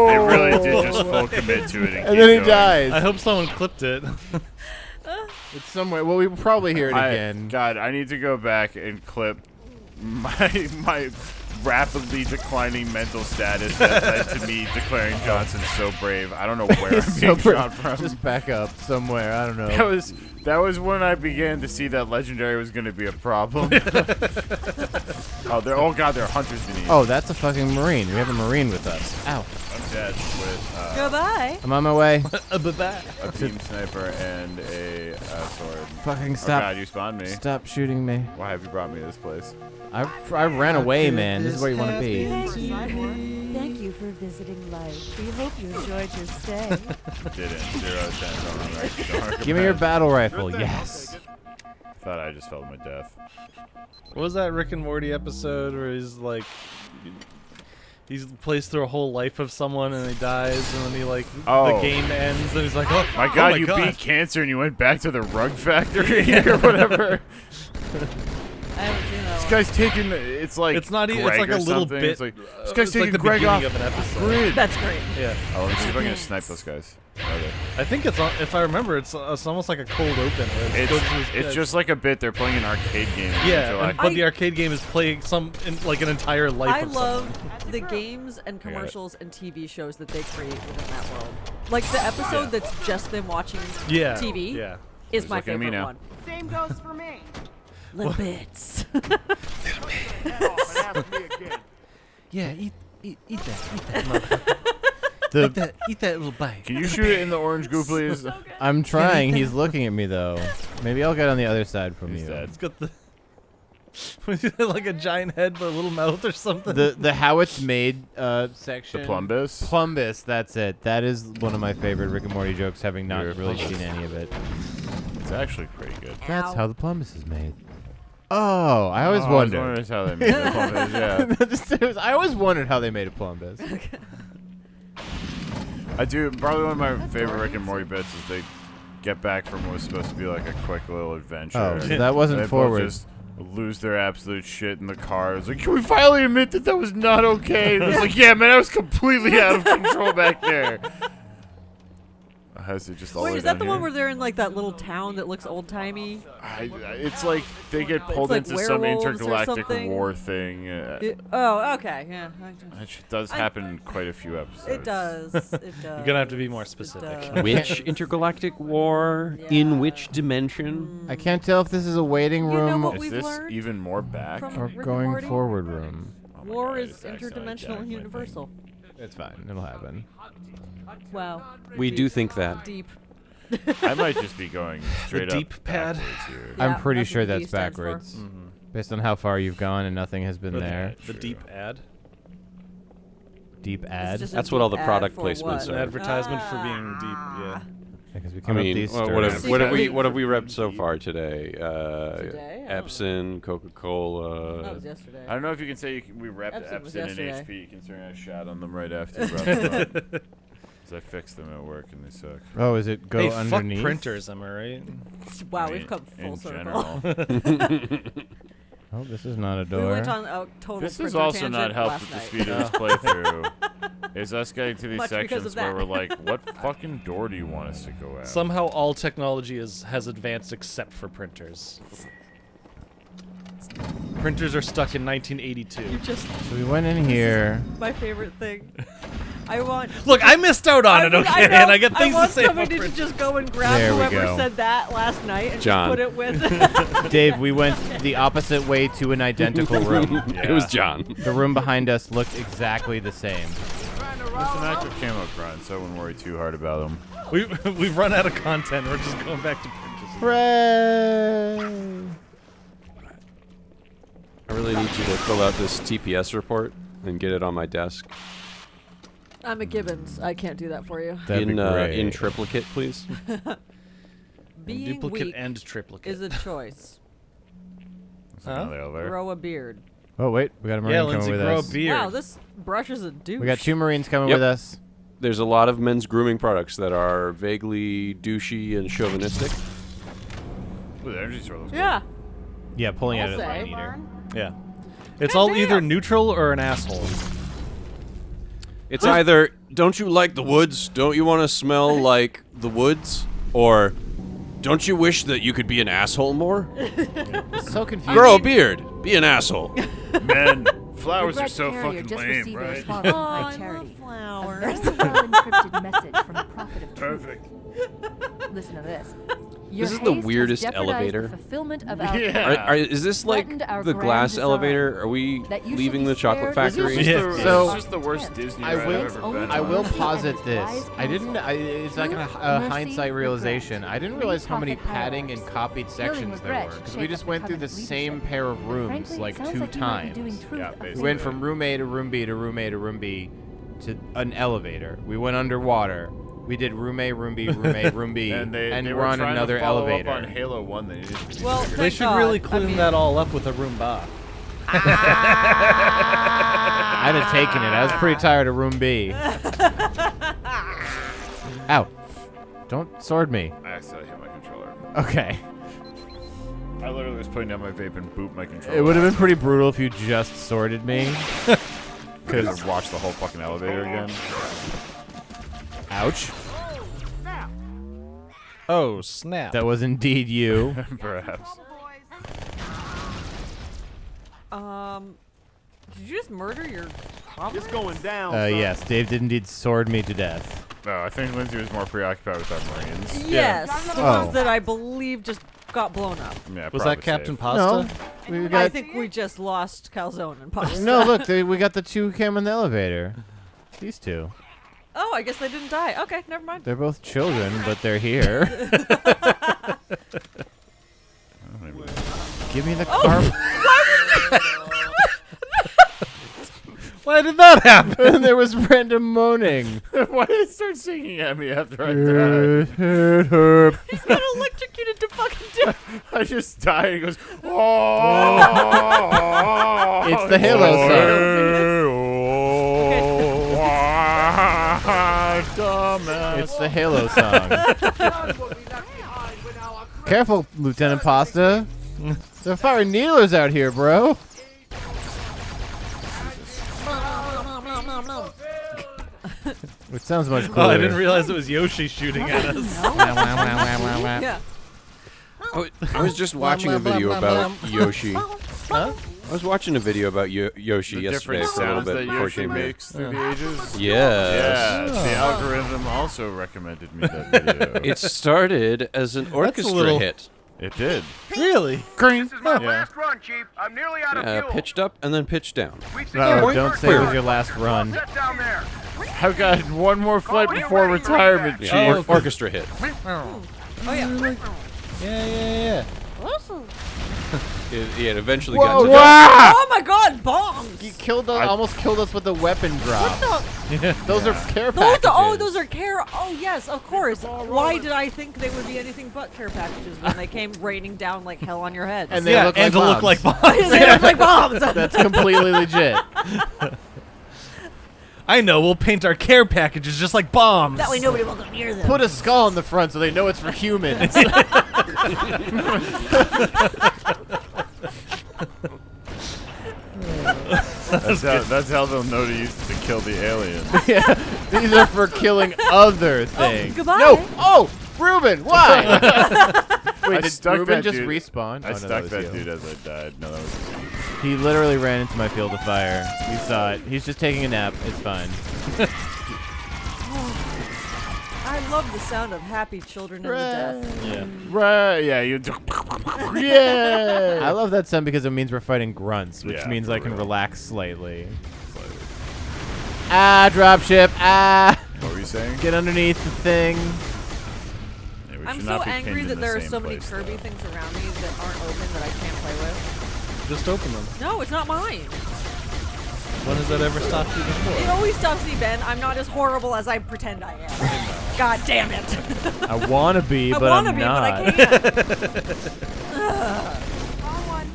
They really did just full commit to it, and then he dies. I hope someone clipped it. It's somewhere. Well, we will probably hear it again. God, I need to go back and clip my rapidly declining mental status that led to me declaring Johnson so brave. I don't know where I'm So being brave. shot from. Just back up somewhere. I don't know. That was when I began to see that legendary was going to be a problem. Oh god, there are hunters beneath. Oh, that's a fucking Marine. We have a Marine with us. Ow. I'm dead with Goodbye. I'm on my way. Bye-bye. a team sniper and a sword. Fucking Oh stop. god, you spawned me. Stop shooting me. Why have you brought me to this place? I ran away, man. This is where you want to be. Thank you for visiting life. We hope you enjoyed your stay. Didn't. 0 out of 10. Don't Give me your battle rifle. Yes. Thought I just fell to my death. What was that Rick and Morty episode where he's like, he plays through a whole life of someone and he dies, and then he the game ends and he's like, oh my god, you beat cancer and you went back to the rug factory or whatever. I haven't seen that. This guy's taking. It's like it's not even. Greg It's like or a little something. bit. It's like, this guy's it's taking like the Greg beginning off of an episode. grid. That's great. Yeah. Oh, let me see if I can snipe those guys. I think it's. If I remember, it's almost like a cold open. It's just like a bit. They're playing an arcade game. Yeah, but the arcade game is playing like an entire life. I of love someone. the games and commercials and TV shows that they create within that world. Like the episode that's just them watching TV is my favorite one. Same goes for me. Little bits. Yeah, eat that, motherfucker. Eat that little bite. Can you shoot it in the orange goo, please? I'm trying. He's looking at me though. Maybe I'll get on the other side from you. It's got the like a giant head but a little mouth or something. The how it's made section. The plumbus? Plumbus, that's it. That is one of my favorite Rick and Morty jokes, having not really seen any of it. It's actually pretty good. That's how the plumbus is made. Oh, I always wondered. I was wondering how they made the plumbus, yeah. I always wondered how they made a plumbus. I do. Probably one of my favorite Rick and Morty bits is they get back from what was supposed to be like a quick little adventure. Oh, so that wasn't they forward. Both just lose their absolute shit in the car. It's like, can we finally admit that was not okay? And it's like, yeah, man, I was completely out of control back there. Has it just all Wait, the way is that down the here? one where they're in like that little town that looks old timey? It's like they get pulled like into some werewolves or intergalactic something? war thing. Oh, okay, yeah. That does happen in quite a few episodes. It does. It does. You're gonna have to be more specific. Which intergalactic war? In which dimension? I can't tell if this is a waiting You know room what Is we've this learned even more back? from or Rick and going Morty? forward room. War is interdimensional and universal. It's fine. It'll happen. Wow. We do think that. Deep. I might just be going straight deep up pad. backwards here. Yeah, I'm pretty that's sure what the D that's stands for. backwards. Based on how far you've gone and nothing has been there. The deep ad. Deep ad. just a That's what all the deep ad product for placements what? are. An advertisement for being deep. Yeah. Because we I come up mean, these what have stairs. we repped so far today? Today? I don't Epson, Coca-Cola. That was yesterday. I don't know if you can say we repped Epson was Epson and yesterday. HP, considering I shot on them right after you brought them up. 'Cause I fixed them at work and they suck. Oh, is it go Hey, underneath? fuck printers, am I right? Wow, I mean, we've come full in circle. general. Oh, this is not a We door. went on a total This has printer also tangent not helped last with the night. speed of this playthrough. Is us getting to these Much because sections of where that. we're like, what fucking door do you want us to go out? Somehow all technology has advanced except for printers. Printers are stuck in 1982. You just So we went in here. my favorite thing. I want. Look, I missed out on it, I okay? know, And I got things want to say about somebody to printers. just go and grab There we whoever go. said that last night and John. just put it with. Dave, we went the opposite way to an identical room. It was John. The room behind us looked exactly the same. It's an active camo grind, so I wouldn't worry too hard about them. We've run out of content. We're just going back to purchasing. Hooray! I really need you to fill out this TPS report and get it on my desk. I'm a Gibbons. I can't do that for you. In triplicate, please. Being duplicate weak and triplicate is a choice. Elevator. Grow a beard. Oh wait, we got a Marine coming with us. Wow, this brush is a douche. We got 2 Marines coming with us. There's a lot of men's grooming products that are vaguely douchey and chauvinistic. Ooh, the energy sword looks Yeah. Yeah, pulling out I'll his say. line eater. Yeah. It's all either neutral or an asshole. It's either, don't you like the woods? Don't you want to smell like the woods? Or, don't you wish that you could be an asshole more? So confusing. Grow a beard. Be an asshole. Man, flowers are so Carrier fucking just lame, received a right? response Oh, from I my charity. love A flowers. very well-encrypted message from a prophet of truth. Perfect. Listen to this. This is the weirdest elevator. The fulfillment of our Is this like threatened our the grand glass design. elevator? Are we That you should leaving be the chocolate spared factory? This is just So- it's just the worst Disney I ride will, I've ever been I on. will Mercy posit and this. advised I didn't. it's like a Mercy, hindsight regret. realization. I didn't realize how many Profit padding and hours. copied sections there regret were because should we shake just up went through the Covenant same leadership. pair of rooms Frankly, it like sounds 2 like you might be doing times. truth Yeah, a basically. We went from room A to room B to room A to room B to an elevator. We went underwater. We did room A, room B, room A, room B, and they we're were on trying another to follow elevator. Up on Halo 1, they needed to be Well, bigger. They thank should God. really I clean mean- that all up with a Roomba. I'd have taken it. I was pretty tired of room B. Ow. Don't sword me. I accidentally hit my controller. Okay. I literally was putting down my vape and booped my controller. It would have been pretty brutal if you just sworded me. Because watch the whole fucking elevator again. Ouch. Oh, snap. That was indeed you. Perhaps. Did you just murder your comrades? It's going down. Yes, Dave did indeed sword me to death. No, I think Lindsay was more preoccupied with our Marines. Yes, the Oh. ones that I believe just got blown up. Yeah, Was probably that Captain safe. Pasta? We I got, think we just lost Calzone and Pasta. no, look, we got the 2 cam in the elevator. These 2. Oh, I guess they didn't die. Okay, never mind. They're both children, but they're here. Give me the car. Why did that happen? And there was random moaning. Why did it start singing at me after I died? He's got electrocuted to fucking death. I just died. He goes, oh. It's the Halo Dumbass. It's the Halo song. Careful, Lieutenant Pasta. They're firing needlers out here, bro. Which sounds much cooler. Oh, I didn't realize it was Yoshi shooting at us. Yeah. I was just watching a video about Yoshi. Huh? I was watching a video about Yoshi The yesterday different for a little sounds bit that before it Yoshi came here. makes through the ages. Yes. Yeah, the algorithm also recommended me that video. It started as an orchestra little- hit. It did. Really? This is my Yeah. last run, Chief. I'm nearly out of fuel. Pitched up and then pitched down. No, don't say it was your last run. Set down there. I've got one more flight before retirement, Chief. Yeah, orchestra hit. Oh yeah. Yeah. It eventually Whoa, got to wow. Oh my God! Bombs. You almost killed us with the weapon drop. Those are care Those packages. are, those are care. Oh yes, of course. Why did I think they would be anything but care packages when they came raining down like hell on your heads? And they look like to look like bombs. They look like bombs. That's completely legit. I know. We'll paint our care packages just like bombs. That way nobody will go near them. Put a skull in the front so they know it's for humans. That's how they'll know to use it to kill the aliens. Yeah, these are for killing other things. goodbye. No. Oh, Ruben, why? Wait, I did stuck Ruben that just dude. respawn? I Oh, no, stuck was that you. dude as I died. No, that was He literally ran into my field of fire. We saw it. He's just taking a nap. It's fine. I love the sound of happy children in the death. Yeah. right. Yeah, you. Yeah. I love that sound because it means we're fighting grunts, which Yeah, means for I can real. relax slightly. Dropship. What were you saying? Get underneath the thing. Yeah, we I'm should so not be angry pinned that in there the are same so many place, Kirby though. things around me that aren't open that I can't play with. Just open them. No, it's not mine. When has that ever stopped you before? It always stops me, Ben. I'm not as horrible as I pretend I am. God damn it. I wanna be, but wanna I'm be, not. but I can't. Ugh. Wrong one.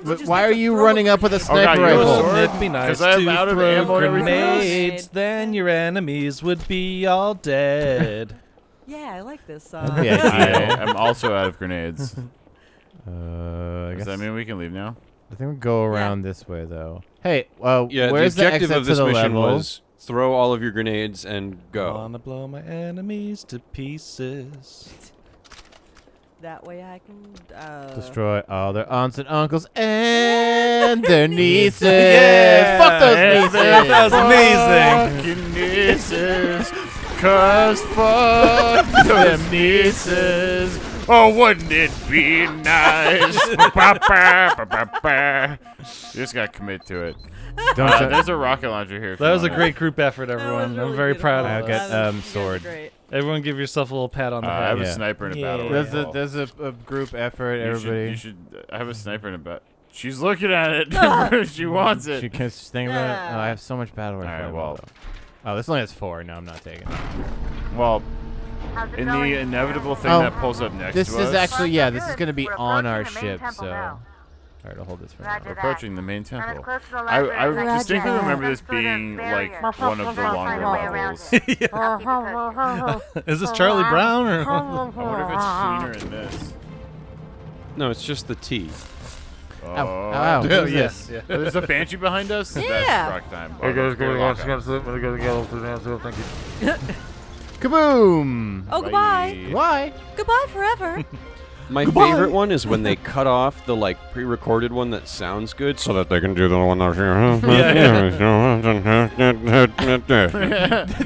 But why are you running up with a sniper you have a rifle? sword? It'd be nice 'Cause I have to out of throw ammo and everything else. grenades, then your enemies would be all dead. Yeah, I like this That'd song. be ideal. I am also out of grenades. I Does guess that mean we can leave now? I think we'll go around this way though. Hey, Yeah, where's the objective exit of this to the mission level? was throw all of your grenades and go. Wanna blow my enemies to pieces. That way I can Destroy all their aunts and uncles and their nieces. Yeah! Fuck those nieces. That was amazing. Fucking nieces. Cause fuck them nieces. Oh, wouldn't it be nice? You just gotta commit to it. There's a rocket launcher here. That was a great group effort, everyone. I'm very proud of I'll us. get sword. Everyone give yourself a little pat on the head. I have a sniper in a battle rifle. There's a group effort, everybody. You should I have a sniper in a battle. She's looking at it. She wants it. She can't think about it. Oh, I have so much battle rifle. Alright, well. Oh, this only has 4. No, I'm not taking it. Well, in the inevitable thing that pulls up next this to us. is actually, this is going to be on our ship, so... Alright, I'll hold this for now. We're approaching the main temple. I distinctly remember this being like one of the longer levels. Is this Charlie Brown or? I wonder if it's cleaner in this. No, it's just the T. Oh, ow. What is yes. this? Oh, there's a banshee behind us? Yeah. That's rock time. Kaboom! Oh, goodbye. Goodbye. Goodbye forever. My favorite one is when they cut off the pre-recorded one that sounds good, so that they can do the one that's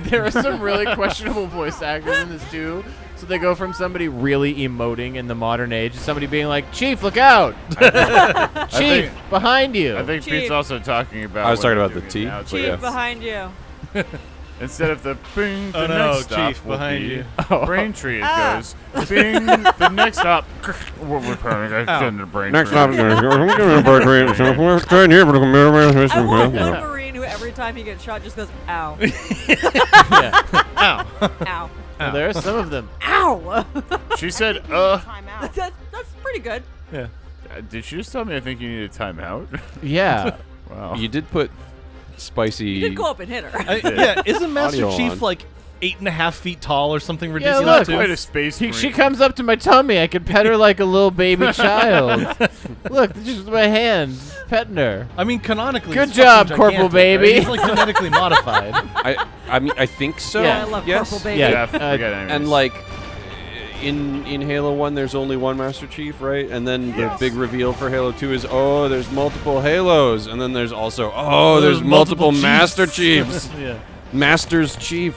There are some really questionable voice actors in this too. So they go from somebody really emoting in the modern age to somebody being like, "Chief, look out! Chief, behind you!" I think Chief. Pete's also talking about. I was talking when about they're the doing T. it now, but Chief. yeah. Behind you. Instead of the bing, the Oh, no, next stop Chief, will behind be you. Braintree. It goes bing. The next stop. We're turning to Braintree. Next stop is A Marine who every time he gets shot just goes, ow. Ow. Ow. Well, there are some of them. Ow. She said, That's pretty good. Yeah. Did she just tell me I think you need a timeout? Yeah. Wow. You did put spicy. You did go up and hit her. Yeah, isn't Master Audio Chief on. like 8.5 feet tall or something Yeah, ridiculous? look. too? Quite a space She marine. comes up to my tummy. I can pet her like a little baby child. Look, just my hand petting her. I mean, canonically. Good he's job, fucking Corporal gigantic, right? Baby. He's like genetically modified. I mean, I think so. Yeah, I love yes. Corporal Baby. Yeah. And in Halo 1, there's only one Master Chief, right? And then the big reveal for Halo 2 is, oh, there's multiple Halos. And then there's also, oh, there's multiple Master Chiefs. Yeah. Master's Chief.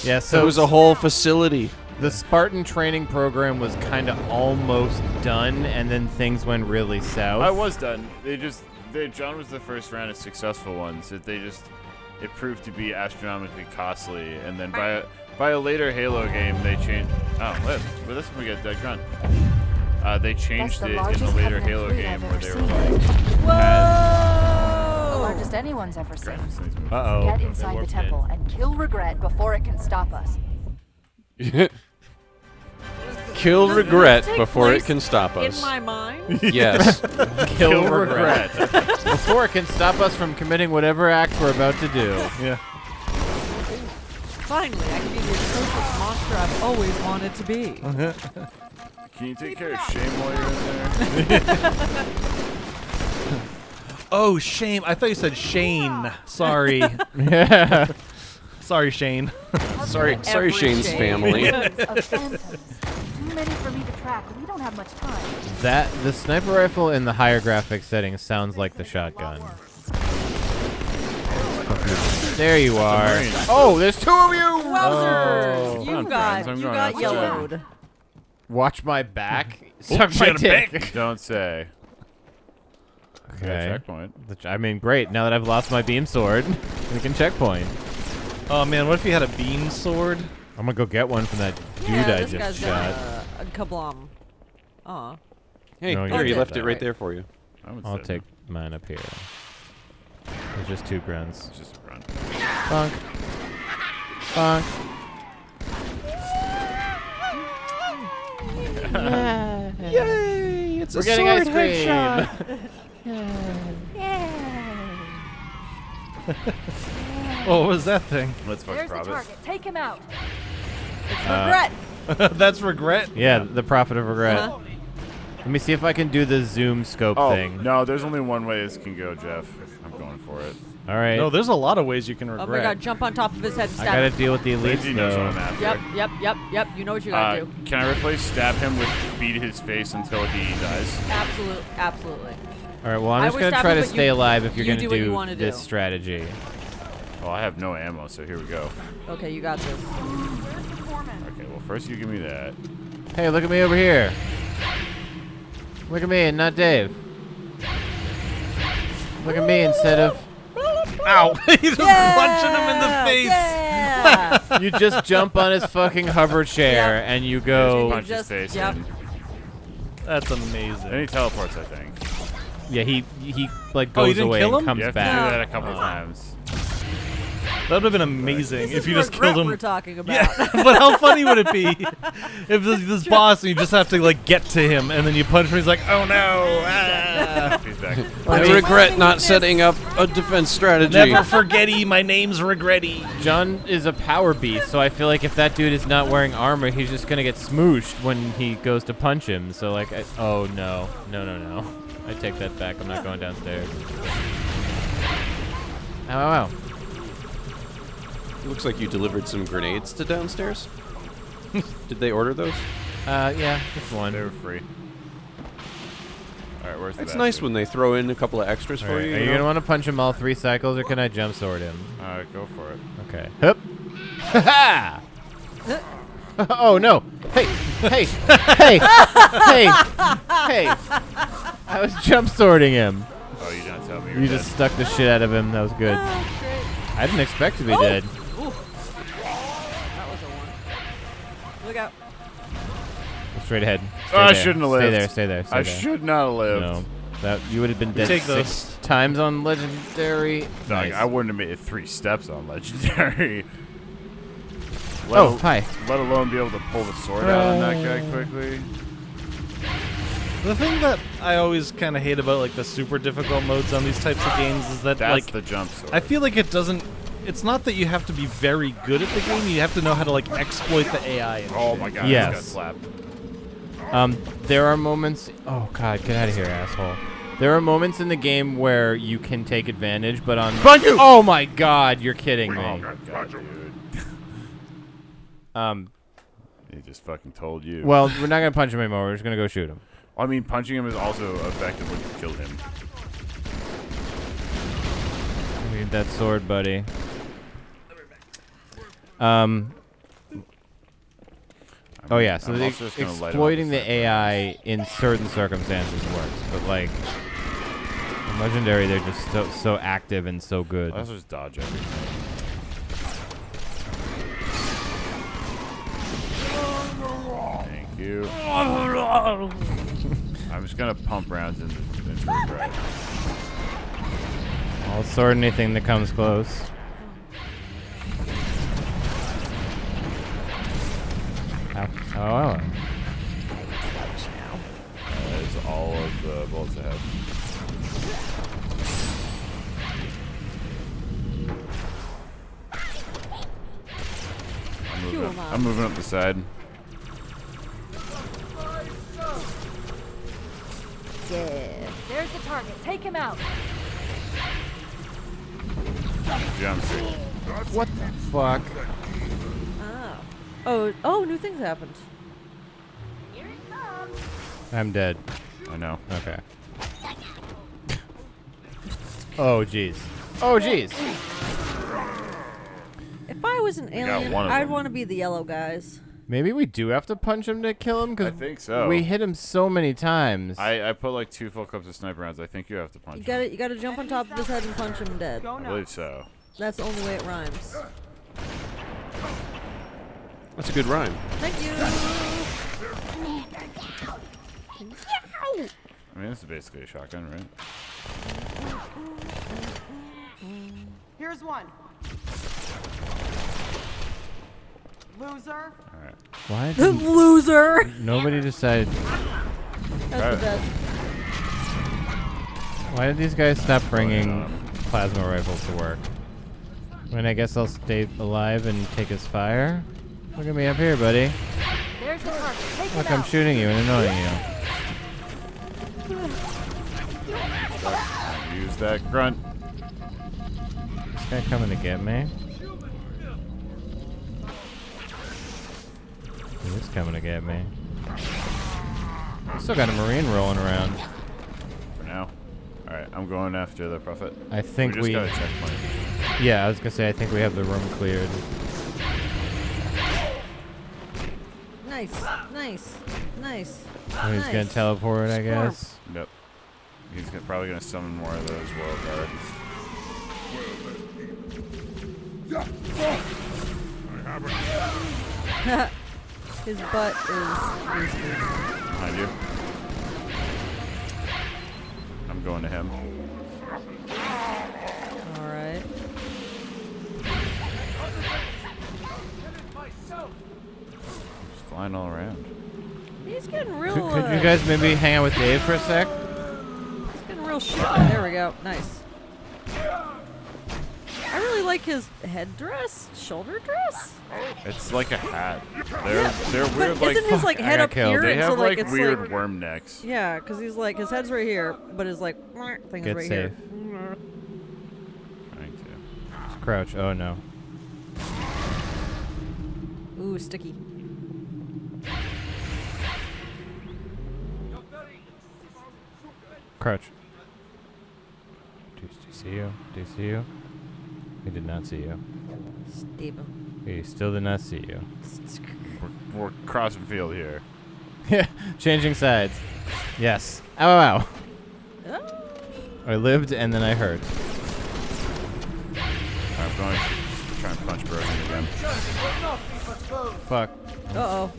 Yeah, So it was a whole facility. The Spartan training program was kind of almost done, and then things went really south. I was done. John was the first round of successful ones. It proved to be astronomically costly, and then by a later Halo game, they changed. Oh, but this one we got Dead Grunt. They changed it in the later Halo game where they were like, The largest anyone's ever seen. Uh-oh. Get inside the temple and kill regret before it can stop us. Kill Does regret this take before it place can stop us. In my mind? Yes. Kill regret. Before it can stop us from committing whatever act we're about to do. Yeah. Finally, I can be the atrocious monster I've always wanted to be. can you take care of Shame while you're in there? Oh, shame. I thought you said Shane. Sorry. Yeah. Sorry, Shane. Sorry, Shane's Shane. family. Of phantoms. Too many for me to track. We don't have much time. The sniper rifle in the higher graphics settings sounds like the shotgun. There you are. Oh, there's 2 of you! Wowzers! Come on, You got friends, I'm going outside. yellowed. Watch my back. Suck my Shut up, dick. Don't say. Okay. Checkpoint. I mean, great. Now that I've lost my beam sword, we can checkpoint. Oh man, what if you had a beam sword? I'm gonna go get one from that dude I this just guy's shot. got a kablum. Aw. Hey, No, here, you he did left that it right right. there for you. I'll take mine up here. There's just 2 grunts. It's just a grunt. Bonk. Bonk. Yay! It's We're a getting sword ice cream. What was that thing? Let's fuck There's the Prophet. target. Take him out. It's regret. That's regret? Yeah, the prophet of regret. Uh-huh. Let me see if I can do the zoom scope thing. No, there's only one way this can go, Jeff. I'm going for it. All right. No, there's a lot of ways you can Oh regret. my god, jump on top of his head and I stab gotta him. deal with the elites Lindsay knows what I'm though. after. Yep. You know what you gotta do. Can I replace stab him with beat his face until he dies? Absolutely. All right. Well, I I'm just would gonna stab try him, to but stay you- alive if you're you gonna do what you do wanna this do. strategy. Well, I have no ammo, so here we go. Okay, you got this. Okay, well, first you give me that. Hey, look at me over here. Look at me and not Dave. Look at me instead of. Ow! He's just punching him in the face. Yeah. You just jump on his fucking hover chair and you go. Punch his face in. That's amazing. Then he teleports, I think. Yeah, he like Oh, you goes didn't away kill and him? comes You have back. to do that a couple times. That would have been amazing This if is you just regret killed him. we're talking about. Yeah, but how funny would it be if this boss and you just have to like get to him and then you punch him? He's like, oh no! Ah. He's back. I regret not setting up a defense strategy. Never forgetty. My name's Regretty. John is a power beast, so I feel like if that dude is not wearing armor, he's just gonna get smooshed when he goes to punch him. So like, oh no. I take that back. I'm not going downstairs. Ow, ow, ow. Looks like you delivered some grenades to downstairs. Did they order those? Yeah, just one. They were free. All right, where's the It's bastard? nice when they throw in a couple of extras for you. Are you know? gonna want to punch him all 3 cycles, or can I jump sword him? Go for it. Okay. Hup. Ha Oh no! Hey! Hey! I was jump swording him. Oh, you didn't tell me. You just stuck the shit out of him. That was good. I didn't expect to be dead. Ooh. That was a one. Look out. Straight ahead. I shouldn't have lived. Stay there. I should not have lived. No, that you would have been dead Take 6 times on legendary. Dog, Nice. I wouldn't have made it 3 steps on legendary. Hi. Let alone be able to pull the sword out on that guy quickly. The thing that I always kind of hate about like the super difficult modes on these types of games is that That's like the jump sword. I feel like it doesn't. It's not that you have to be very good at the game. You have to know how to like exploit the AI. And Oh shit. my god, Yes. I just got slapped. There are moments. Oh god, get out of here, asshole. There are moments in the game where you can take advantage, but on. Bungie! Oh my god, you're kidding me. Oh my god, dude. He just fucking told you. Well, we're not gonna punch him anymore. We're just gonna go shoot him. I mean, punching him is also effective when you kill him. Need that sword, buddy. Oh yeah, so I'm the also just gonna light him up exploiting with the that AI in certain circumstances works, but like in Legendary, they're just so active and so good. Let's just dodge everything. Thank you. I'm just gonna pump rounds into regret. I'll sword anything that comes close. Ow. Oh. That is all of the bullets I have. I'm moving up the side. Yeah. There's the target. Take him out. Geometry. What the fuck? Oh, new things happened. I'm dead. I know. Okay. Oh jeez. Oh jeez. If I was an got alien, one of I'd them. want to be the yellow guys. Maybe we do have to punch him to kill him? Cause I think so. We hit him so many times. I put like 2 full cups of sniper rounds. I think you have to punch him. You gotta jump on top of his head and punch him dead. I believe so. That's the only way it rhymes. That's a good rhyme. Thank you. I mean, this is basically a shotgun, right? Here's one. Loser. All right. Why? Loser. Nobody decided. That's the best. Why did these guys stop bringing plasma rifles to work? I mean, I guess I'll stay alive and take his fire. Look at me up here, buddy. There's the target. Take Look, it I'm out. shooting you and annoying you. Use that grunt. This guy coming to get me? He's coming to get me. Still got a Marine rolling around. For now. Alright, I'm going after the Prophet. I think we just got a checkpoint. Yeah, I was gonna say I think we have the room cleared. Nice, nice, nice. Oh, he's gonna teleport, I guess. Yep. He's probably gonna summon more of those World Guard. His butt is Behind you. I'm going to him. Alright. Just flying all around. He's getting real. Could you guys maybe hang out with Dave for a sec? He's getting real shit. There we go. Nice. I really like his headdress, shoulder dress. It's like a hat. They're But weird. Like isn't his like head up here? They and have so, like it's weird like, worm necks. Yeah, because he's like his head's right here, but his like thing is right here. Trying to. Just crouch. Oh no. Ooh, sticky. Crouch. Do you see you? Do you see you? He did not see you. Stab him. He still did not see you. We're crossing field here. Yeah, changing sides. Yes. Ow, ow, ow. I lived and then I hurt. I'm going to try and punch Broken again. Fuck. Uh-oh.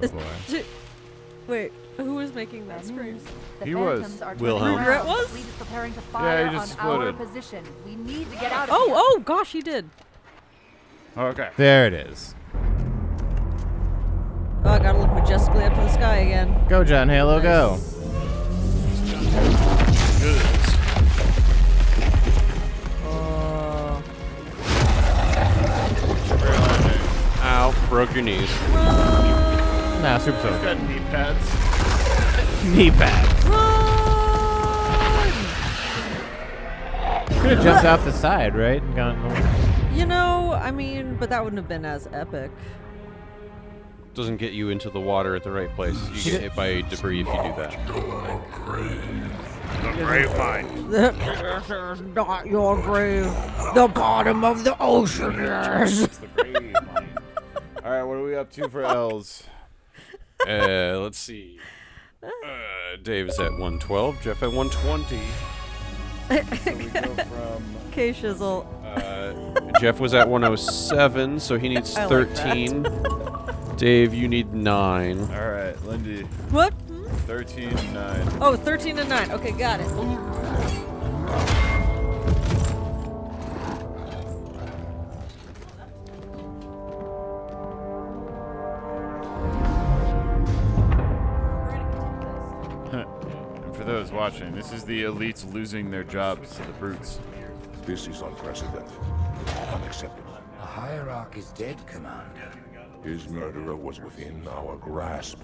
Oh boy. Wait, who was making that scream? The He was. Phantoms are Wilhelm. turning around. Regret was? Fleet is preparing to Yeah, fire he just on our exploded. position. We need to get out of here. Oh, gosh, he did. Oh, okay. There it is. Oh, I gotta look majestically up to the sky again. Go, John Halo, go. Ow, broke your knees. Nah, super He's soak. got knee pads. Knee pads. Could have jumped off the side, right? And gone. You know, I mean, but that wouldn't have been as epic. Doesn't get you into the water at the right place. You get hit by debris if you do that. The grave mine. This is not your grave. The bottom of the ocean is. It's the grave mine. All right, what are we up to for L's? Let's see. Dave's at 112. Jeff at 120. So we go from. K-Shizzle. Jeff was at 107, so he needs I like 13. Dave, you need 9. All right, Lindy. What? 13 and 9. Oh, 13 and 9. Okay, got it. And for those watching, this is the elites losing their jobs to the brutes. This is unprecedented. Unacceptable. The Hierarch is dead, Commander. His murderer was within our grasp.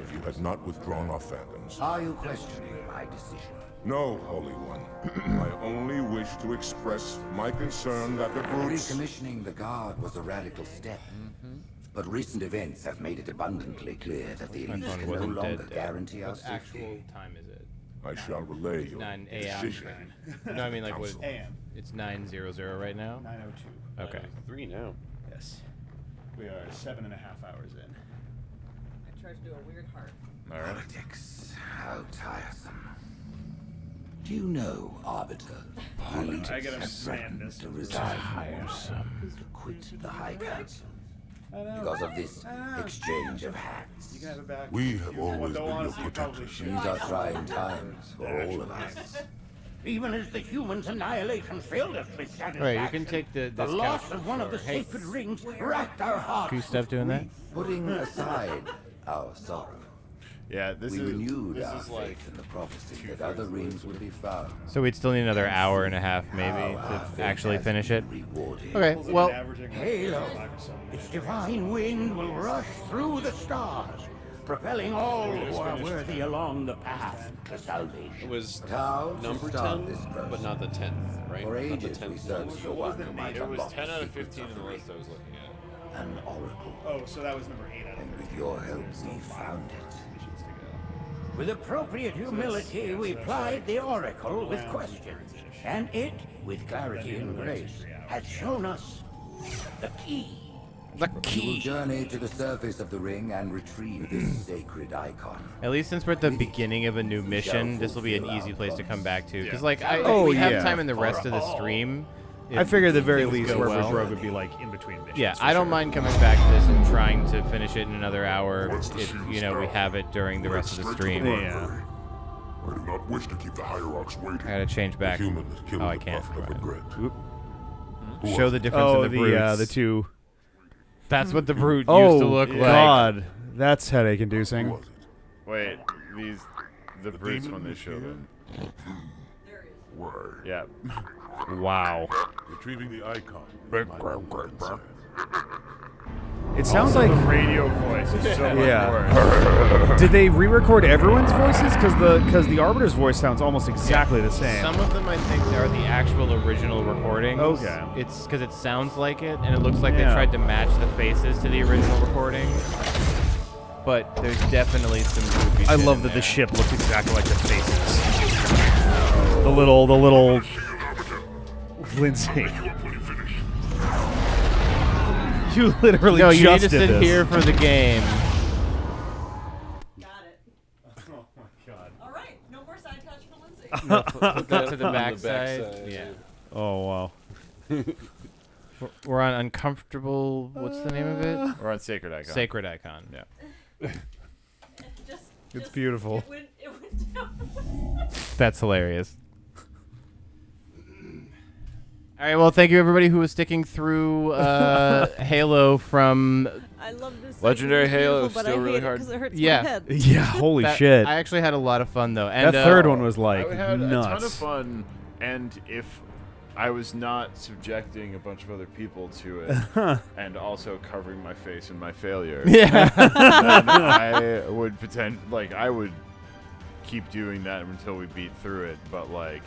If you had not withdrawn our phantoms... Are you questioning my decision? No, Holy One. I only wish to express my concern that the brutes... Recommissioning the Guard was a radical step. But recent events have made it abundantly clear that the My elite phone can no wasn't longer dead. guarantee our What actual safety. time is it? I shall relay your 9 a.m. decision. No, I mean like what? Council. AM. It's 9:00 right now. 9:02. Okay. 3 now. Yes. We are 7.5 hours in. I tried to do a weird heart. All right. Politics. How tiresome. Do you know, Arbiter? Politics. I gotta sand this. To resign. Tiresome. To quit the High Council. Because of this exchange of hats. You can have it back. We have always been your protectors. These are trying times for all of us. Even as the humans' annihilation filled us with satisfaction, Right, you can take the loss couch. of one of the Hey. sacred rings racked our hearts. Can you stop doing that? Putting aside our sorrow, Yeah, this we is renewed this our is like faith in the prophecy that other rings would be found. So we'd still need another hour and a half, maybe, to actually finish it. Okay, well, Halo, its divine wind will rush through the stars, propelling all who are worthy along the path to salvation. It was Tau number start 10, this process. but not the 10th, right? For Not the ages 10th we searched for one who might It was unlock 10 out of the secrets 15 in the the list I ring. was looking at. An oracle. Oh, so that was number 8 out of And with your help, we found it. With appropriate humility, we plied the oracle with questions, and it, with clarity and grace, has shown us the key. The You will journey to the surface of the ring and retrieve this sacred icon. At least since we're at the beginning of a new mission, this will be an easy place to come back to. Because, like, if we have time in the rest of the stream, I figure at the very things least go wherever well. Rogue would be like in between missions. Yeah, for I don't sure. mind coming back to this and trying to finish it in another hour if, you know, we have it during the rest of the stream. Yeah. I do not wish to keep the hierarchs waiting. I gotta change back. The human is killing Oh, I the can't. prophet of regret. Oop. Who Show was the it? difference Oh, in the brutes. the two. That's what the brute Oh, used to look like. God. That's headache-inducing. Wait, the brutes when they show them. Why? Yeah. Wow. Retrieving the icon. It sounds like radio voice is so much yeah. worse. Did they re-record everyone's voices? Because the Arbiter's voice sounds almost exactly the same. Some of them, I think, are the actual original recordings. Okay. It's because it sounds like it, and it looks like Yeah. they tried to match the faces to the original recording. But there's definitely some goofy I shit love in that there. the ship looks exactly like the faces. The little Lindsay. You literally No, you need just to did sit this. here for the game. Got it. Oh my God. All right, no more side touch for Lindsay. No, flip that to the On the backside. backside, Yeah. Oh wow. We're on uncomfortable. What's the name of it? We're on Sacred Icon. Sacred Icon. Yeah. It's beautiful. It went down. That's hilarious. All right, well, thank you everybody who was sticking through Halo from I love this. Legendary Halo is but still I really hate hard. because it hurts Yeah. my head. Yeah, holy that- shit. I actually had a lot of fun though, and that third one was like I had nuts. a ton of fun, and if I was not subjecting a bunch of other people to it, and also covering my face in my failure, Yeah. then I would I would keep doing that until we beat through it. But like,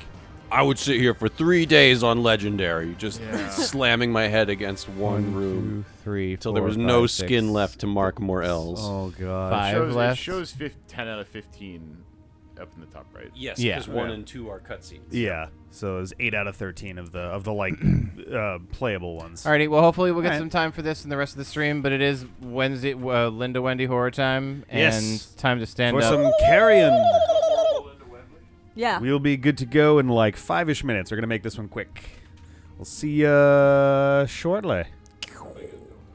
I would sit here for 3 days on Legendary, just Yeah. slamming my head against one room 2, 3, until 4, there was 5, no 6, skin left to mark more L's. Oh god. 5 it left. shows 10 out of 15 up in the top right. Yes, Yeah. because 1 Yeah. and 2 are cutscenes. Yeah. So it was 8 out of 13 of the like playable ones. Alrighty, well, hopefully we'll get Alright. some time for this in the rest of the stream, but it is Wednesday, Linda Wendy horror time, Yes. and time to stand For up. some carrion. Yeah. We'll be good to go in like 5-ish minutes. We're gonna make this one quick. We'll see ya shortly.